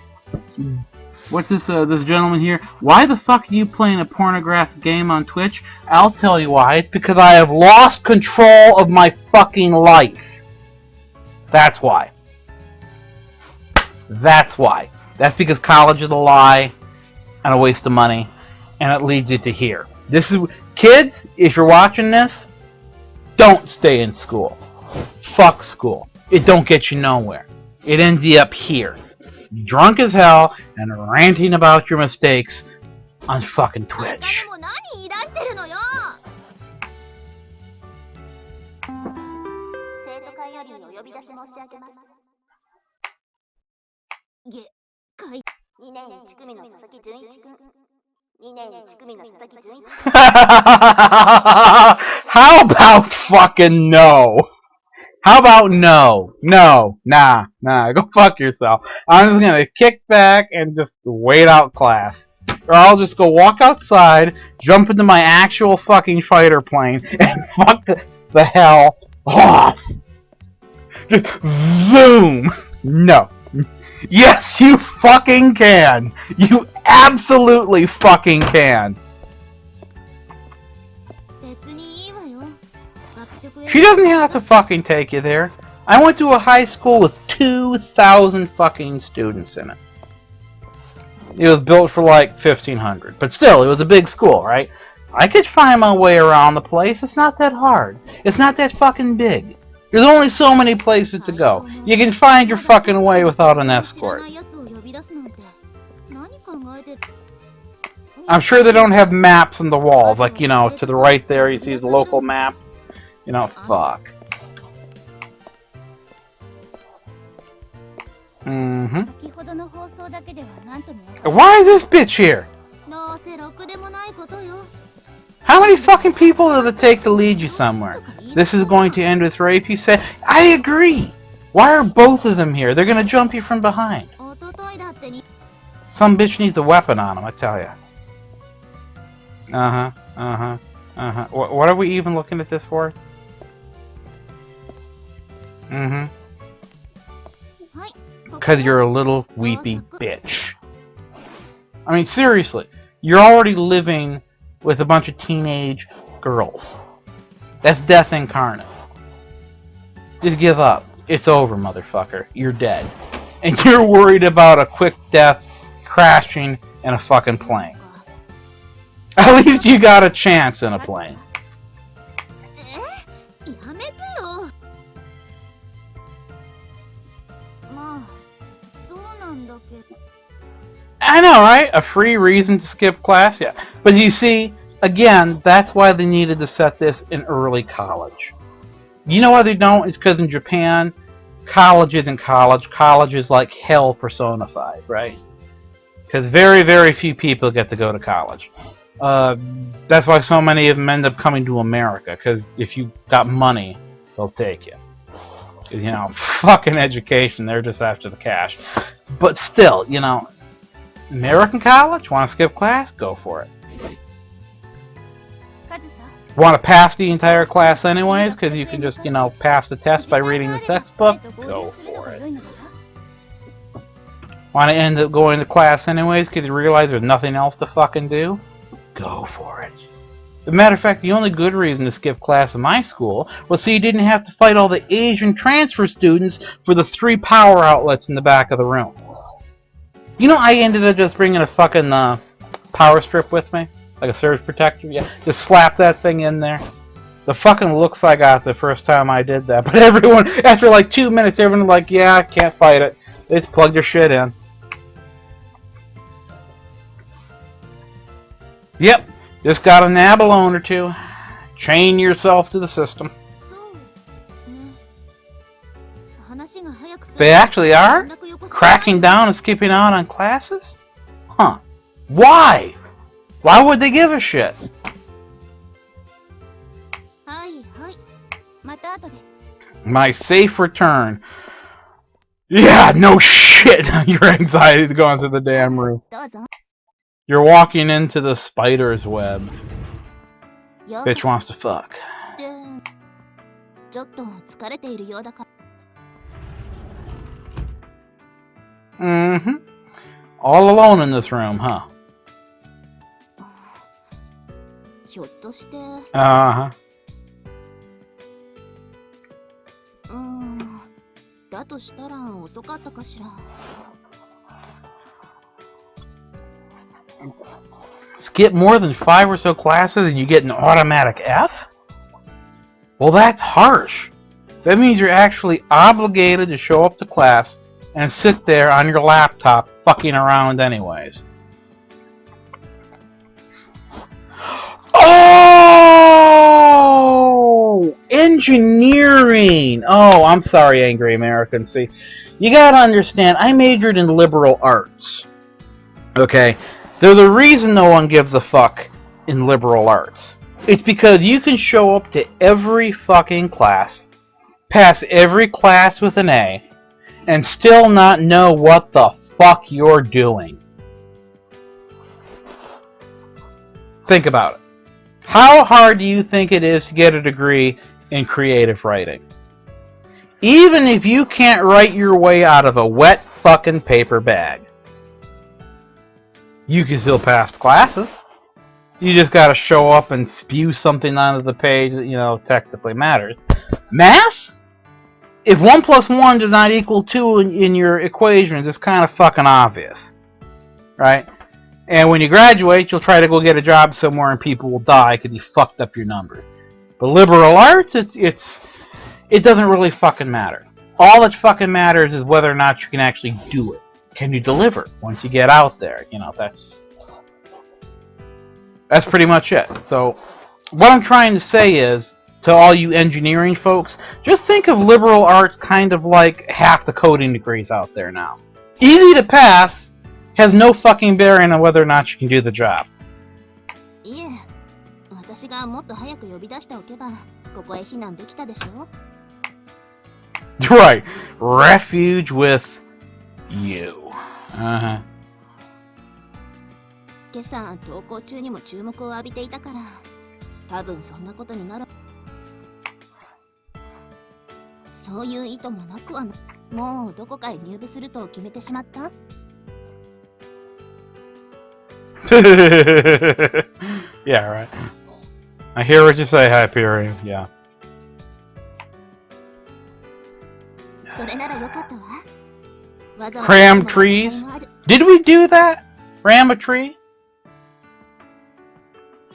gentleman here? Why the fuck are you playing a pornographic game on Twitch? I'll tell you why. It's because I have lost control of my fucking life. That's why. That's why. That's because college is a lie and a waste of money, and it leads you to here. Kids, if you're watching this, don't stay in school. Fuck school. It don't get you nowhere. It ends you up here, drunk as hell and ranting about your mistakes on fucking Twitch. How about fucking no? How about no? No. Nah. Go fuck yourself. I'm just gonna kick back and just wait out class. Or I'll just go walk outside, jump into my actual fucking fighter plane, and fuck the hell off. Just zoom. No. Yes, you fucking can. You absolutely fucking can. She doesn't have to fucking take you there. I went to a high school with 2,000 fucking students in it. It was built for like 1,500. But still, it was a big school, right? I could find my way around the place. It's not that hard. It's not that fucking big. There's only so many places to go. You can find your fucking way without an escort. I'm sure they don't have maps on the walls. Like, to the right there, you see the local map. Fuck. Why is this bitch here? How many fucking people does it take to lead you somewhere? This is going to end with rape, you say? I agree! Why are both of them here? They're gonna jump you from behind. Some bitch needs a weapon on him, I tell ya. What are we even looking at this for? Because you're a little weepy bitch. I mean, seriously, you're already living with a bunch of teenage girls. That's death incarnate. Just give up. It's over, motherfucker. You're dead. And you're worried about a quick death crashing in a fucking plane. At least you got a chance in a plane. I know, right? A free reason to skip class? Yeah. But you see, again, that's why they needed to set this in early college. You know why they don't? It's because in Japan, college isn't college. College is like hell personified, right? Because very, very few people get to go to college. That's why so many of them end up coming to America. Because if you got money, they'll take you. You know, fucking education, they're just after the cash. But still, you know, American college? Want to skip class? Go for it. Want to pass the entire class anyways? Because you can just, you know, pass the test by reading the textbook? Go for it. Want to end up going to class anyways because you realize there's nothing else to fucking do? Go for it. As a matter of fact, the only good reason to skip class in my school was so you didn't have to fight all the Asian transfer students for the 3 power outlets in the back of the room. You know, I ended up just bringing a fucking power strip with me. Like a surge protector. Yeah, just slap that thing in there. The fucking looks I got the first time I did that. But everyone, after like 2 minutes, everyone was like, yeah, I can't fight it. They just plug their shit in. Yep, just got a nabalone or 2. Chain yourself to the system. They actually are? Cracking down and skipping out on classes? Huh. Why? Why would they give a shit? My safe return. Yeah, no shit. Your anxiety's going through the damn roof. You're walking into the spider's web. Bitch wants to fuck. Mm-hmm. All alone in this room, huh? Uh-huh. Skip more than 5 or so classes and you get an automatic F? Well, that's harsh. That means you're actually obligated to show up to class and sit there on your laptop fucking around anyways. Oh! Engineering! Oh, I'm sorry, angry Americans. See, you gotta understand, I majored in liberal arts. Okay? They're the reason no one gives a fuck in liberal arts. It's because you can show up to every fucking class, pass every class with an A, and still not know what the fuck you're doing. Think about it. How hard do you think it is to get a degree in creative writing? Even if you can't write your way out of a wet fucking paper bag, you can still pass classes. You just gotta show up and spew something onto the page that, you know, technically matters. Math? If 1 plus 1 does not equal 2 in your equation, it's kind of fucking obvious. Right? And when you graduate, you'll try to go get a job somewhere and people will die because you fucked up your numbers. But liberal arts, it doesn't really fucking matter. All that fucking matters is whether or not you can actually do it. Can you deliver once you get out there? You know, that's pretty much it. So, what I'm trying to say is, to all you engineering folks, just think of liberal arts kind of like half the coding degrees out there now. Easy to pass, has no fucking bearing on whether or not you can do the job. Right. Refuge with you. Uh-huh. 今朝登校中にも注目を浴びていたから、多分そんなことになる。そういう意図もなくはない。もうどこかへ入部すると決めてしまった？ Yeah, right. I hear what you say, Hyperion. Yeah. それならよかったわ。わざわざ Cram 来てもらった甲斐 trees? もある。 Did we do that? Ram a tree?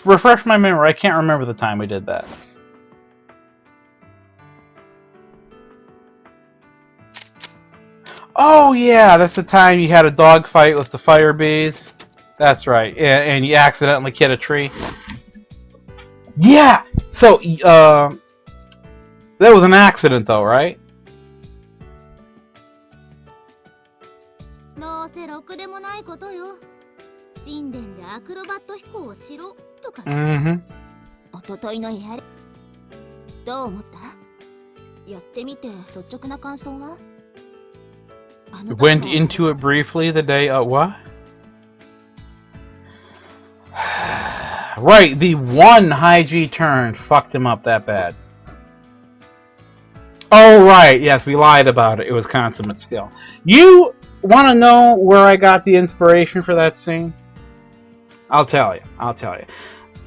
Refresh my memory. I can't remember the time we did that. Oh yeah, that's the time you had a dogfight with the fire bees. That's right. And you accidentally hit a tree. Yeah. So that was an accident, though, right? どうせろくでもないことよ。神殿でアクロバット飛行をしろとか。Mm-hmm. おとといのやれ。どう思った？やってみて率直な感想は？ Went into it briefly the day. What? Right, the one high G turn fucked him up that bad. Oh, right, yes, we lied about it. It was consummate skill. You want to know where I got the inspiration for that scene? I'll tell you.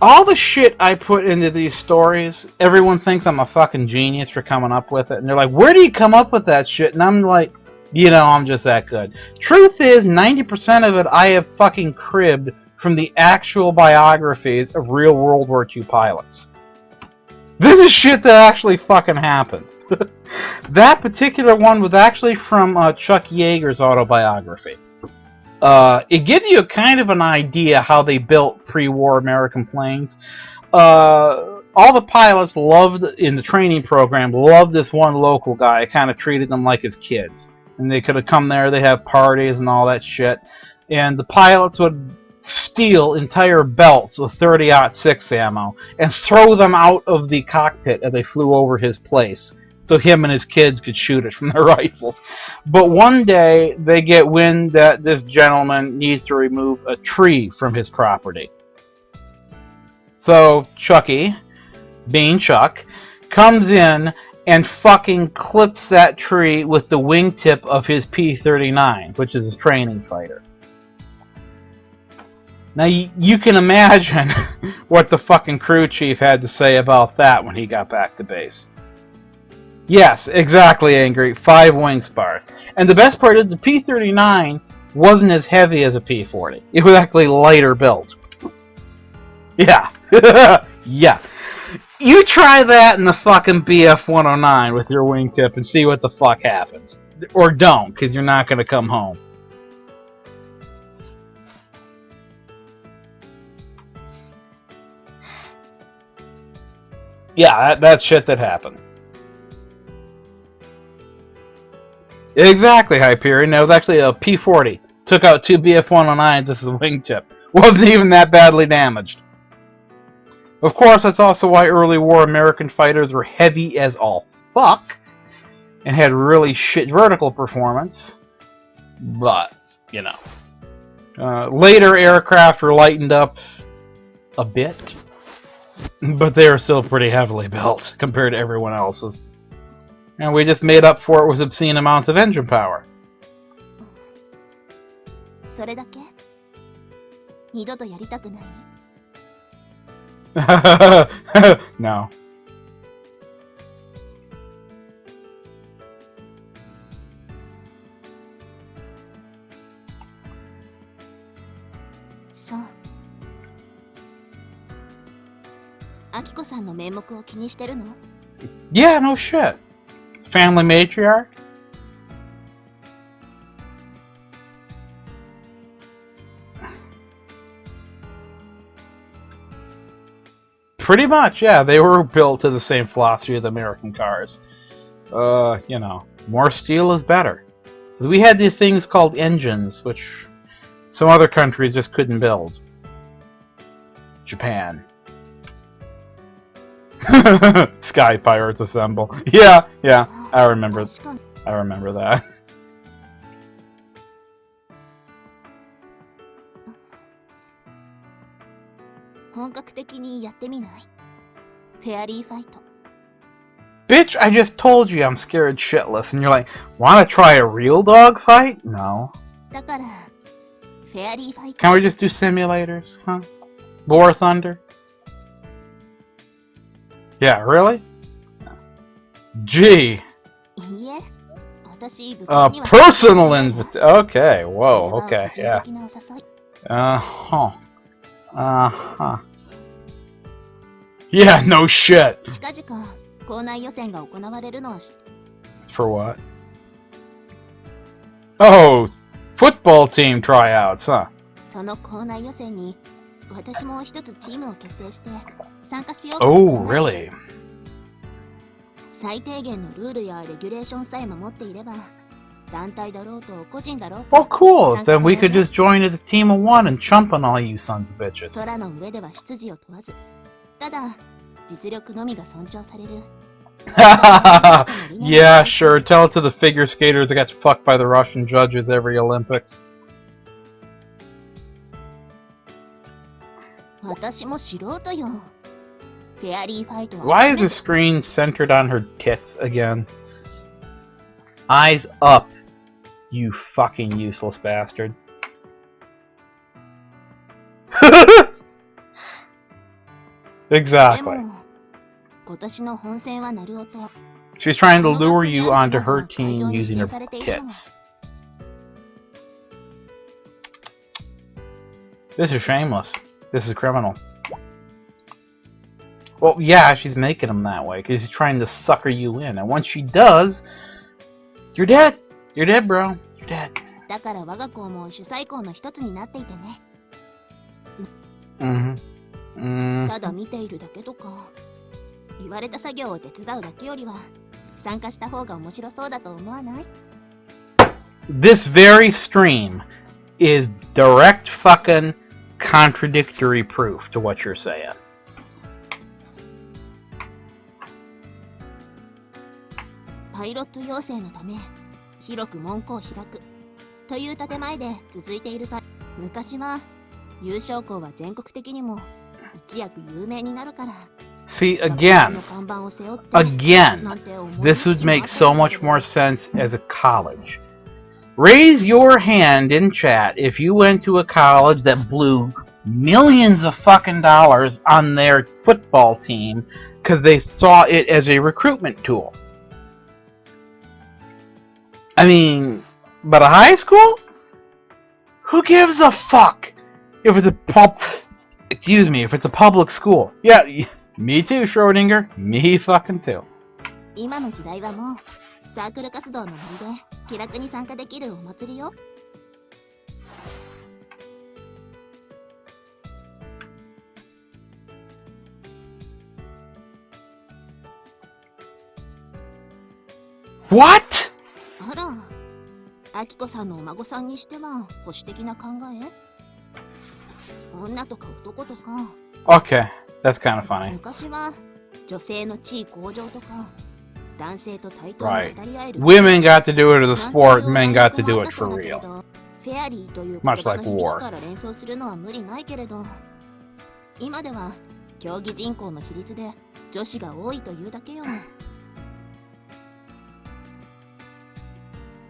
All the shit I put into these stories, everyone thinks I'm a fucking genius for coming up with it. And they're like, where do you come up with that shit? And I'm like, you know, I'm just that good. Truth is, 90% of it I have fucking cribbed from the actual biographies of real World War II pilots. This is shit that actually fucking happened. That particular one was actually from Chuck Yeager's autobiography. It gives you a kind of an idea how they built pre-war American planes. All the pilots loved, in the training program, loved this one local guy, kind of treated them like his kids. And they could have come there, they have parties and all that shit. And the pilots would steal entire belts of 30-06 ammo and throw them out of the cockpit as they flew over his place, so him and his kids could shoot it from their rifles. But one day, they get wind that this gentleman needs to remove a tree from his property. So Chucky, being Chuck, comes in and fucking clips that tree with the wingtip of his P-39, which is his training fighter. Now, you can imagine what the fucking crew chief had to say about that when he got back to base. Yes, exactly, Angry. 5 wing spars. And the best part is the P-39 wasn't as heavy as a P-40. It was actually lighter built. Yeah. Yeah. You try that in the fucking BF-109 with your wingtip and see what the fuck happens. Or don't, because you're not going to come home. Yeah, that's shit that happened. Exactly, Hyperion. That was actually a P-40. Took out 2 BF-109s as a wingtip. Wasn't even that badly damaged. Of course, that's also why early war American fighters were heavy as all fuck and had really shit vertical performance. But, you know. Later aircraft were lightened up a bit, but they are still pretty heavily built compared to everyone else's. And we just made up for it with obscene amounts of engine power. それだけ？二度とやりたくない？ No. そう。アキコさんの面目を気にしてるの？ Yeah, no shit. Family matriarch? Pretty much, yeah. They were built to the same philosophy as American cars. You know, more steel is better. We had these things called engines, which some other countries just couldn't build. Japan. Sky Pirates Assemble. Yeah, I remember that. 本格的にやってみない？フェアリーファイト。Bitch, I just told you I'm scared shitless, and you're like, wanna try a real dog fight? No. だからフェアリーファイト Can we just do simulators? Huh? War Thunder? Yeah, really? Gee. いいえ私部活には Personal invitation. Okay, whoa, これは okay, 個人 yeah. 的なお誘い Uh-huh. Uh-huh. Yeah, no shit. 近々校内予選が行われるのは知って For what? Oh, football team tryouts, huh? その校内予選に私も一つチームを結成して参加しようと Oh, 考えて really? 最低限のルールやレギュレーションさえ守っていれば団体だろうと個人だろうと Well, cool. Then we could just join as a team of one and chump on all you sons of bitches. 空の上では出自を問わずただ実力のみが尊重される Yeah, sure. Tell it to the figure skaters that got fucked by the Russian judges every Olympics. 私も素人よフェアリーファイトは Why 初 is め the screen て centered on her tits again? Eyes up, you fucking useless bastard. で Exactly. も今年の本戦はナルオと She's trying to lure you onto her team using her tits. This is shameless. This is criminal. Well, yeah, she's making him that way because she's trying to sucker you in. And once she does, you're dead. You're dead, bro. You're dead. だから我が校も主催校の一つになっていてね Mm-hmm. ただ見ているだけとか言われた作業を手伝うだけよりは参加した方が面白そうだと思わない This very stream is direct fucking contradictory proof to what you're saying. パイロット養成のため広く門戸を開くという建前で続いているた昔は優勝校は全国的にも一躍有名になるから See, 学校 again, の看板を背負って again, なんて思い this 意 would 識もあ make った so んだけ much ど more sense as a college. Raise your hand in chat if you went to a college that blew millions of fucking dollars on their football team because they saw it as a recruitment tool. I mean, but a high school? Who gives a fuck if it's a if it's a public school? Yeah, me too, Schrodinger. Me fucking too. 今の時代はもうサークル活動のノリで気楽に参加できるお祭りよ What? あらアキコさんのお孫さんにしては保守的な考え女とか男とか Okay, that's kind of funny. 昔は女性の地位向上とか男性と対等に Right. 語り合える Women got to do it as a sport, men got to do it for なんていう real. のがあったそうだけれどフェアリーという言 Much 葉 like の響 war. きから連想するのは無理ないけれど今では競技人口の比率で女子が多いというだけよ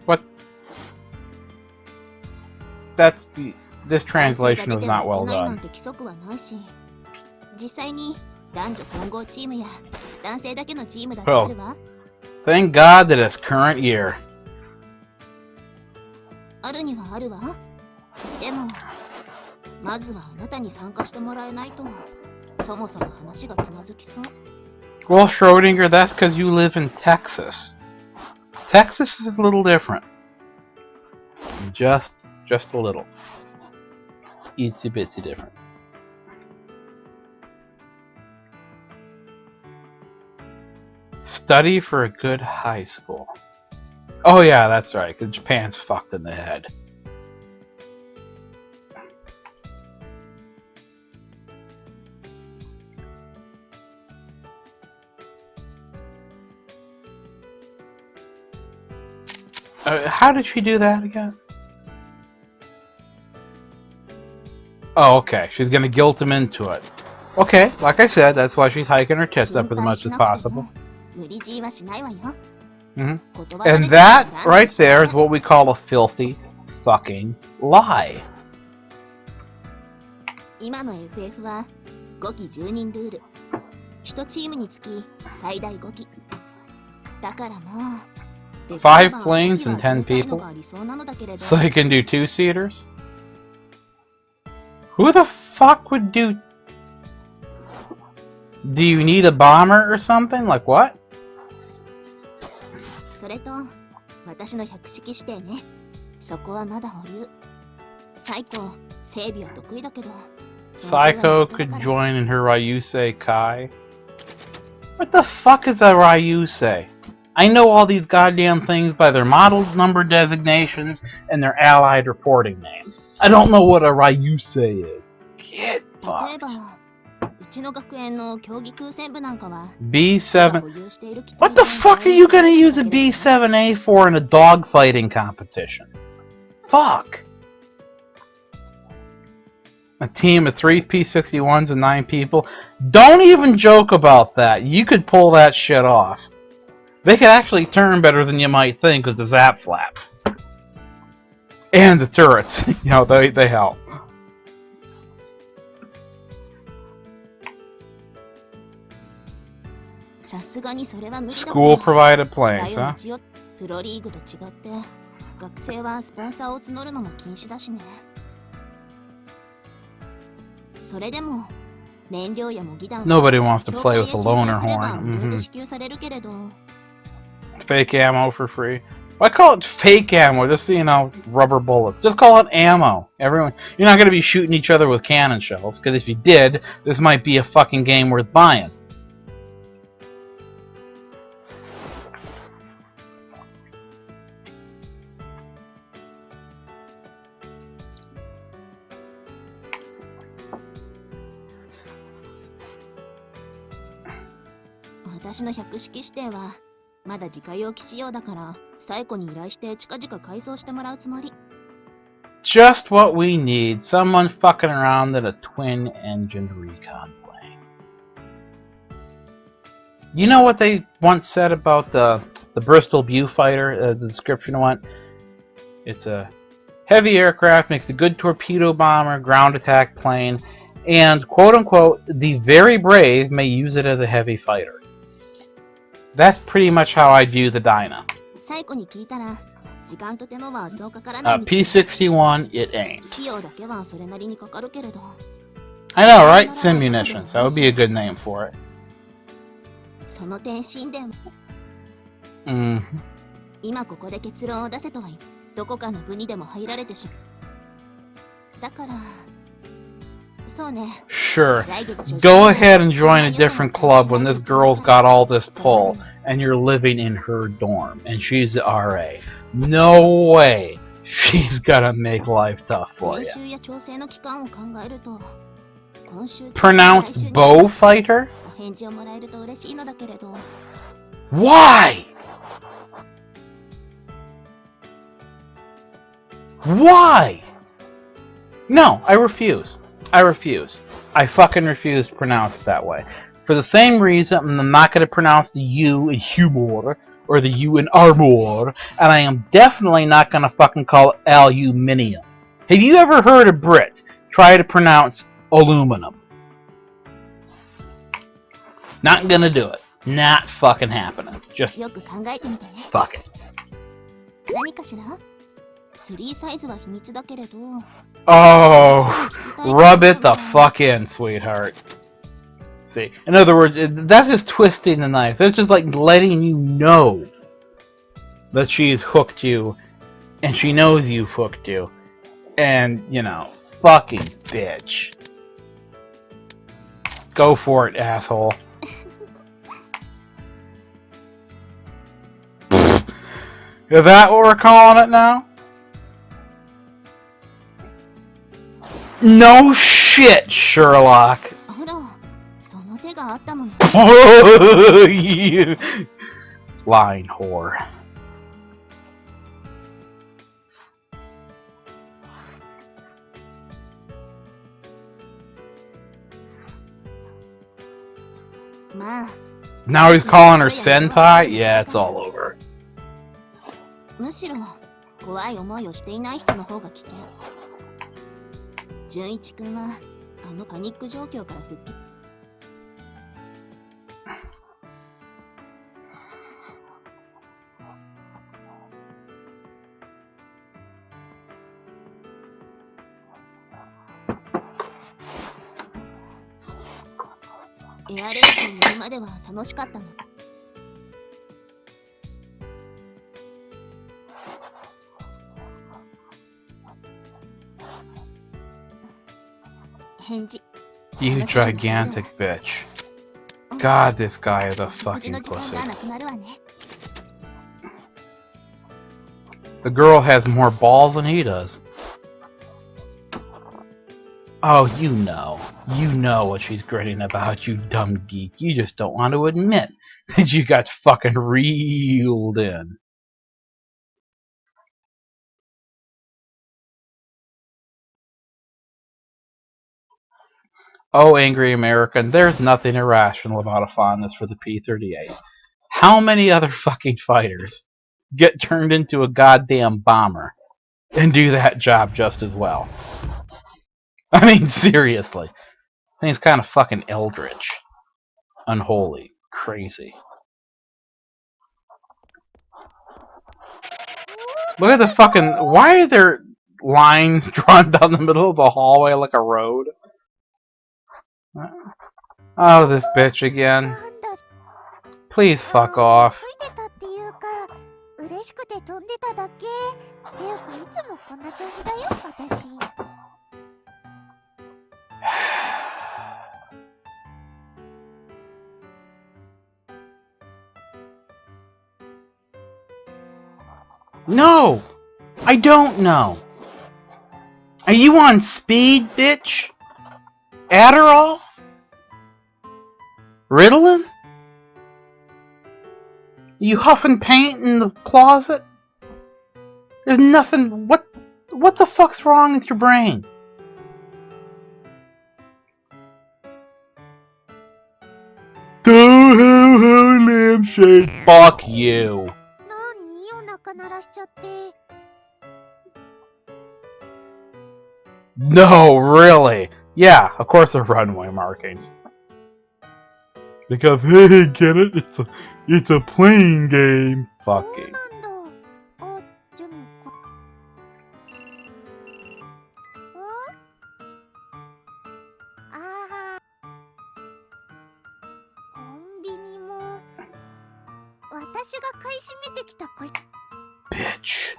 What? That's this translation was not well 男性が出ても出ないなん done. て規則はないし実際に男女混合チームや男性だけのチームだってあるわ Thank God that it's current year. あるにはあるわでもまずはあなたに参加してもらえないとそもそも話がつまずきそう Well, Schrodinger, that's because you live in Texas. Texas is a little different. Just a little. Itsy bitsy different. Study for a good high school. Oh yeah, that's right, because Japan's fucked in the head. How did she do that again? Oh, okay. She's gonna guilt him into it. Okay, like I said, that's why she's hiking her tits up as much as possible. 無理強いはしないわよ。 Mhm. 断られ And ても that 恨んだり right しませ there ん is what we call a filthy fucking lie. 今の FF は5機10人ルール。1チームにつき最大5機。だからまあ、できれば 5 planes 5機は and 10集めたいの people? が理想なのだけれど、 So they can do 2-seaters? Who the fuck would do... Do you need a bomber or something? Like what? それと私の百式指定ね。そこはまだ保留。最高、整備は得意だけど。 Psycho could join in her Ryusei Kai. What the fuck is a Ryusei? I know all these goddamn things by their model number designations and their allied reporting names. I don't know what a Ryusei is. Get 例え fucked. ば、うちの学園の競技空戦部なんかは B7. 保有している機体 What the で fuck are you gonna そういう use a だけれど B7A for in a dogfighting competition? Fuck. A team of 3 P61s and 9 people? Don't even joke about that. You could pull that shit off. They could actually turn better than you might think with the zap flaps. And the turrets. You know, they help. さすがにそれは無理だ School から provided 機 planes, 体を huh? 持ち寄っプロリーグと違って学生はスポンサーを募るのも禁止だしね。それでも燃料や模擬弾は Nobody wants to 協 play 会 with へ a 申 loner 請すれば horn. 無料 Mhm. で支給されるけれど、 Fake ammo for free. Why call it fake ammo? Just, you know, rubber bullets. Just call it ammo. Everyone, you're not going to be shooting each other with cannon shells, because if you did, this might be a fucking game worth buying. "私の百式指定はまだ自家用機仕様だから最古に依頼して近々改装してもらうつもり。 Just what we need. Someone fucking around in a twin-engined recon plane. You know what they once said about the Bristol Viewfighter? The description went, it's a heavy aircraft, makes a good torpedo bomber, ground attack plane, and quote-unquote, the very brave may use it as a heavy fighter. That's pretty much how I view the Dyna. 最古に聞いたら時間と手間はそうかからないみたい。 P61, it ain't. 費用だけはそれなりにかかるけれど、 I know, right? Simunitions. That would be a good name for it. その点神殿 Mm. 今ここで結論を出せとは言う。どこかの部にでも入られてしまう。だからそうね。 Sure. 来月初旬 Go ahead and join a different club when this girl's got all this pull and you're living in her dorm and she's the RA. No way she's gonna make life tough for 練 you. 習や調整の期間を考えると、今週 Pronounced bow fighter? お返事をもらえると嬉しいのだけれど、 Why? Why? No, I refuse. I refuse. I fucking refuse to pronounce it that way. For the same reason, I'm not going to pronounce the U in humor or the U in armor, and I am definitely not going to fucking call it aluminium. Have you ever heard a Brit try to pronounce aluminum? Not gonna do it. Not fucking happening. Just よく考えてみてね。 fuck it. 何かしら？3サイズは秘密だけれど。 Oh, rub it the fuck in, sweetheart. See, in other words, that's just twisting the knife. That's just like letting you know that she's hooked you, and she knows you've hooked you, and, you know, fucking bitch. Go for it, asshole. Is that what we're calling it now? No shit, Sherlock. あら、その手があったのね。 You lying whore. Now he's calling her senpai? Yeah, it's all over. むしろ怖い思いをしていない人の方が危険。純一君はあのパニック状況から復帰。エアレースをやるまでは楽しかったの。返事。 You gigantic bitch. God, this guy is a fucking pussy. The girl has more balls than he does. Oh, you know what she's grinning about, you dumb geek. You just don't want to admit that you got fucking reeled in. Oh, angry American, there's nothing irrational about a fondness for the P-38. How many other fucking fighters get turned into a goddamn bomber and do that job just as well? I mean, seriously. Thing's kind of fucking eldritch. Unholy. Crazy. Look at the fucking... Why are there lines drawn down the middle of the hallway like a road? Oh, this bitch again. Please fuck off. No! I don't know. Are you on speed, bitch? Adderall? Ritalin? You huffing paint in the closet? There's nothing... What the fuck's wrong with your brain? Lampshade. Fuck you. No, really? Yeah, of course they're runway markings. Because, hey, get it? It's a plane game. Fucking. Bitch.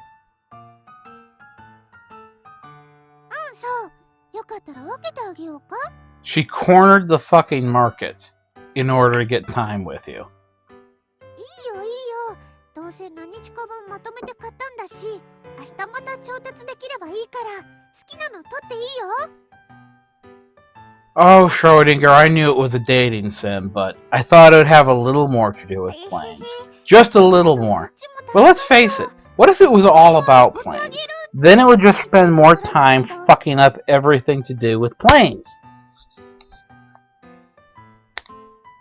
She cornered the fucking market in order to get time with you. Oh, Schrodinger, I knew it was a dating sim, but I thought it would have a little more to do with planes. Just a little more. But let's face it, what if it was all about planes? Then it would just spend more time fucking up everything to do with planes.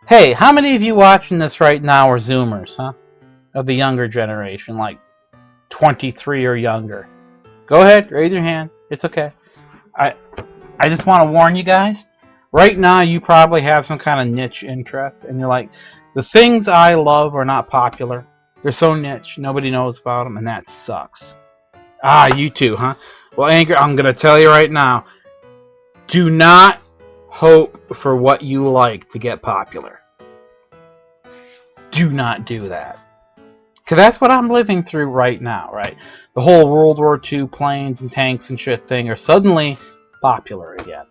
Hey, how many of you watching this right now are Zoomers, huh? Of the younger generation, like 23 or younger. Go ahead, raise your hand. It's okay. I just want to warn you guys. Right now, you probably have some kind of niche interest, and you're like, the things I love are not popular. They're so niche, nobody knows about them, and that sucks. Ah, you too, huh? Well, Anchor, I'm going to tell you right now, do not hope for what you like to get popular. Do not do that. Because that's what I'm living through right now, right? The whole World War II planes and tanks and shit thing are suddenly popular again.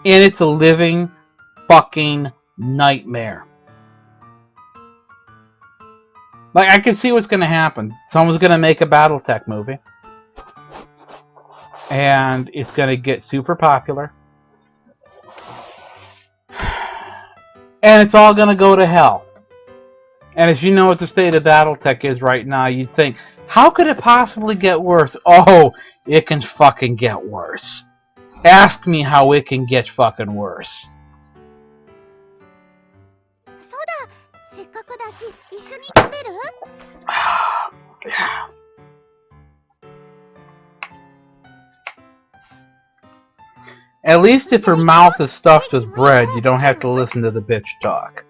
And it's a living fucking nightmare. Like, I can see what's going to happen. Someone's going to make a Battletech movie. And it's going to get super popular. And it's all going to go to hell. And as you know what the state of Battletech is right now, you'd think, how could it possibly get worse? Oh, it can fucking get worse. Ask me how it can get fucking worse. そうだ、せっかくだし一緒に食べる？ At least if her mouth is stuffed with bread, you don't have to listen to the bitch talk.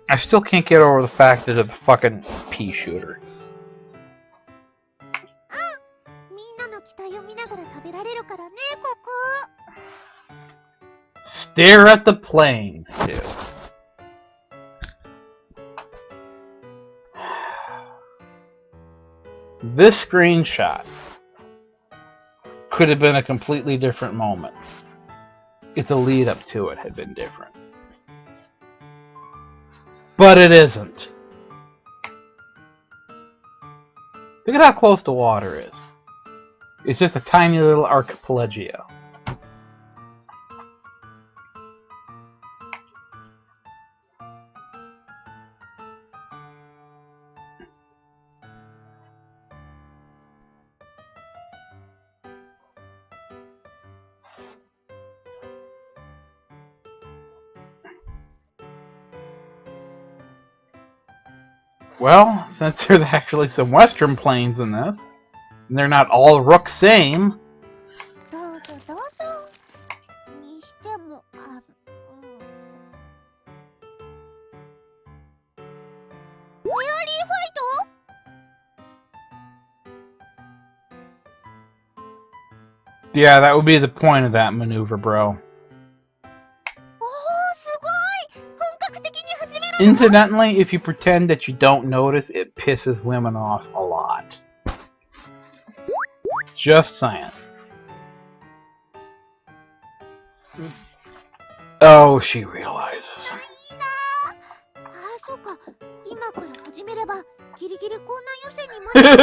I still can't get over the fact that it's a fucking pea shooter. みんなの期待を見ながら食べられるからね、ここ。 Stare at the planes, too. This screenshot could have been a completely different moment if the lead up to it had been different. But it isn't. Look at how close the water is. It's just a tiny little archipelago. Well, since there's actually some Western planes in this, and they're not all rook same. どうぞどうぞ。にしても、フェアリーファイト？ Yeah, that would be the point of that maneuver, bro. おー、すごい！本格的に始めるの？ Incidentally, if you pretend that you don't notice, it pisses women off a lot. Just saying. Oh, she realizes. いいなあ。そうか。今から始めればギリギリこんな予選に間に合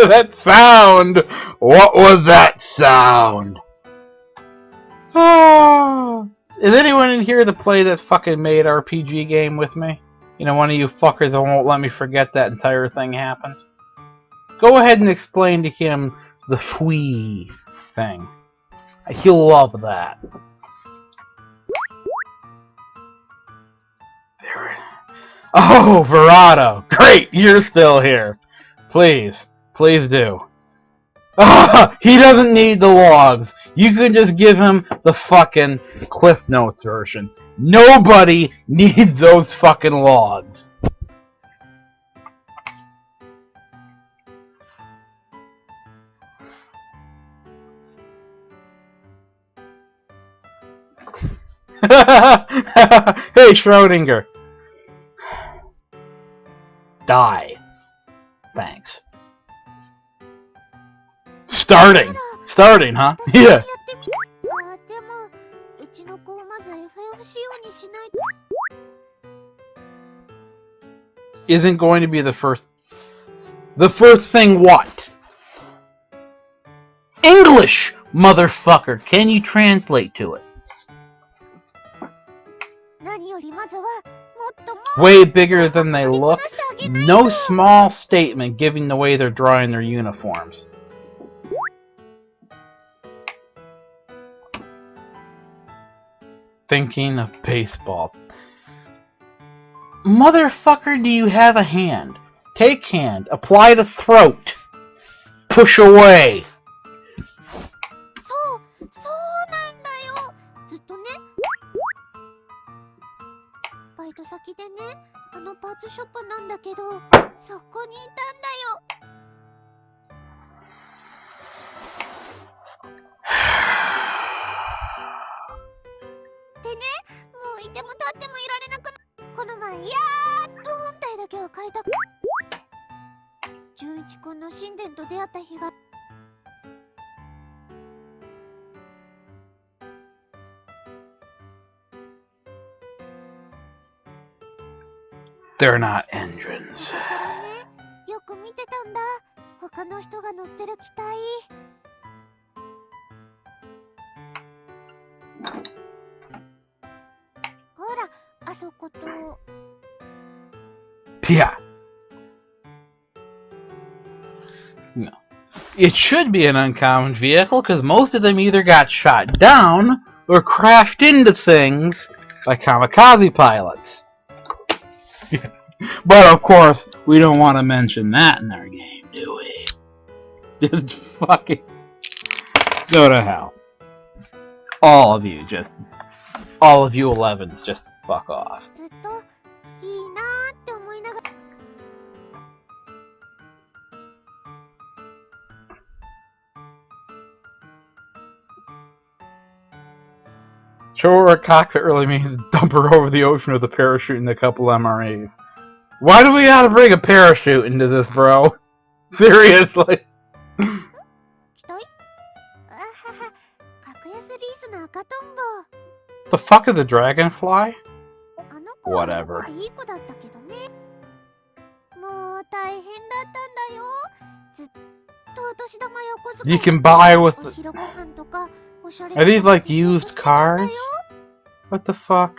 う。 That sound! What was that sound? Ah. Is anyone in here that play that fucking made RPG game with me? You know, one of you fuckers that won't let me forget that entire thing happened? Go ahead and explain to him the fwee thing. He'll love that. There. Oh, Verado! Great! You're still here. Please. Please do. Ah, he doesn't need the logs. You can just give him the fucking Cliff Notes version. Nobody needs those fucking logs. Hey, Schrodinger. Die. Thanks. Starting, huh? Yeah. あ、でもうちの子をまず FF 仕様にしないと。 Isn't going to be the first. The first thing what? English, motherfucker. Can you translate to it? 何よりまずはもっとも Way bigger than they look. No small statement giving the way they're drawing their uniforms. Thinking of baseball. Motherfucker, do you have a hand? Take hand. Apply to throat. Push away. そうなんだよ。ずっとね。バイト先でね、あのパーツショップなんだけど、そこにいたんだよ。でね、もういても立ってもいられなくな。この前やっと本体だけは変えた。純一くんの神殿と出会った日が。 They're not engines. だからね、よく見てたんだ。他の人が乗ってる機体。ほら、あそこと。 Yeah. No. It should be an uncommon vehicle because most of them either got shot down or crashed into things by kamikaze pilots. But of course, we don't want to mention that in our game, do we? Just fucking go to hell. All of you 11s, just fuck off. ずっといいなーって思いながら Show her a cockpit really means dump her over the ocean with a parachute and a couple MRAs. Why do we gotta bring a parachute into this, bro? Seriously? 期待あはは格安リースの赤とんぼ The fuck is the dragonfly? あの子は Whatever. どこでいい子だったけどねもう大変だったんだよずっとお年玉や小遣い You can buy with お the... 昼ご飯とかおしゃれ Are these とか like 節約 used してたんだ cars? よ What the fuck?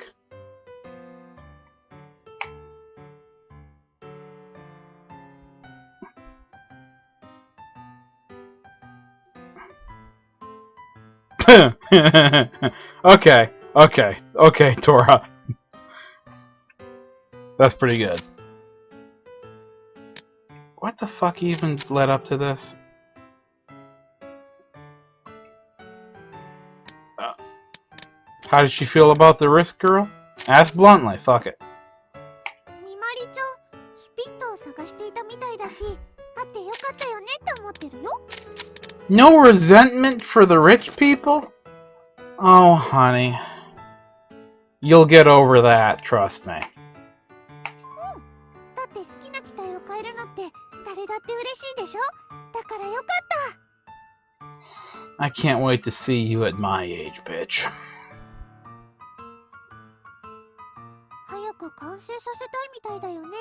Okay, Tora. That's pretty good. What the fuck even led up to this? How did she feel about the risk, girl? Ask bluntly, fuck it. みまりちゃんスピットを探していたみたいだし会ってよかったよねって思ってるよ No resentment for the rich people? Oh, honey. You'll get over that, trust me. だって好きな機体を変えるのって誰だって嬉しいでしょだからよかった I can't wait to see you at my age, bitch. 早く完成させたいみたいだよね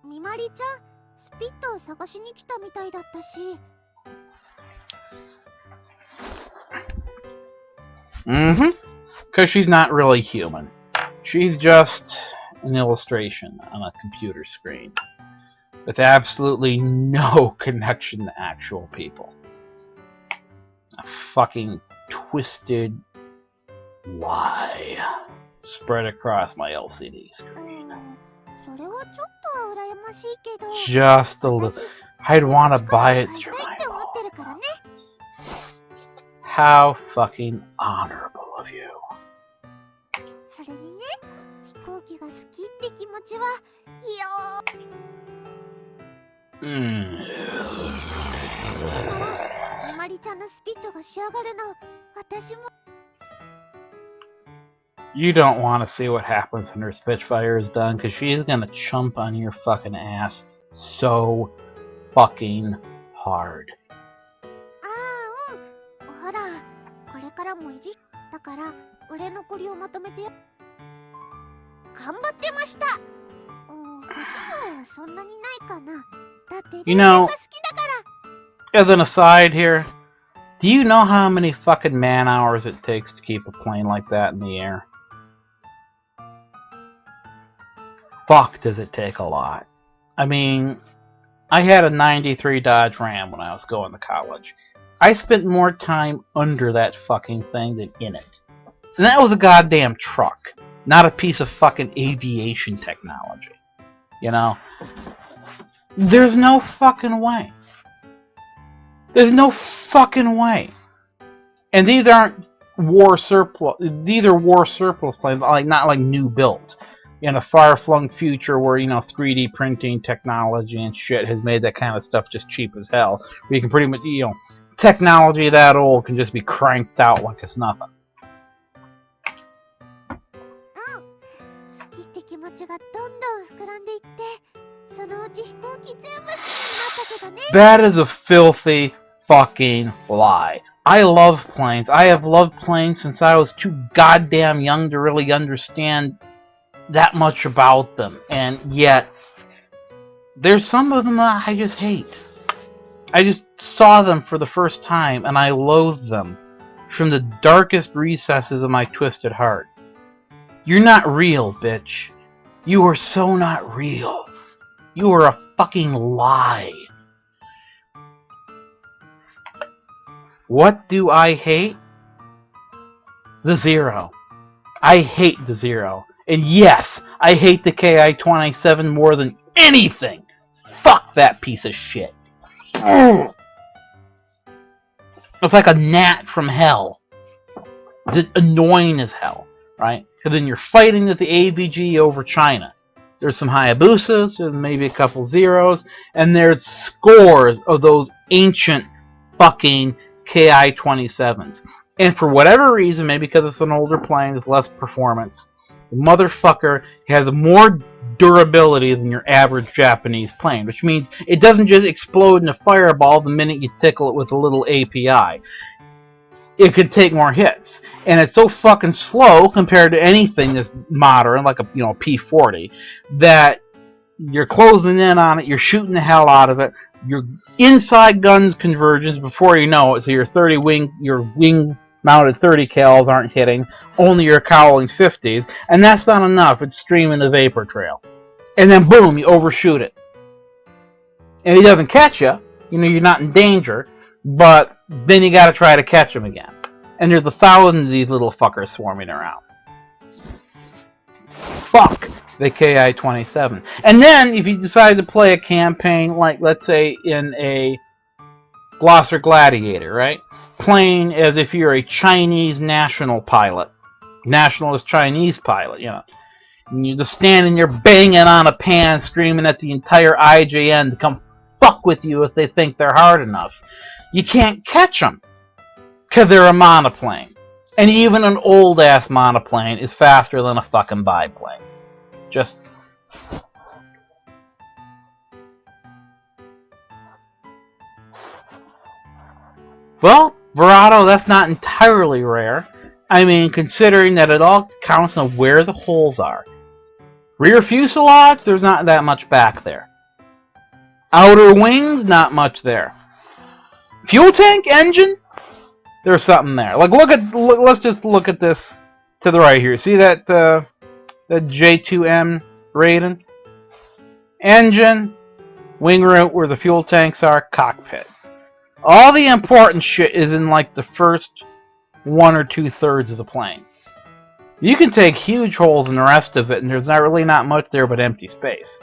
みまりちゃんスピットを探しに来たみたいだったし Mm-hmm. Because she's not really human. She's just an illustration on a computer screen. With absolutely no connection to actual people. A fucking twisted lie spread across my LCD screen. それはちょっと羨ましいけど Just a little. 私 I'd want to 自分の力 buy で it 買い through たい my って思ってるからね How fucking honorable of you. それにね飛行機が好きって気持ちはいいよ だからみまりちゃんのスピットが仕上がるの私も You don't want to see what happens when her Spitfire is done, because she's gonna chump on your fucking ass so fucking hard. ああうんほらこれからもいじだから売れ残りをまとめて頑張ってました不自由はそんなにないかなだって You レー know- スが好きだから As an aside here, do you know how many fucking man hours it takes to keep a plane like that in the air? Fuck, does it take a lot. I mean, I had a 93 Dodge Ram when I was going to college. I spent more time under that fucking thing than in it. And that was a goddamn truck, not a piece of fucking aviation technology. You know? There's no fucking way. There's no fucking way. And these aren't war surplus. These are war surplus planes, like not like new built. In a far-flung future where, you know, 3D printing technology and shit has made that kind of stuff just cheap as hell. Where you can pretty much, you know, technology that old can just be cranked out like it's nothing. 好きって気持ちがどんどん膨らんでいってそのうち飛行機全部好きになったけどね That is a filthy fucking lie. I love planes. I have loved planes since I was too goddamn young to really understand that much about them. And yet, there's some of them that I just hate. I just saw them for the first time and I loathed them from the darkest recesses of my twisted heart. You're not real, bitch. You are so not real. You are a fucking lie. What do I hate? The Zero. I hate the Zero. And yes, I hate the KI-27 more than anything. Fuck that piece of shit. It's like a gnat from hell. It's annoying as hell, right? Because then you're fighting with the AVG over China. There's some Hayabusas, there's maybe a couple Zeros, and there's scores of those ancient fucking KI-27s. And for whatever reason, maybe because it's an older plane with less performance, the motherfucker has more durability than your average Japanese plane, which means it doesn't just explode in a fireball the minute you tickle it with a little API. It could take more hits. And it's so fucking slow compared to anything that's modern, like a P-40, that you're closing in on it, you're shooting the hell out of it, your inside guns convergence before you know it, so your wing mounted 30 cals aren't hitting, only your cowling 50s, and that's not enough, it's streaming the vapor trail. And then boom, you overshoot it. And he doesn't catch you, you're not in danger, but then you gotta try to catch him again. And there's 1,000 of these little fuckers swarming around. Fuck the KI-27. And then, if you decide to play a campaign, like, let's say, in a Glosser Gladiator, right? Playing as if you're a Chinese national pilot. Nationalist Chinese pilot, And you're just standing there banging on a pan, screaming at the entire IJN to come fuck with you if they think they're hard enough. You can't catch them. Because they're a monoplane. And even an old-ass monoplane is faster than a fucking biplane. Just... Well, Verado, that's not entirely rare. I mean, considering that it all counts on where the holes are. Rear fuselage, there's not that much back there. Outer wings, not much there. Fuel tank, engine, there's something there. Like, let's just look at this to the right here. See that J2M Raiden? Engine, wing root where the fuel tanks are, cockpit. All the important shit is in like the first 1 or 2/3 of the plane. You can take huge holes in the rest of it, and there's not much there but empty space.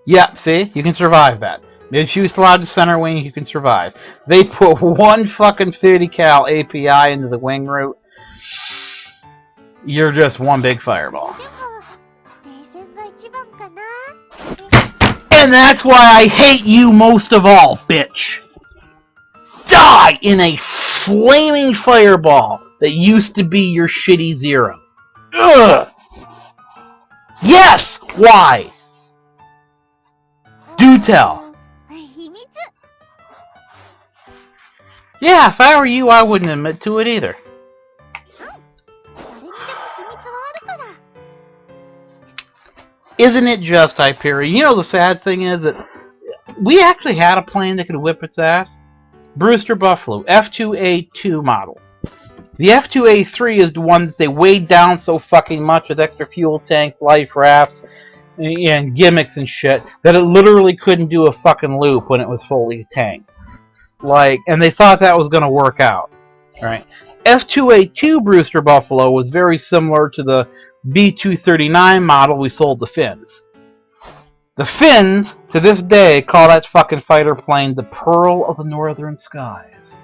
Yep, see? You can survive that. Mid fuselage center wing, you can survive. They put one fucking 30 cal API into the wing root. You're just one big fireball. And that's why I hate you most of all, bitch. Die in a flaming fireball that used to be your shitty Zero. Ugh! Yes! Why? Do tell. Yeah, if I were you, I wouldn't admit to it either. Isn't it just, Hyperion? The sad thing is that we actually had a plane that could whip its ass. Brewster Buffalo, F2A2 model. The F2A3 is the one that they weighed down so fucking much with extra fuel tanks, life rafts, and gimmicks and shit that it literally couldn't do a fucking loop when it was fully tanked. And they thought that was going to work out. Right? F2A2 Brewster Buffalo was very similar to the B239 model we sold the Finns. The Finns, to this day, call that fucking fighter plane the Pearl of the Northern Skies.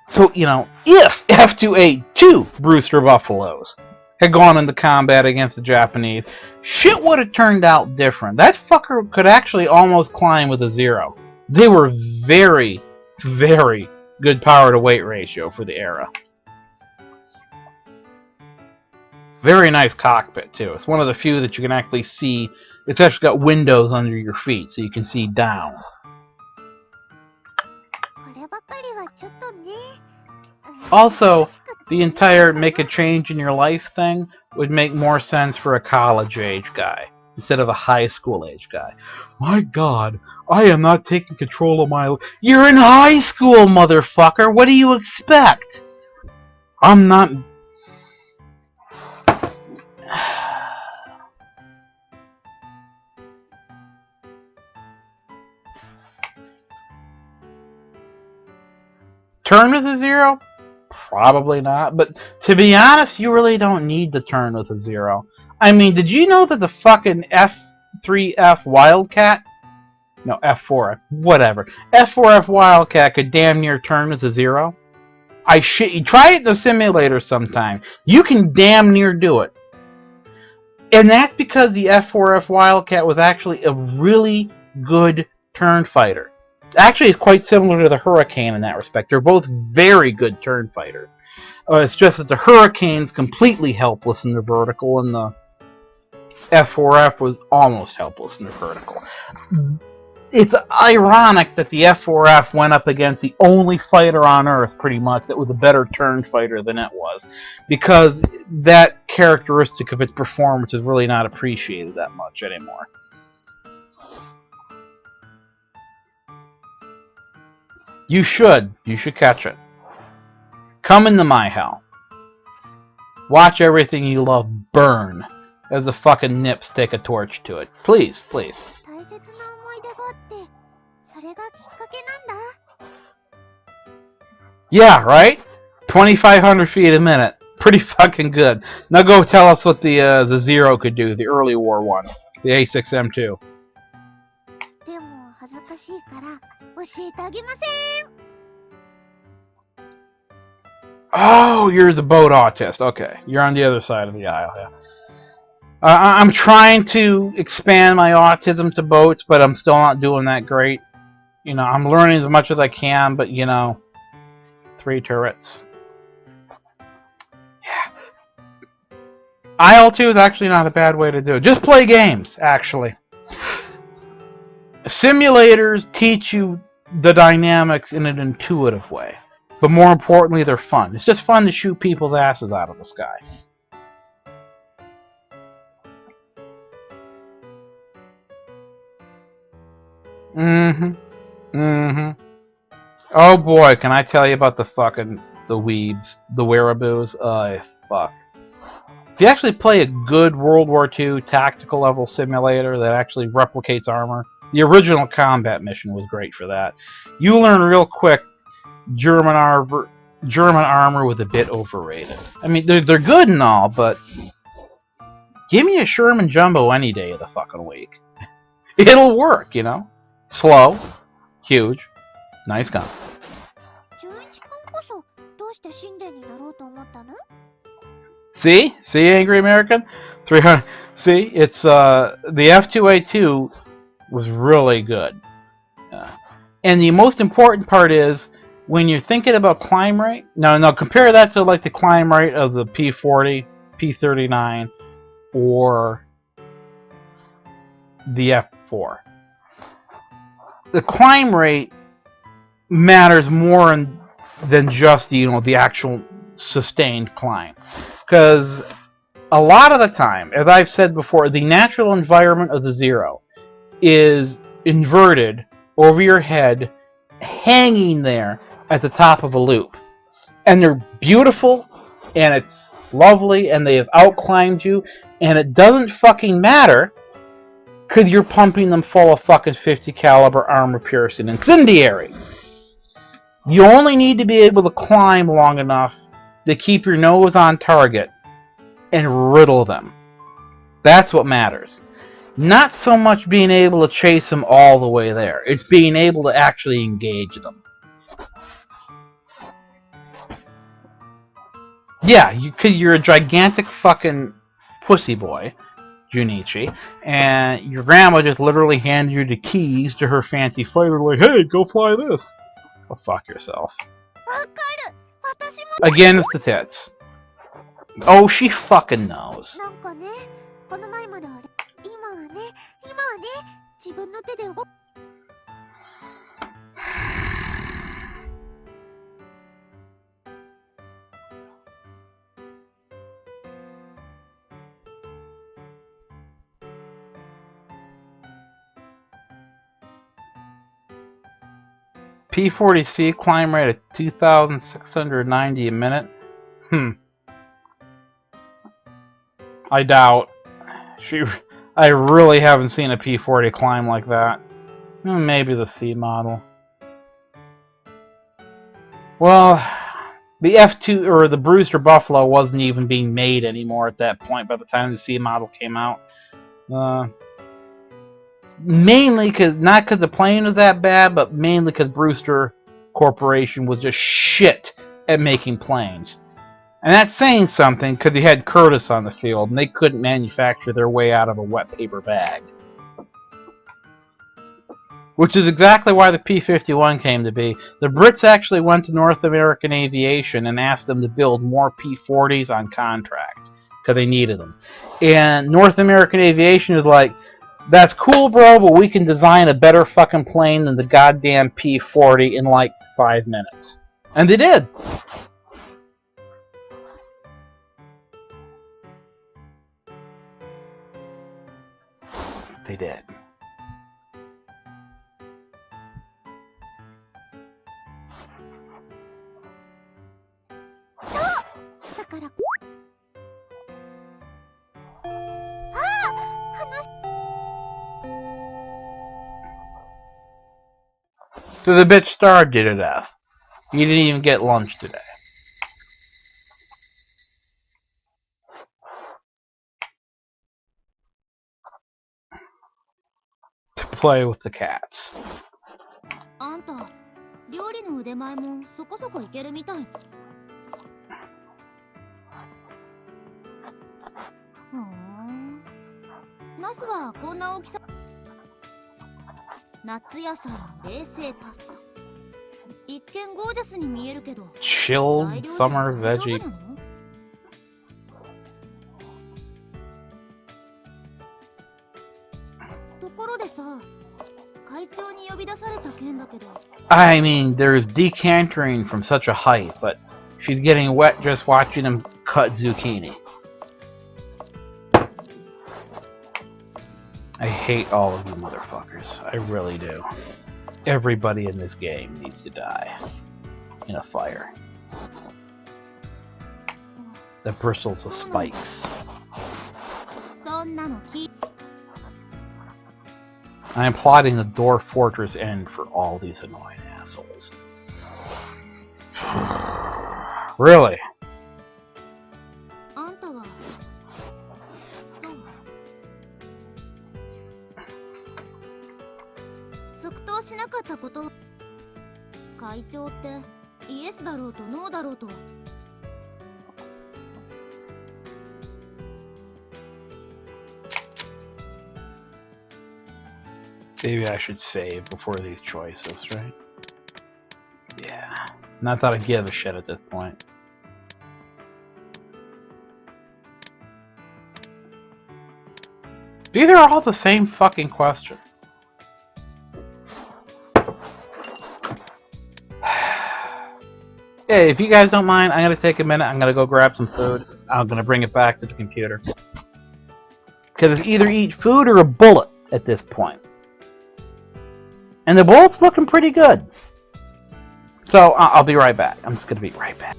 So, if F2A2 Brewster Buffaloes had gone into combat against the Japanese, shit would have turned out different. That fucker could actually almost climb with a Zero. They were very, very good power to weight ratio for the era. Very nice cockpit, too. It's one of the few that you can actually see. It's actually got windows under your feet, so you can see down. Also, the entire make a change in your life thing would make more sense for a college-age guy instead of a high school-age guy. My God, I am not taking control of my life. You're in high school, motherfucker! What do you expect? I'm not... Turn with a 0? Probably not. But to be honest, you really don't need to turn with a 0. I mean, did you know that the fucking F3F Wildcat? No, F4F. Whatever. F4F Wildcat could damn near turn with a 0? I shit you. Try it in the simulator sometime. You can damn near do it. And that's because the F4F Wildcat was actually a really good turn fighter. Actually, it's quite similar to the Hurricane in that respect. They're both very good turn fighters. It's just that the Hurricane's completely helpless in the vertical, and the F4F was almost helpless in the vertical. It's ironic that the F4F went up against the only fighter on Earth, pretty much, that was a better turn fighter than it was, because that characteristic of its performance is really not appreciated that much anymore. You should catch it. Come into my hell. Watch everything you love burn as the fucking nips take a torch to it. Please, please. Yeah, right? 2,500 feet a minute. Pretty fucking good. Now go tell us what the Zero could do, the early war one. The A6M2. Oh, you're the boat autist. Okay, you're on the other side of the aisle. Yeah. I'm trying to expand my autism to boats, but I'm still not doing that great. You know, I'm learning as much as I can, but you know, 3 turrets. Yeah. IL-2 is actually not a bad way to do it. Just play games, actually. Simulators teach you the dynamics in an intuitive way. But more importantly, they're fun. It's just fun to shoot people's asses out of the sky. Oh boy, can I tell you about the weebs, the wearaboos? Fuck. If you actually play a good World War II tactical level simulator that actually replicates armor, the original combat mission was great for that. You learn real quick German armor was a bit overrated. I mean, they're good and all, but give me a Sherman Jumbo any day of the fucking week. It'll work, you know? Slow, huge, nice gun. See, Angry American, 300. See, it's the F2A2 was really good, and the most important part is when you're thinking about climb rate. Now compare that to like the climb rate of the P40, P39, or the F4. The climb rate matters more than just the actual sustained climb, because a lot of the time, as I've said before, the natural environment of the Zero is inverted over your head, hanging there at the top of a loop, and they're beautiful, and it's lovely, and they have outclimbed you, and it doesn't fucking matter because you're pumping them full of fucking 50 caliber armor-piercing incendiary. You only need to be able to climb long enough to keep your nose on target and riddle them. That's what matters. Not so much being able to chase them all the way there. It's being able to actually engage them. Yeah, because you're a gigantic fucking pussy boy, Junichi, and your grandma just literally handed you the keys to her fancy fighter, like, hey, go fly this. Go fuck yourself. Again, it's the tits. Oh, she fucking knows. P40C climb rate at 2,690 a minute. I doubt. I really haven't seen a P40 climb like that. Maybe the C model. Well, the F2 or the Brewster Buffalo wasn't even being made anymore at that point by the time the C model came out. Mainly not because the plane was that bad, but mainly because Brewster Corporation was just shit at making planes. And that's saying something because you had Curtiss on the field and they couldn't manufacture their way out of a wet paper bag. Which is exactly why the P-51 came to be. The Brits actually went to North American Aviation and asked them to build more P-40s on contract because they needed them. And North American Aviation is like, that's cool, bro, but we can design a better fucking plane than the goddamn P-40 in like 5 minutes. And they did. They did. So the bitch starved you to death. You didn't even get lunch today. To play with the cats. あんた、料理の腕前もそこそこいけるみたい。ふん。ナスはこんな大きさ。夏野菜の冷製パスタ。一見ゴージャスに見えるけど。Chilled summer veggie. ところでさ、会長に呼び出された件だけど。I mean, there's decantering from such a height, but she's getting wet just watching him cut zucchini. I hate all of you motherfuckers. I really do. Everybody in this game needs to die. In a fire. That bristles with spikes. I am plotting the Dwarf Fortress end for all these annoying assholes. Really? あんたは、そう。即答しなかったこと。会長ってイエスだろうとノーだろうと。Maybe I should save before these choices, right? Yeah. Not that I give a shit at this point. These are all the same fucking question. Hey, if you guys don't mind, I'm gonna take a minute. I'm gonna go grab some food. I'm gonna bring it back to the computer. Because it's either eat food or a bullet at this point. And the bullet's looking pretty good. So, I'll be right back. I'm just gonna be right back.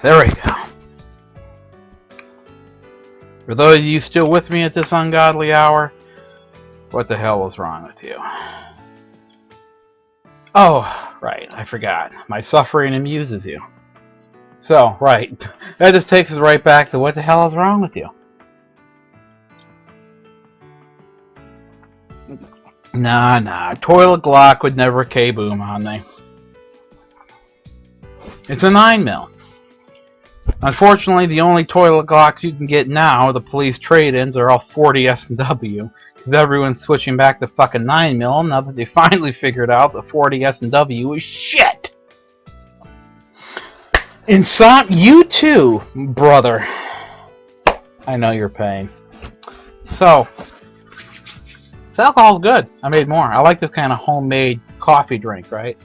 There we go. For those of you still with me at this ungodly hour, what the hell was wrong with you? Oh, right, I forgot. My suffering amuses you. So, right, that just takes us right back to what the hell is wrong with you? Nah, toilet Glock would never K-boom on me. It's a 9mm. Unfortunately, the only toilet Glocks you can get now, the police trade-ins, are all 40 S&W, because everyone's switching back to fucking 9mm now that they finally figured out that 40 S&W is shit! You too, brother. I know your pain. So, this alcohol's good. I made more. I like this kind of homemade coffee drink, right?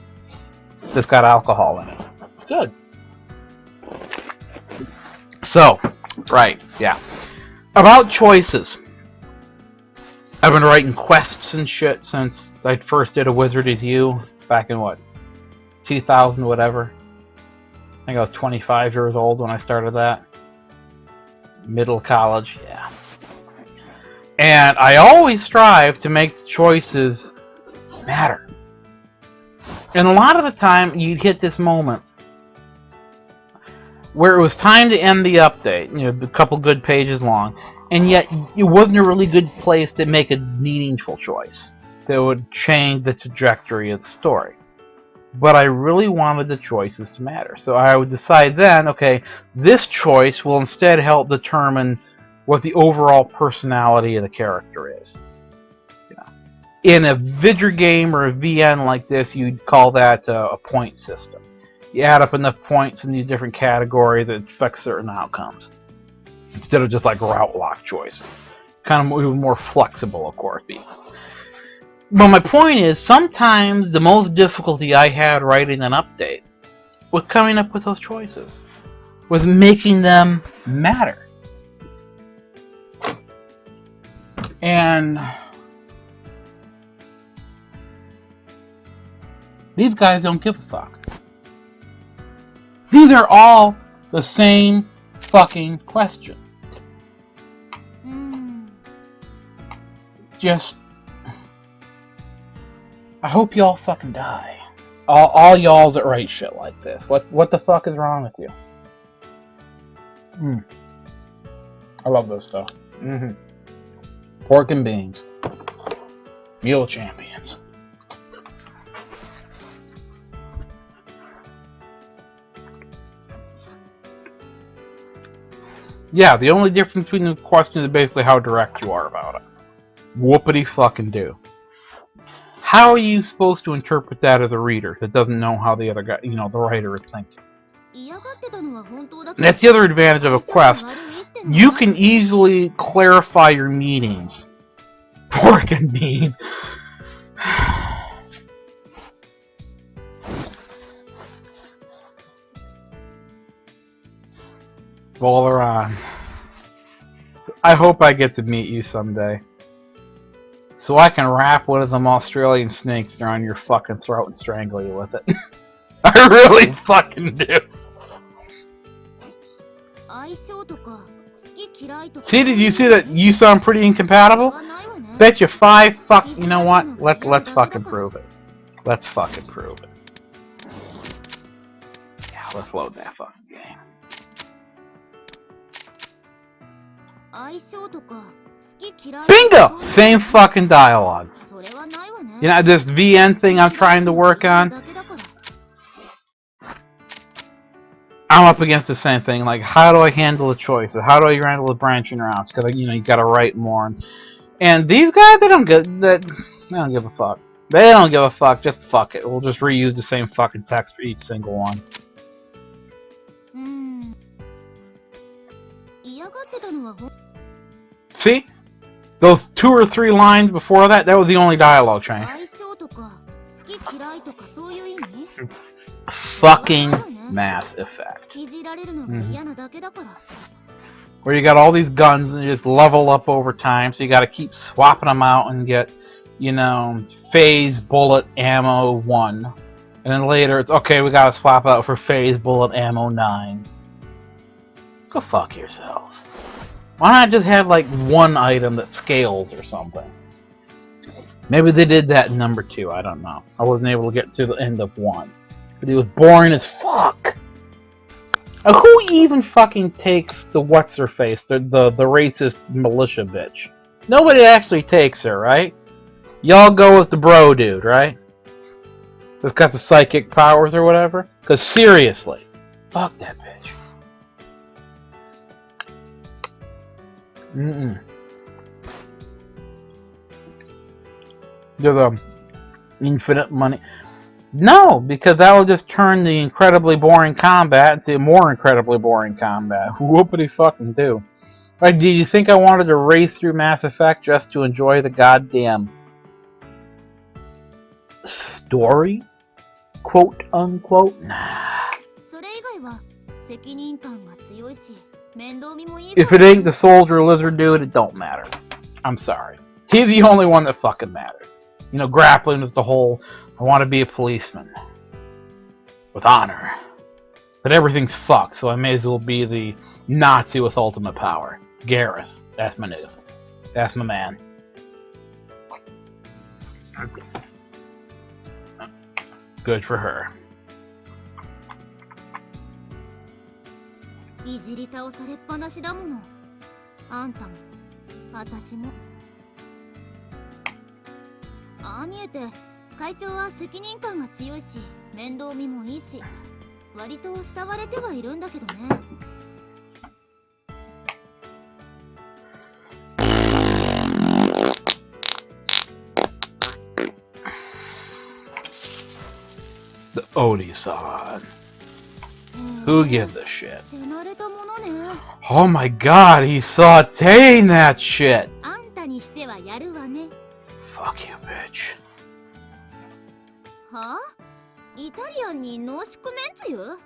That's got alcohol in it. It's good. So, right, yeah. About choices. I've been writing quests and shit since I first did A Wizard Is You back in what? 2000 whatever. I think I was 25 years old when I started that. Middle college, yeah. And I always strive to make the choices matter. And a lot of the time, you'd hit this moment where it was time to end the update, a couple good pages long, and yet it wasn't a really good place to make a meaningful choice that would change the trajectory of the story. But I really wanted the choices to matter. So I would decide then, okay, this choice will instead help determine what the overall personality of the character is. In a Vidger game or a VN like this, you'd call that a point system. You add up enough points in these different categories that affects certain outcomes. Instead of just like route lock choice. Kind of more flexible, of course. But my point is, sometimes the most difficulty I had writing an update was coming up with those choices. Was making them matter. And these guys don't give a fuck. These are all the same fucking question. Just, I hope y'all fucking die. All y'all that write shit like this. What the fuck is wrong with you? I love this stuff. Pork and beans. Mule champions. Yeah, the only difference between the questions is basically how direct you are about it. Whoopity fucking do. How are you supposed to interpret that as a reader that doesn't know how the other guy, the writer is thinking? And that's the other advantage of a quest. You can easily clarify your meanings. Pork and beans. Valeron. I hope I get to meet you someday. So I can wrap one of them Australian snakes around your fucking throat and strangle you with it. I really fucking do. See, did you see that you sound pretty incompatible? Bet you 5 fuck, you know what? Let's fucking prove it. Let's fucking prove it. Yeah, let's load that fucking game. Bingo! Same fucking dialogue. This VN thing I'm trying to work on, I'm up against the same thing. Like, how do I handle the choices? How do I handle the branching routes? Because you gotta write more. And these guys, they don't give a fuck. They don't give a fuck. Just fuck it. We'll just reuse the same fucking text for each single one. See? Those 2 or 3 lines before that was the only dialogue change. Fucking Mass Effect. Where you got all these guns and you just level up over time, so you gotta keep swapping them out and get, phase bullet ammo 1. And then later it's, okay, we gotta swap out for phase bullet ammo 9. Go fuck yourselves. Why not just have like one item that scales or something? Maybe they did that in number 2. I don't know. I wasn't able to get to the end of 1. But it was boring as fuck. Who even fucking takes the what's-her-face, the racist militia bitch? Nobody actually takes her, right? Y'all go with the bro dude, right? That's got the psychic powers or whatever? Because seriously, fuck that bitch. They're the infinite money. No, because that will just turn the incredibly boring combat into more incredibly boring combat. Whoopity fucking do. Like, do you think I wanted to race through Mass Effect just to enjoy the goddamn story? Quote unquote? Nah. If it ain't the soldier lizard dude, it don't matter. I'm sorry. He's the only one that fucking matters. You know, grappling with the whole, I want to be a policeman. With honor. But everything's fucked, so I may as well be the Nazi with ultimate power. Garrus. That's my nigga. That's my man. Good for her. いじり倒されっぱなしだもの。あんたも、私も。ああ見えて、会長は責任感が強いし、面倒見もいいし、割と慕われてはいるんだけどね。The Oni-san. Who gives a shit? Oh my god, he's sauteing that shit! Fuck you, bitch. はあ？イタリアンに濃縮めんつゆ？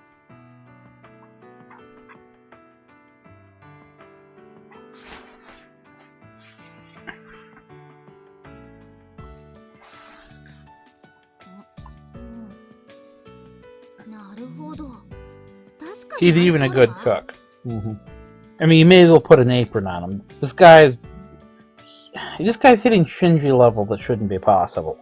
なるほど。 He's even a good cook. I mean, you may as well put an apron on him. This guy's hitting Shinji level that shouldn't be possible.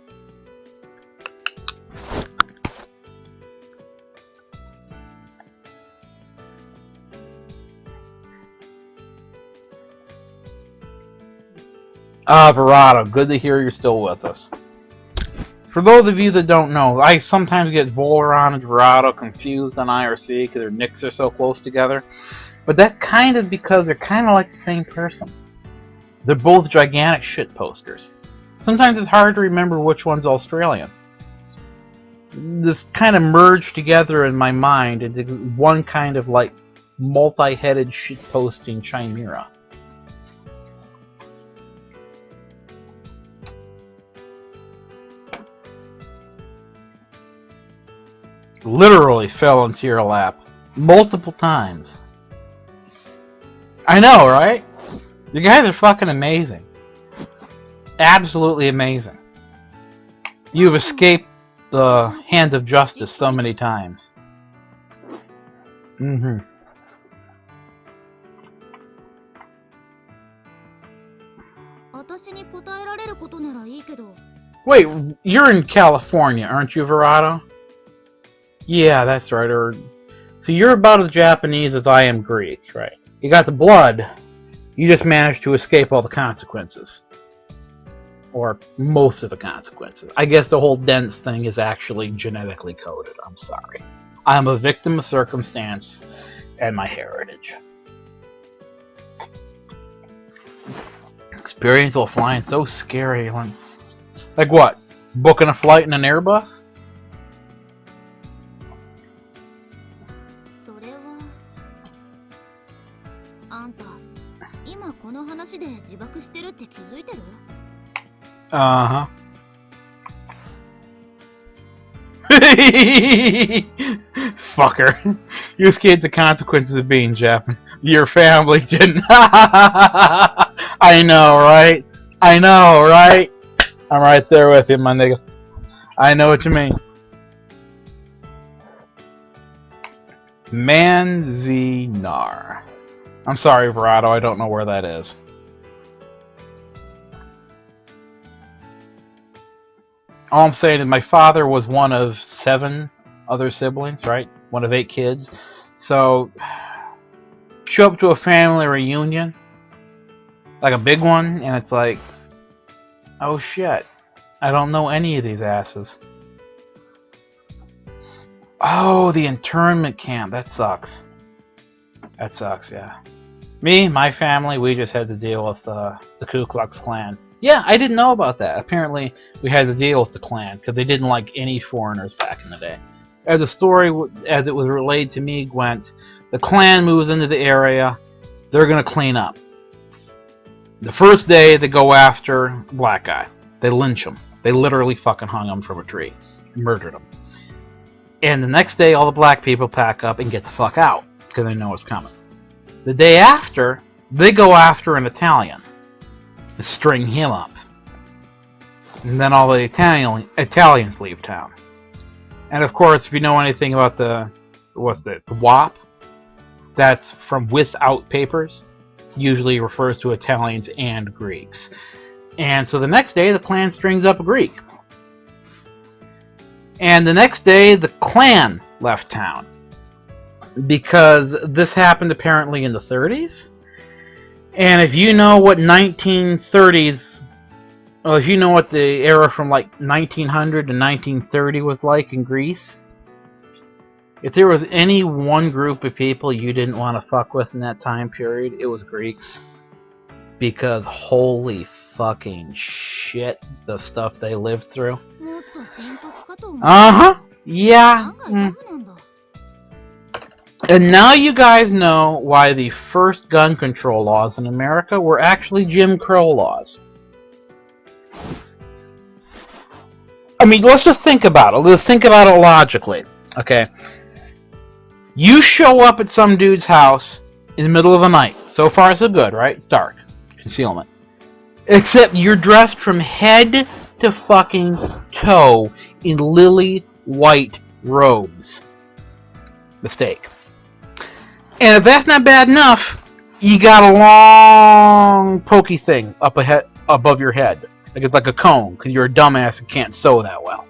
Verado, good to hear you're still with us. For those of you that don't know, I sometimes get Voleron and Verado confused on IRC because their nicks are so close together. But that's kind of because they're kind of like the same person. They're both gigantic shit posters. Sometimes it's hard to remember which one's Australian. This kind of merged together in my mind into one kind of like multi-headed shit-posting chimera. Literally fell into your lap multiple times. I know, right? You guys are fucking amazing. Absolutely amazing. You've escaped the hand of justice so many times. Wait, you're in California, aren't you, Verado? Yeah, that's right. So you're about as Japanese as I am Greek, right? You got the blood. You just managed to escape all the consequences. Or most of the consequences. I guess the whole dense thing is actually genetically coded. I'm sorry. I'm a victim of circumstance and my heritage. Experience while flying so scary. Like what? Booking a flight in an Airbus? Uh-huh. Fucker. You escaped the consequences of being Japan. Your family didn't. I know, right? I know, right? I'm right there with you, my nigga. I know what you mean. Manzinar. I'm sorry, Verado, I don't know where that is. All I'm saying is my father was one of 7 other siblings, right? One of 8 kids. So, show up to a family reunion, like a big one, and it's like, oh shit, I don't know any of these asses. Oh, the internment camp, that sucks. That sucks, yeah. Me, my family, we just had to deal with the Ku Klux Klan. Yeah, I didn't know about that. Apparently, we had to deal with the Klan because they didn't like any foreigners back in the day. As the story, as it was relayed to me, went, the Klan moves into the area, they're going to clean up. The first day, they go after a black guy. They lynch him. They literally fucking hung him from a tree. Murdered him. And the next day, all the black people pack up and get the fuck out because they know it's coming. The day after, they go after an Italian to string him up. And then all the Italians leave town. And of course, if you know anything about the WAP, that's from without papers, usually refers to Italians and Greeks. And so the next day, the Klan strings up a Greek. And the next day, the Klan left town. Because this happened apparently in the 30s. And if you know what 1930s, well, if you know what the era from like 1900 to 1930 was like in Greece, if there was any one group of people you didn't want to fuck with in that time period, it was Greeks. Because holy fucking shit, the stuff they lived through. Uh-huh. Yeah. And now you guys know why the first gun control laws in America were actually Jim Crow laws. I mean, let's just think about it. Let's think about it logically. Okay. You show up at some dude's house in the middle of the night. So far, so good, right? It's dark. Concealment. Except you're dressed from head to fucking toe in lily white robes. Mistake. And if that's not bad enough, you got a long pokey thing up ahead, above your head. Like it's like a cone, because you're a dumbass and can't sew that well.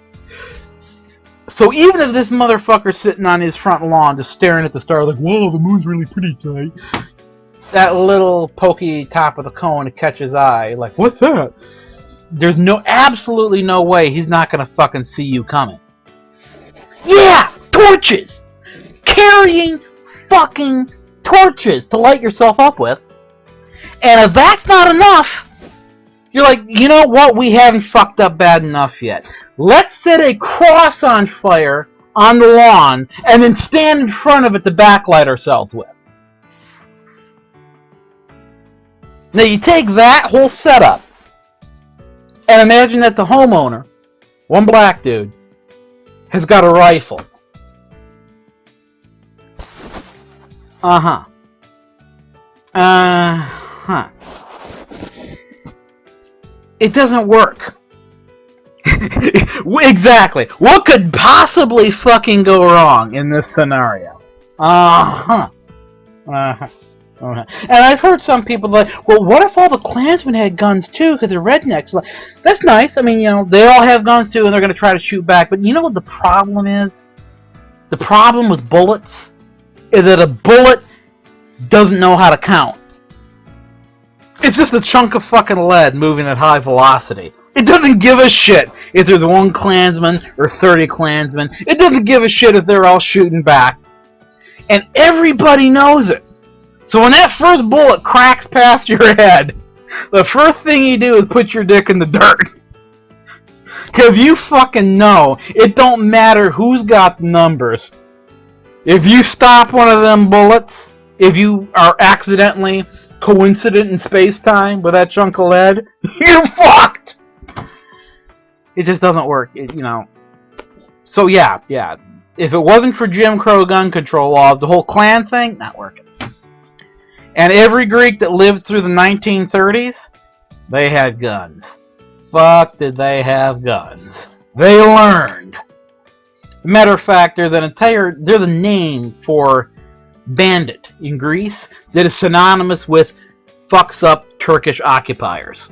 So even if this motherfucker's sitting on his front lawn just staring at the stars like, whoa, the moon's really pretty tonight, that little pokey top of the cone to catch his eye, like, what's that? There's absolutely no way he's not gonna fucking see you coming. Yeah! Torches! Carrying fucking torches to light yourself up with. And if that's not enough, you're like, you know what? We haven't fucked up bad enough yet. Let's set a cross on fire on the lawn and then stand in front of it to backlight ourselves with. Now you take that whole setup and imagine that the homeowner, one black dude, has got a rifle. Uh-huh. Uh-huh. It doesn't work. Exactly. What could possibly fucking go wrong in this scenario? Uh-huh. Uh-huh. Uh-huh. And I've heard some people like, well, what if all the Klansmen had guns too, because they're rednecks? Like, that's nice. I mean, you know, they all have guns too, and they're going to try to shoot back. But you know what the problem is? The problem with bullets is that a bullet doesn't know how to count. It's just a chunk of fucking lead moving at high velocity. It doesn't give a shit if there's one Klansman or 30 Klansmen. It doesn't give a shit if they're all shooting back. And everybody knows it. So when that first bullet cracks past your head, the first thing you do is put your dick in the dirt. Because you fucking know it don't matter who's got the numbers. If you stop one of them bullets, if you are accidentally coincident in space-time with that chunk of lead, you're fucked! It just doesn't work, you know. So yeah. If it wasn't for Jim Crow gun control laws, the whole Klan thing, not working. And every Greek that lived through the 1930s, they had guns. Fuck did they have guns. They learned. Matter of fact, they're the name for bandit in Greece that is synonymous with fucks up Turkish occupiers.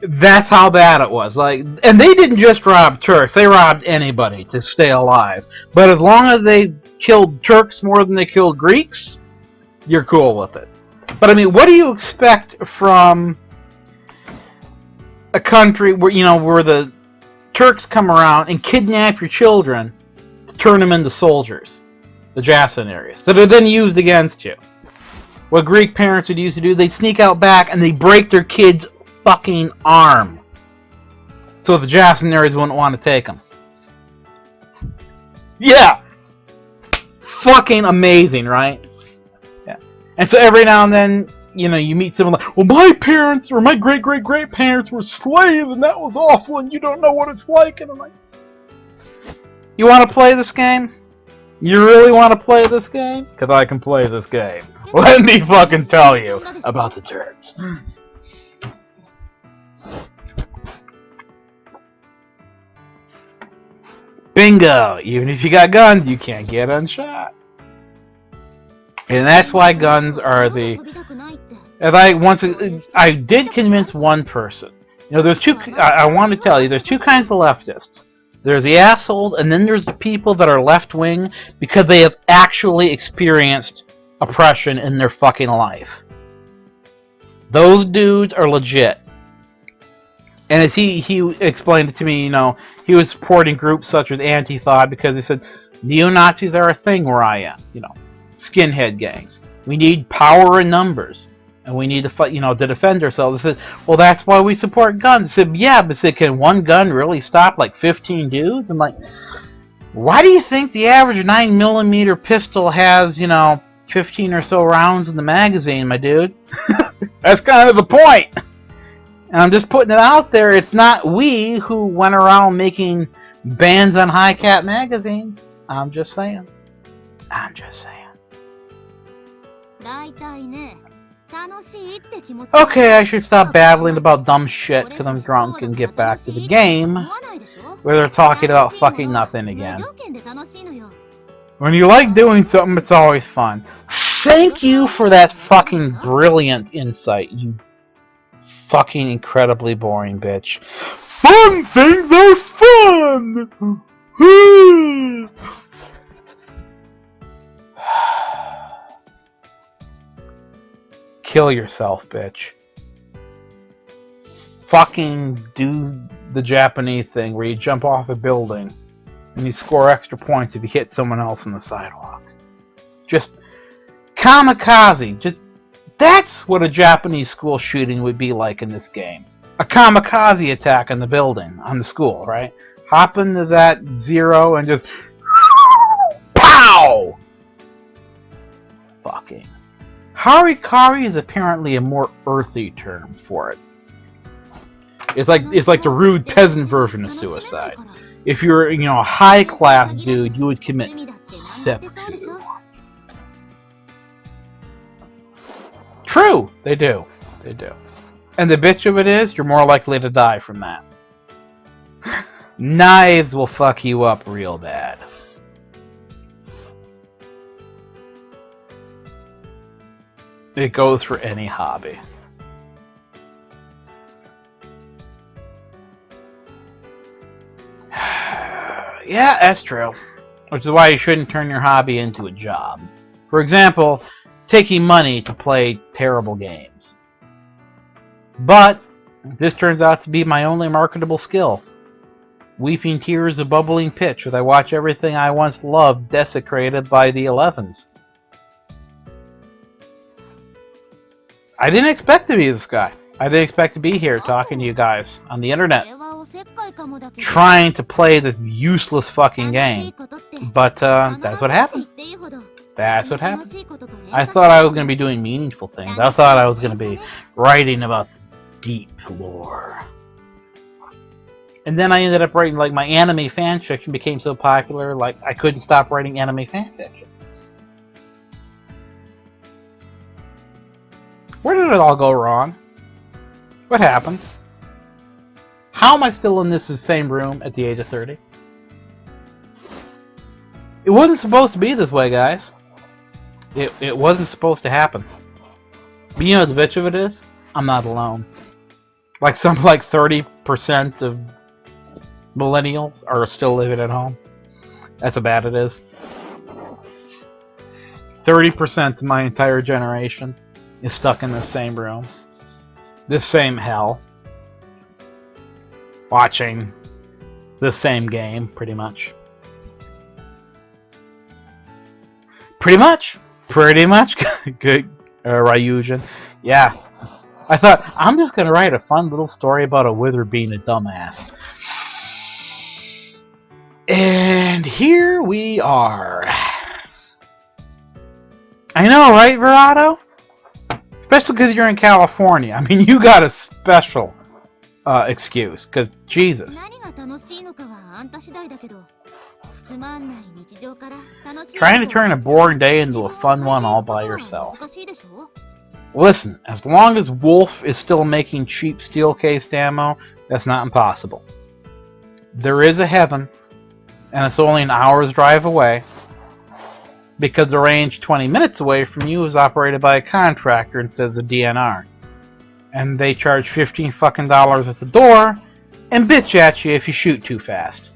That's how bad it was. Like, and they didn't just rob Turks; they robbed anybody to stay alive. But as long as they killed Turks more than they killed Greeks, you're cool with it. But I mean, what do you expect from a country where where the Turks come around and kidnap your children to turn them into soldiers, the Jacenarians, that are then used against you? What Greek parents would used to do, they sneak out back and they break their kids' fucking arm so the Jacenarians wouldn't want to take them. Yeah! Fucking amazing, right? Yeah. And so every now and then, you meet someone like, well, my parents or my great-great-great parents were slaves and that was awful and you don't know what it's like. And I'm like, you want to play this game? You really want to play this game? Because I can play this game. Let me fucking tell you about the Turks. Bingo! Even if you got guns, you can't get unshot. And that's why guns are the... I did convince one person. There's two... I want to tell you, there's two kinds of leftists. There's the assholes, and then there's the people that are left-wing because they have actually experienced oppression in their fucking life. Those dudes are legit. And as he explained it to me, he was supporting groups such as Antifa because he said, neo-Nazis are a thing where I am. Skinhead gangs. We need power in numbers. And we need to fight, to defend ourselves. I said, well, that's why we support guns. I said, yeah, but can one gun really stop like 15 dudes? And like, why do you think the average 9mm pistol has, 15 or so rounds in the magazine, my dude? That's kind of the point. And I'm just putting it out there. It's not we who went around making bans on high-cap magazines. I'm just saying. Okay, I should stop babbling about dumb shit because I'm drunk and get back to the game where they're talking about fucking nothing again. When you like doing something, it's always fun. Thank you for that fucking brilliant insight, you fucking incredibly boring bitch. Fun things are fun! Kill yourself, bitch. Fucking do the Japanese thing where you jump off a building and you score extra points if you hit someone else on the sidewalk. Just kamikaze. That's what a Japanese school shooting would be like in this game. A kamikaze attack on the building, on the school, right? Hop into that zero and just pow! Fucking. Harikari is apparently a more earthy term for it. It's like the rude peasant version of suicide. If you're, a high-class dude, you would commit seppuku. True! They do. And the bitch of it is, you're more likely to die from that. Knives will fuck you up real bad. It goes for any hobby. Yeah, that's true. Which is why you shouldn't turn your hobby into a job. For example, taking money to play terrible games. But this turns out to be my only marketable skill. Weeping tears of bubbling pitch as I watch everything I once loved desecrated by the 11s. I didn't expect to be this guy. I didn't expect to be here talking to you guys on the internet, trying to play this useless fucking game. But that's what happened. That's what happened. I thought I was going to be doing meaningful things. I thought I was going to be writing about the deep lore. And then I ended up writing, like, my anime fanfiction became so popular, like, I couldn't stop writing anime fanfiction. Where did it all go wrong? What happened? How am I still in this same room at the age of 30? It wasn't supposed to be this way, guys. It wasn't supposed to happen. But you know what the bitch of it is? I'm not alone. Like 30% of millennials are still living at home. That's how bad it is. 30% of my entire generation is stuck in this same room. This same hell. Watching the same game, pretty much. Pretty much. Good, Ryujin. Yeah. I thought, I'm just going to write a fun little story about a wizard being a dumbass. And here we are. I know, right, Verato? Especially because you're in California. I mean, you got a special excuse, because Jesus. Trying to turn a boring day into a fun one all by yourself. Listen, as long as Wolf is still making cheap steel cased ammo, that's not impossible. There is a heaven, and it's only an hour's drive away, because the range 20 minutes away from you is operated by a contractor instead of the DNR. And they charge $15 fucking at the door, and bitch at you if you shoot too fast.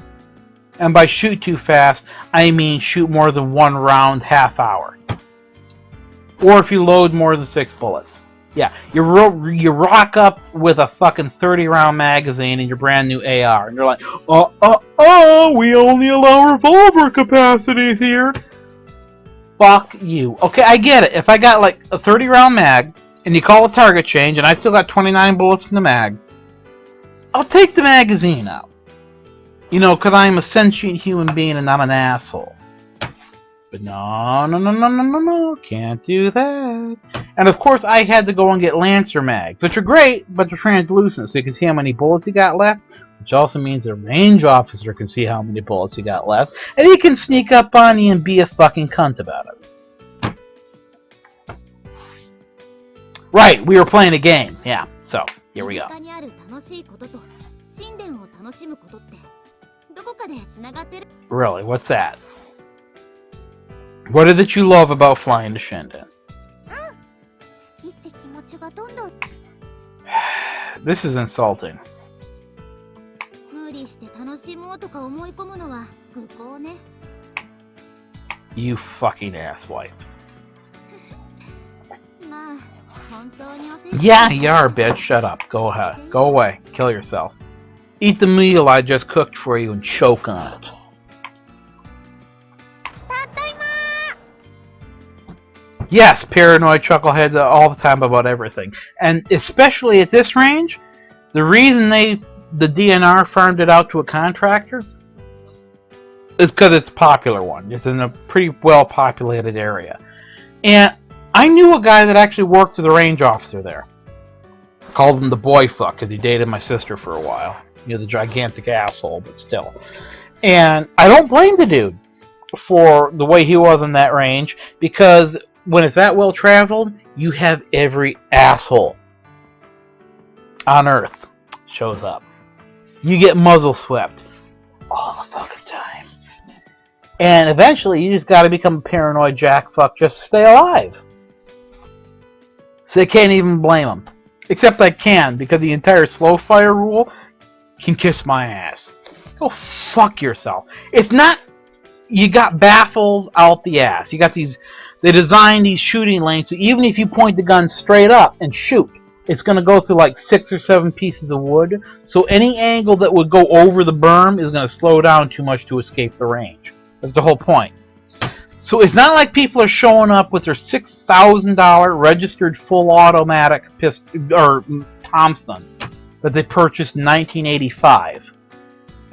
And by shoot too fast, I mean shoot more than one round half hour. Or if you load more than 6 bullets. Yeah, you rock up with a fucking 30-round magazine and your brand new AR, and you're like, we only allow revolver capacities here. Fuck you. Okay, I get it. If I got like a 30-round mag, and you call a target change, and I still got 29 bullets in the mag, I'll take the magazine out. You know, because I'm a sentient human being and I'm an asshole. But no, can't do that. And of course, I had to go and get Lancer mags, which are great, but they're translucent, so you can see how many bullets you got left, which also means a range officer can see how many bullets you got left, and he can sneak up on you and be a fucking cunt about it. Right, we were playing a game. Yeah, so, here we go. Really, what's that? What is it you love about flying to Shinden? This is insulting. You fucking asswipe. Yeah, you are, bitch. Shut up. Go ahead. Go away. Kill yourself. Eat the meal I just cooked for you and choke on it. Yes, paranoid chuckleheads all the time about everything. And especially at this range, the reason the DNR farmed it out to a contractor is because it's a popular one. It's in a pretty well-populated area. And I knew a guy that actually worked as a range officer there. I called him the boy fuck because he dated my sister for a while. You know, the gigantic asshole, but still. And I don't blame the dude for the way he was in that range, because when it's that well traveled, you have every asshole on Earth shows up. You get muzzle swept all the fucking time. And eventually you just gotta become a paranoid jackfuck just to stay alive. So I can't even blame them. Except I can, because the entire slow fire rule can kiss my ass. Go fuck yourself. It's not, you got baffles out the ass. You got these, they designed these shooting lanes, so even if you point the gun straight up and shoot, it's going to go through like 6 or 7 pieces of wood. So any angle that would go over the berm is going to slow down too much to escape the range. That's the whole point. So it's not like people are showing up with their $6,000 registered full automatic Thompson that they purchased in 1985,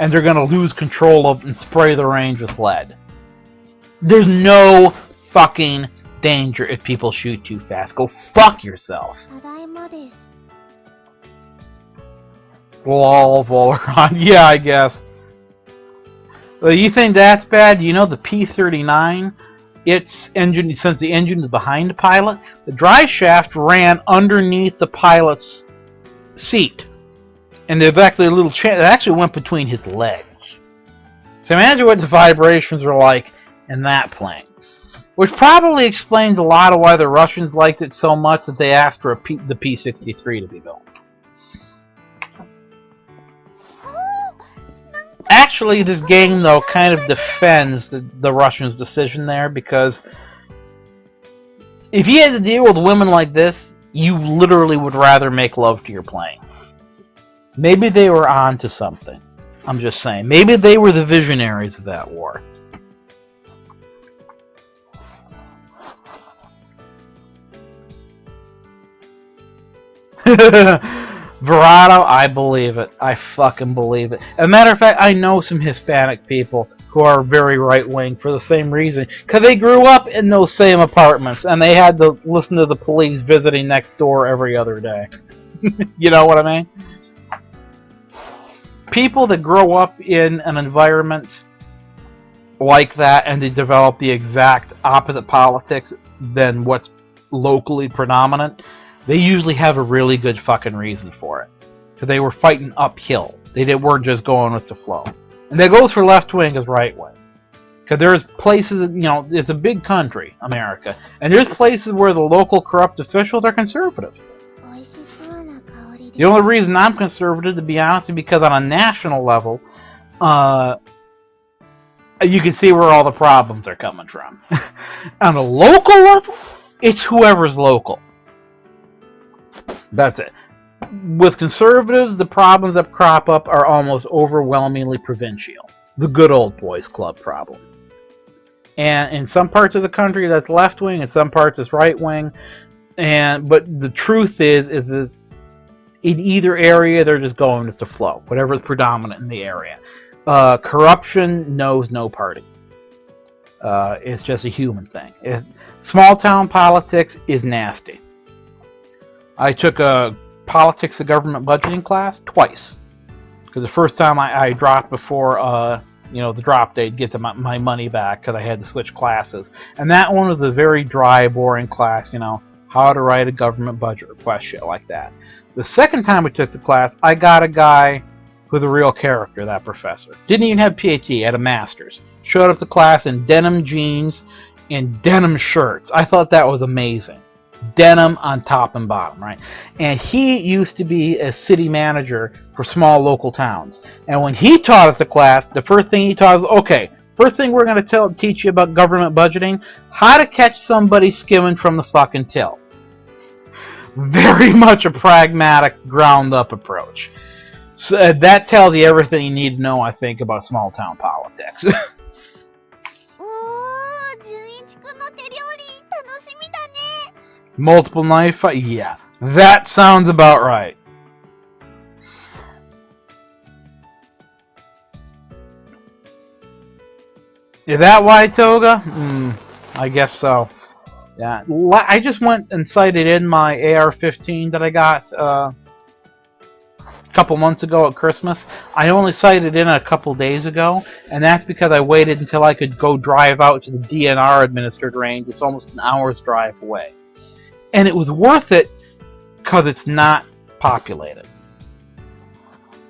and they're going to lose control of and spray the range with lead. There's no fucking danger if people shoot too fast. Go fuck yourself. Lol, Volron. Yeah, I guess. You think that's bad? You know the P-39, its engine, since the engine is behind the pilot, the drive shaft ran underneath the pilot's seat. And there's actually a little it actually went between his legs. So imagine what the vibrations were like in that plane. Which probably explains a lot of why the Russians liked it so much that they asked for the P-63 to be built. Actually, this game, though, kind of defends the Russians' decision there, because if you had to deal with women like this, you literally would rather make love to your plane. Maybe they were on to something. I'm just saying. Maybe they were the visionaries of that war. Verado, I believe it. I fucking believe it. As a matter of fact, I know some Hispanic people who are very right-wing for the same reason. Because they grew up in those same apartments, and they had to listen to the police visiting next door every other day. You know what I mean? People that grow up in an environment like that, and they develop the exact opposite politics than what's locally predominant, they usually have a really good fucking reason for it. Because they were fighting uphill. They weren't just going with the flow. And that goes for left wing as right wing. Because there's places, you know, it's a big country, America. And there's places where the local corrupt officials are conservative. The only reason I'm conservative, to be honest, is because on a national level, you can see where all the problems are coming from. On a local level, it's whoever's local. That's it. With conservatives, the problems that crop up are almost overwhelmingly provincial. The good old boys club problem. And in some parts of the country, that's left wing. In some parts, it's right wing. But the truth is that in either area, they're just going with the flow, whatever's predominant in the area. Corruption knows no party. It's just a human thing. Small town politics is nasty. I took a politics of government budgeting class twice. Because the first time I dropped before the drop date, get my money back because I had to switch classes. And that one was a very dry, boring class, how to write a government budget request, shit like that. The second time we took the class, I got a guy who's a real character, that professor. Didn't even have a PhD, had a master's. Showed up to class in denim jeans and denim shirts. I thought that was amazing. Denim on top and bottom, right? And he used to be a city manager for small local towns. And when he taught us the class, the first thing he taught us, okay, first thing we're going to teach you about government budgeting, how to catch somebody skimming from the fucking till. Very much a pragmatic, ground-up approach. So that tells you everything you need to know, I think, about small-town politics. Multiple knife fight? Yeah, that sounds about right. Is that why, Toga? I guess so. Yeah, I just went and sighted in my AR-15 that I got a couple months ago at Christmas. I only sighted in a couple days ago, and that's because I waited until I could go drive out to the DNR administered range. It's almost an hour's drive away. And it was worth it because it's not populated.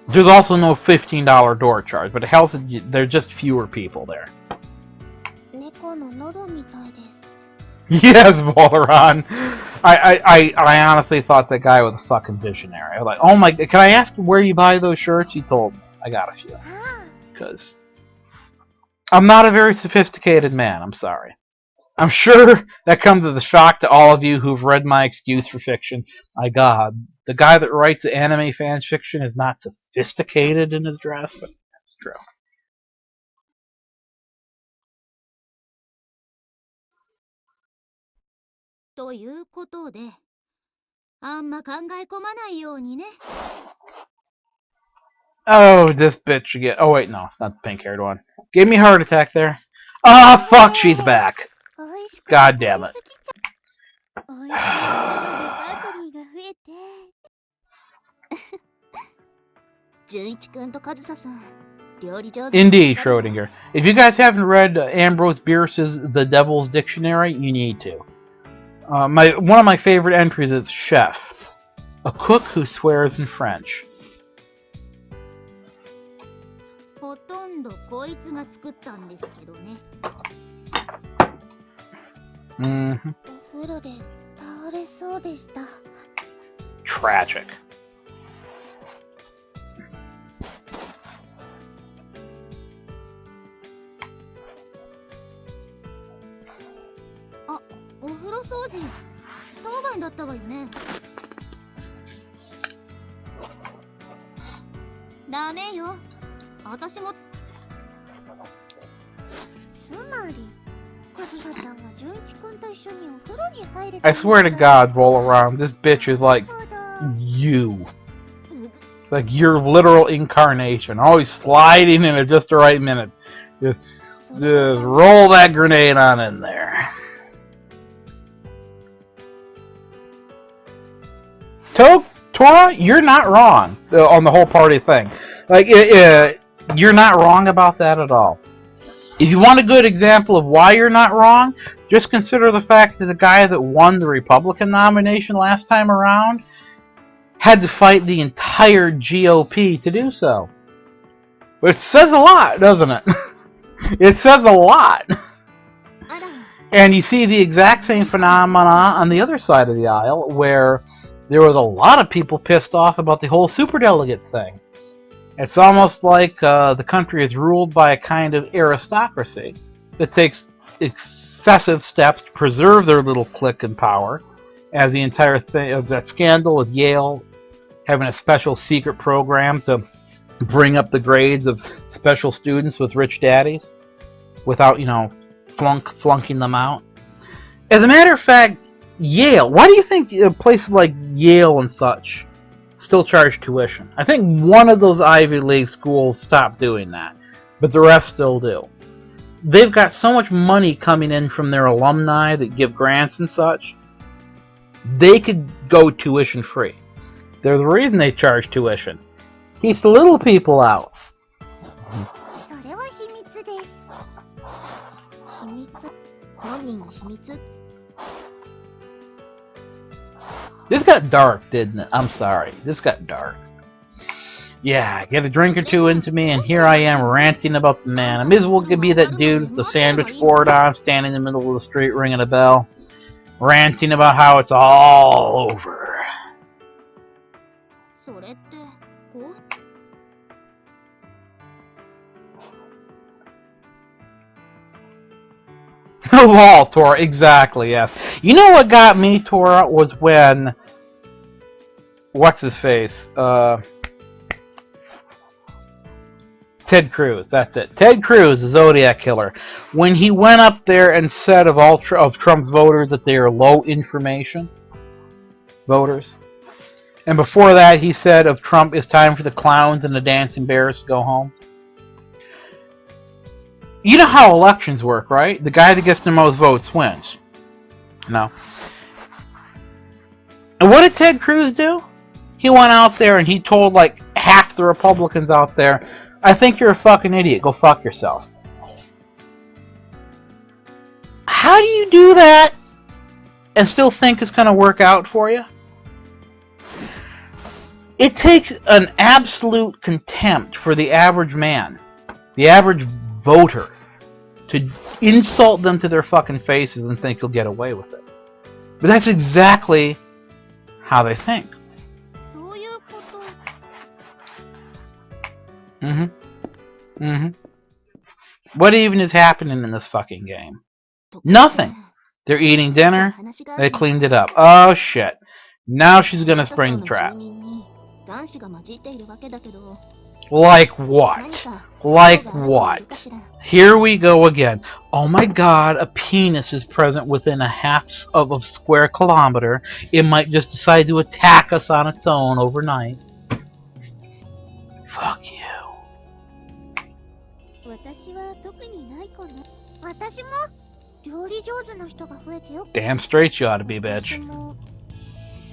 There's also no $15 door charge, but it helps that there's just fewer people there. Yes, Volron. I honestly thought that guy was a fucking visionary. I was like, oh my, can I ask where you buy those shirts? He told me. I got a few. Because I'm not a very sophisticated man, I'm sorry. I'm sure that comes as a shock to all of you who've read my excuse for fiction. My God, the guy that writes anime fan fiction is not sophisticated in his dress, but that's true. Oh, this bitch again. Oh wait, no, it's not the pink-haired one. Gave me a heart attack there. Ah, fuck, she's back. God damn it. Indeed, Schrodinger. If you guys haven't read Ambrose Bierce's The Devil's Dictionary, you need to. One of my favorite entries is Chef, a cook who swears in French. こいつが作ったんですけどね。Mm-hmm. お風呂で倒れそうでした。 Tragic. あ、お風呂掃除当番だったわよね。ダメよ、私も。つまりカズサちゃんが純一くんと一緒にお風呂に入れた。 I swear to God, roll around. This bitch is like you. It's like your literal incarnation. Always sliding in at just the right minute. Just roll that grenade on in there. Tora, you're not wrong on the whole party thing. Like, you're not wrong about that at all. If you want a good example of why you're not wrong, just consider the fact that the guy that won the Republican nomination last time around had to fight the entire GOP to do so. Which says a lot, doesn't it? It says a lot. And you see the exact same phenomena on the other side of the aisle, where there was a lot of people pissed off about the whole superdelegate thing. It's almost like the country is ruled by a kind of aristocracy that takes excessive steps to preserve their little clique in power, as the entire thing of that scandal with Yale having a special secret program to bring up the grades of special students with rich daddies without, flunking them out. As a matter of fact, Yale, why do you think places like Yale and such still charge tuition? I think one of those Ivy League schools stopped doing that, but the rest still do. They've got so much money coming in from their alumni that give grants and such, they could go tuition free. There's a reason they charge tuition. Keeps the little people out. This got dark, didn't it? I'm sorry. This got dark. Yeah, get a drink or two into me, and here I am ranting about the man. I may as well be that dude with the sandwich board on, standing in the middle of the street ringing a bell, ranting about how it's all over. Lol, Tora, exactly, yes. You know what got me, Tora, was when... What's his face? Ted Cruz, that's it. Ted Cruz, the Zodiac Killer. When he went up there and said of all of Trump's voters that they are low information voters. And before that, he said of Trump, it's time for the clowns and the dancing bears to go home. You know how elections work, right? The guy that gets the most votes wins. No. And what did Ted Cruz do? He went out there and he told like half the Republicans out there, I think you're a fucking idiot. Go fuck yourself. How do you do that and still think it's going to work out for you? It takes an absolute contempt for the average man, the average voter, to insult them to their fucking faces and think you'll get away with it. But that's exactly how they think. What even is happening in this fucking game? Nothing. They're eating dinner. They cleaned it up. Oh shit. Now she's gonna spring the trap. Like what? Like what? Here we go again. Oh my god, a penis is present within a half of a square kilometer. It might just decide to attack us on its own overnight. Fuck you. Damn straight you ought to be, bitch.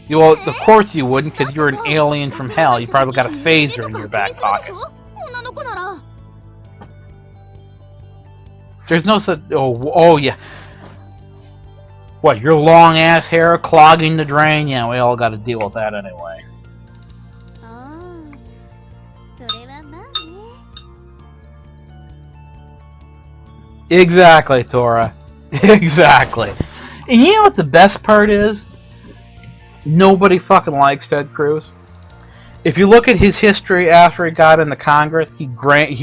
Well, of course you wouldn't, because you're an alien from hell. You probably got a phaser in your back pocket. There's no such... Oh, yeah. What, your long-ass hair clogging the drain? Yeah, we all got to deal with that anyway. Exactly, Tora. Exactly. And you know what the best part is? Nobody fucking likes Ted Cruz. If you look at his history after he got into Congress, he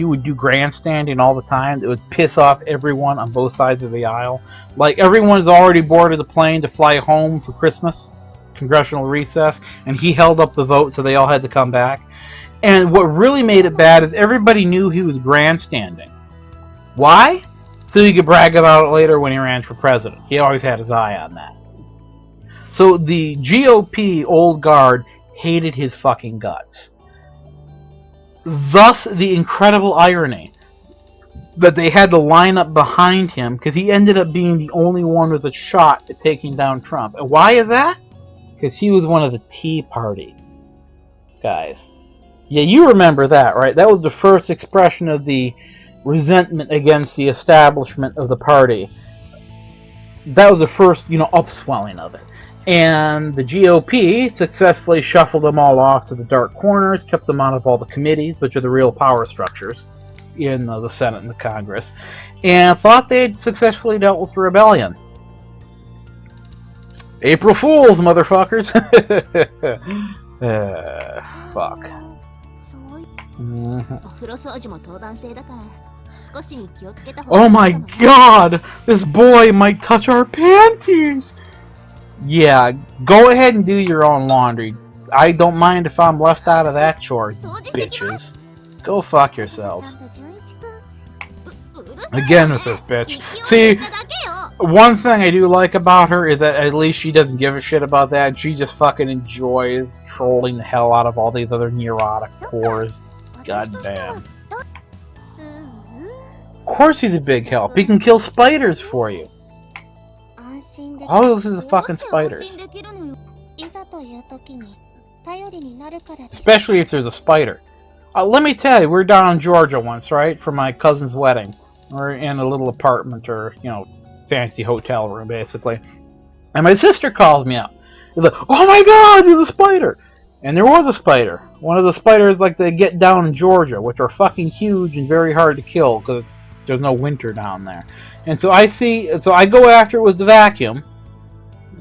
would do grandstanding all the time. It would piss off everyone on both sides of the aisle. Like, everyone's already boarded the plane to fly home for Christmas, congressional recess, and he held up the vote so they all had to come back. And what really made it bad is everybody knew he was grandstanding. Why? So he could brag about it later when he ran for president. He always had his eye on that. So the GOP old guard hated his fucking guts. Thus, the incredible irony that they had to line up behind him because he ended up being the only one with a shot at taking down Trump. And why is that? Because he was one of the Tea Party guys. Yeah, you remember that, right? That was the first expression of the resentment against the establishment of the party. That was the first, upswelling of it. And the GOP successfully shuffled them all off to the dark corners, kept them out of all the committees, which are the real power structures in the Senate and the Congress, and thought they'd successfully dealt with the rebellion. April Fools, motherfuckers! Fuck. Oh my god! This boy might touch our panties! Yeah, go ahead and do your own laundry. I don't mind if I'm left out of that chore, bitches. Go fuck yourselves. Again with this bitch. See, one thing I do like about her is that at least she doesn't give a shit about that. She just fucking enjoys trolling the hell out of all these other neurotic whores. God damn. Of course he's a big help. He can kill spiders for you. All of those are fucking spiders. Especially if there's a spider. Let me tell you, we were down in Georgia once, right? For my cousin's wedding. We're in a little apartment or, fancy hotel room, basically. And my sister calls me up. She's like, oh my god, there's a spider! And there was a spider. One of the spiders like they get down in Georgia, which are fucking huge and very hard to kill because there's no winter down there. And so I go after it with the vacuum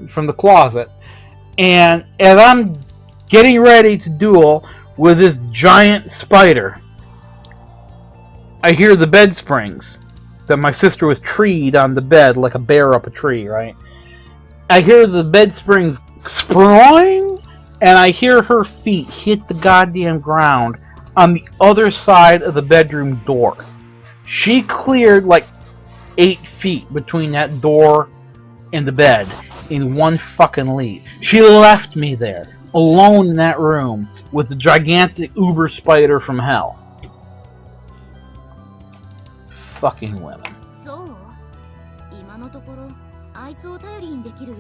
from the closet, and as I'm getting ready to duel with this giant spider, I hear the bed springs that my sister was treed on the bed like a bear up a tree, right? I hear the bed springs sprawling, and I hear her feet hit the goddamn ground on the other side of the bedroom door. She cleared like 8 feet between that door and the bed in one fucking leap. She left me there, alone in that room, with the gigantic uber spider from hell. Fucking women.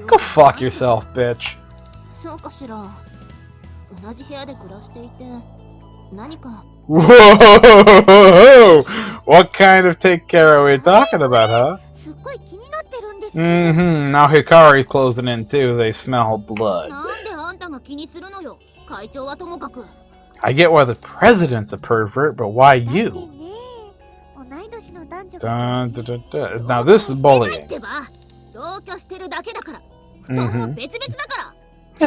Go fuck yourself, bitch. Whoa! What kind of take care are we talking about, huh? Now Hikari's closing in too. They smell blood. I get why the president's a pervert, but why you? Dun, dun, dun, dun. Now this is bullying. Yeah,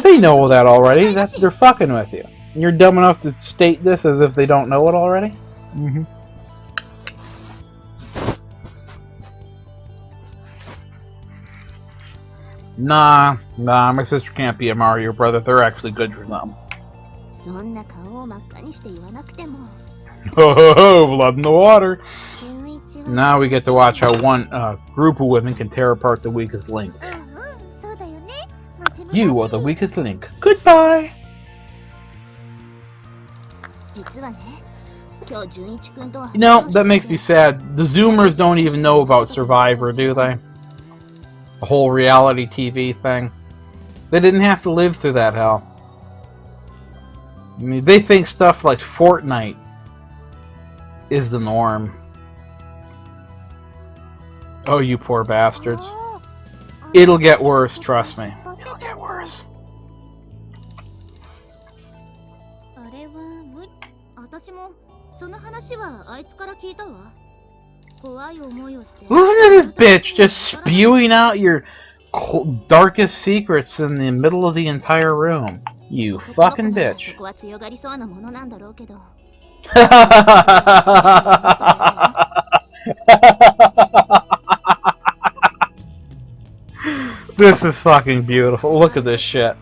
they know that already. They're fucking with you. And you're dumb enough to state this as if they don't know it already? Nah, my sister can't be a Mario brother. They're actually good for them. Oh, blood in the water. Now we get to watch how one group of women can tear apart the weakest link. You are the weakest link. Goodbye! That makes me sad. The Zoomers don't even know about Survivor, do they? The whole reality TV thing. They didn't have to live through that hell. I mean, they think stuff like Fortnite is the norm. Oh, you poor bastards. It'll get worse, trust me. It'll get worse. Listen to this bitch just spewing out your darkest secrets in the middle of the entire room. You fucking bitch. This is fucking beautiful. Look at this shit.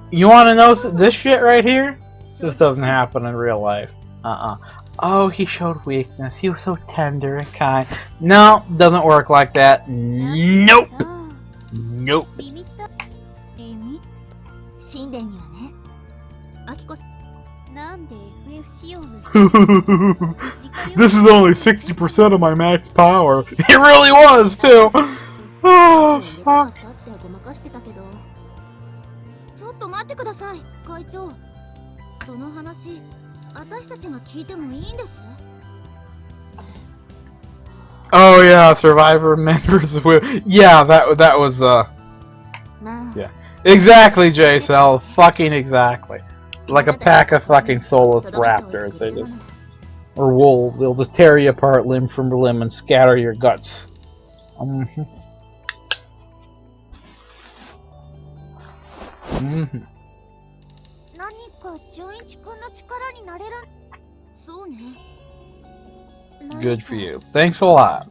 You wanna know this shit right here? This doesn't happen in real life. Oh, he showed weakness. He was so tender and kind. No, doesn't work like that. Nope. Nope. This is only 60% of my max power. It really was, too. Oh, fuck. Oh yeah, Survivor members. Yeah, that was yeah, exactly, J-Cell. Fucking exactly. Like a pack of fucking soulless raptors. They just, or wolves. They'll just tear you apart limb from limb and scatter your guts. Good for you. Thanks a lot.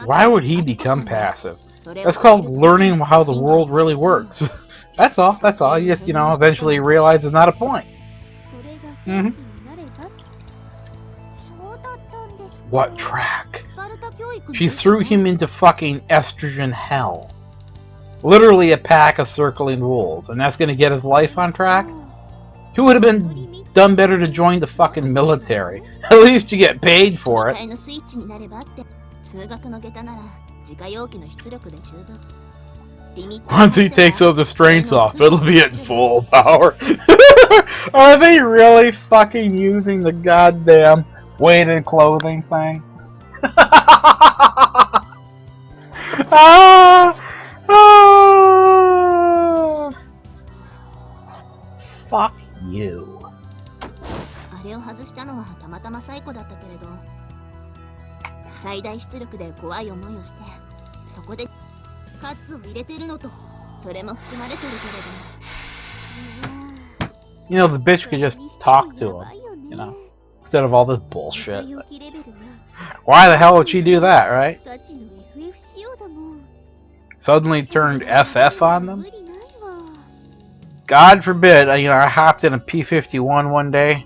Why would he become passive? That's called learning how the world really works. That's all. That's all. You just, eventually realize it's not a point. What track? She threw him into fucking estrogen hell. Literally a pack of circling wolves, and that's gonna get his life on track? He would have been done better to join the fucking military. At least you get paid for it. Once he takes all the strengths off, it'll be at full power. Are they really fucking using the goddamn weighted clothing thing? Fuck you. The bitch could just talk to him, instead of all this bullshit. Why the hell would she do that, right? Suddenly turned FF on them? God forbid, I hopped in a P-51 one day,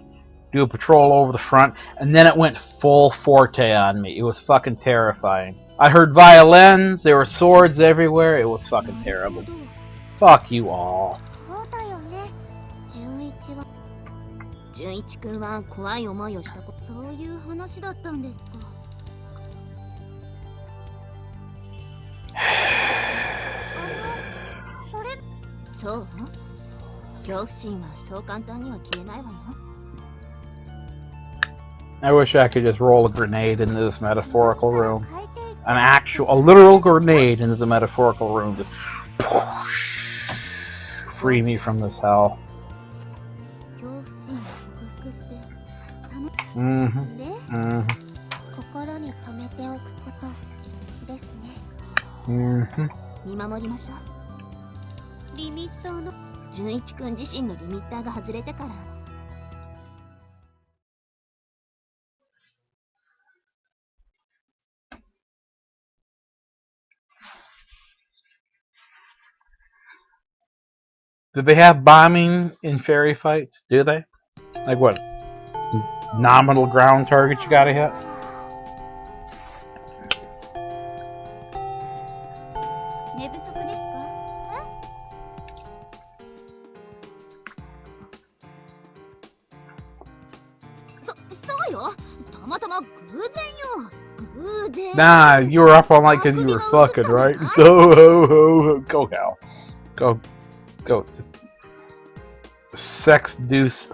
do a patrol over the front, and then it went full forte on me. It was fucking terrifying. I heard violins, there were swords everywhere, it was fucking terrible. Fuck you all. I wish I could just roll a grenade into this metaphorical room. A literal grenade into the metaphorical room. Just free me from this hell. Do they have bombing in fairy fights? Do they? Like what? Nominal ground targets you gotta hit? Nah, you were up all night because you were fucking, right? Go hell. Go. Sex deuce.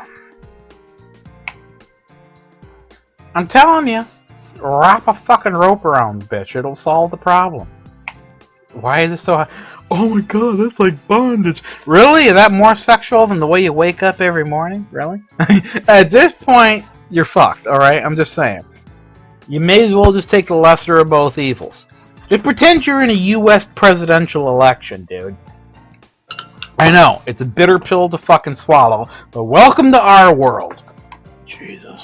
I'm telling you, wrap a fucking rope around the bitch. It'll solve the problem. Why is it so high? Oh my god, that's like bondage. Really? Is that more sexual than the way you wake up every morning? Really? At this point, you're fucked, alright? I'm just saying. You may as well just take the lesser of both evils. Just pretend you're in a US presidential election, dude. I know, it's a bitter pill to fucking swallow, but welcome to our world. Jesus.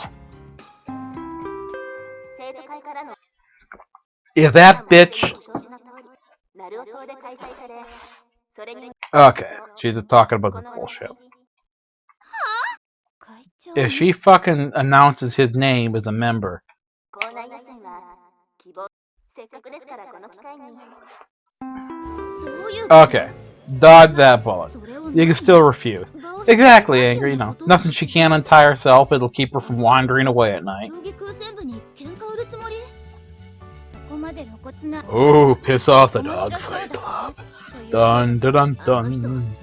If that bitch... Okay, she's just talking about this bullshit. If she fucking announces his name as a member... Okay, dodge that bullet. You can still refuse. Exactly, Angry, you know. Nothing she can't untie herself, it'll keep her from wandering away at night. Oh, piss off the dogfight club. Dun dun dun dun.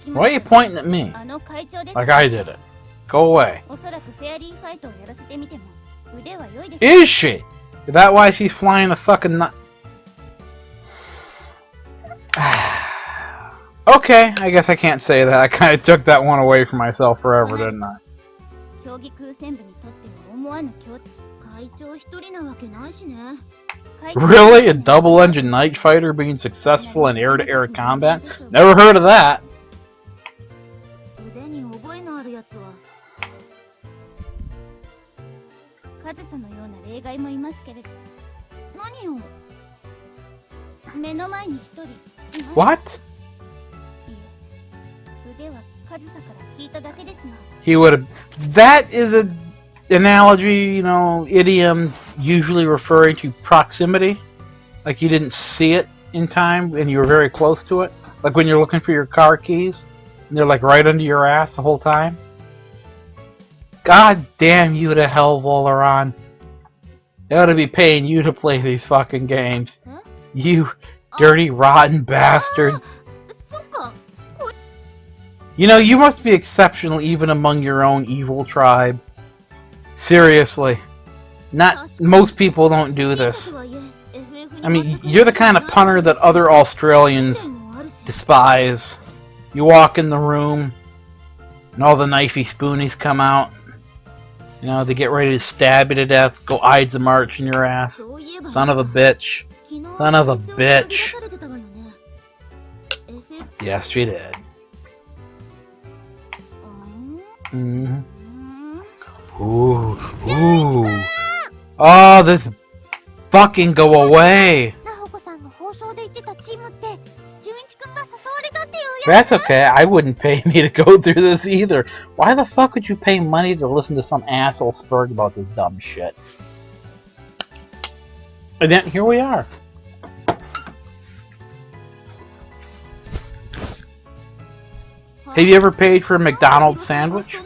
Why are you pointing at me? Like I did it. Go away. Is she? Is that why she's flying the fucking nut? Okay, I guess I can't say that. I kind of took that one away from myself forever, didn't I? Really? A double-engine night fighter being successful in air-to-air combat? Never heard of that. What? He would have... That is an analogy, you know, idiom usually referring to proximity. Like you didn't see it in time and you were very close to it. Like when you're looking for your car keys and they're like right under your ass the whole time. God damn you to hell, Volaron. They ought to be paying you to play these fucking games. You dirty, rotten bastard. You know, you must be exceptional even among your own evil tribe. Seriously. Not most people don't do this. I mean, you're the kind of punter that other Australians despise. You walk in the room, and all the knifey spoonies come out. You know, they get ready to stab you to death, go Ides of March in your ass. Son of a bitch. Son of a bitch. Yes, she did. Mm-hmm. Ooh. Ooh. Oh, this fucking go away. That's okay. I wouldn't pay me to go through this either. Why the fuck would you pay money to listen to some asshole spurg about this dumb shit? And then here we are. Have you ever paid for a McDonald's sandwich?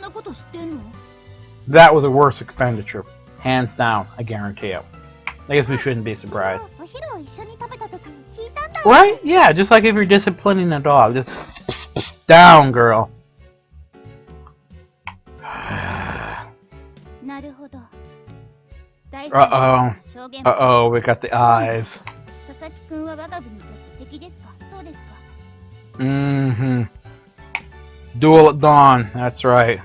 That was a worse expenditure. Hands down, I guarantee you. I guess we shouldn't be surprised. Right? Yeah, just like if you're disciplining a dog. Just pss, pss, down, girl. Uh-oh. Uh-oh, we got the eyes. Mm-hmm. Duel at dawn, that's right.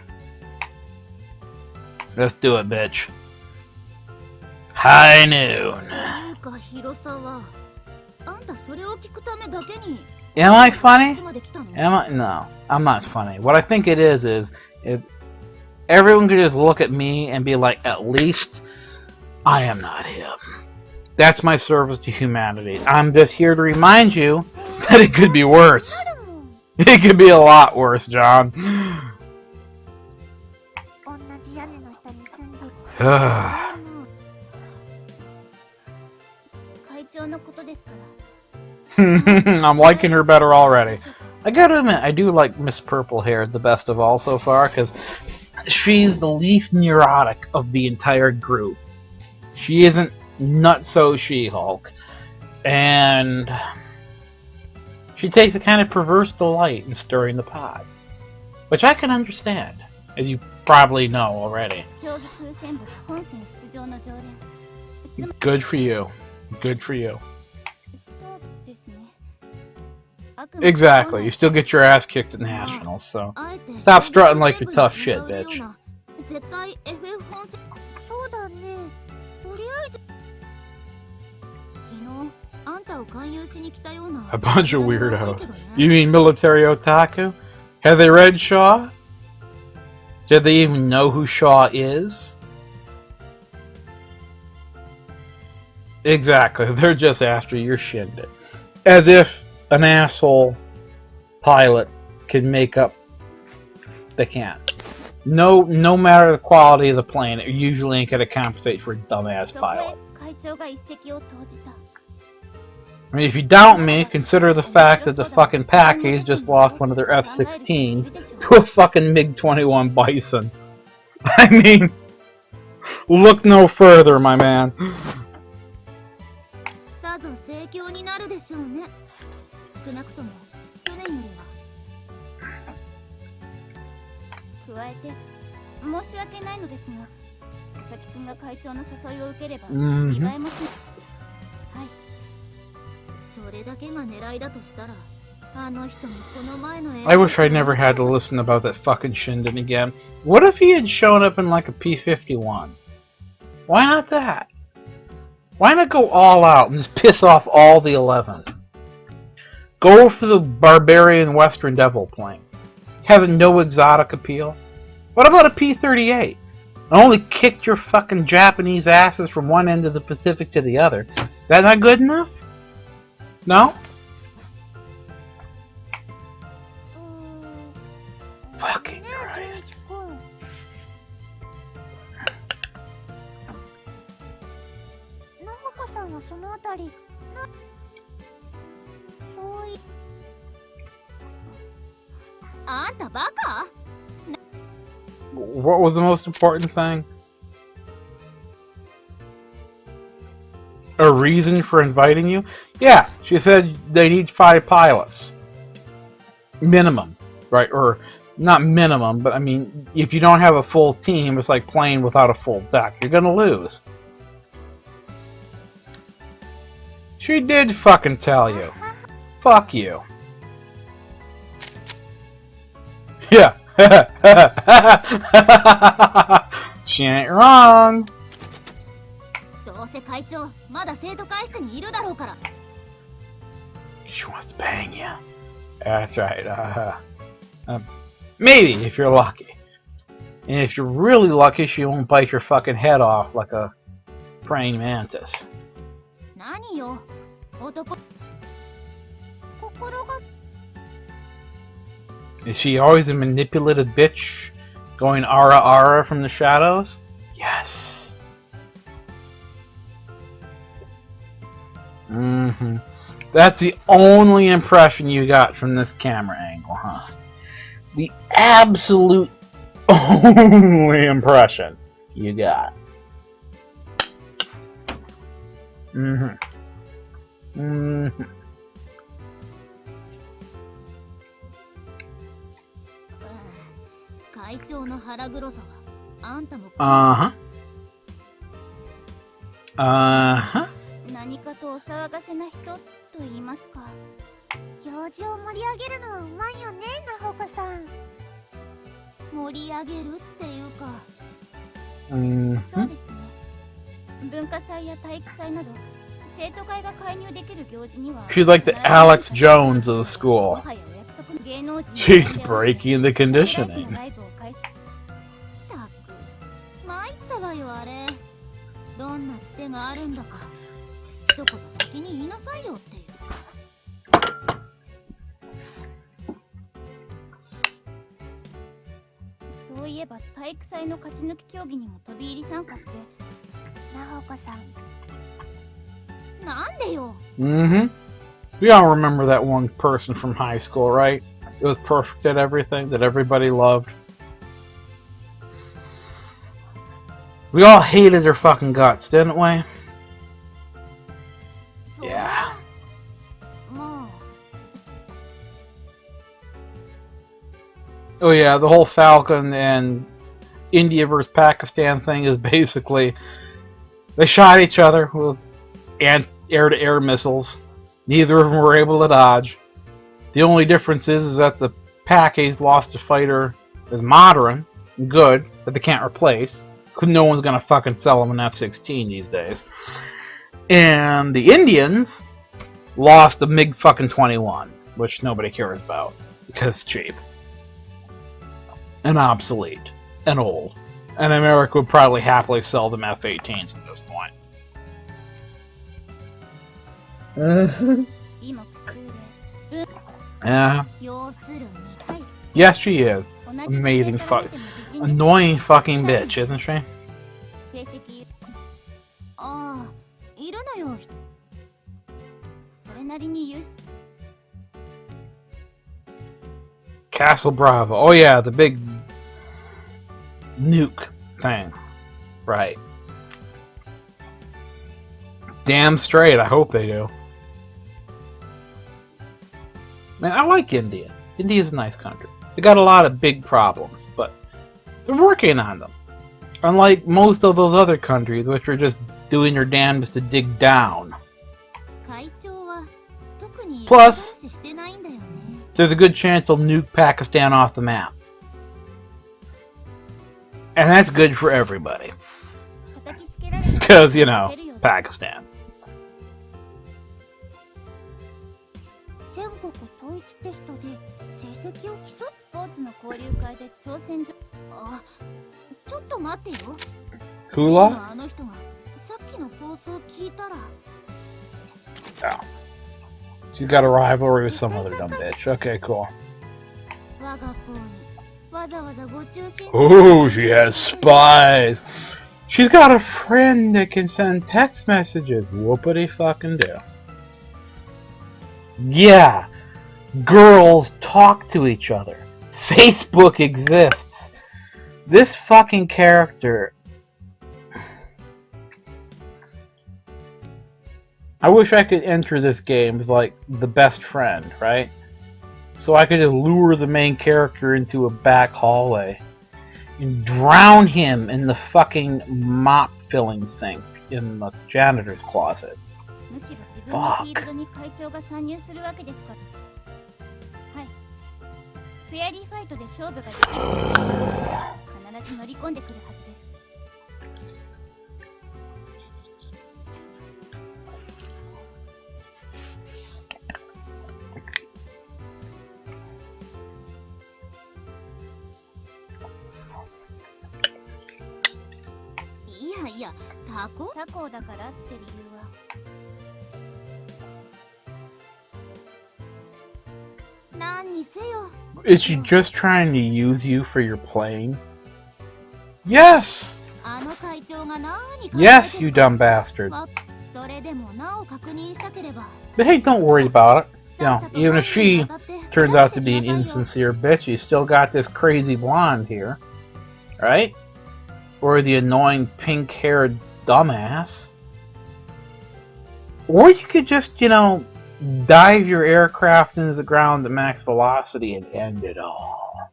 Let's do it, bitch. High noon. Am I funny? Am I? No, I'm not funny. What I think it is everyone could just look at me and be like, at least I am not him. That's my service to humanity. I'm just here to remind you that it could be worse. It could be a lot worse, John. I'm liking her better already. I gotta admit, I do like Miss Purple Hair the best of all so far, because she's the least neurotic of the entire group. She isn't nutso She-Hulk. And she takes a kind of perverse delight in stirring the pot. Which I can understand, as you probably know already. Good for you. Good for you. そうですね。 Exactly. You still get your ass kicked at nationals, so stop strutting like you're tough shit, bitch. 絶対 FF 本戦。そうだね。とりあえず昨日あんたを勧誘しに来たような。 A bunch of weirdos. You mean military otaku? Have they read Shaw? Did they even know who Shaw is? Exactly. They're just after your shindig. As if an asshole pilot can make up. They can't. No matter the quality of the plane, it usually ain't gonna compensate for a dumbass pilot. I mean, if you doubt me, consider the fact that the fucking Packies just lost one of their F-16s to a fucking MiG-21 Bison. I mean, look no further, my man. さぞ盛況になるでしょうね。少なくとも去年よりは。加えて申し訳ないのですが、佐々木くんが会長の誘いを受ければ見栄えもしない。はい。それだけが狙いだとしたら、あの人もこの前の。I wish I never had to listen about that fucking shindig again. What if he had shown up in like a P-51? Why not that? Why not go all out and just piss off all the 11s? Go for the barbarian Western Devil plane. Having no exotic appeal? What about a P-38? I only kicked your fucking Japanese asses from one end of the Pacific to the other. That not good enough? No? Fucking Christ. さんはそのあたりそういあんたバカ What was the most important thing? A reason for inviting you? Yeah, she said they need 5 pilots. Minimum, right? Or not minimum, but I mean, if you don't have a full team, it's like playing without a full deck. You're gonna lose. She did fucking tell you. Fuck you. Yeah. She ain't wrong. どうせ会長まだ生徒会室にいるだろうから。 She wants to bang you. That's right. Maybe if you're lucky. And if you're really lucky, she won't bite your fucking head off like a praying mantis. 何よ、男。心が。 Is she always a manipulative bitch, going ara ara from the shadows? Yes. That's the only impression you got from this camera angle, huh? The absolute only impression you got. Uh-huh. 何かとお騒がせな人と言いますか。行事を盛り上げるのはうまいよね、なほこさん。盛り上げるっていうか。そうですね。文化祭や体育祭など生徒会が介入できる行事には。She's like the Alex Jones of the school. She's breaking the conditioning. 参ったわよあれ。どんなつてがあるんだか。一言先に言いなさいよっていう。そういえば体育祭の勝ち抜き競技にも飛び入り参加して。なほこさん。なんでよ。We all remember that one person from high school, right? It was perfect at everything that everybody loved. We all hated her fucking guts, didn't we? Yeah. Oh yeah, the whole Falcon and India versus Pakistan thing is basically they shot each other with air-to-air missiles. Neither of them were able to dodge. The only difference is that the PAC's lost a fighter is modern and good that they can't replace. Because no one's gonna fucking sell them an F-16 these days. And the Indians lost a MiG fucking 21, which nobody cares about because it's cheap and obsolete and old. And America would probably happily sell them F-18s at this point. 今クスー Yeah. レ要するにはい Yes, she is. 同じ Amazing 女性から fuck. 見ても美人です Annoying fucking bitch, isn't she? 成績ああいるのよそれなりに優秀 Castle Bravo. Oh yeah, the big nuke thing. Right. Damn straight, I hope they do. Man, I like India. India's a nice country. They got a lot of big problems, but they're working on them. Unlike most of those other countries, which are just doing their damnedest to dig down. 会長は特に Plus 話してないんだよね There's a good chance they'll nuke Pakistan off the map. And that's good for everybody. 叩きつけられた Because, you know, Pakistan. 全国統一テストで成績を競うスポーツの交流会で挑戦状あちょっと待ってよ Hula? あの人がさっきの放送聞いたら Oh. She's got a rivalry with some other dumb bitch. Okay, cool. 我が校にわざわざご中心 Ooh, she has spies. She's got a friend that can send text messages. Whoopity fucking do. Yeah. Girls talk to each other. Facebook exists. This fucking character. I wish I could enter this game as like the best friend, right? So I could just lure the main character into a back hallway and drown him in the fucking mop filling sink in the janitor's closet. むしろ自分のフィールドに会長が参入するわけですからはいフェアリーファイトで勝負ができると聞いたら必ず乗り込んでくるはずです いやいやタコだからって理由は何にせよ Is she just trying to use you for your playing? Yes! あの会長が何考えて Yes, る you dumb bastard. それでもなお確認したければ But hey, don't worry about it. You know, even if she turns out to be an insincere bitch, you still got this crazy blonde here. Right? Or the annoying pink-haired dumbass. Or you could just, you know, dive your aircraft into the ground at max velocity and end it all.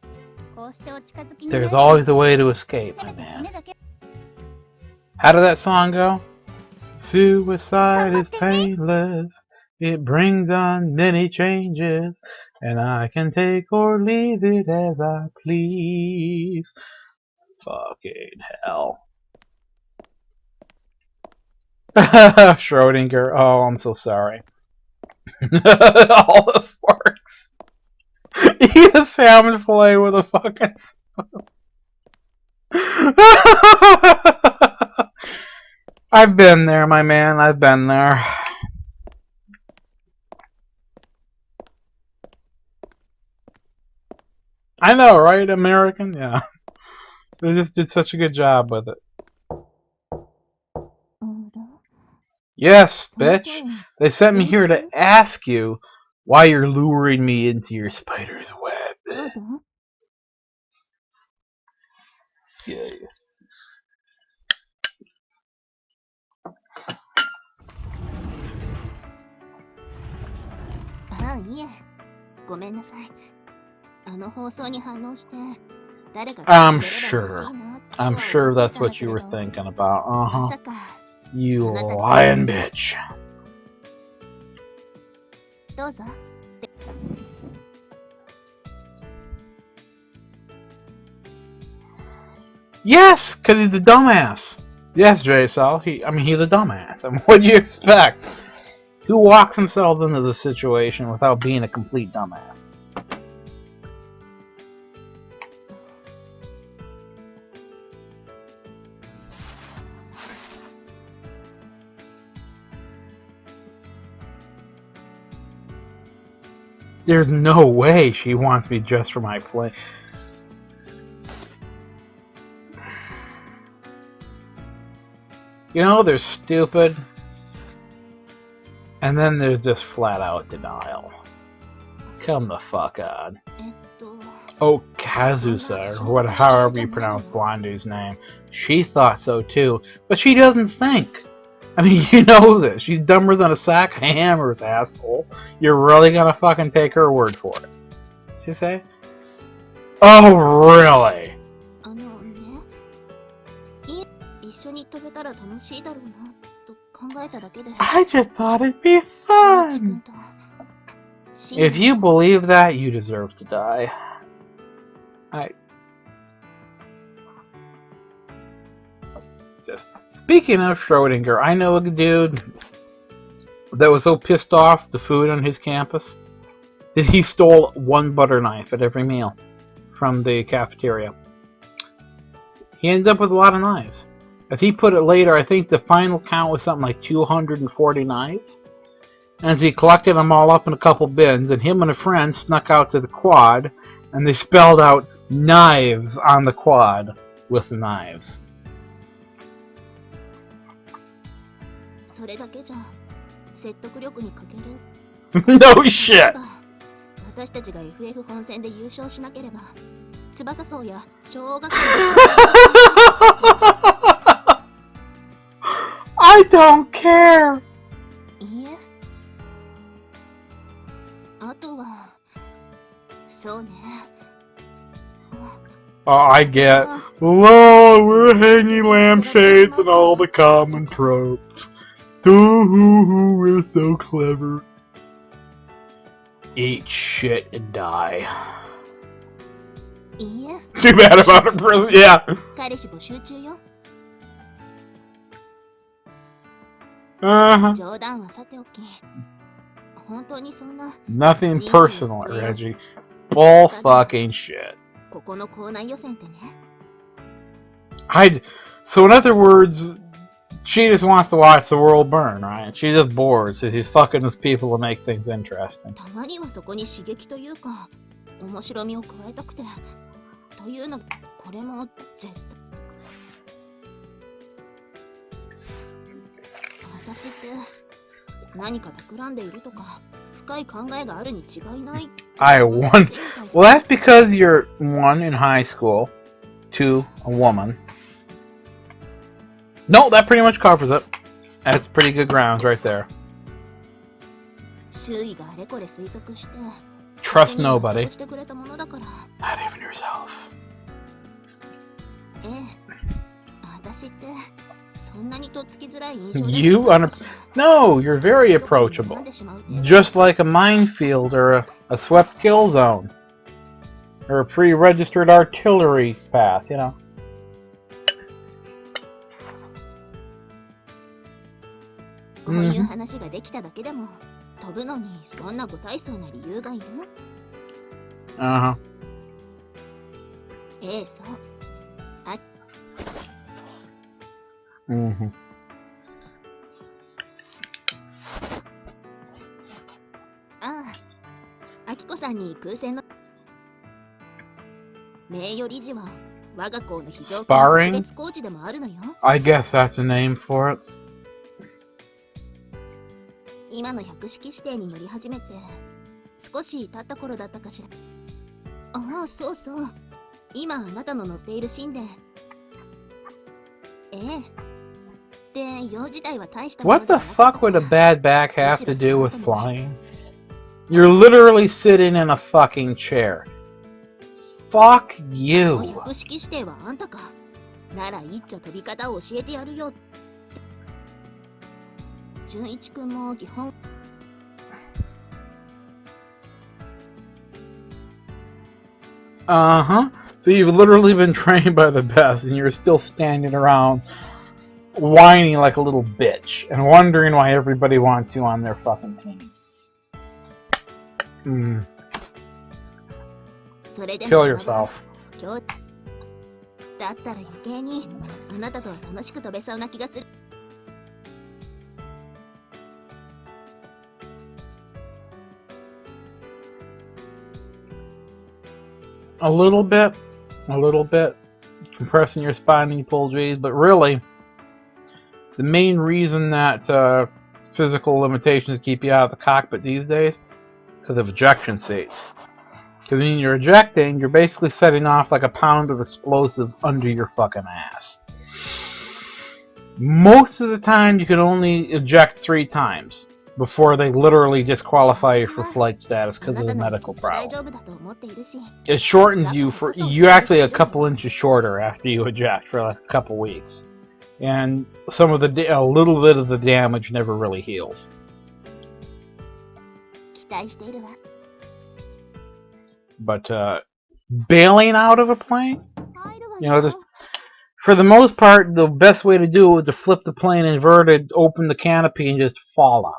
こうしてお近づきに There's always a way to escape, せ my めて man. 骨だけ How did that song go? Suicide is painless. It brings on many changes. And I can take or leave it as I please. Fucking hell. Schrodinger. Oh, I'm so sorry. All this works. Eat a salmon fillet with a fucking I've been there, my man. I've been there. I know, right? American? Yeah. They just did such a good job with it. Yes, bitch. They sent me here to ask you why you're luring me into your spider's web. どうぞ Yeah. ああいえごめんなさいあの放送に反応して誰か I'm 来てくれれば嬉しいなと I'm は sure 思って that's たんだ what け you れ were ど thinking about. ま Uh-huh. さか You lying bitch. どうぞ。 Yes, because he's a dumbass. Yes, JSL. He's a dumbass. I mean, what do you expect? Who walks themselves into the situation without being a complete dumbass? There's no way she wants me just for my play. You know, they're stupid. And then there's just flat out denial. Come the fuck on. Oh, Kazusa, or however you pronounce Blondie's name. She thought so too, but she doesn't think. I mean, you know this. She's dumber than a sack of hammers, asshole. You're really gonna fucking take her word for it. She say? Oh, really? I just thought it'd be fun. If you believe that, you deserve to die. Speaking of Schrodinger, I know a dude that was so pissed off the food on his campus that he stole one butter knife at every meal from the cafeteria. He ended up with a lot of knives. As he put it later, I think the final count was something like 240 knives. And as he collected them all up in a couple bins, and him and a friend snuck out to the quad, and they spelled out knives on the quad with the knives. No shit! I don't care! Oh, I get. Lol, we're hanging lampshades and all the common tropes. Ooh, we're so clever. Eat shit and die. Too bad about it, prison. Yeah. Nothing personal, Reggie. Bull fucking shit. So in other words, she just wants to watch the world burn, right? She's just bored, so she's fucking with people to make things interesting. Well, that's because you're 1 in high school, 2 a woman. No, that pretty much covers it. That's pretty good grounds right there. Trust nobody. Not even yourself. No, you're very approachable. Just like a minefield or a swept kill zone. Or a pre-registered artillery path, you know. Uh-huh. Mm-hmm. Sparring? I guess that's a name for it. What the fuck would a bad back have to do with flying? You're literally sitting in a fucking chair. Fuck you. Uh-huh. So you've literally been trained by the best, and you're still standing around whining like a little bitch and wondering why everybody wants you on their fucking team. Kill yourself. だったら余計にあなたとは楽しく飛べそうな気がする。A little bit, compressing your spine and you pull G's, but really, the main reason that physical limitations keep you out of the cockpit these days, because of ejection seats. Because when you're ejecting, you're basically setting off like a pound of explosives under your fucking ass. Most of the time, you can only eject 3 times before they literally disqualify you for flight status because of the medical problem. It shortens you for you're actually a couple inches shorter after you eject for like a couple weeks, and a little bit of the damage never really heals. But bailing out of a plane, for the most part, the best way to do it is to flip the plane inverted, open the canopy, and just fall out.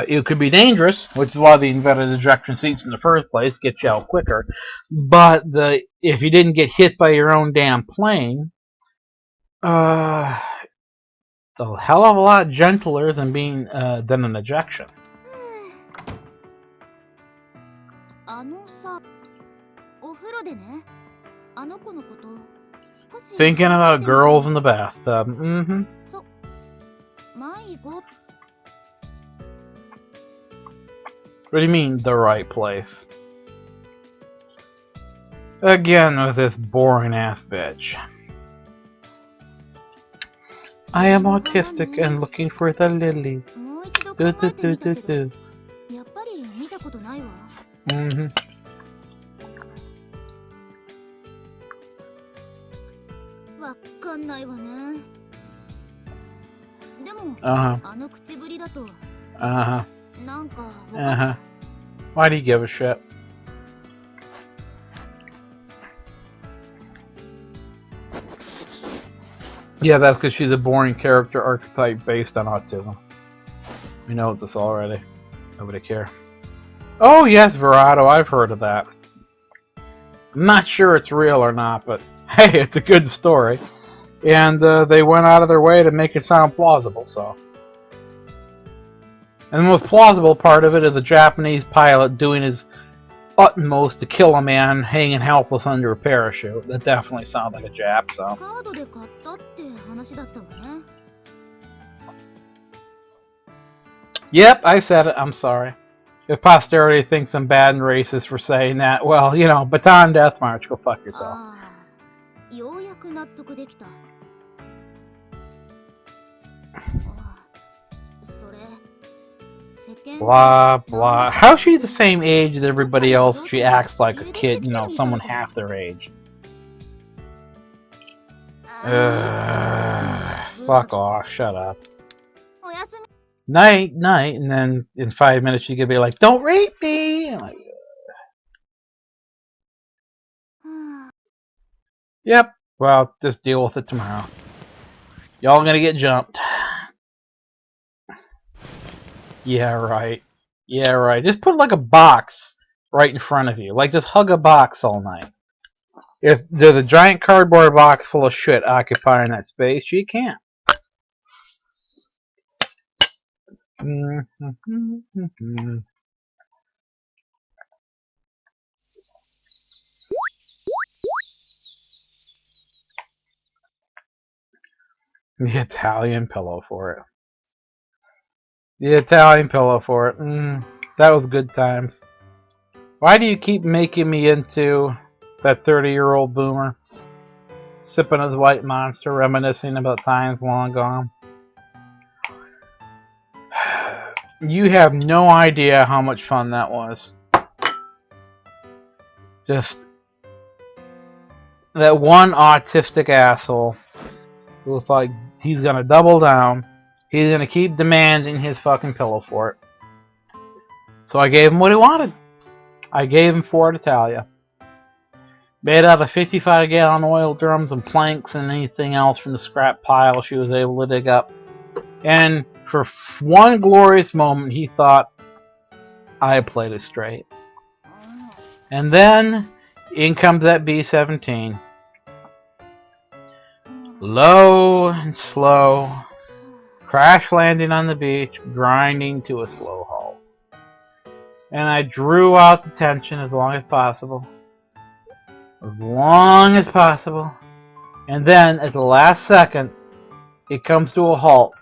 It could be dangerous, which is why they invented ejection seats in the first place, get you out quicker. But if you didn't get hit by your own damn plane, it's a hell of a lot gentler than than an ejection. Thinking about girls in the bathtub. Mm-hmm. What do you mean, the right place? Again with this boring-ass bitch. I am autistic and looking for the lilies. Do, do, do, do, do. Mm-hmm. Uh-huh. Uh-huh. Uh-huh. Why do you give a shit? Yeah, that's because she's a boring character archetype based on autism. We know this already. Nobody care. Oh yes, Verado, I've heard of that. I'm not sure it's real or not, but hey, it's a good story. And they went out of their way to make it sound plausible, so. And the most plausible part of it is a Japanese pilot doing his utmost to kill a man hanging helpless under a parachute. That definitely sounds like a Jap, so. Yep, I said it. I'm sorry. If posterity thinks I'm bad and racist for saying that, well, you know, Baton Death March, go fuck yourself. Blah, blah. How's she the same age as everybody else? She acts like a kid, you know, someone half their age. Fuck off, shut up. Night, night, and then in 5 minutes she could be like, don't rape me! I'm like, yep, well, just deal with it tomorrow. Y'all gonna get jumped. Yeah, right. Yeah, right. Just put like a box right in front of you. Like, just hug a box all night. If there's a giant cardboard box full of shit occupying that space, you can't. The Italian pillow for it. The Italian pillow for it. That was good times. Why do you keep making me into that 30-year-old boomer? Sipping his white monster, reminiscing about times long gone. You have no idea how much fun that was. Just that one autistic asshole who was like, he's gonna double down. He's gonna keep demanding his fucking pillow fort. So I gave him what he wanted. I gave him Ford Italia. Made out of 55-gallon oil drums and planks and anything else from the scrap pile she was able to dig up. And for one glorious moment, he thought I played it straight. And then, in comes that B-17. Low and slow, crash landing on the beach, grinding to a slow halt. And I drew out the tension as long as possible. As long as possible. And then, at the last second, it comes to a halt,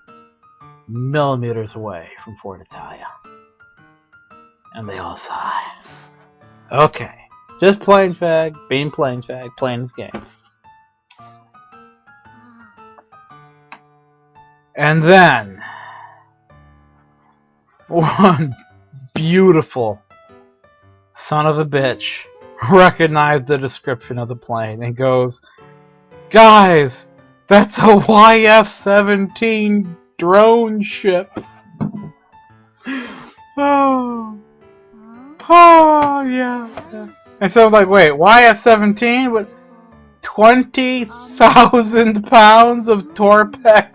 millimeters away from Fort Italia. And they all sigh. Okay. Just plain fag, being plain fag, playing his games. And then, one beautiful son of a bitch recognized the description of the plane and goes, "Guys, that's a YF-17 drone ship." Oh, yeah. And so I'm like, wait, YF-17 with 20,000 pounds of Torpex?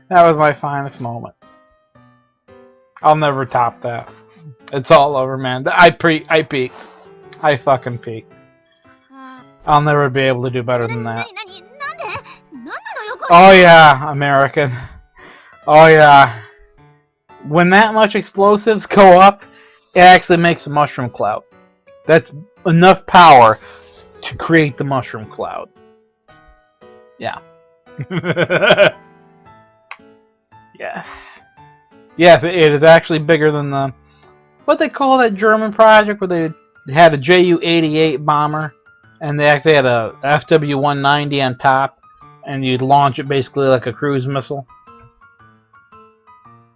That was my finest moment. I'll never top that. It's all over, man. I peaked. I fucking peaked. I'll never be able to do better than that. Oh yeah, American. Oh yeah. When that much explosives go up, it actually makes a mushroom cloud. That's enough power to create the mushroom cloud. Yeah. Yes. Yes, it is actually bigger than the... what they call that German project where they had a Ju-88 bomber and they actually had a FW-190 on top and you'd launch it basically like a cruise missile.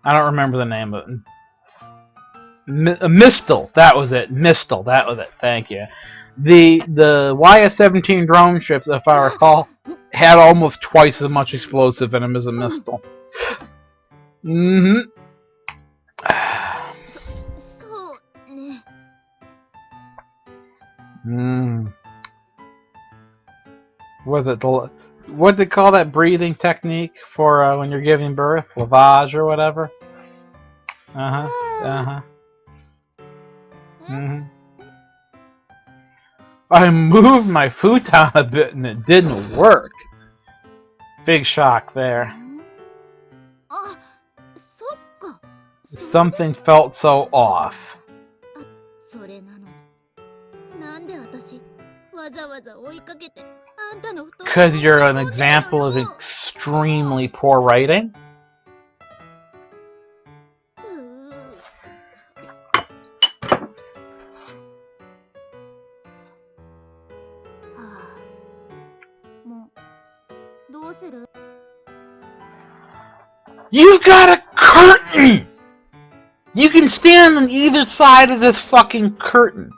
I don't remember the name of it. Mistel, that was it. Mistel, that was it. Thank you. The YF-17 drone ships, if I recall, had almost twice as much explosive in them as a Mistel. Mm-hmm. What they call that breathing technique for when you're giving birth? Lavage or whatever? Uh-huh. Uh-huh. Mm-hmm. I moved my futon a bit and it didn't work. Big shock there. Something felt so off. Because you're an example of extremely poor writing? You've got a curtain! You can stand on either side of this fucking curtain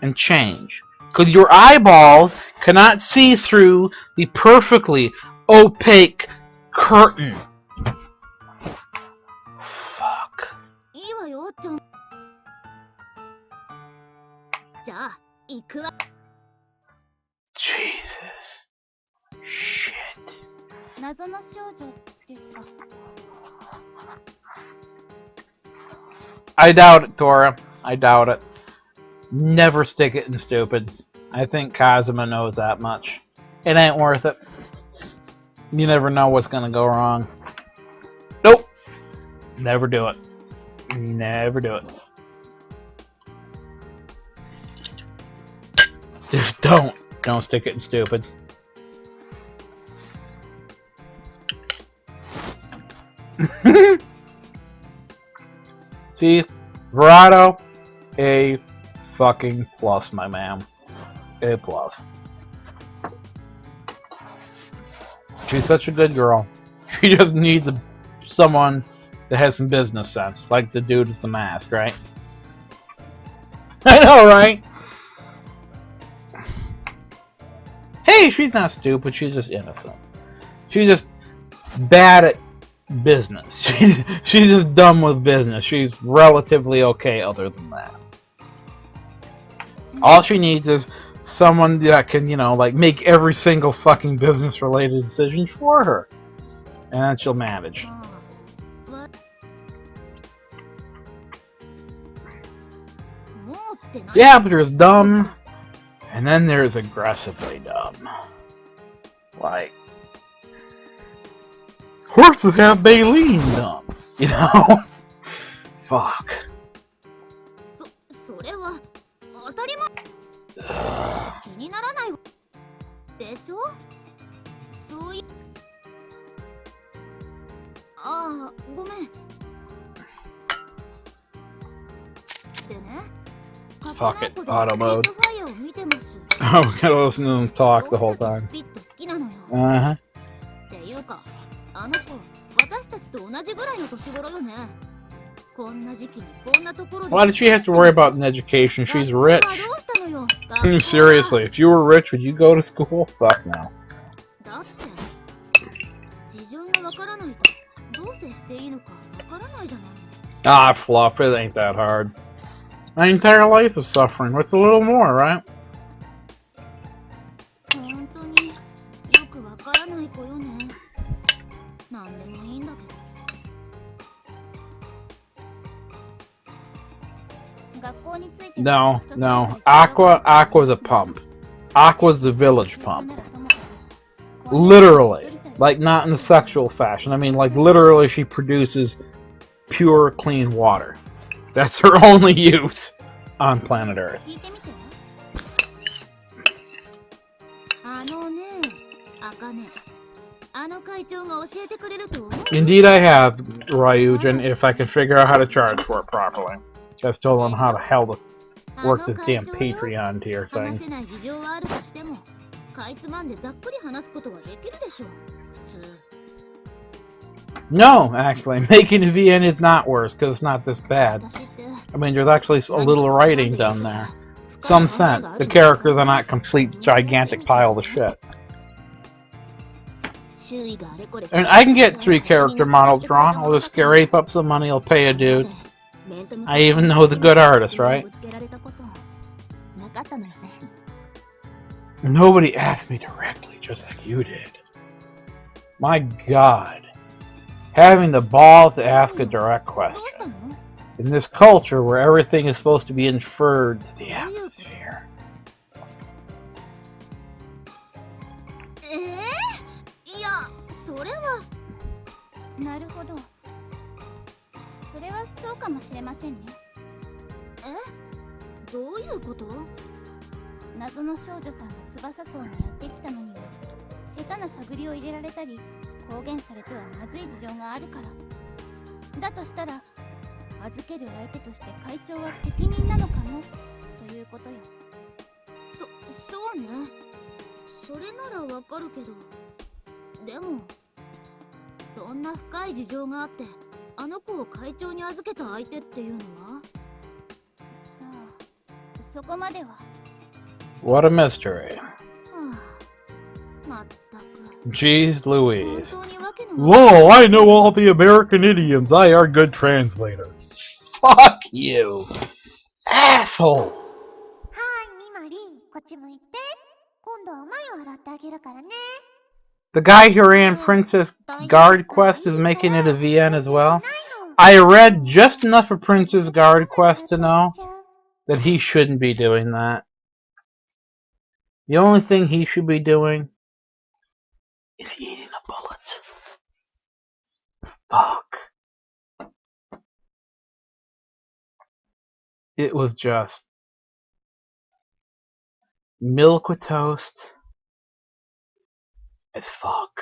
and change. Because your eyeballs cannot see through the perfectly opaque curtain. Fuck. Jesus. Shit. I doubt it, Tora. I doubt it. Never stick it in stupid. I think Kazuma knows that much. It ain't worth it. You never know what's gonna go wrong. Nope. Never do it. Never do it. Just don't. Don't stick it in stupid. See? Verado, A fucking plus, my man. A plus. She's such a good girl. She just needs someone that has some business sense, like the dude with the mask, right? I know, right? Hey, she's not stupid, she's just innocent. She's just bad at business. She's just dumb with business. She's relatively okay other than that. All she needs is someone that can, like make every single fucking business related decision for her. And then she'll manage. Yeah, but there's dumb, and then there's aggressively dumb. Like, horses have baleen dumb, Fuck. Fuck it, auto mode. Oh, we gotta listen to them talk the whole time. Uh-huh. Why did she have to worry about an education? She's rich. Seriously, if you were rich, would you go to school? Fuck no. Ah, fluff, it ain't that hard. My entire life is suffering. What's a little more, right? No. Aqua's a pump. Aqua's the village pump. Literally. Like, not in a sexual fashion. I mean, like, literally she produces pure, clean water. That's her only use on planet Earth. Indeed I have, Ryujin, if I can figure out how to charge for it properly. I still don't know how the hell to work this damn Patreon tier thing. No, actually, making a VN is not worse, because it's not this bad. I mean, there's actually a little writing done there. Some sense. The characters are not complete gigantic piles of shit. I mean, I can get 3 character models drawn. I'll just scrape up some money, I'll pay a dude. I even know the good artist, right? Nobody asked me directly, just like you did. My God. Having the balls to ask a direct question. In this culture where everything is supposed to be inferred to the atmosphere.そうね。それならわかるけど。でも、そんな深い事情があって、あの子を会長に預けた相手っていうのは？さあ、そこまでは。What a mystery. まったく。Jeez Louise. Whoa, I know all the American idioms. I are a good translator. Fuck you. Asshole. The guy who ran Princess Guard Quest is making it a VN as well. I read just enough of Princess Guard Quest to know that he shouldn't be doing that. The only thing he should be doing is eating a bullet. Fuck. It was just milk with toast as fuck.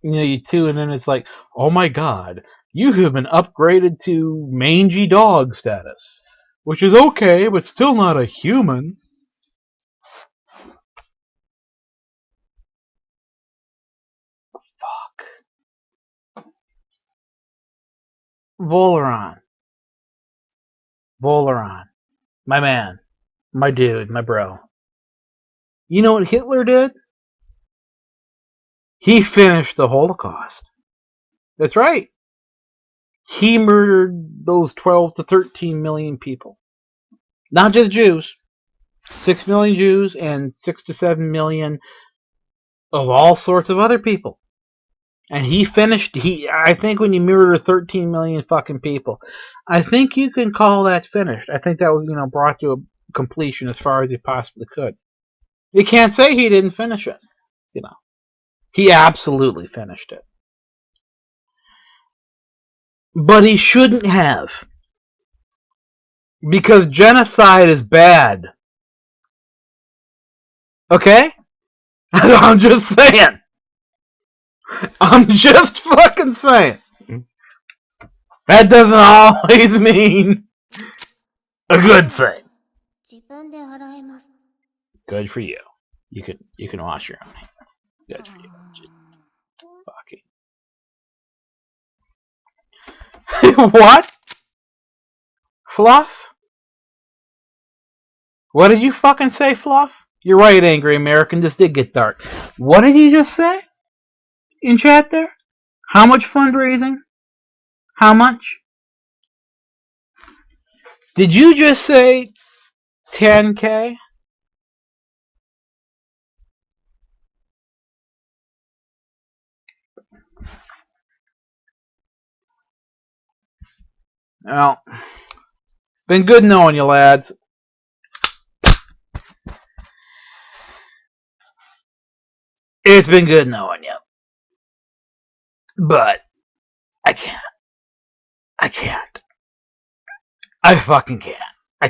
You tune in, it's like, oh my God, you have been upgraded to mangy dog status. Which is okay, but still not a human. Fuck. Volaron. My man. My dude, my bro. You know what Hitler did? He finished the Holocaust. That's right. He murdered those 12 to 13 million people. Not just Jews. 6 million Jews and 6 to 7 million of all sorts of other people. And he finished, I think when you murder 13 million fucking people, I think you can call that finished. I think that was, brought to a completion as far as he possibly could. You can't say he didn't finish it. He absolutely finished it. But he shouldn't have. Because genocide is bad. Okay? I'm just saying. I'm just fucking saying. That doesn't always mean a good thing. Good for you. You can wash your own hands. Good for you. Fucking. What? Fluff? What did you fucking say, Fluff? You're right, Angry American. This did get dark. What did you just say? In chat there? How much fundraising? How much? Did you just say 10K? Well, been good knowing you, lads. It's been good knowing you. But I can't. I can't. I fucking can't. I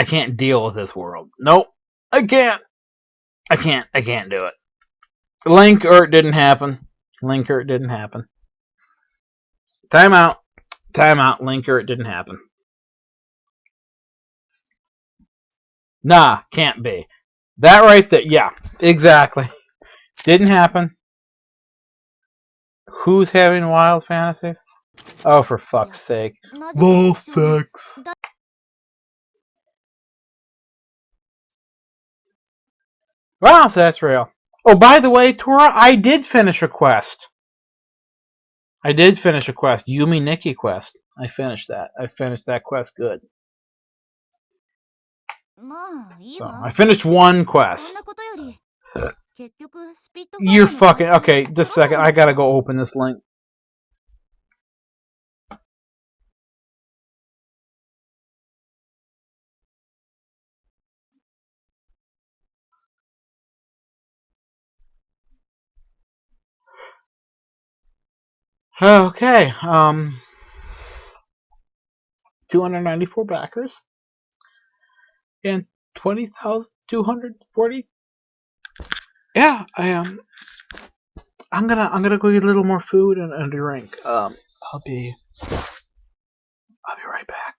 can't deal with this world. Nope. I can't. I can't do it. Link or it didn't happen. Link or it didn't happen. Time out. Link or it didn't happen. Nah, can't be. That right there. Yeah, exactly. Didn't happen. Who's having wild fantasies? Oh, for fuck's sake. Bull sex. Wow, so that's real. Oh, by the way, Tora, I did finish a quest. Yumi Nikki quest. I finished that. Quest good. So, I finished one quest. You're fucking... Okay, just a second. I gotta go open this link. Okay, 294 backers. And 20,240. Yeah, I'm gonna go get a little more food and a drink. I'll be right back.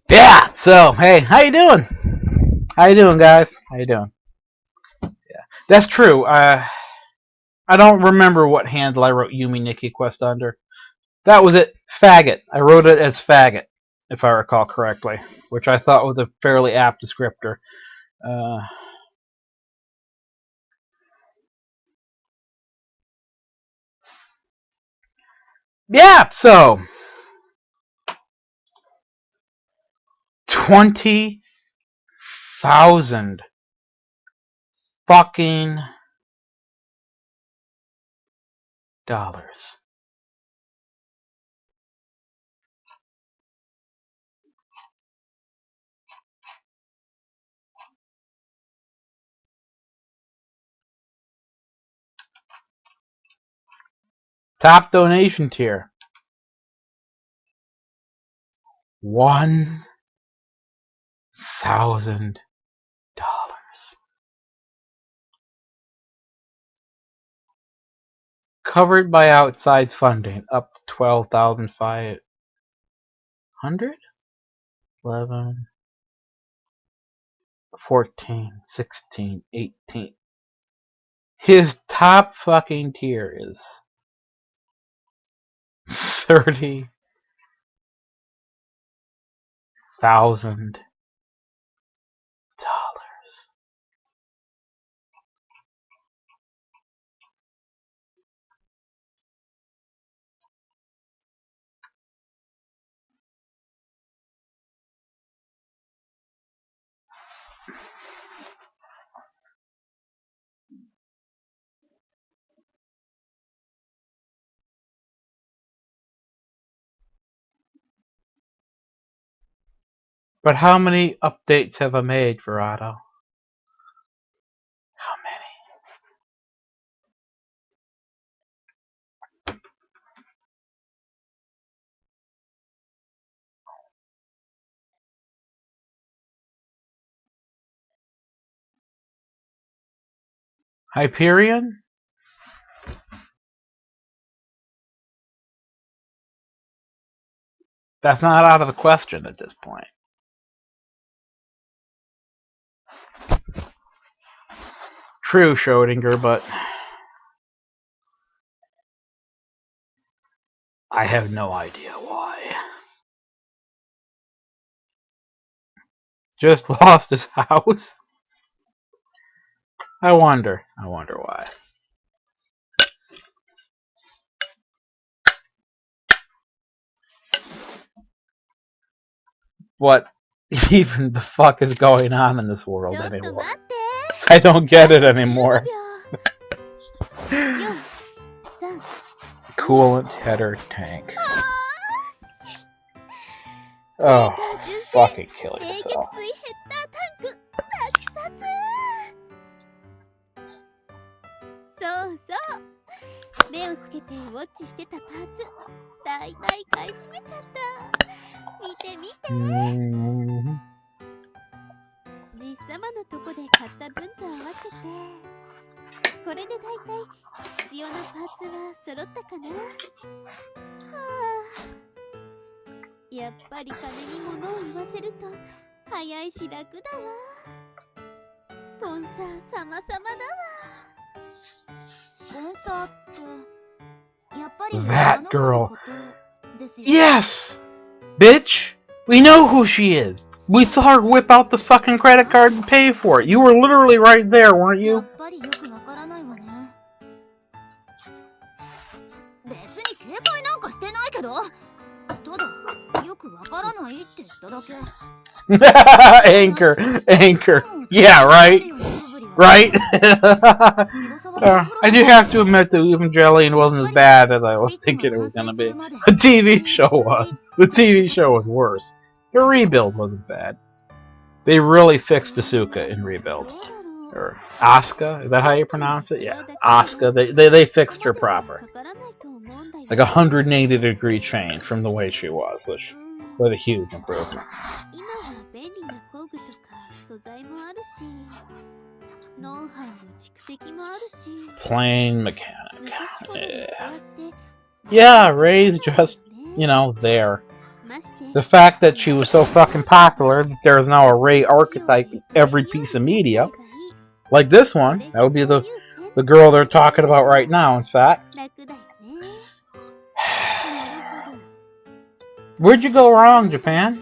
Yeah. So hey, how you doing? How you doing, guys? How you doing? Yeah, that's true. I don't remember what handle I wrote Yumi Nikki Quest under. That was it. Faggot. I wrote it as faggot, if I recall correctly, which I thought was a fairly apt descriptor. Yeah, so 20,000 fucking dollars. Top donation tier. $1,000. Covered by outside funding, up to 12,500. 11, 14, 16, 18. His top fucking tier is $30,000. But how many updates have I made, Verado? How many? Hyperion? That's not out of the question at this point. True, Schrodinger, but I have no idea why. Just lost his house? I wonder why. What even the fuck is going on in this world anymore? I don't get it anymore. Coolant header tank. Oh, fucking kill yourself. Mm-hmm. 実様のとこで買った分と合わせてこれでだいたい必要なパーツは揃ったかな。はあ、やっぱり金に物を言わせると早いし楽だわ。スポンサー様々だわ。スポンサーってやっぱり That girl. Yes! Bitch! We know who she is! We saw her whip out the fucking credit card and pay for it! You were literally right there, weren't you? 別に警戒なんかしてないけど、ただよくわからないって言っただけ。Anchor. Yeah, right? Right? I do have to admit that Evangelion wasn't as bad as I was thinking it was gonna be. The TV show was. The TV show was worse. The Rebuild wasn't bad. They really fixed Asuka in Rebuild. Or Asuka? Is that how you pronounce it? Yeah. Asuka. They fixed her proper. Like a 180-degree change from the way she was, which was a huge improvement. Plain mechanic. Yeah, Ray's just, there. The fact that she was so fucking popular that there is now a Ray archetype in every piece of media. Like this one. That would be the girl they're talking about right now, in fact. Where'd you go wrong, Japan?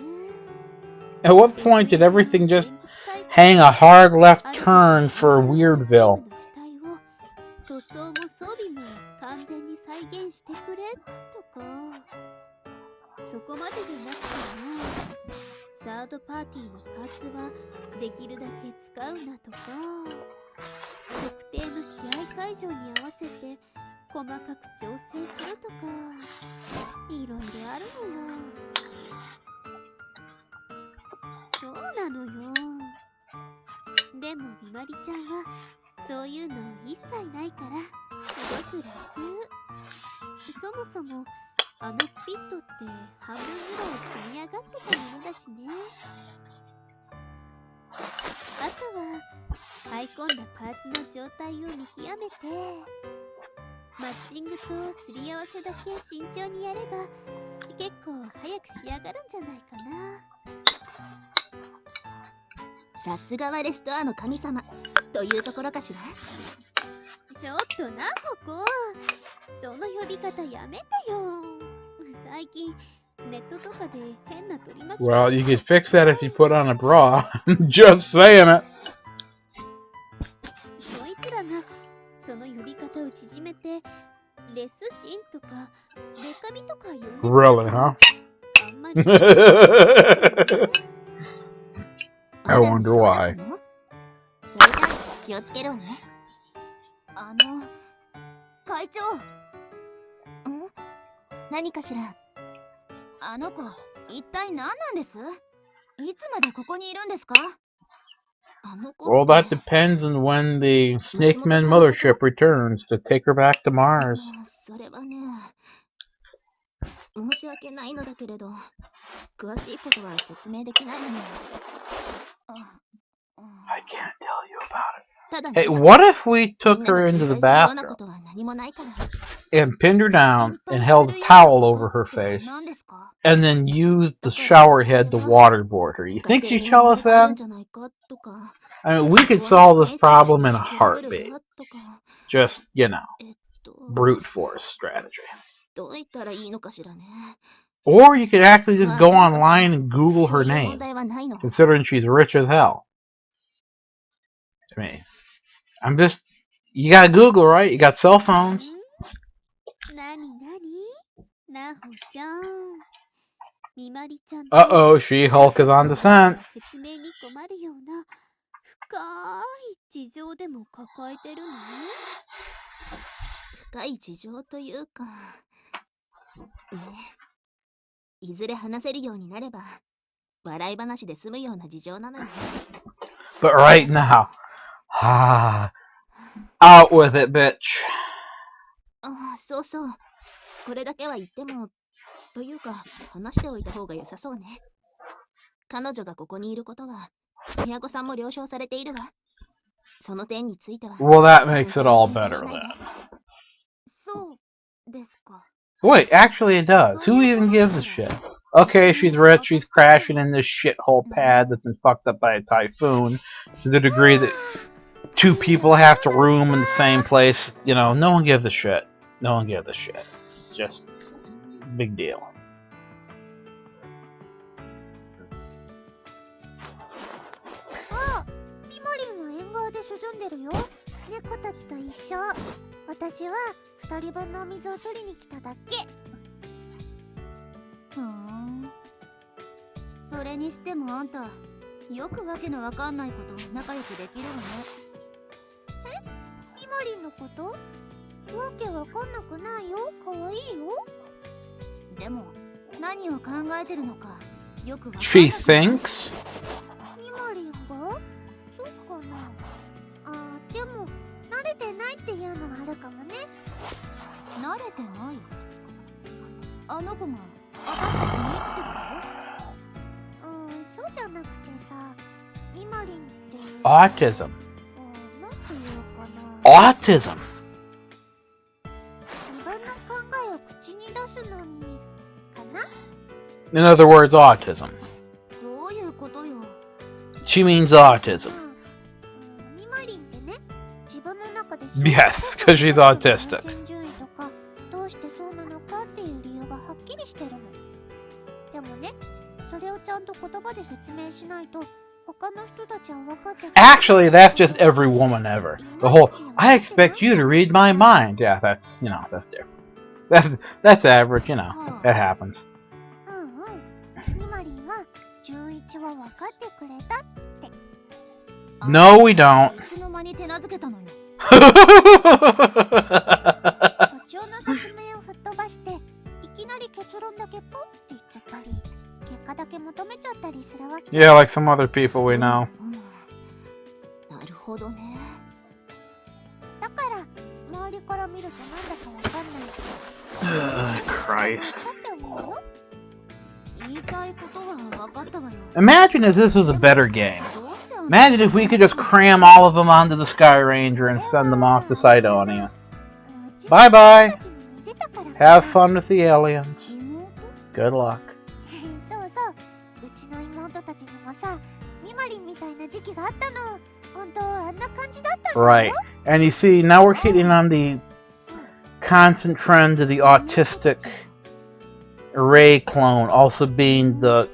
At what point did everything just hang a hard left turn for Weirdville? 塗装も装備も完全に再現してくれとか、そこまででなくてもサードパーティーのパーツはできるだけ使うなとか、特定の試合会場に合わせて細かく調整しろとか、いろいろあるのよ。そうなのよ。でもみまりちゃんはそういうの一切ないからすごく楽。そもそもあのスピットって半分ぐらい組み上がってたものだしね。あとは買い込んだパーツの状態を見極めてマッチングとすり合わせだけ慎重にやれば結構早く仕上がるんじゃないかな。さすがはレストアの神様というところかしら。ちょっとなほこ、その呼び方やめてよ。最近ネットとかで変な取り巻き。 Well, you could fix that if you put on a bra. Just saying it. そいつらがその呼び方を縮めてレスシンとかデカミとか呼んでる。 Really, huh? あんまりI wonder why. それじゃあ気をつけるわね。会長。何かしら。あの子一体何なんです？いつまでここにいるんですか？あの子。 Well, that depends on when the Snakeman mothership returns to take her back to Mars. それはね、申し訳ないのだけれど、詳しいことは説明できないのよ。I can't tell you about it. ただね、 Hey, what if we took her into the bathroom and pinned her down and held a towel over her face and then used the shower head to waterboard her? You think she'd tell us that? I mean, we could solve this problem in a heartbeat. Just, you know, brute force strategy. Or you could actually just go online and Google her name, considering she's rich as hell. I mean, I'm just... You got Google, right? You got cell phones. Uh-oh, She-Hulk is on descent. 深い事情というか、ね、いずれ話せるようになれば笑い話で済むような事情なのよ。 But right now, out with it, bitch. そうそう。これだけは言ってもというか話しておいた方が良さそうね。彼女がここにいることは親御さんも了承されているわ。その点については。 Well, that makes it all better then. そうですか。 Wait, actually it does. Who even gives a shit? Okay, she's rich, she's crashing in this shithole pad that's been fucked up by a typhoon to the degree that two people have to room in the same place. You know, no one gives a shit. No one gives a shit. It's just big deal. ミモリンは縁側で涼んでるよ。猫たちと一緒。私は2人分の水を取りに来ただけ。それにしてもあんたよくわけのわかんないこと仲良くできるわね。ミモリンのこと？わけわかんなくないよ。かわいいよ。でも何を考えてるのかよくわかんない。 She thinks? ミモリンが？そっかな。でも慣れてないっていうのはあるかもね。慣れてない？あの子が私たちにってこと？そうじゃなくてさ、ミモリンって Autism. なんていうかな。 Autism. 自分の考えを口に出すのにかな。In other words, autism. どういうことよ。 She means autism. みまりんってね、自分の中で Yes, because she's autistic. 優先順位とかどうしてそうなのかっていう理由がはっきりしてるの。でもね、それをちゃんと言葉で説明しないと他の人たちは分かってない。 Actually, that's just every woman ever. The whole, I expect you to read my mind. Yeah, that's, you know, that's different. That's average, you know. It happens. うんうん。みまりんは11は分かってくれたって。 No, we don't. いつの間に手なずけたのよ。 途中の説明を吹っ飛ばしていきなり結論だけポンって言っちゃったり、結果だけ求めちゃったりするわけ。 Yeah, like some other people we know. なるほどね。だから周りから見るとなんだかわかんない。 Christ. だって思うよ。言いたいことは分かったわよ。 Imagine if this was a better game. どうして Imagine if we could just cram all of them onto the Sky Ranger and send them off to Cydonia. Bye bye. Have fun with the aliens. Good luck. そうそう。うちの妹たちにもさ、みまりんみたいな時期があったの。本当あんな感じだったの。 Right. And you see, now we're hitting on the constant trend of the autistic Ray clone also being the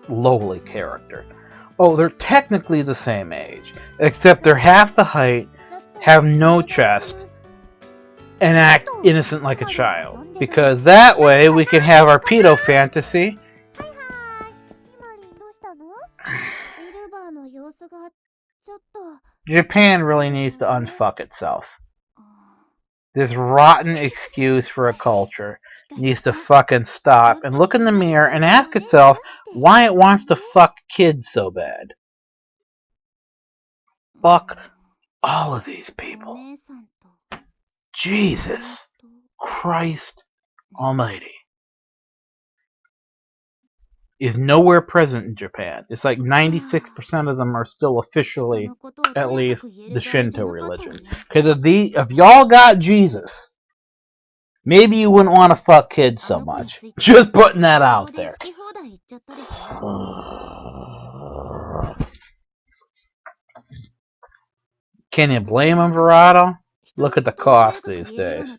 lowly character. Oh, they're technically the same age, except they're half the height, have no chest, and act innocent like a child. Because that way we can have our pedo fantasy. みまりんどうしたの？エルバーの様子がちょっと。 Japan really needs to unfuck itself. This rotten excuse for a culture needs to fucking stop and look in the mirror and ask itself why it wants to fuck kids so bad. Fuck all of these people. Jesus Christ Almighty is nowhere present in Japan. It's like 96% of them are still officially, at least, the Shinto religion. Because if y'all got Jesus, maybe you wouldn't want to fuck kids so much. Just putting that out there. Can you blame him, Verado? Look at the cost these days.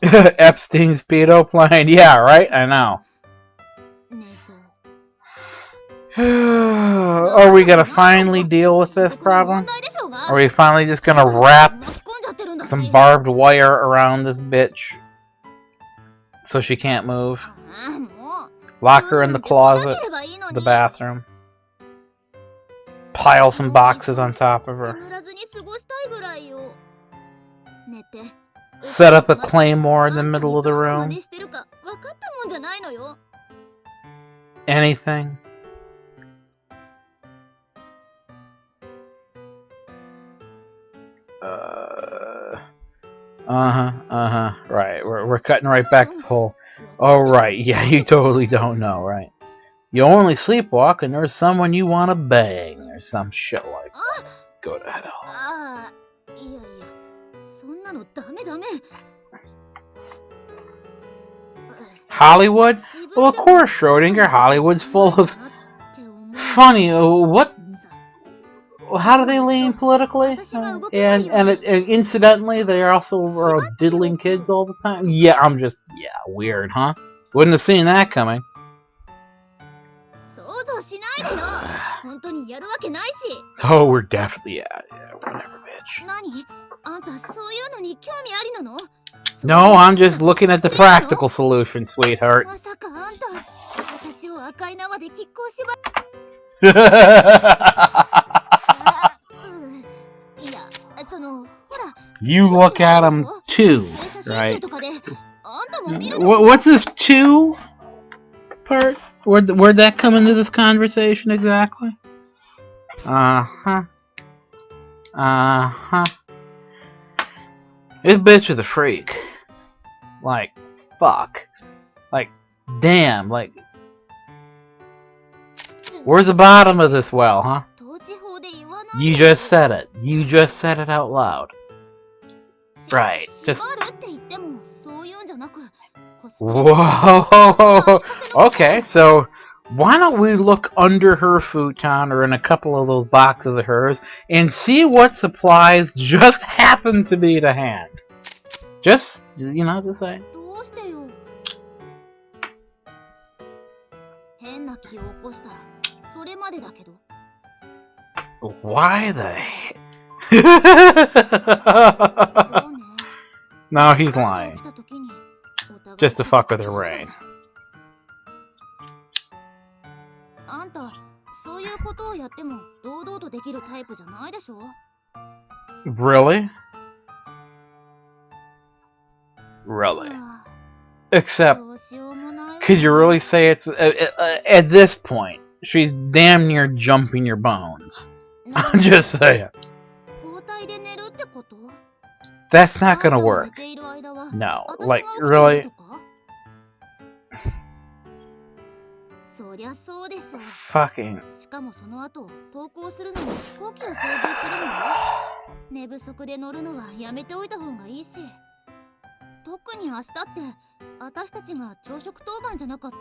Epstein's pedo plane. Yeah, right? I know. Are we gonna finally deal with this problem? Are we finally just gonna wrap some barbed wire around this bitch so she can't move? Lock her in the closet, the bathroom. Pile some boxes on top of her. Set up a claymore in the middle of the room. Anything. Right, we're cutting right back to the whole. Oh right, yeah, you totally don't know, right? You only sleepwalk and there's someone you want to bang or some shit like that. Go to hell. Hollywood? Well, of course, Schrodinger. Hollywood's full of funny. What? How do they lean politically? And incidentally, they also are diddling kids all the time. Yeah, weird, huh? Wouldn't have seen that coming. Oh, we're definitely whatever, bitch. No, I'm just looking at the practical solution, sweetheart. You look at them too, right? What's this two part? Where'd that come into this conversation exactly? Uh-huh. This bitch is a freak. Like, fuck. Like, damn, like... Where's the bottom of this well, huh? You just said it. You just said it out loud. Right, just... Whoa! Okay, so why don't we look under her futon or in a couple of those boxes of hers and see what supplies just happen to be to hand? Just, just say. どうしてよ。変な気を起こしたらそれまでだけど。 Why theそうね。 No, he's lying. 起きた時にお互い Just to fuck with her brain. あんた、そういうことをやっても堂々とできるタイプじゃないでしょ。 Really? Really? はあ Except, どうしようもないわ。 could you really say it's... at this point, she's damn near jumping your bones. なん I'm just saying. 交代で寝るってこと？ That's not あんた gonna が work. 寝ている間は No. 私が Like, 起きている really? とか？そりゃそうでしょ。 Fucking... しかもその後投稿するのに飛行機を操縦するのよ。寝不足で乗るのはやめておいた方がいいし。特に明日って私たちが朝食当番じゃなかった？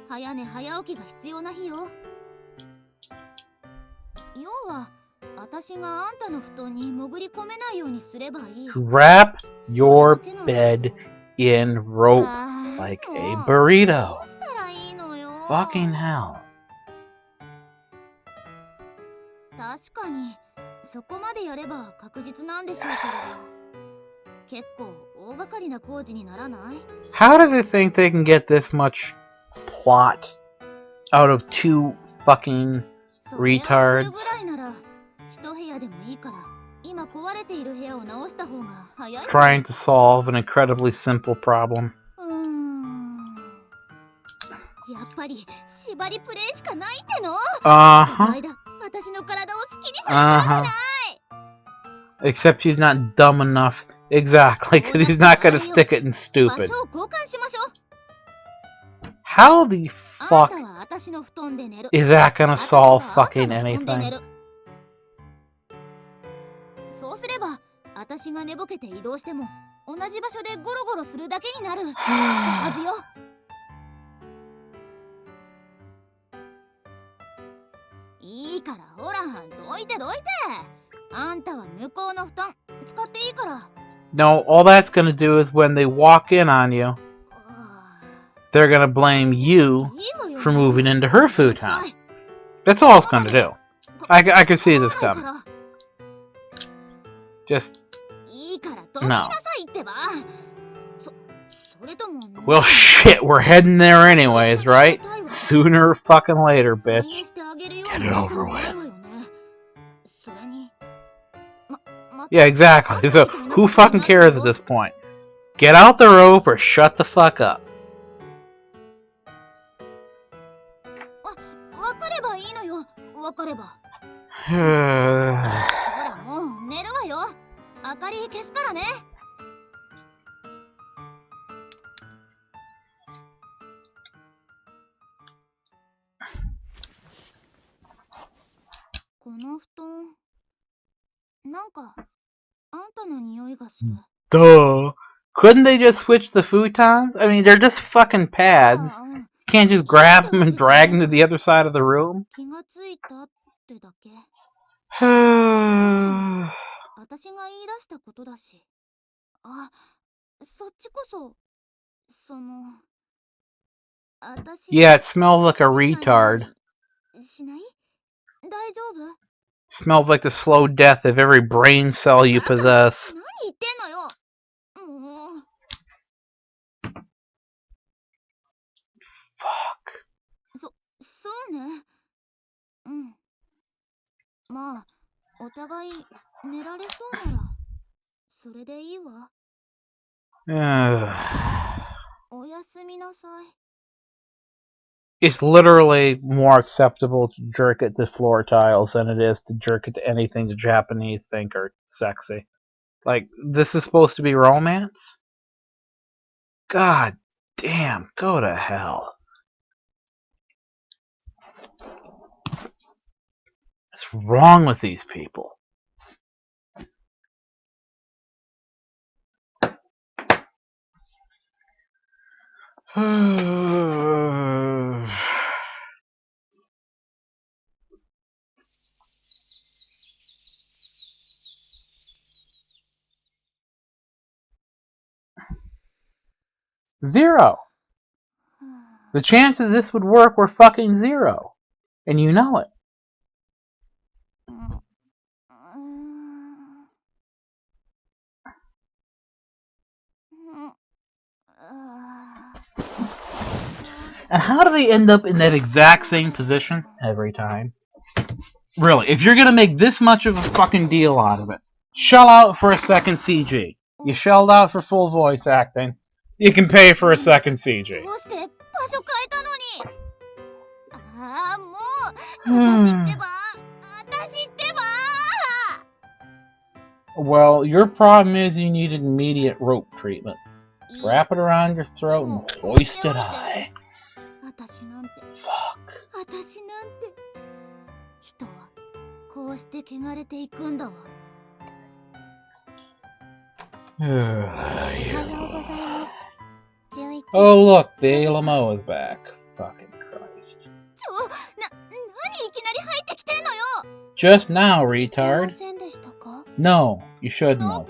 早寝早起きが必要な日よ。要は私があんたの布団に潜り込めないようにすればいい。 Wrap それ your だけなんだ bed けど。 in rope あー like も a う burrito. どうしたらいいのよ。 Fucking hell. 確かにそこまでやれば確実なんでしょうけれど。結構大掛かりな工事にならない？ How do they think they can get this much plot out of two fucking それをする retards? ぐらいなら一部屋でもいいから今壊れている部屋を直した方が早い。 Trying to solve an incredibly simple problem. やっぱり縛りプレイしかないっての。 Uh-huh. その間私の体を好きにされちゃうじゃない。 Except she's not dumb enough. Exactly, because he's not gonna stick it in 場 stupid. 所を交換しましょう。 How the あん fuck たは私の布団で寝る。 is that gonna 私は solve あんた fucking の布団で寝 anything? る。そうすれば私が寝ぼけて移動しても同じ場所でゴロゴロするだけになるはずよ。いいからほらどいてどいて。あんたは向こうの布団使っていいから。 No, all that's gonna do is when they walk in on you, they're gonna blame you いいわよ for moving into her めんどく futon. さい。 That's all it's gonna do. I can see this 構わ coming. ないから。 Just, いいからどきなさいってば。それとも well, shit, we're heading there anyways, right? Sooner or fucking later, それ bitch. にしてあげるよう Get な it 仲じゃ over ない with. わよね。それにま Yeah, exactly. So, who fucking cares at this point? Get out the rope or shut the fuck up. わかればいいのよ。わかれば。 Huh. ほらもう寝るわよ。明かり消すからね。この布団なんかあんたの匂いがする。 Duh. Couldn't they just switch the futons? I mean, they're just fucking pads. ああ Can't just grab them and drag them to the other side of the room? 気がついたってだけ。 Yeah, 私が言い出したことだし。あ、そっちこそ私 it smells like a retard. しない？大丈夫？ Smells like the slow death of every brain cell you possess. 何言ってんのよ。もう Fuck. そうね。うん。まあ、お互い寝られそうならそれでいいわ。 Ugh. おやすみなさい。 It's literally more acceptable to jerk it to floor tiles than it is to jerk it to anything the Japanese think are sexy. Like, this is supposed to be romance? God damn, go to hell. What's wrong with these people? Zero. The chances this would work were fucking zero. And you know it. And how do they end up in that exact same position every time? Really, if you're gonna make this much of a fucking deal out of it, shell out for a second CG. You shelled out for full voice acting. You can pay for a second CG. Well, your problem is you need immediate rope treatment. Wrap it around your throat and hoist it high. Fuck. Oh look, the Lamo is back. Fucking Christ. Just now, retard. No, you shouldn't have.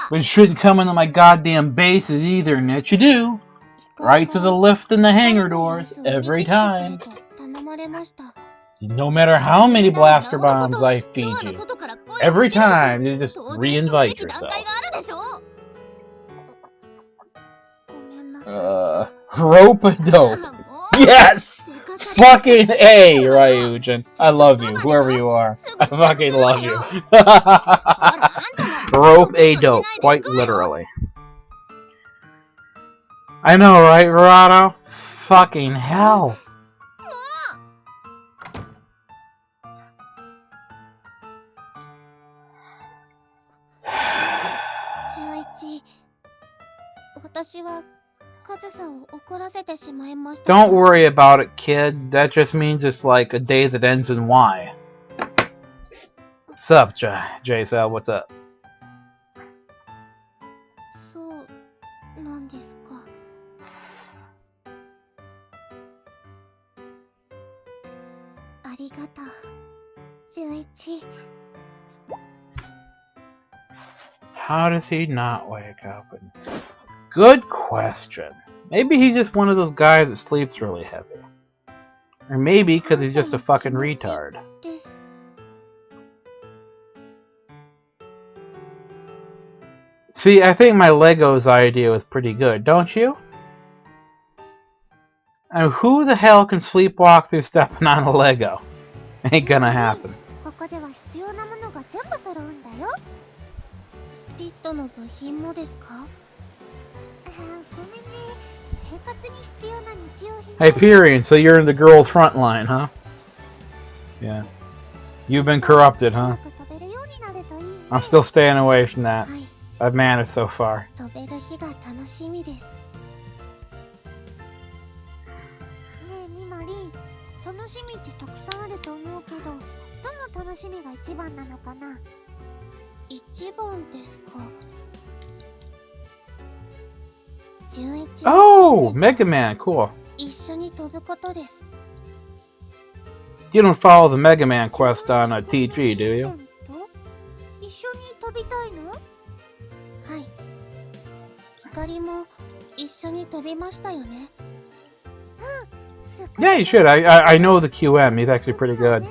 But you shouldn't come into my goddamn bases either, and that you do. Right to the lift and the hangar doors, every time. No matter how many blaster bombs I feed you, every time you just re-invite yourself. Rope-a-dope. Yes! Fucking A, Ryujin. I love you, whoever you are. I fucking love you. Rope-a-dope, quite literally. I know, right, Verado? Fucking hell. Don't worry about it, kid. That just means it's like a day that ends in Y. What's up, J-Cell? What's up? How does he not wake up? Good question. Maybe he's just one of those guys that sleeps really heavy. Or maybe because he's just a fucking retard. See, I think my Legos idea was pretty good, don't you? I mean, who the hell can sleepwalk through stepping on a Lego? Ain't gonna happen. Hyperion, so you're in the girls' front line, huh? Yeah. You've been corrupted, huh? I'm still staying away from that. I've managed so far. Oh, Mega Man, cool. You don't follow the Mega Man quest on TG, do you? Yeah, you should. I know the QM. He's actually pretty good.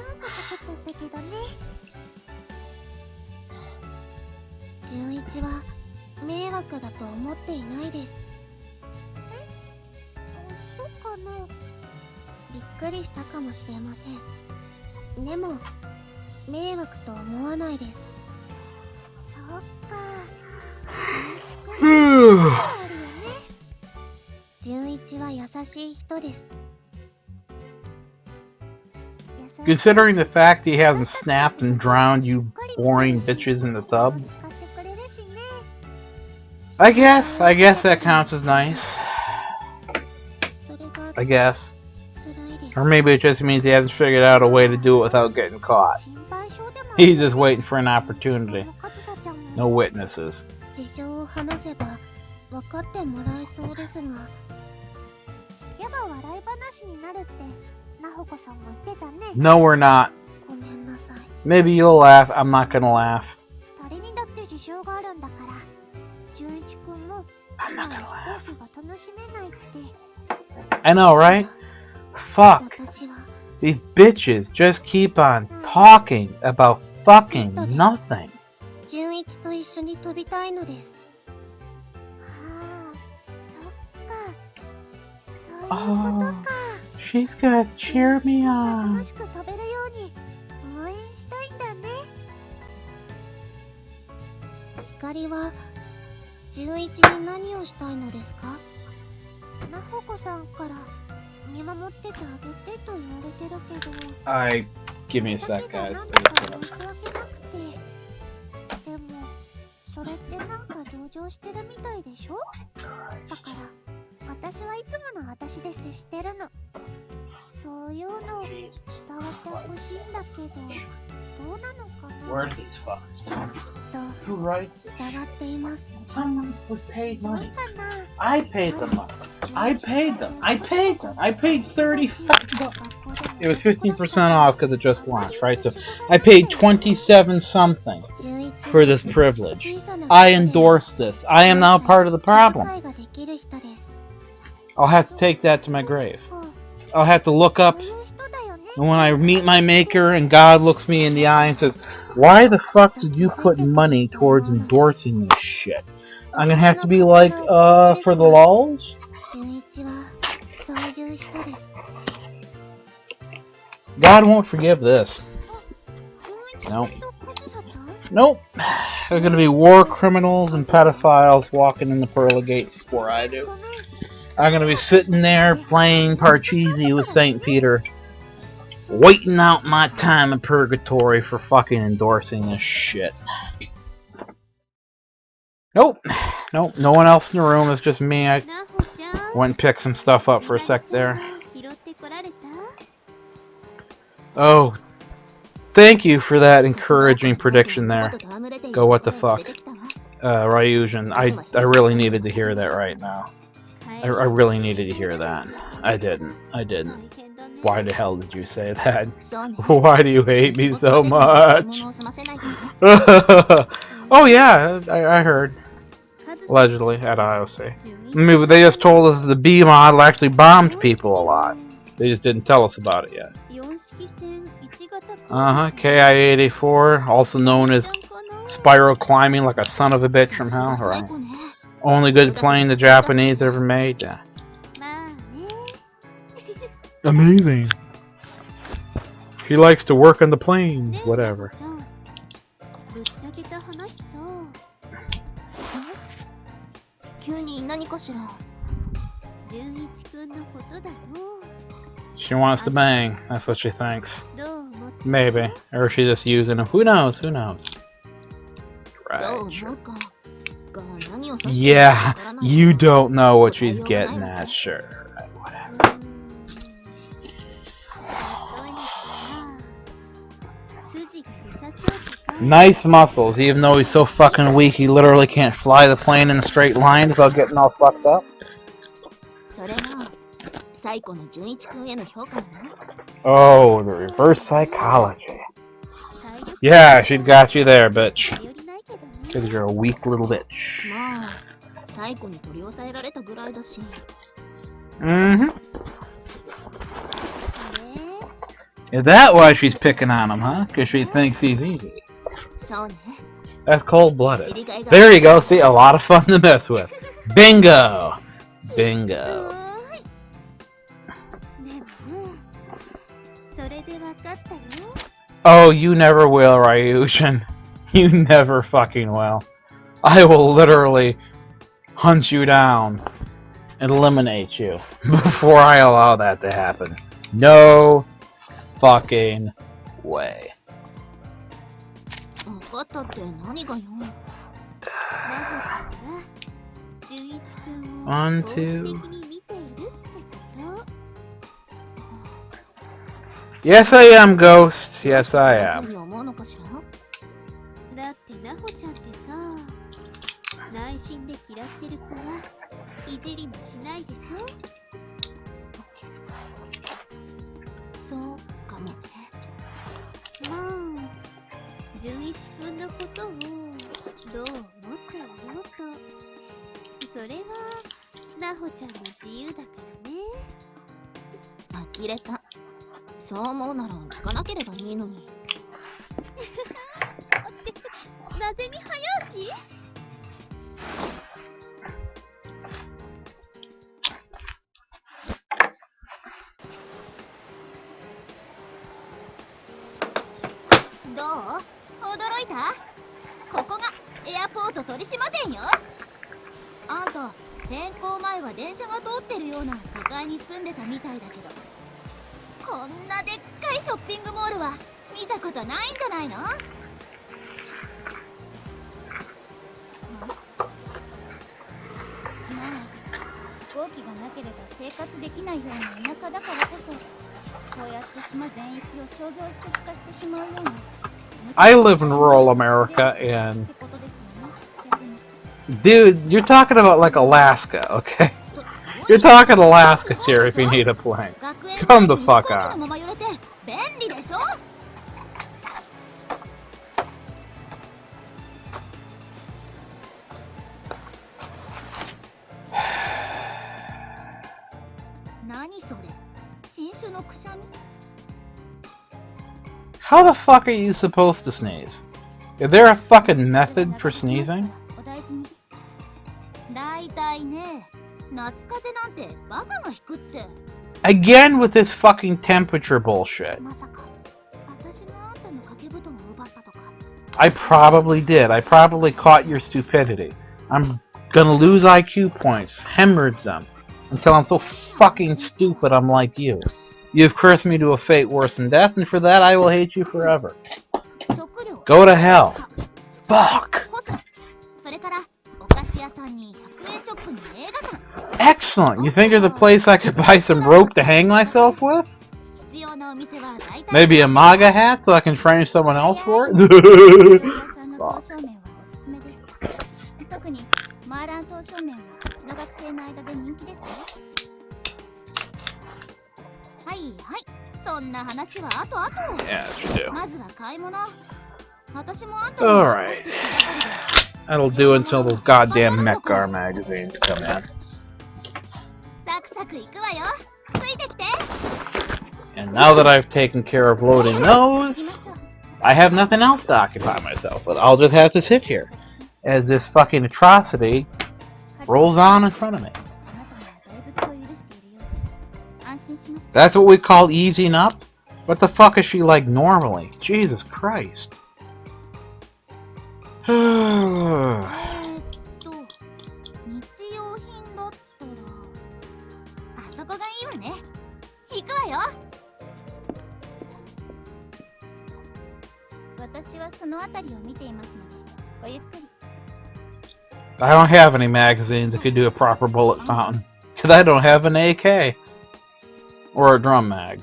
Considering the fact he hasn't snapped and drowned you boring bitches in the tub, I guess that counts as nice. I guess. Or maybe it just means he hasn't figured out a way to do it without getting caught. He's just waiting for an opportunity. No witnesses. 分かってもらえそうですが、聞けば笑い話になるってナホコさんも言ってたね。 No, we're not. ごめんなさい。 Maybe you'll laugh. I'm not gonna laugh. 誰にだって事情があるんだから、純一くんも今は飛行機が楽しめないって。 I know, right? Fuck. 私は These bitches just keep on talking about fucking nothing. 純一と一緒に飛びたいのです。ああ、そっか。そういうことか。 She's gonna cheer me 楽 on. しく飛べるように応援したいんだね。光は純一に何をしたいのですか？ナホコさんから見守っててあげてと言われてるけど。Give me a sec, それだ guys. けじゃなんだか申し訳なくて。でもそれってなんか同情してるみたいでしょ？だから私はいつもの私で接してるの。そういうの伝わってほしいんだけど、どうなのかな？ Where are these fuckers? きっ Who と writes? 伝わっています。 Someone was paid どう money. かな？ I paid them money. I paid them. I paid them. I paid $30. It was 15% off because it just launched, right? So I paid 27 something for this privilege. I endorse this. I am now part of the problem. I'll have to take that to my grave. I'll have to look up, and when I meet my maker and God looks me in the eye and says, "Why the fuck did you put money towards endorsing this shit?" I'm gonna have to be like, for the lulz? God won't forgive this. Nope. Nope. There are gonna be war criminals and pedophiles walking in the pearly gates before I do. I'm gonna be sitting there playing Parcheesi with St. Peter, waiting out my time in purgatory for fucking endorsing this shit. Nope. Nope. No one else in the room. It's just me. I went and picked some stuff up for a sec there. Oh. Thank you for that encouraging prediction there. Go what the fuck. Ryujin. I really needed to hear that right now. I really needed to hear that. I didn't. Why the hell did you say that? Why do you hate me so much? Oh yeah, I heard. Allegedly, at IOC. I mean, they just told us the B model actually bombed people a lot. They just didn't tell us about it yet. KI-84, also known as spiral climbing like a son of a bitch from hell. Right? Only good plane the Japanese ever made. Yeah. Amazing. She likes to work on the planes. Whatever. She wants to bang. That's what she thinks. Maybe. Or she's just using him. Who knows? Who knows? Right. Sure. Yeah, you don't know what she's getting at. Sure. Right, whatever. Nice muscles, even though he's so fucking weak he literally can't fly the plane in a straight line without getting all fucked up. Oh, the reverse psychology. Yeah, she'd got you there, bitch. Because you're a weak little bitch. Mm-hmm. Is that why she's picking on him, huh? Because she thinks he's easy. That's cold-blooded. There you go, see? A lot of fun to mess with. Bingo! Bingo. Oh, you never will, Ryushin. You never fucking will. I will literally hunt you down and eliminate you before I allow that to happen. No fucking way. 1, 2. Yes, I am, Ghost. Yes, I am. 内心で嫌ってる子はいじりもしないでしょ。そうかもね。まあ純一くんのことをどう思っていようと、それはなほちゃんの自由だからね。呆れた。そう思うなら聞かなければいいのに。ってなぜに早足？どう？驚いた？ここがエアポート鳥島店よ。あんた転校前は電車が通ってるような都会に住んでたみたいだけど、こんなでっかいショッピングモールは見たことないんじゃないの？飛行機がなければ生活できないような田舎だからこそ、こうやって島全域を商業施設化してしまうような。I live in rural America, and dude, you're talking about like Alaska, okay? You're talking Alaska here if you need a plane. Come the fuck on. 何それ？新種のくしゃみ？ How the fuck are you supposed to sneeze? Is there a fucking method for sneezing? 大体ね、夏風邪なんてバカが引くって。 Again with this fucking temperature bullshit. まさか私があんたの掛け布団を奪ったとか。 I probably did. I probably caught your stupidity. I'm gonna lose IQ points, hemorrhage them, until I'm so fucking stupid I'm like you. You've cursed me to a fate worse than death, and for that I will hate you forever. Go to hell. Fuck. Excellent. You think there's a place I could buy some rope to hang myself with? Maybe a MAGA hat so I can train someone else for it? Fuck. Yeah, you do. Alright. That'll do until those goddamn Metgar magazines come in. And now that I've taken care of loading those, I have nothing else to occupy myself with. I'll just have to sit here as this fucking atrocity rolls on in front of me. That's what we call easing up? What the fuck is she like normally? Jesus Christ. I don't have any magazines that could do a proper bullet fountain, because I don't have an AK. Or a drum mag.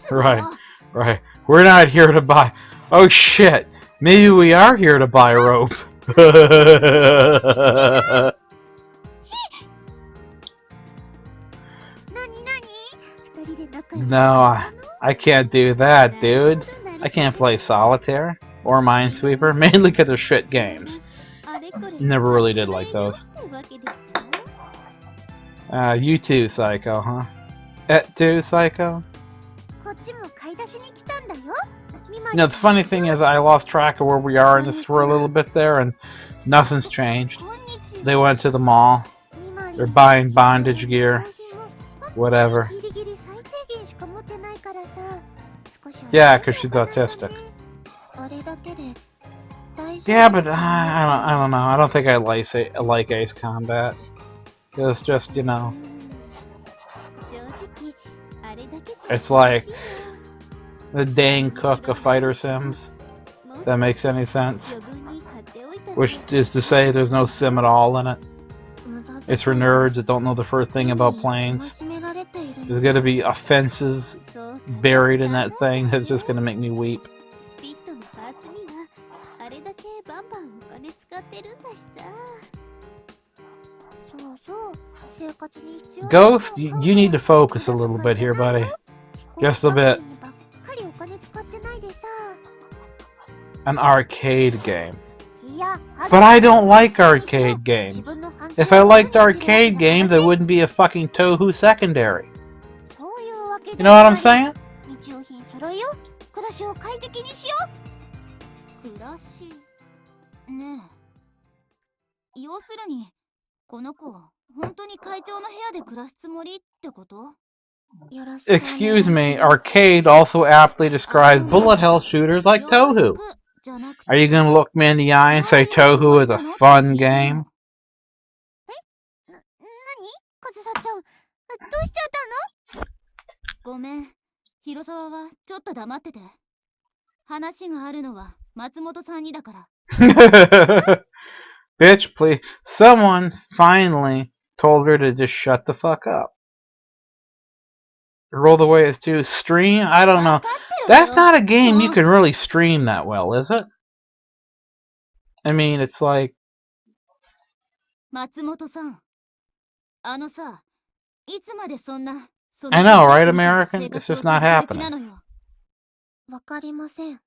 Right. We're not here to buy... Oh shit! Maybe we are here to buy rope. No, I can't do that, dude. I can't play solitaire or Minesweeper, mainly because they're shit games. Never really did like those. You too, Psycho, huh? Et tu, Psycho? You know, the funny thing is I lost track of where we are in this for a little bit there, and nothing's changed. They went to the mall. They're buying bondage gear. Whatever. Yeah, because she's autistic. Yeah, but I don't know. I don't think I like Ace Combat. It's just, you know... It's like the dang cook of fighter sims. If that makes any sense. Which is to say there's no sim at all in it. It's for nerds that don't know the first thing about planes. There's gonna be offenses buried in that thing that's just gonna make me weep. スピットのパーツにはあれだけバンバンお金使ってるんだしさ。そうそう、生活に必要な Ghost, you need to focus a little bit here, buddy. Just a bit. ばっかりお金使ってないでさ。 An arcade game. いや、 But I don't like arcade games. If I liked arcade games, there wouldn't be a fucking Touhou secondary. そういうわけ You know what I'm saying? 日用品揃えよ。暮らしを快適にしよう。暮らしねえ。要するにこの子本当に会長の部屋で暮らすつもりってこと？よろしくお願いします。 Excuse me, arcade also aptly describes bullet hell shooters like Touhou. Are you gonna look me in the eye and say Touhou is a fun game? なに？カズサちゃん、どうしちゃったの？ごめん、広沢はちょっと黙ってて。話があるのは松本さんにだから。Bitch, please. Someone finally told her to just shut the fuck up. Roll the way it's to stream? I don't know. That's not a game you can really stream that well, is it? I mean, it's like... 松本さん、あのさ、いつまでそんな、 I know, right, American? It's just not happening. わかりません。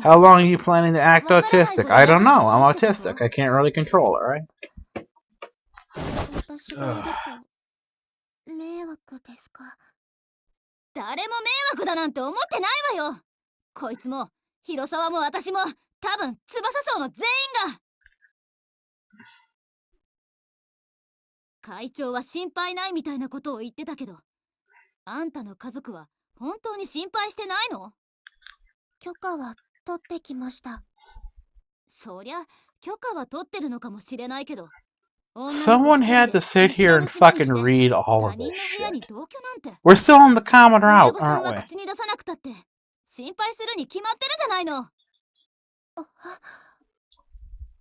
How long are you planning to act autistic? I don't know. I'm autistic. I can't really control it, right? 私がいると迷惑ですか？誰も迷惑だなんて思ってないわよ。こいつも広沢も私も多分翼層の全員が。会長は心配ないみたいなことを言ってたけど、あんたの家族は本当に心配してないの？許可は取ってきました。そりゃ許可は取ってるのかもしれないけど、 Someone had to sit here and fucking read all of this shit. We're still on the common route, aren't we? 口に出さなくたって心配するに決まってるじゃないの。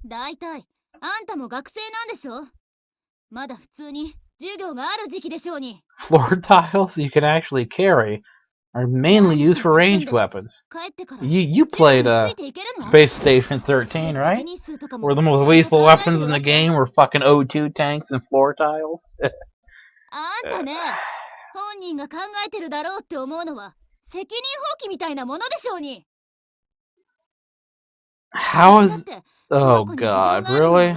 だいたいあんたも学生なんでしょ？まだ普通に授業がある時期でしょうに。 Floor tiles you can actually carry are mainly used for ranged weapons. You played Space Station 13, right? Where the most lethal weapons in the game were fucking O2 tanks and floor tiles. あんたね、本人が考えてるだろうって思うのは責任放棄みたいなものでしょうに。 How is... Oh god, really?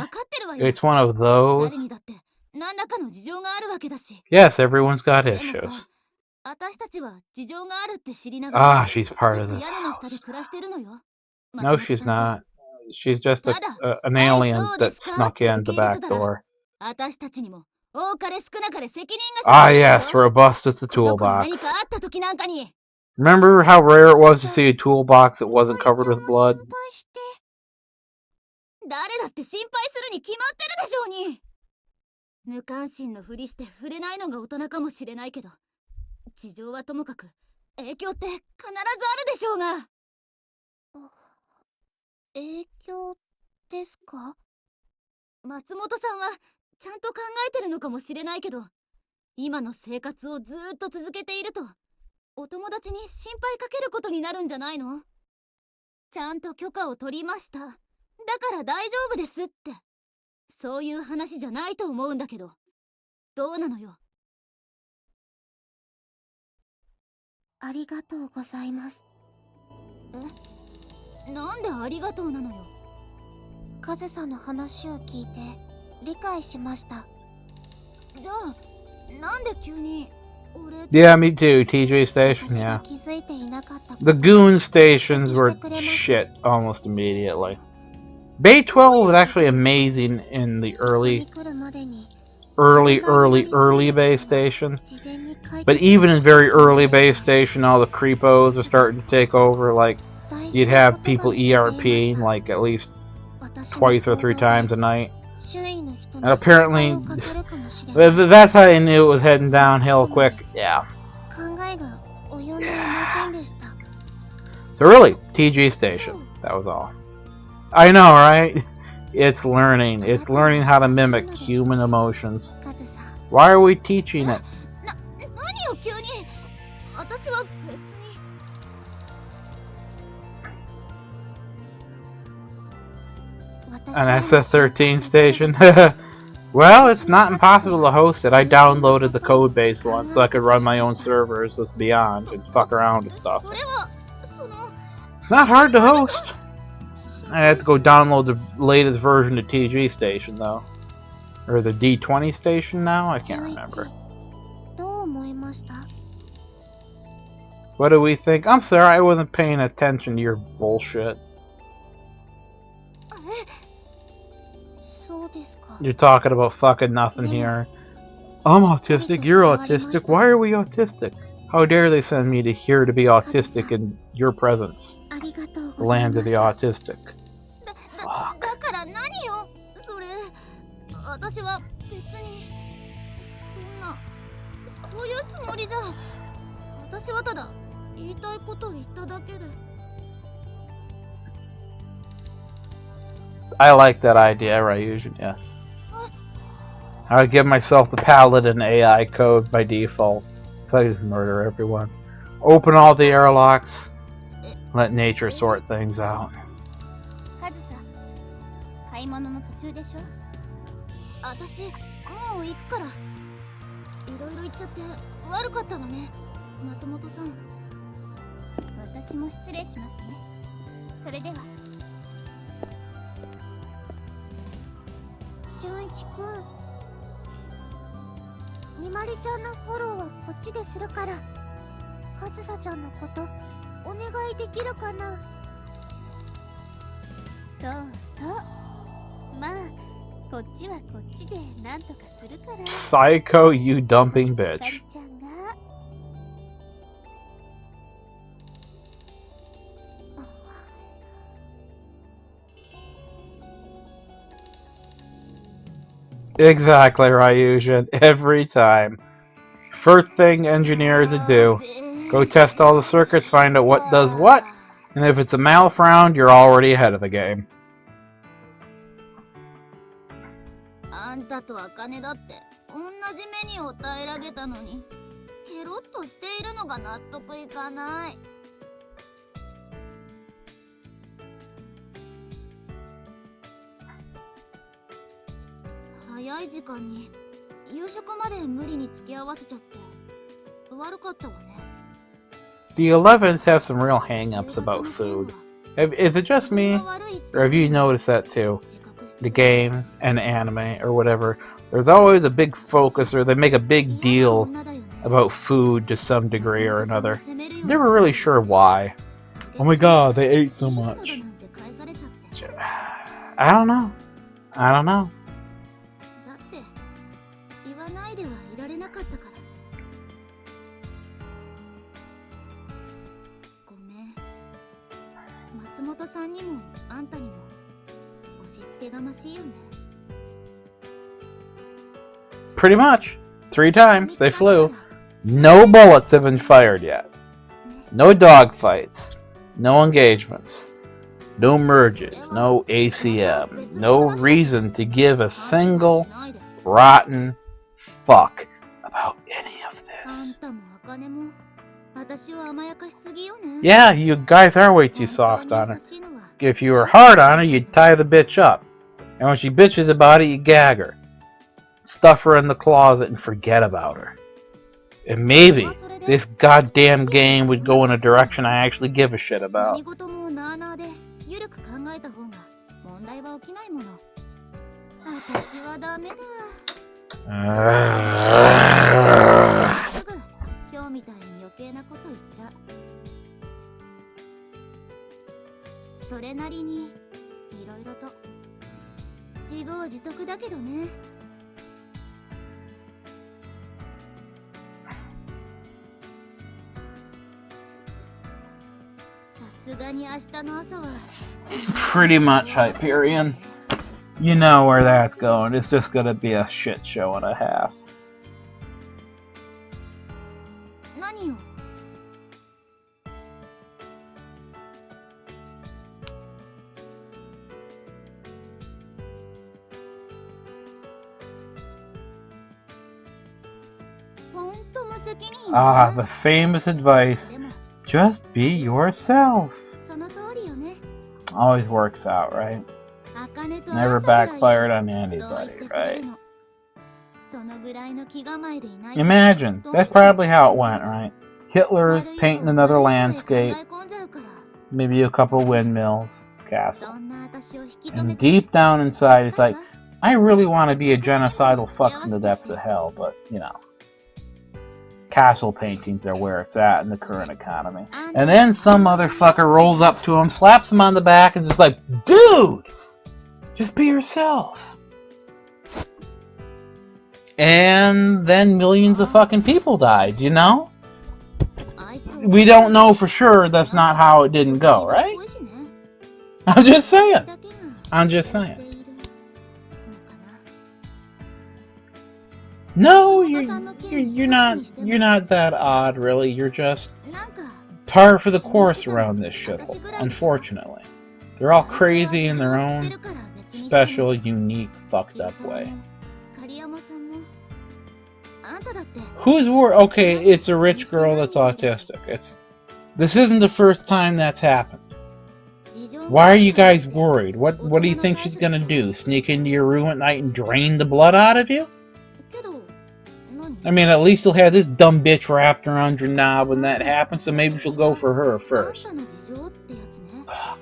It's one of those? Yes, everyone's got issues. Ah, she's part of this house. No, she's not. She's just an alien that snuck in the back door. Ah, yes, robust as the toolbox. Remember how rare it was to see a toolbox that wasn't covered with blood? 誰だって心配するに決まってるでしょうに。無関心のふりして触れないのが大人かもしれないけど、事情はともかく影響って必ずあるでしょうが。影響ですか？松本さんはちゃんと考えてるのかもしれないけど、今の生活をずーっと続けているとお友達に心配かけることになるんじゃないの？ちゃんと許可を取りました、だから大丈夫ですって、そういう話じゃないと思うんだけど、どうなのよ。ありがとうございます。え？なんでありがとうなのよ。カズさんの話を聞いて理解しました。じゃあなんで急に俺。 Yeah, me too. TJ Station, yeah. The Goon stations were shit almost immediately. Bay 12 was actually amazing in the early base station. But even in very early base station, all the creepos are starting to take over. Like, you'd have people ERPing like at least twice or 3 times a night. And apparently, that's how you knew it was heading downhill quick. Yeah. So really, TG Station. That was all. I know, right? It's learning. It's learning how to mimic human emotions. Why are we teaching it? 私は別に。An SS13 station? Well, it's not impossible to host it. I downloaded the code-based one so I could run my own servers with Beyond and fuck around with stuff. それはその Not hard to host. I had to go download the latest version of TG Station, though. Or the D20 station now? I can't remember. どう思いました？ What do we think? I'm sorry, I wasn't paying attention to your bullshit. そうですか。 You're talking about fucking nothing here. I'm autistic, you're autistic. Why are we autistic? How dare they send me to here to be autistic in your presence? ありがとう The ござい land ま of し the た。 autistic. だから何よそれ。私は別にそういうつもりじゃ。私はただ言いたいことを言っただけで。 I like that idea, Ryujin, yes. I would give myself the Paladin AI code by default. So I just murder everyone. Open all the airlocks. Let nature sort things out. カズさ、買い物の途中でしょ。私もう行くから。いろいろ言っちゃって悪かったわね、松本さん。私も失礼しますね。それでは。純一くん、みまりちゃんのフォローはこっちでするから、カズサちゃんのことお願いできるかな。そうそう、まあこっちはこっちでなんとかするから。 Psycho, you dumping か bitch. りちゃんが Exactly, Ryujin. Every time. First thing engineers would do. Go test all the circuits, find out what does what, and if it's a malf round, you're already ahead of the game. あんたと茜だって同じメニューを平らげたのにケロッとしているのが納得いかない。早い時間に夕食まで無理に付き合わせちゃって悪かったわね。 The 11s have some real hang-ups about food. Is it just me, or have you noticed that too? The games and anime or whatever, there's always a big focus, or they make a big deal about food to some degree or another. Never really sure why. Oh my god, they ate so much. I don't know. だって言わないではいられなかったから。ごめん。松本さんにもあんたにも押し付けがましいよね。 Pretty much. 3 times they flew. No bullets have been fired yet. No dogfights. No engagements. No merges. No ACM. No reason to give a single rotten fuck about any of あん this. たも茜も私を甘やかしすぎよね。 Yeah, you guys are way too soft on her. If you were hard on her, you'd tie the bitch up. And when she bitches about it, you gag her. Stuff her in the closet and forget about her. And maybe this goddamn game would go in a direction I actually give a shit about. 何事もなあなあでゆるく考えた方が問題は起きないもの。私はダメだ。すぐ今日みたいに余計なこと言っちゃう。それなりにいろいろと自業自得だけどね。さすがに明日の朝は Pretty much, Hyperion. You know where that's going. It's just gonna be a shit show and a half. 何よ。Ah, the famous advice. Just be yourself. Always works out, right? Never backfired on anybody, right? Imagine, that's probably how it went, right? Hitler's painting another landscape, maybe a couple windmills, castle. And deep down inside, it's like, I really want to be a genocidal fuck from the depths of hell, but, you know. Castle paintings are where it's at in the current economy. And then some motherfucker rolls up to him, slaps him on the back, and is just like, dude! Just be yourself. And then millions of fucking people died, you know? We don't know for sure that's not how it didn't go, right? I'm just saying. I'm just saying. No, you're not that odd, really. You're just par for the course around this shithole, unfortunately. They're all crazy in their own special, unique, fucked up way. Who's worried? Okay, it's a rich girl that's autistic. This isn't the first time that's happened. Why are you guys worried? What do you think she's gonna do? Sneak into your room at night and drain the blood out of you? I mean, at least you'll have this dumb bitch wrapped around your knob when that happens, so maybe she'll go for her first. Fuck.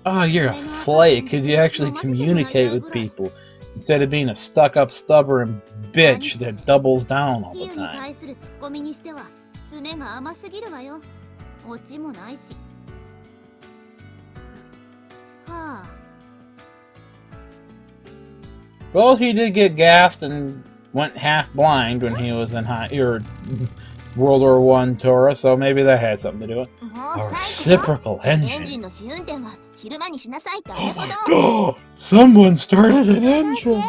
Oh, you're a flake because you actually communicate with people instead of being a stuck-up, stubborn bitch that doubles down all the time. Well, he did get gassed and went half blind when he was in World War I tour, so maybe that had something to do with it. A reciprocal engine. Oh my god! Someone started an engine!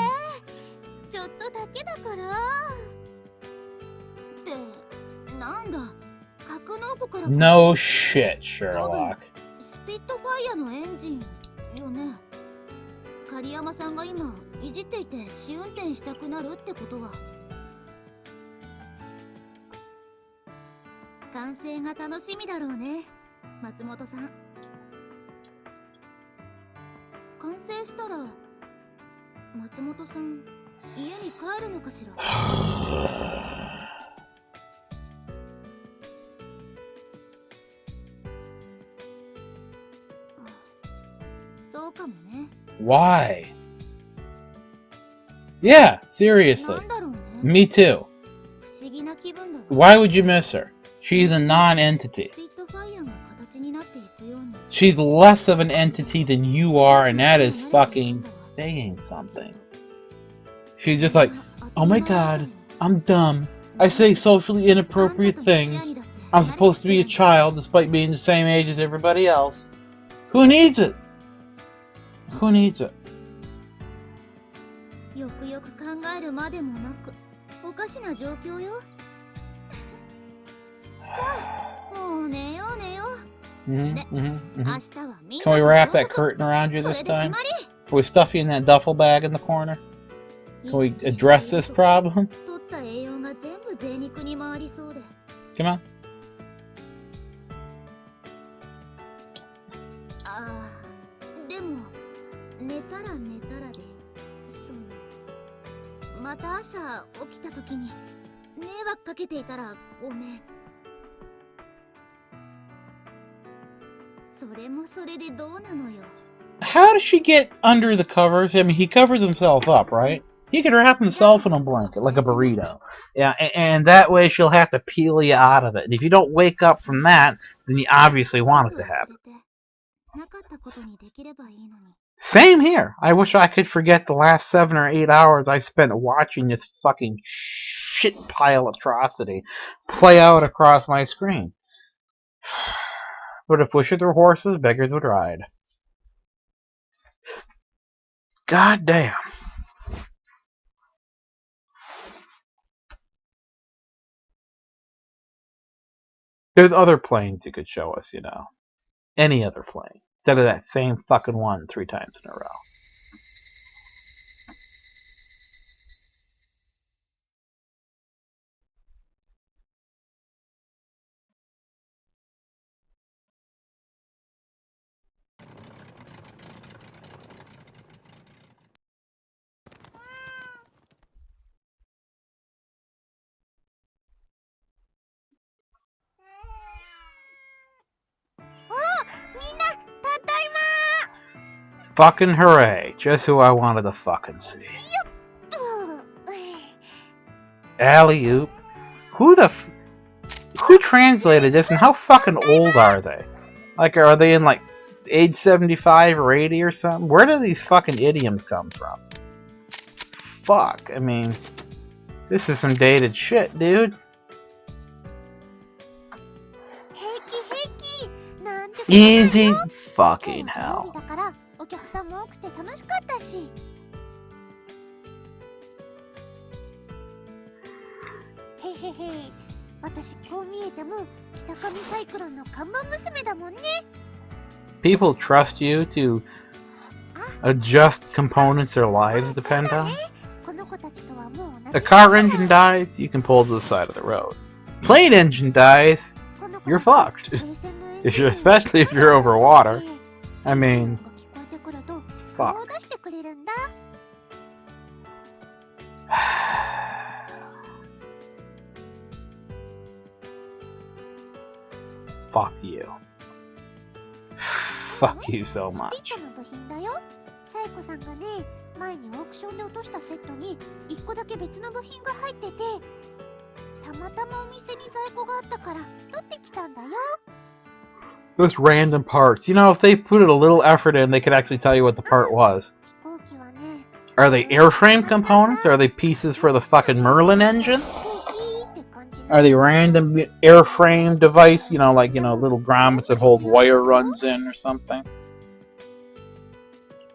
No shit, Sherlock. Why? Yeah, seriously. Me too. Why would you miss her? She's a non-entity. She's less of an entity than you are, and that is fucking saying something. She's just like, oh my god, I'm dumb. I say socially inappropriate things. I'm supposed to be a child despite being the same age as everybody else. Who needs it? Who needs it? Can we wrap that curtain around you this time? Can we stuff you in that duffel bag in the corner? Can we address this problem? Come on. How does she get under the covers? I mean, he covers himself up, right? He could wrap himself in a blanket, like a burrito. Yeah, and that way she'll have to peel you out of it. And if you don't wake up from that, then you obviously want it to happen. なかったことにできればいいのに。 Same here. I wish I could forget the last 7 or 8 hours I spent watching this fucking shit pile atrocity play out across my screen. But if wishes were horses, beggars would ride. God damn. There's other planes you could show us, you know. Any other plane. Instead of that same fucking one 3 times in a row. Fucking hooray. Just who I wanted to fucking see. Alley-oop. Who translated this and how fucking old are they? Like, are they in like age 75 or 80 or something? Where do these fucking idioms come from? Fuck, I mean, this is some dated shit, dude. Easy fucking hell. People trust you to adjust components their lives depend on. A car engine dies, you can pull to the side of the road. Plane engine dies, you're fucked. Especially if you're over water. I mean, fuck. Fuck you. Fuck you so much. Those random parts. You know, if they put a little effort in, they could actually tell you what the part was. Are they airframe components? Are they pieces for the fucking Merlin engine? Are they random airframe device? You know, like, you know, little grommets that hold wire runs in or something?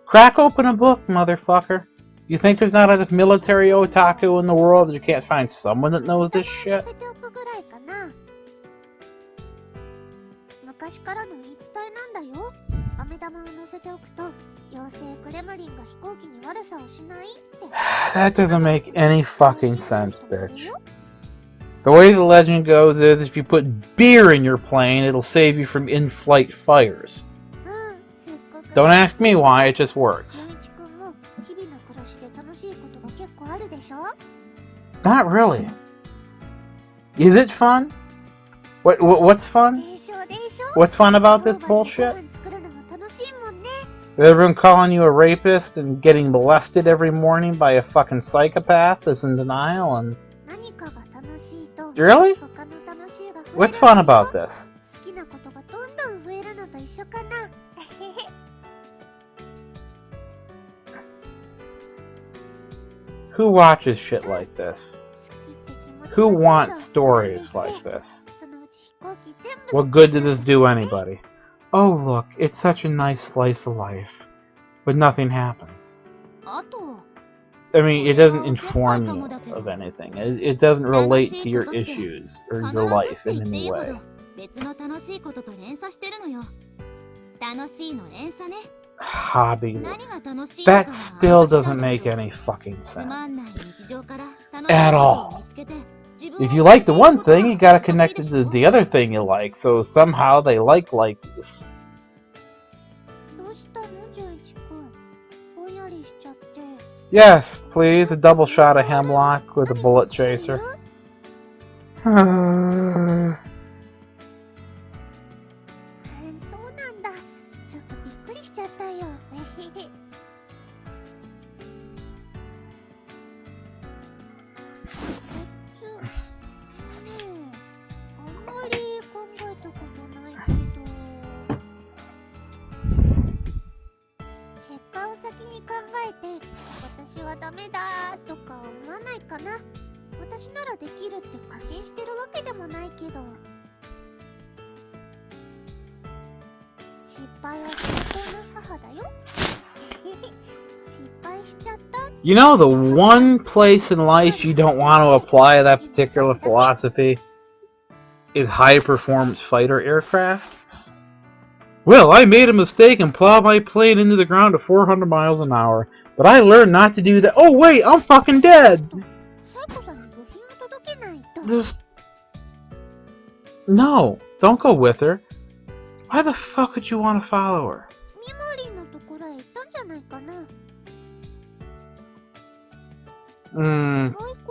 Crack open a book, motherfucker. You think there's not a military otaku in the world that you can't find someone that knows this shit? That doesn't make any fucking sense, bitch. The way the legend goes is if you put beer in your plane, it'll save you from in-flight fires. Don't ask me why, it just works. Not really. Is it fun? What's fun? What's fun about this bullshit? Everyone calling you a rapist and getting molested every morning by a fucking psychopath that's in denial and... Really? What's fun about this? Who watches shit like this? Who wants stories like this? What good does this do anybody? Oh look, it's such a nice slice of life. But nothing happens. I mean, it doesn't inform you of anything. It doesn't relate to your issues or your life in any way. Hobby. That still doesn't make any fucking sense. At all. If you like the one thing, you gotta connect it to the other thing you like, so somehow they like you. Yes, please, a double shot of hemlock with a bullet chaser. 私はダメだとか思わないかな。私ならできるって過信してるわけでもないけど。失敗は成功の母だよ。失敗しちゃった。 You know, the one place in life you don't want to apply that particular philosophy is high-performance fighter aircraft. Well, I made a mistake and plowed my plane into the ground at 400 miles an hour, but I learned not to do that. Oh wait, I'm fucking dead! This... No, don't go with her. Why the fuck would you want to follow her?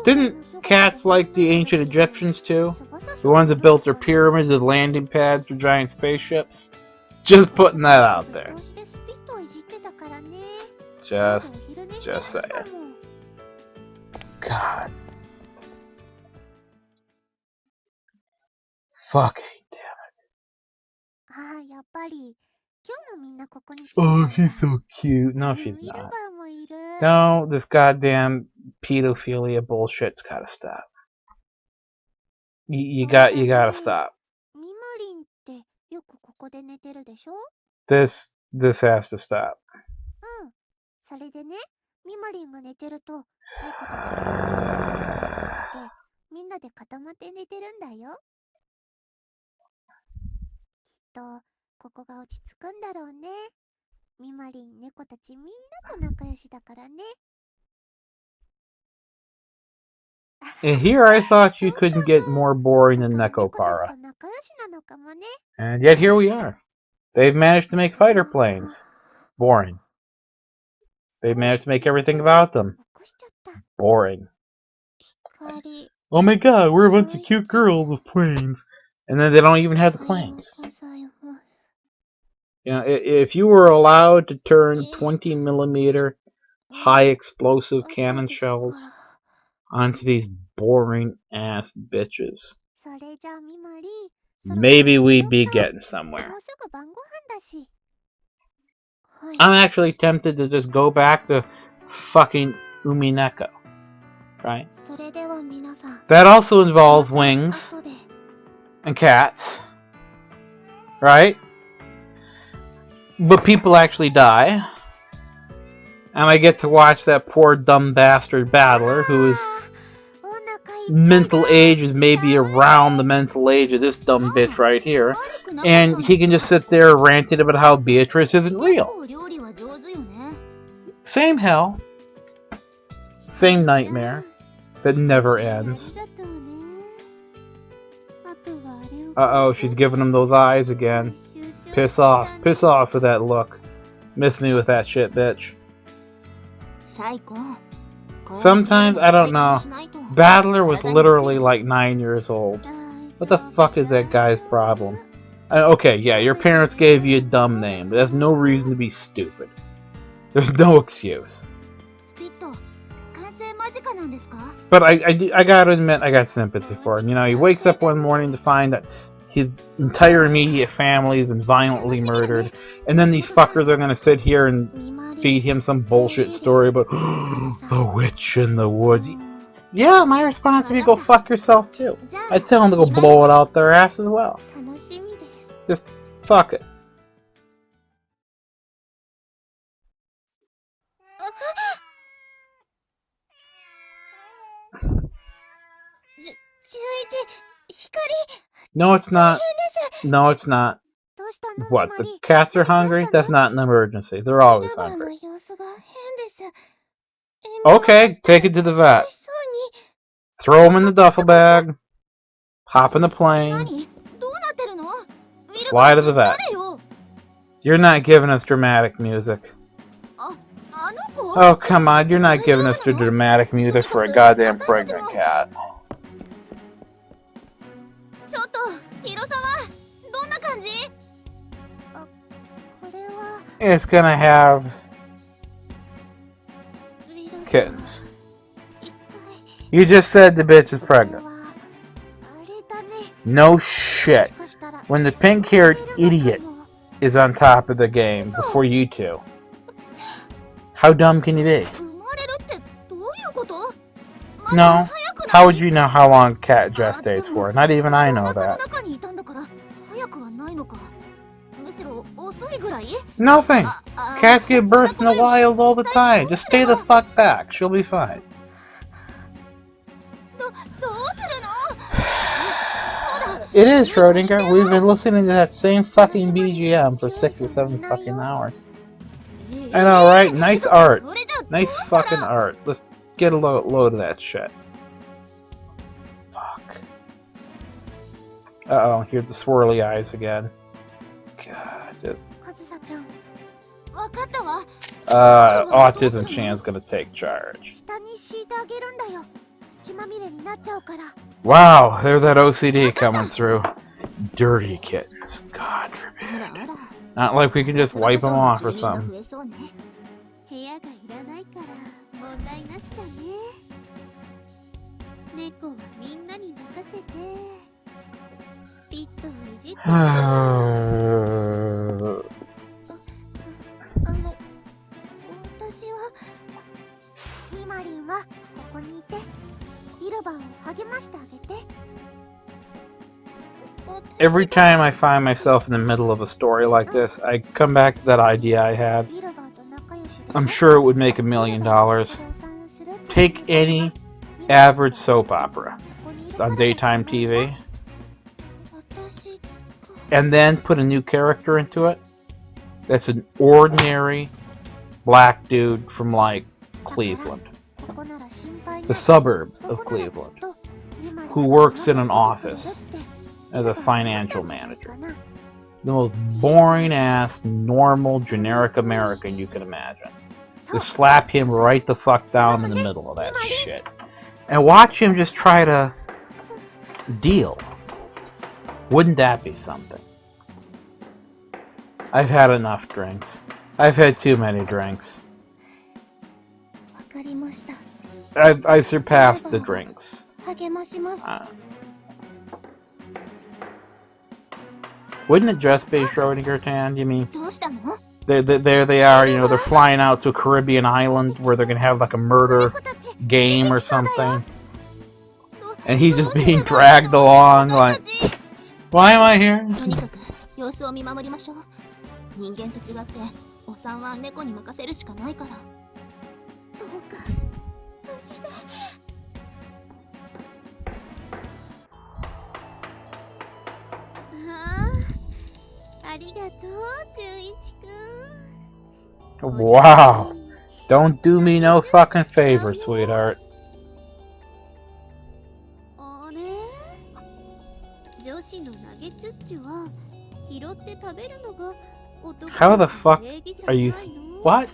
Didn't cats like the ancient Egyptians too? The ones that built their pyramids as landing pads for giant spaceships? Just putting that out there. Just saying. God. Fucking damn it. Oh, she's so cute. No, she's not. No, this goddamn pedophilia bullshit's gotta stop. You gotta stop. This has to stop. And here I thought you couldn't get more boring than Nekopara. And yet here we are. They've managed to make fighter planes boring. They've managed to make everything about them boring. Oh my god, we're a bunch of cute girls with planes. And then they don't even have the planes. You know, if you were allowed to turn 20mm high explosive cannon shells onto these boring ass bitches, maybe we'd be getting somewhere. I'm actually tempted to just go back to fucking Umineko. Right? That also involves wings and cats. Right? But people actually die. And I get to watch that poor dumb bastard battler whose mental age is maybe around the mental age of this dumb bitch right here. And he can just sit there ranting about how Beatrice isn't real. Same hell. Same nightmare that never ends. Uh-oh, she's giving him those eyes again. Piss off with that look. Miss me with that shit, bitch. Sometimes, I don't know, Battler was literally like 9 years old. What the fuck is that guy's problem? Okay, yeah, your parents gave you a dumb name, but that's no reason to be stupid. There's no excuse. But I gotta admit, I got sympathy for him. You know, he wakes up one morning to find that his entire immediate family has been violently murdered, and then these fuckers are gonna sit here and feed him some bullshit story about the witch in the woods. Yeah, my response would be go fuck yourself too. I'd tell them to go blow it out their ass as well. Just fuck it. No, it's not. No, it's not. What, the cats are hungry? That's not an emergency. They're always hungry. Okay, take it to the vet. Throw them in the duffel bag. Hop in the plane. Fly to the vet. You're not giving us dramatic music. Oh, come on. You're not giving us the dramatic music for a goddamn pregnant cat. It's gonna have kittens. You just said the bitch is pregnant. No shit. When the pink-haired idiot is on top of the game before you two. How dumb can you be? No. How would you know how long a cat gestates for? Not even I know that. Nothing. Cats give birth in the wild all the time. Just stay the fuck back. She'll be fine. It is, Schrodinger. We've been listening to that same fucking BGM for 6 or 7 fucking hours. I know, right? Nice art. Nice fucking art. Let's get a load of that shit. Fuck. Uh-oh, here's the swirly eyes again. God. Autism Chan's gonna take charge. Wow, there's that OCD coming through. Dirty kittens. God forbid. Not like we can just wipe them off or something. Every time I find myself in the middle of a story like this, I come back to that idea I had. I'm sure it would make $1 million. Take any average soap opera on daytime TV and then put a new character into it that's an ordinary black dude from, like, Cleveland, the suburbs of Cleveland, who works in an office as a financial manager. The most boring ass, normal, generic American you can imagine. Just slap him right the fuck down in the middle of that shit. And watch him just try to deal. Wouldn't that be something? I've had enough drinks. I've had too many drinks. I've surpassed the drinks. Wouldn't it just be Schrodinger Tan, you mean? There they are, you know, they're flying out to a Caribbean island where they're gonna have like a murder game or something. And he's just being dragged along like, why am I here? Wow. Don't do me no fucking favor, sweetheart. How the fuck are you... What?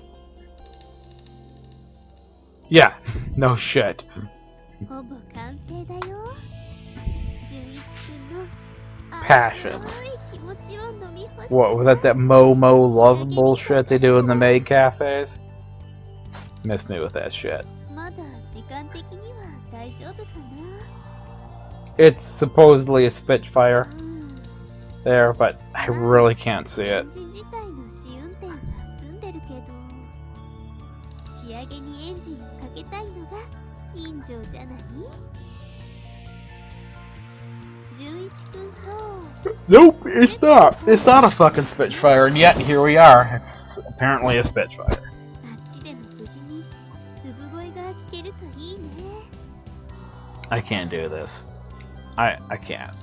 Yeah, no shit. Passion. What, was that Momo love bullshit they do in the maid cafes? Miss me with that shit. It's supposedly a Spitfire there, but I really can't see it. Nope, it's not. It's not a fucking Spitfire, and yet here we are. It's apparently a Spitfire. I can't do this. I can't.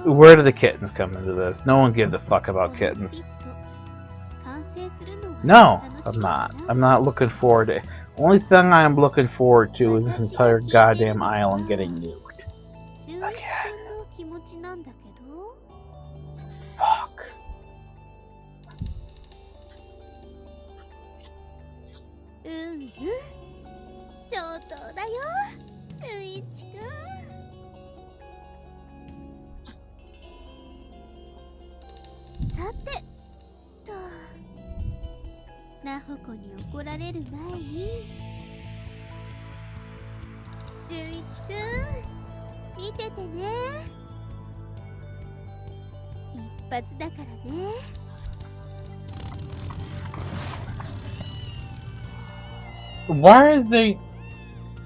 Where do the kittens come into this? No one gives a fuck about kittens. No, I'm not. I'm not looking forward to it. Only thing I'm looking forward to is this entire goddamn island getting nuked. Again. Fuck. Why are they...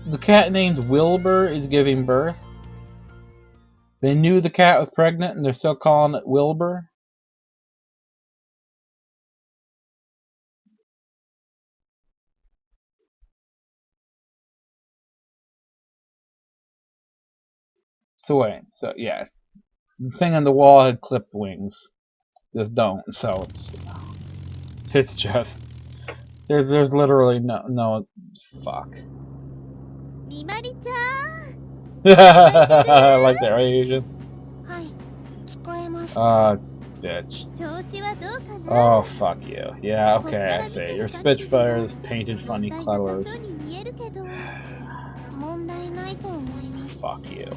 The cat named Wilbur is giving birth. They knew the cat was pregnant and they're still calling it Wilbur. So wait, so yeah. The thing on the wall had clipped wings. This don't, so it's just there's literally no fuck. I like that, right, Asian? Bitch. Oh, fuck you. Yeah, okay, I see. Your Spitfires, painted funny colors. Fuck you.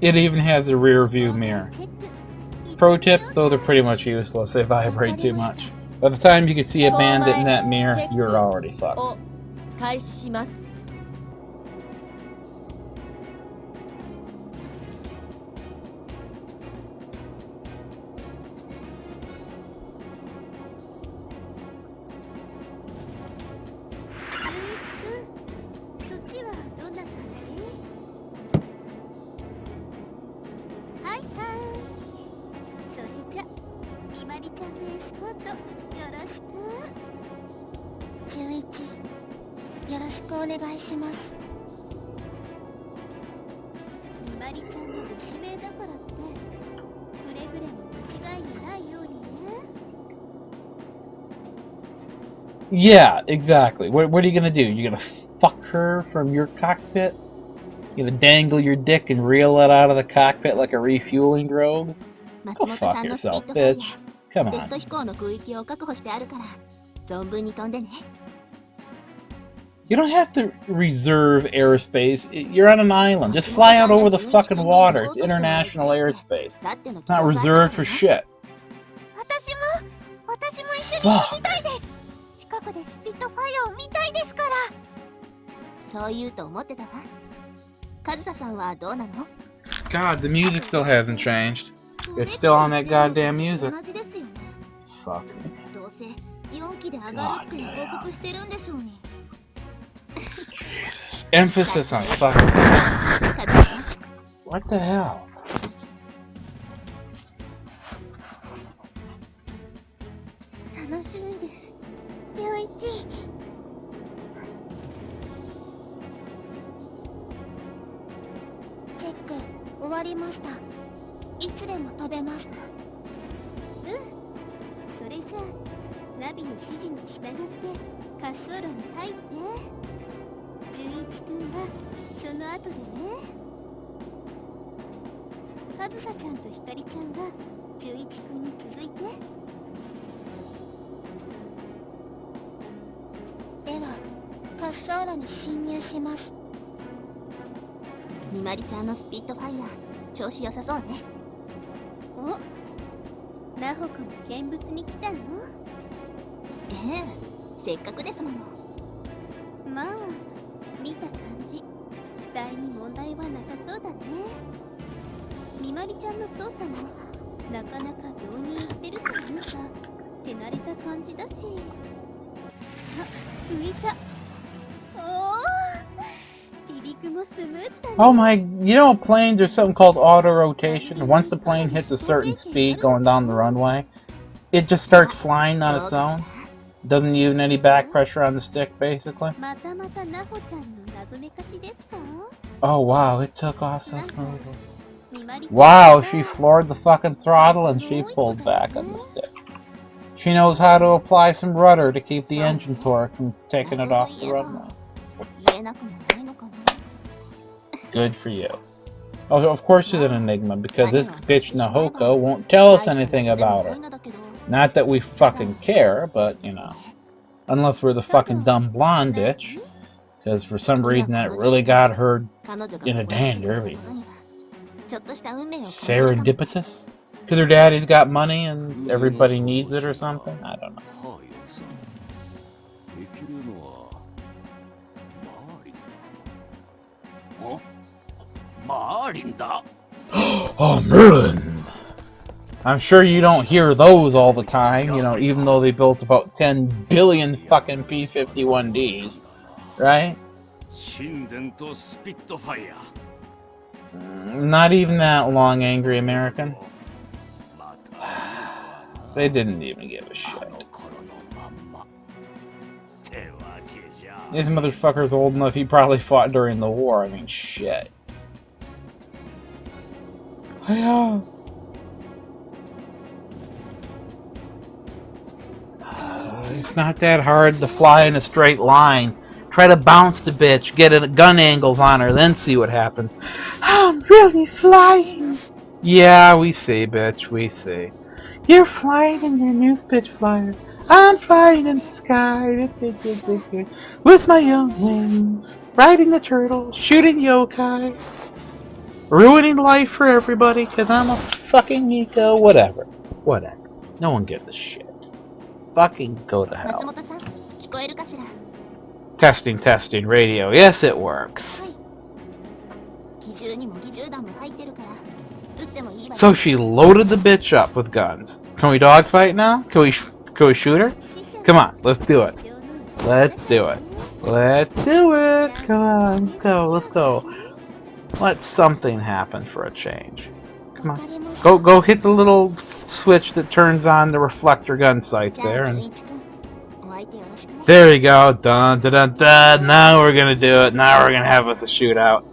It even has a rear view mirror. Pro tip, those are pretty much useless. They vibrate too much. By the time you can see a bandit in that mirror, you're already fucked. Yeah, exactly. What are you gonna do? You're gonna fuck her from your cockpit? You're gonna dangle your dick and reel it out of the cockpit like a refueling drogue? Go fuck yourself, bitch. Come on. You don't have to reserve airspace. You're on an island. Just fly out over the fucking water. It's international airspace. It's not reserved for shit. Fuck. God, the music still hasn't changed. It's still on that goddamn music. Fuck. God damn. Jesus. Emphasis on fucking. What the hell? Oh my, you know planes, there's something called auto-rotation. Once the plane hits a certain speed going down the runway, it just starts flying on its own. Doesn't use any back pressure on the stick, basically. Oh wow, it took off so smoothly. Wow, she floored the fucking throttle and she pulled back on the stick. She knows how to apply some rudder to keep the engine torque from taking it off the runway. Good for you. Oh, of course she's an enigma, because this bitch Nahoko won't tell us anything about her. Not that we fucking care, but, you know. Unless we're the fucking dumb blonde bitch. Because for some reason that really got her in a danger. Serendipitous? Because her daddy's got money and everybody needs it or something? I don't know. マーリンだ。 Oh, Merlin! I'm sure you don't hear those all the time, you know, even though they built about 10 billion fucking P-51Ds, right? 神殿とスピットファイア。 Not even that long, Angry American. They didn't even give a shit. This motherfucker's old enough, he probably fought during the war. I mean, shit. Hiya! It's not that hard to fly in a straight line. Try to bounce the bitch, get gun angles on her, then see what happens. I'm really flying! Yeah, we see, bitch, we see. You're flying in the new bitch flyer. I'm flying in the sky with my own wings, riding the turtle, shooting yokai, ruining life for everybody because I'm a fucking Nico. Whatever. No one gives a shit. Fucking go to hell. Testing, radio. Yes, it works. So she loaded the bitch up with guns. Can we dogfight now? Can we shoot her? Come on, let's do it. Let's do it. Come on, let's go. Let something happen for a change. Come on. Go hit the little switch that turns on the reflector gun sights there, and there you go. Dun dun dun dun. Now we're gonna do it. Now we're gonna have us a shootout.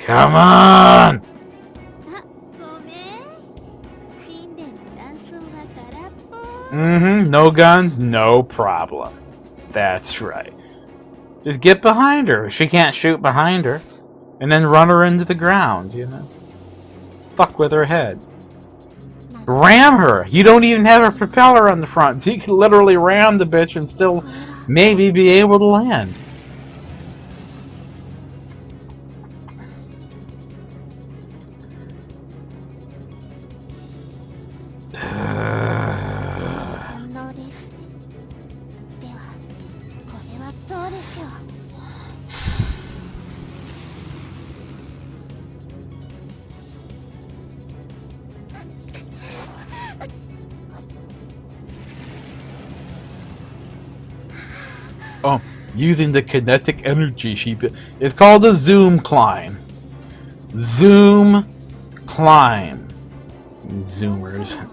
Come on! No guns, no problem. That's right. Just get behind her. She can't shoot behind her. And then run her into the ground, you know. Fuck with her head. Ram her! You don't even have a propeller on the front, so you can literally ram the bitch and still maybe be able to land. Oh, using the kinetic energy it's called a zoom climb. Zoom climb. Zoomers.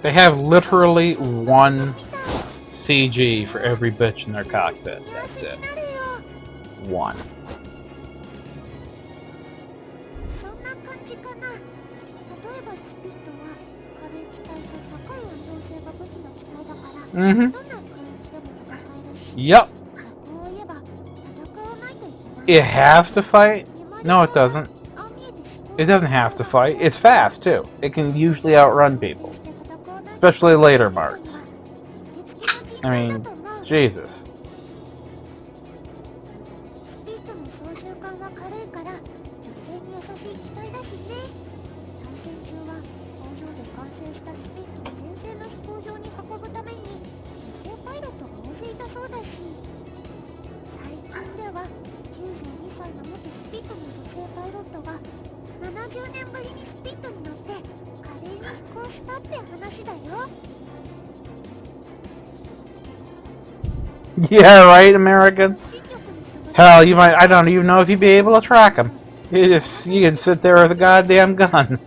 They have literally one CG for every bitch in their cockpit. That's it. One. Yep. It has to fight? No, it doesn't. It doesn't have to fight. It's fast, too. It can usually outrun people. Especially later marks. I mean, Jesus. Yeah, right, American? Hell, you might, I don't even know if you'd be able to track him. You can sit there with a goddamn gun.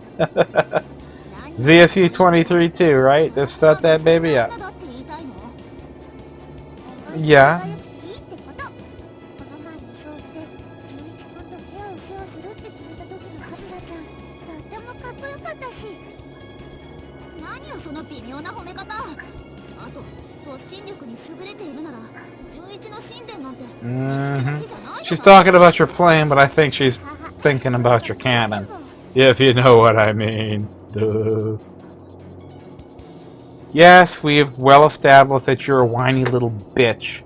ZSU 23 too, right? Just set that baby up. Yeah. She's talking about your plane, but I think she's thinking about your cannon. If you know what I mean. Duh. Yes, we have well established that you're a whiny little bitch.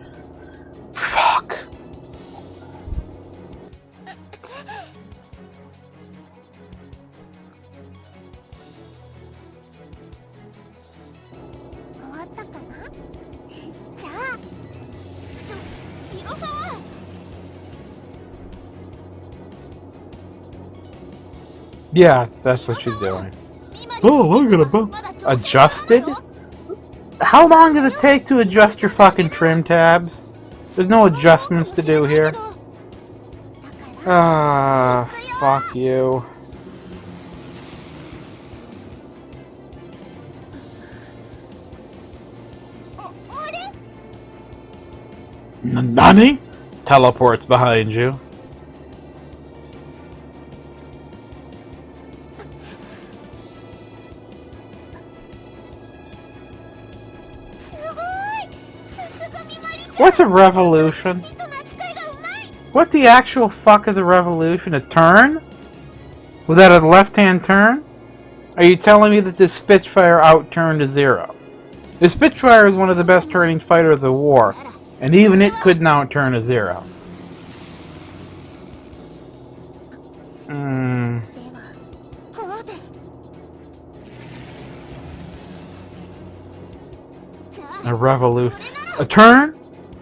Fuck. Yeah, that's what she's doing. Oh, look at him. Adjusted? How long does it take to adjust your fucking trim tabs? There's no adjustments to do here. Ah, fuck you. Nani? Teleports behind you. What's a revolution? What the actual fuck is a revolution? A turn? Was that a left-hand turn? Are you telling me that this Spitfire outturned a Zero? The Spitfire is one of the best turning fighters of the war, and even it couldn't outturn a Zero. A revolution. A turn?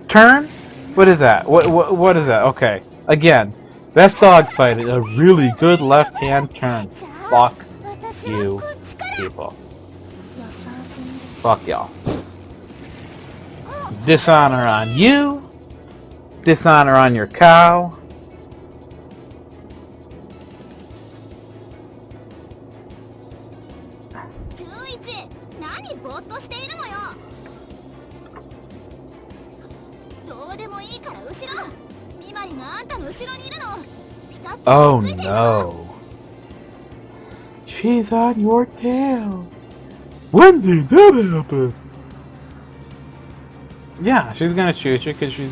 Turn? What is that? What is that? Okay. Again, best dogfight is a really good left-hand turn. Fuck you people. Fuck y'all. Dishonor on you. Dishonor on your cow. Oh no. She's on your tail. When did that happen? Yeah, she's gonna shoot you because she's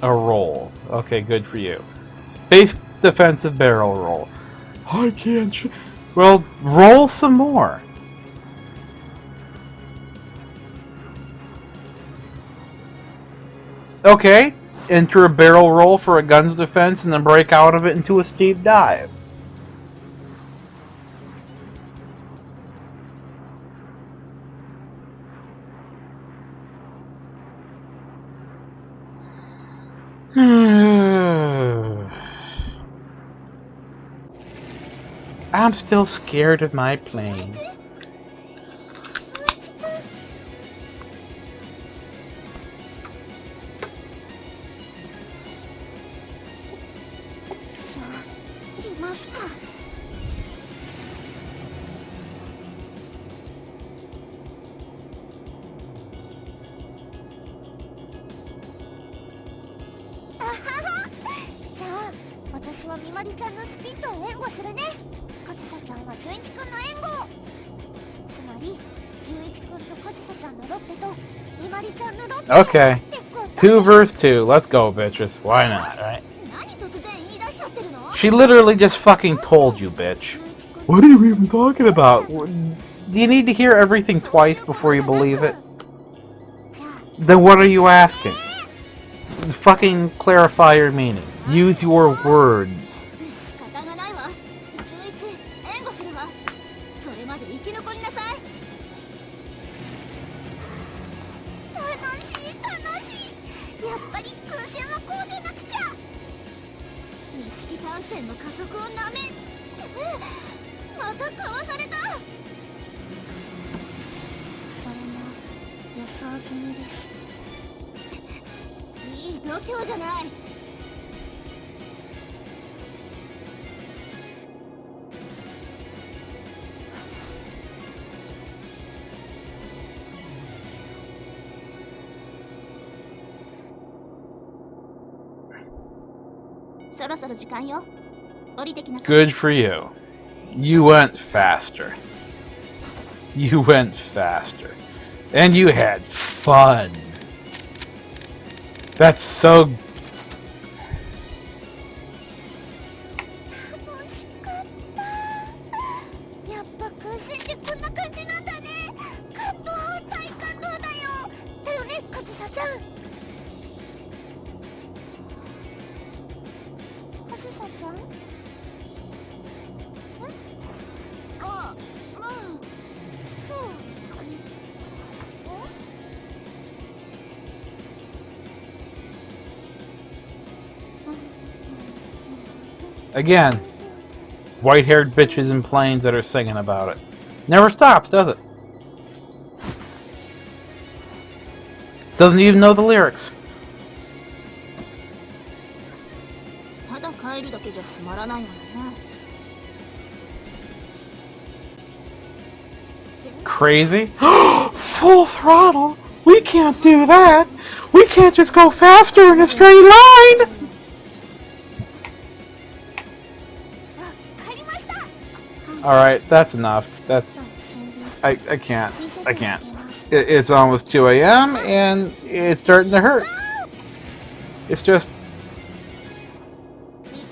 a roll. Okay, good for you. Base defensive barrel roll. I can't shoot. Well, roll some more. Okay, enter a barrel roll for a gun's defense and then break out of it into a steep dive. I'm still scared of my plane. Okay. 2 versus 2. Let's go, bitches. Why not, right? She literally just fucking told you, bitch. What are you even talking about? Do you need to hear everything twice before you believe it? Then what are you asking? Fucking clarify your meaning. Use your words. Good for you. You went faster. You went faster. And you had fun. That's so... Again, White-haired bitches in planes that are singing about it. Never stops, does it? Doesn't even know the lyrics. ただ帰るだけじゃつまらないわよね。 Crazy? Full throttle? We can't do that! We can't just go faster in a straight line! あ、帰りました。 Alright, that's enough. I can't. I can't. It's almost 2 a.m. and it's starting to hurt. It's just...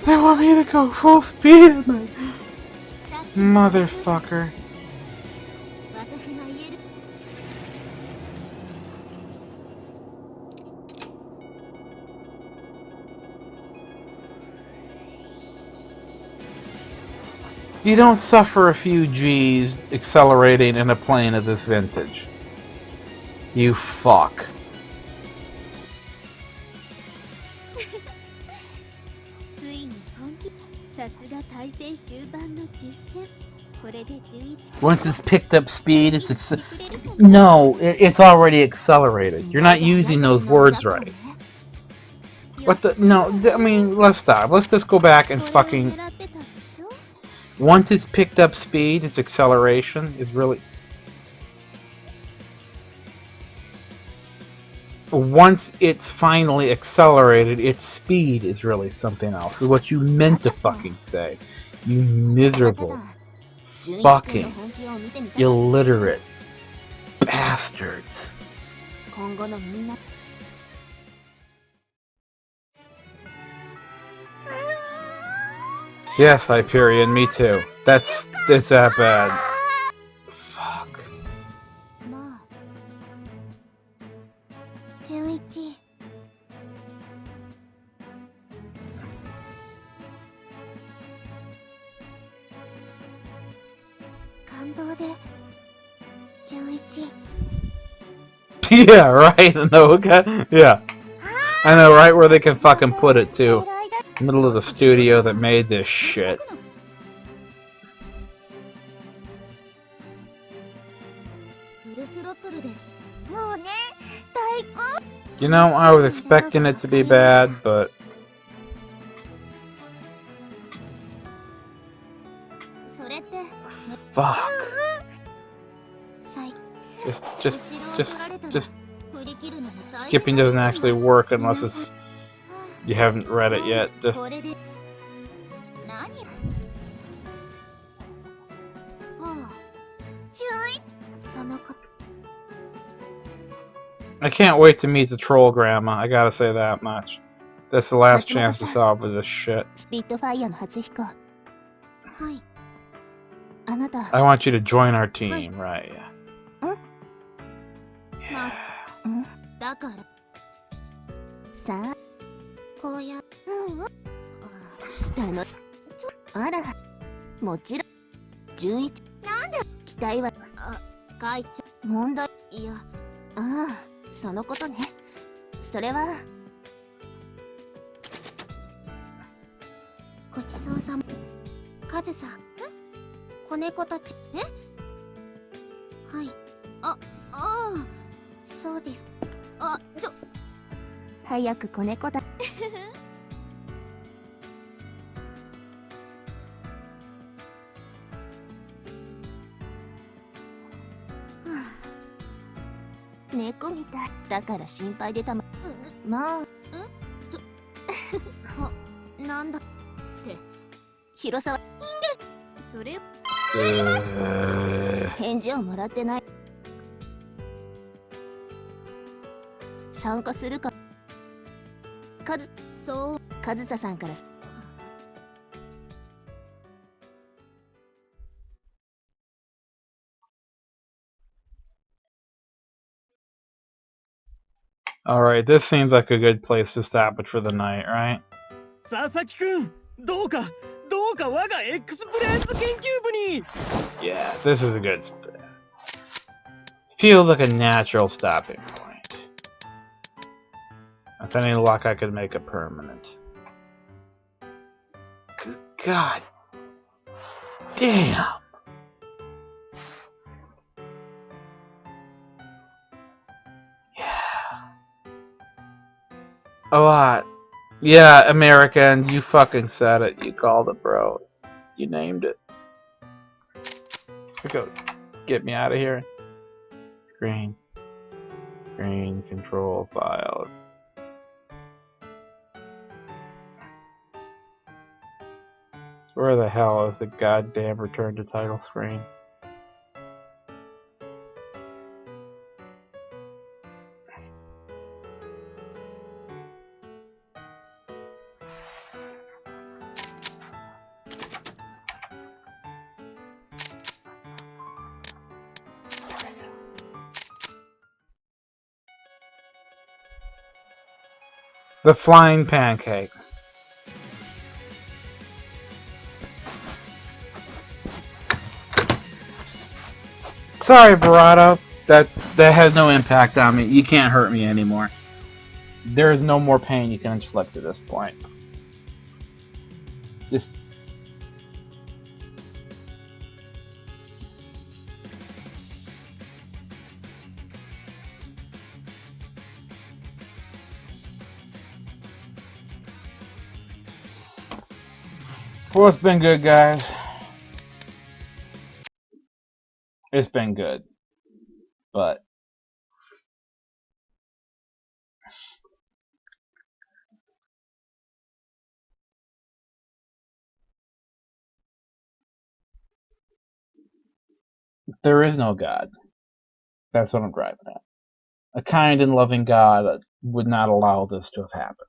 They want me to go full speed at night. Motherfucker. 私が言える。 You don't suffer a few G's accelerating in a plane of this vintage. You fuck. ついに本気。さすが対戦終盤の実戦。これで11。 Once it's picked up speed, it's no, it's already accelerated. You're not using those words right. What the? No, I mean, let's stop. Let's just go back and fucking... Once it's picked up speed, its acceleration is really... Once it's finally accelerated, its speed is really something else. Is what you meant to fucking say. You miserable, fucking, illiterate bastards. Yes, Hyperion, me too. It's that bad. Fuck. まあ11。 感動で11。 Yeah, right? No, okay. Yeah. I know, right where they can fucking put it, too. Middle of the studio that made this shit. You know, I was expecting it to be bad, but... Fuck. Just... Skipping doesn't actually work unless it's... You haven't read it yet. Just... I can't wait to meet the troll grandma, I gotta say that much. That's the last chance to solve this shit. I want you to join our team, right? Yeah. だからさあこうやあらもちろん11なんで期待は会長問題いやああそのことねそれはごちそうさまカズさん子猫たちはいああそうですあ早く子猫だ猫みたいだから心配でたままあなんだって広沢いいんですそれ返事をもらってない参加するかそうカズサさんからAlright, this seems like a good place to stop it for the night, right? 佐々木くん、どうか我が X プレーンズ研究部に Yeah, this is a good feels like a natural stopping point. With any luck, I could make it permanent. Good God. Damn. Yeah. A lot. Yeah, American, you fucking said it. You called it, bro. You named it. Go. Get me out of here. Screen. Screen control file. Where the hell is the goddamn return to title screen? The flying pancake. Sorry, Barado. That has no impact on me. You can't hurt me anymore. There is no more pain you can inflict at this point. Just well, it's been good, guys. It's been good. But there is no God. That's what I'm driving at. A kind and loving God would not allow this to have happened.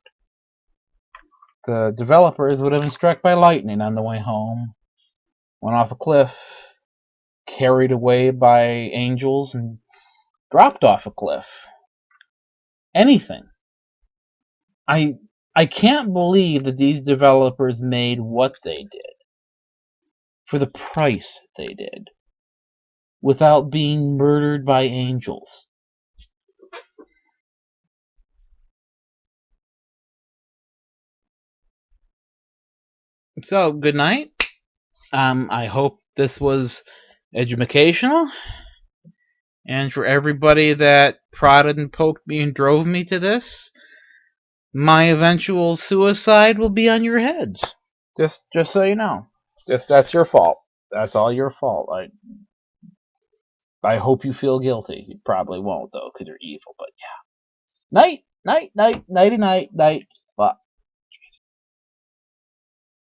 The developers would have been struck by lightning on the way home, went off a cliff, carried away by angels, and dropped off a cliff. Anything. I can't believe that these developers made what they did for the price they did without being murdered by angels. So, good night. I hope this was educational. And for everybody that prodded and poked me and drove me to this, my eventual suicide will be on your heads. Just so you know. That's your fault. That's all your fault. I hope you feel guilty. You probably won't, though, because you're evil, but yeah. Night, night, night, nighty, night, night.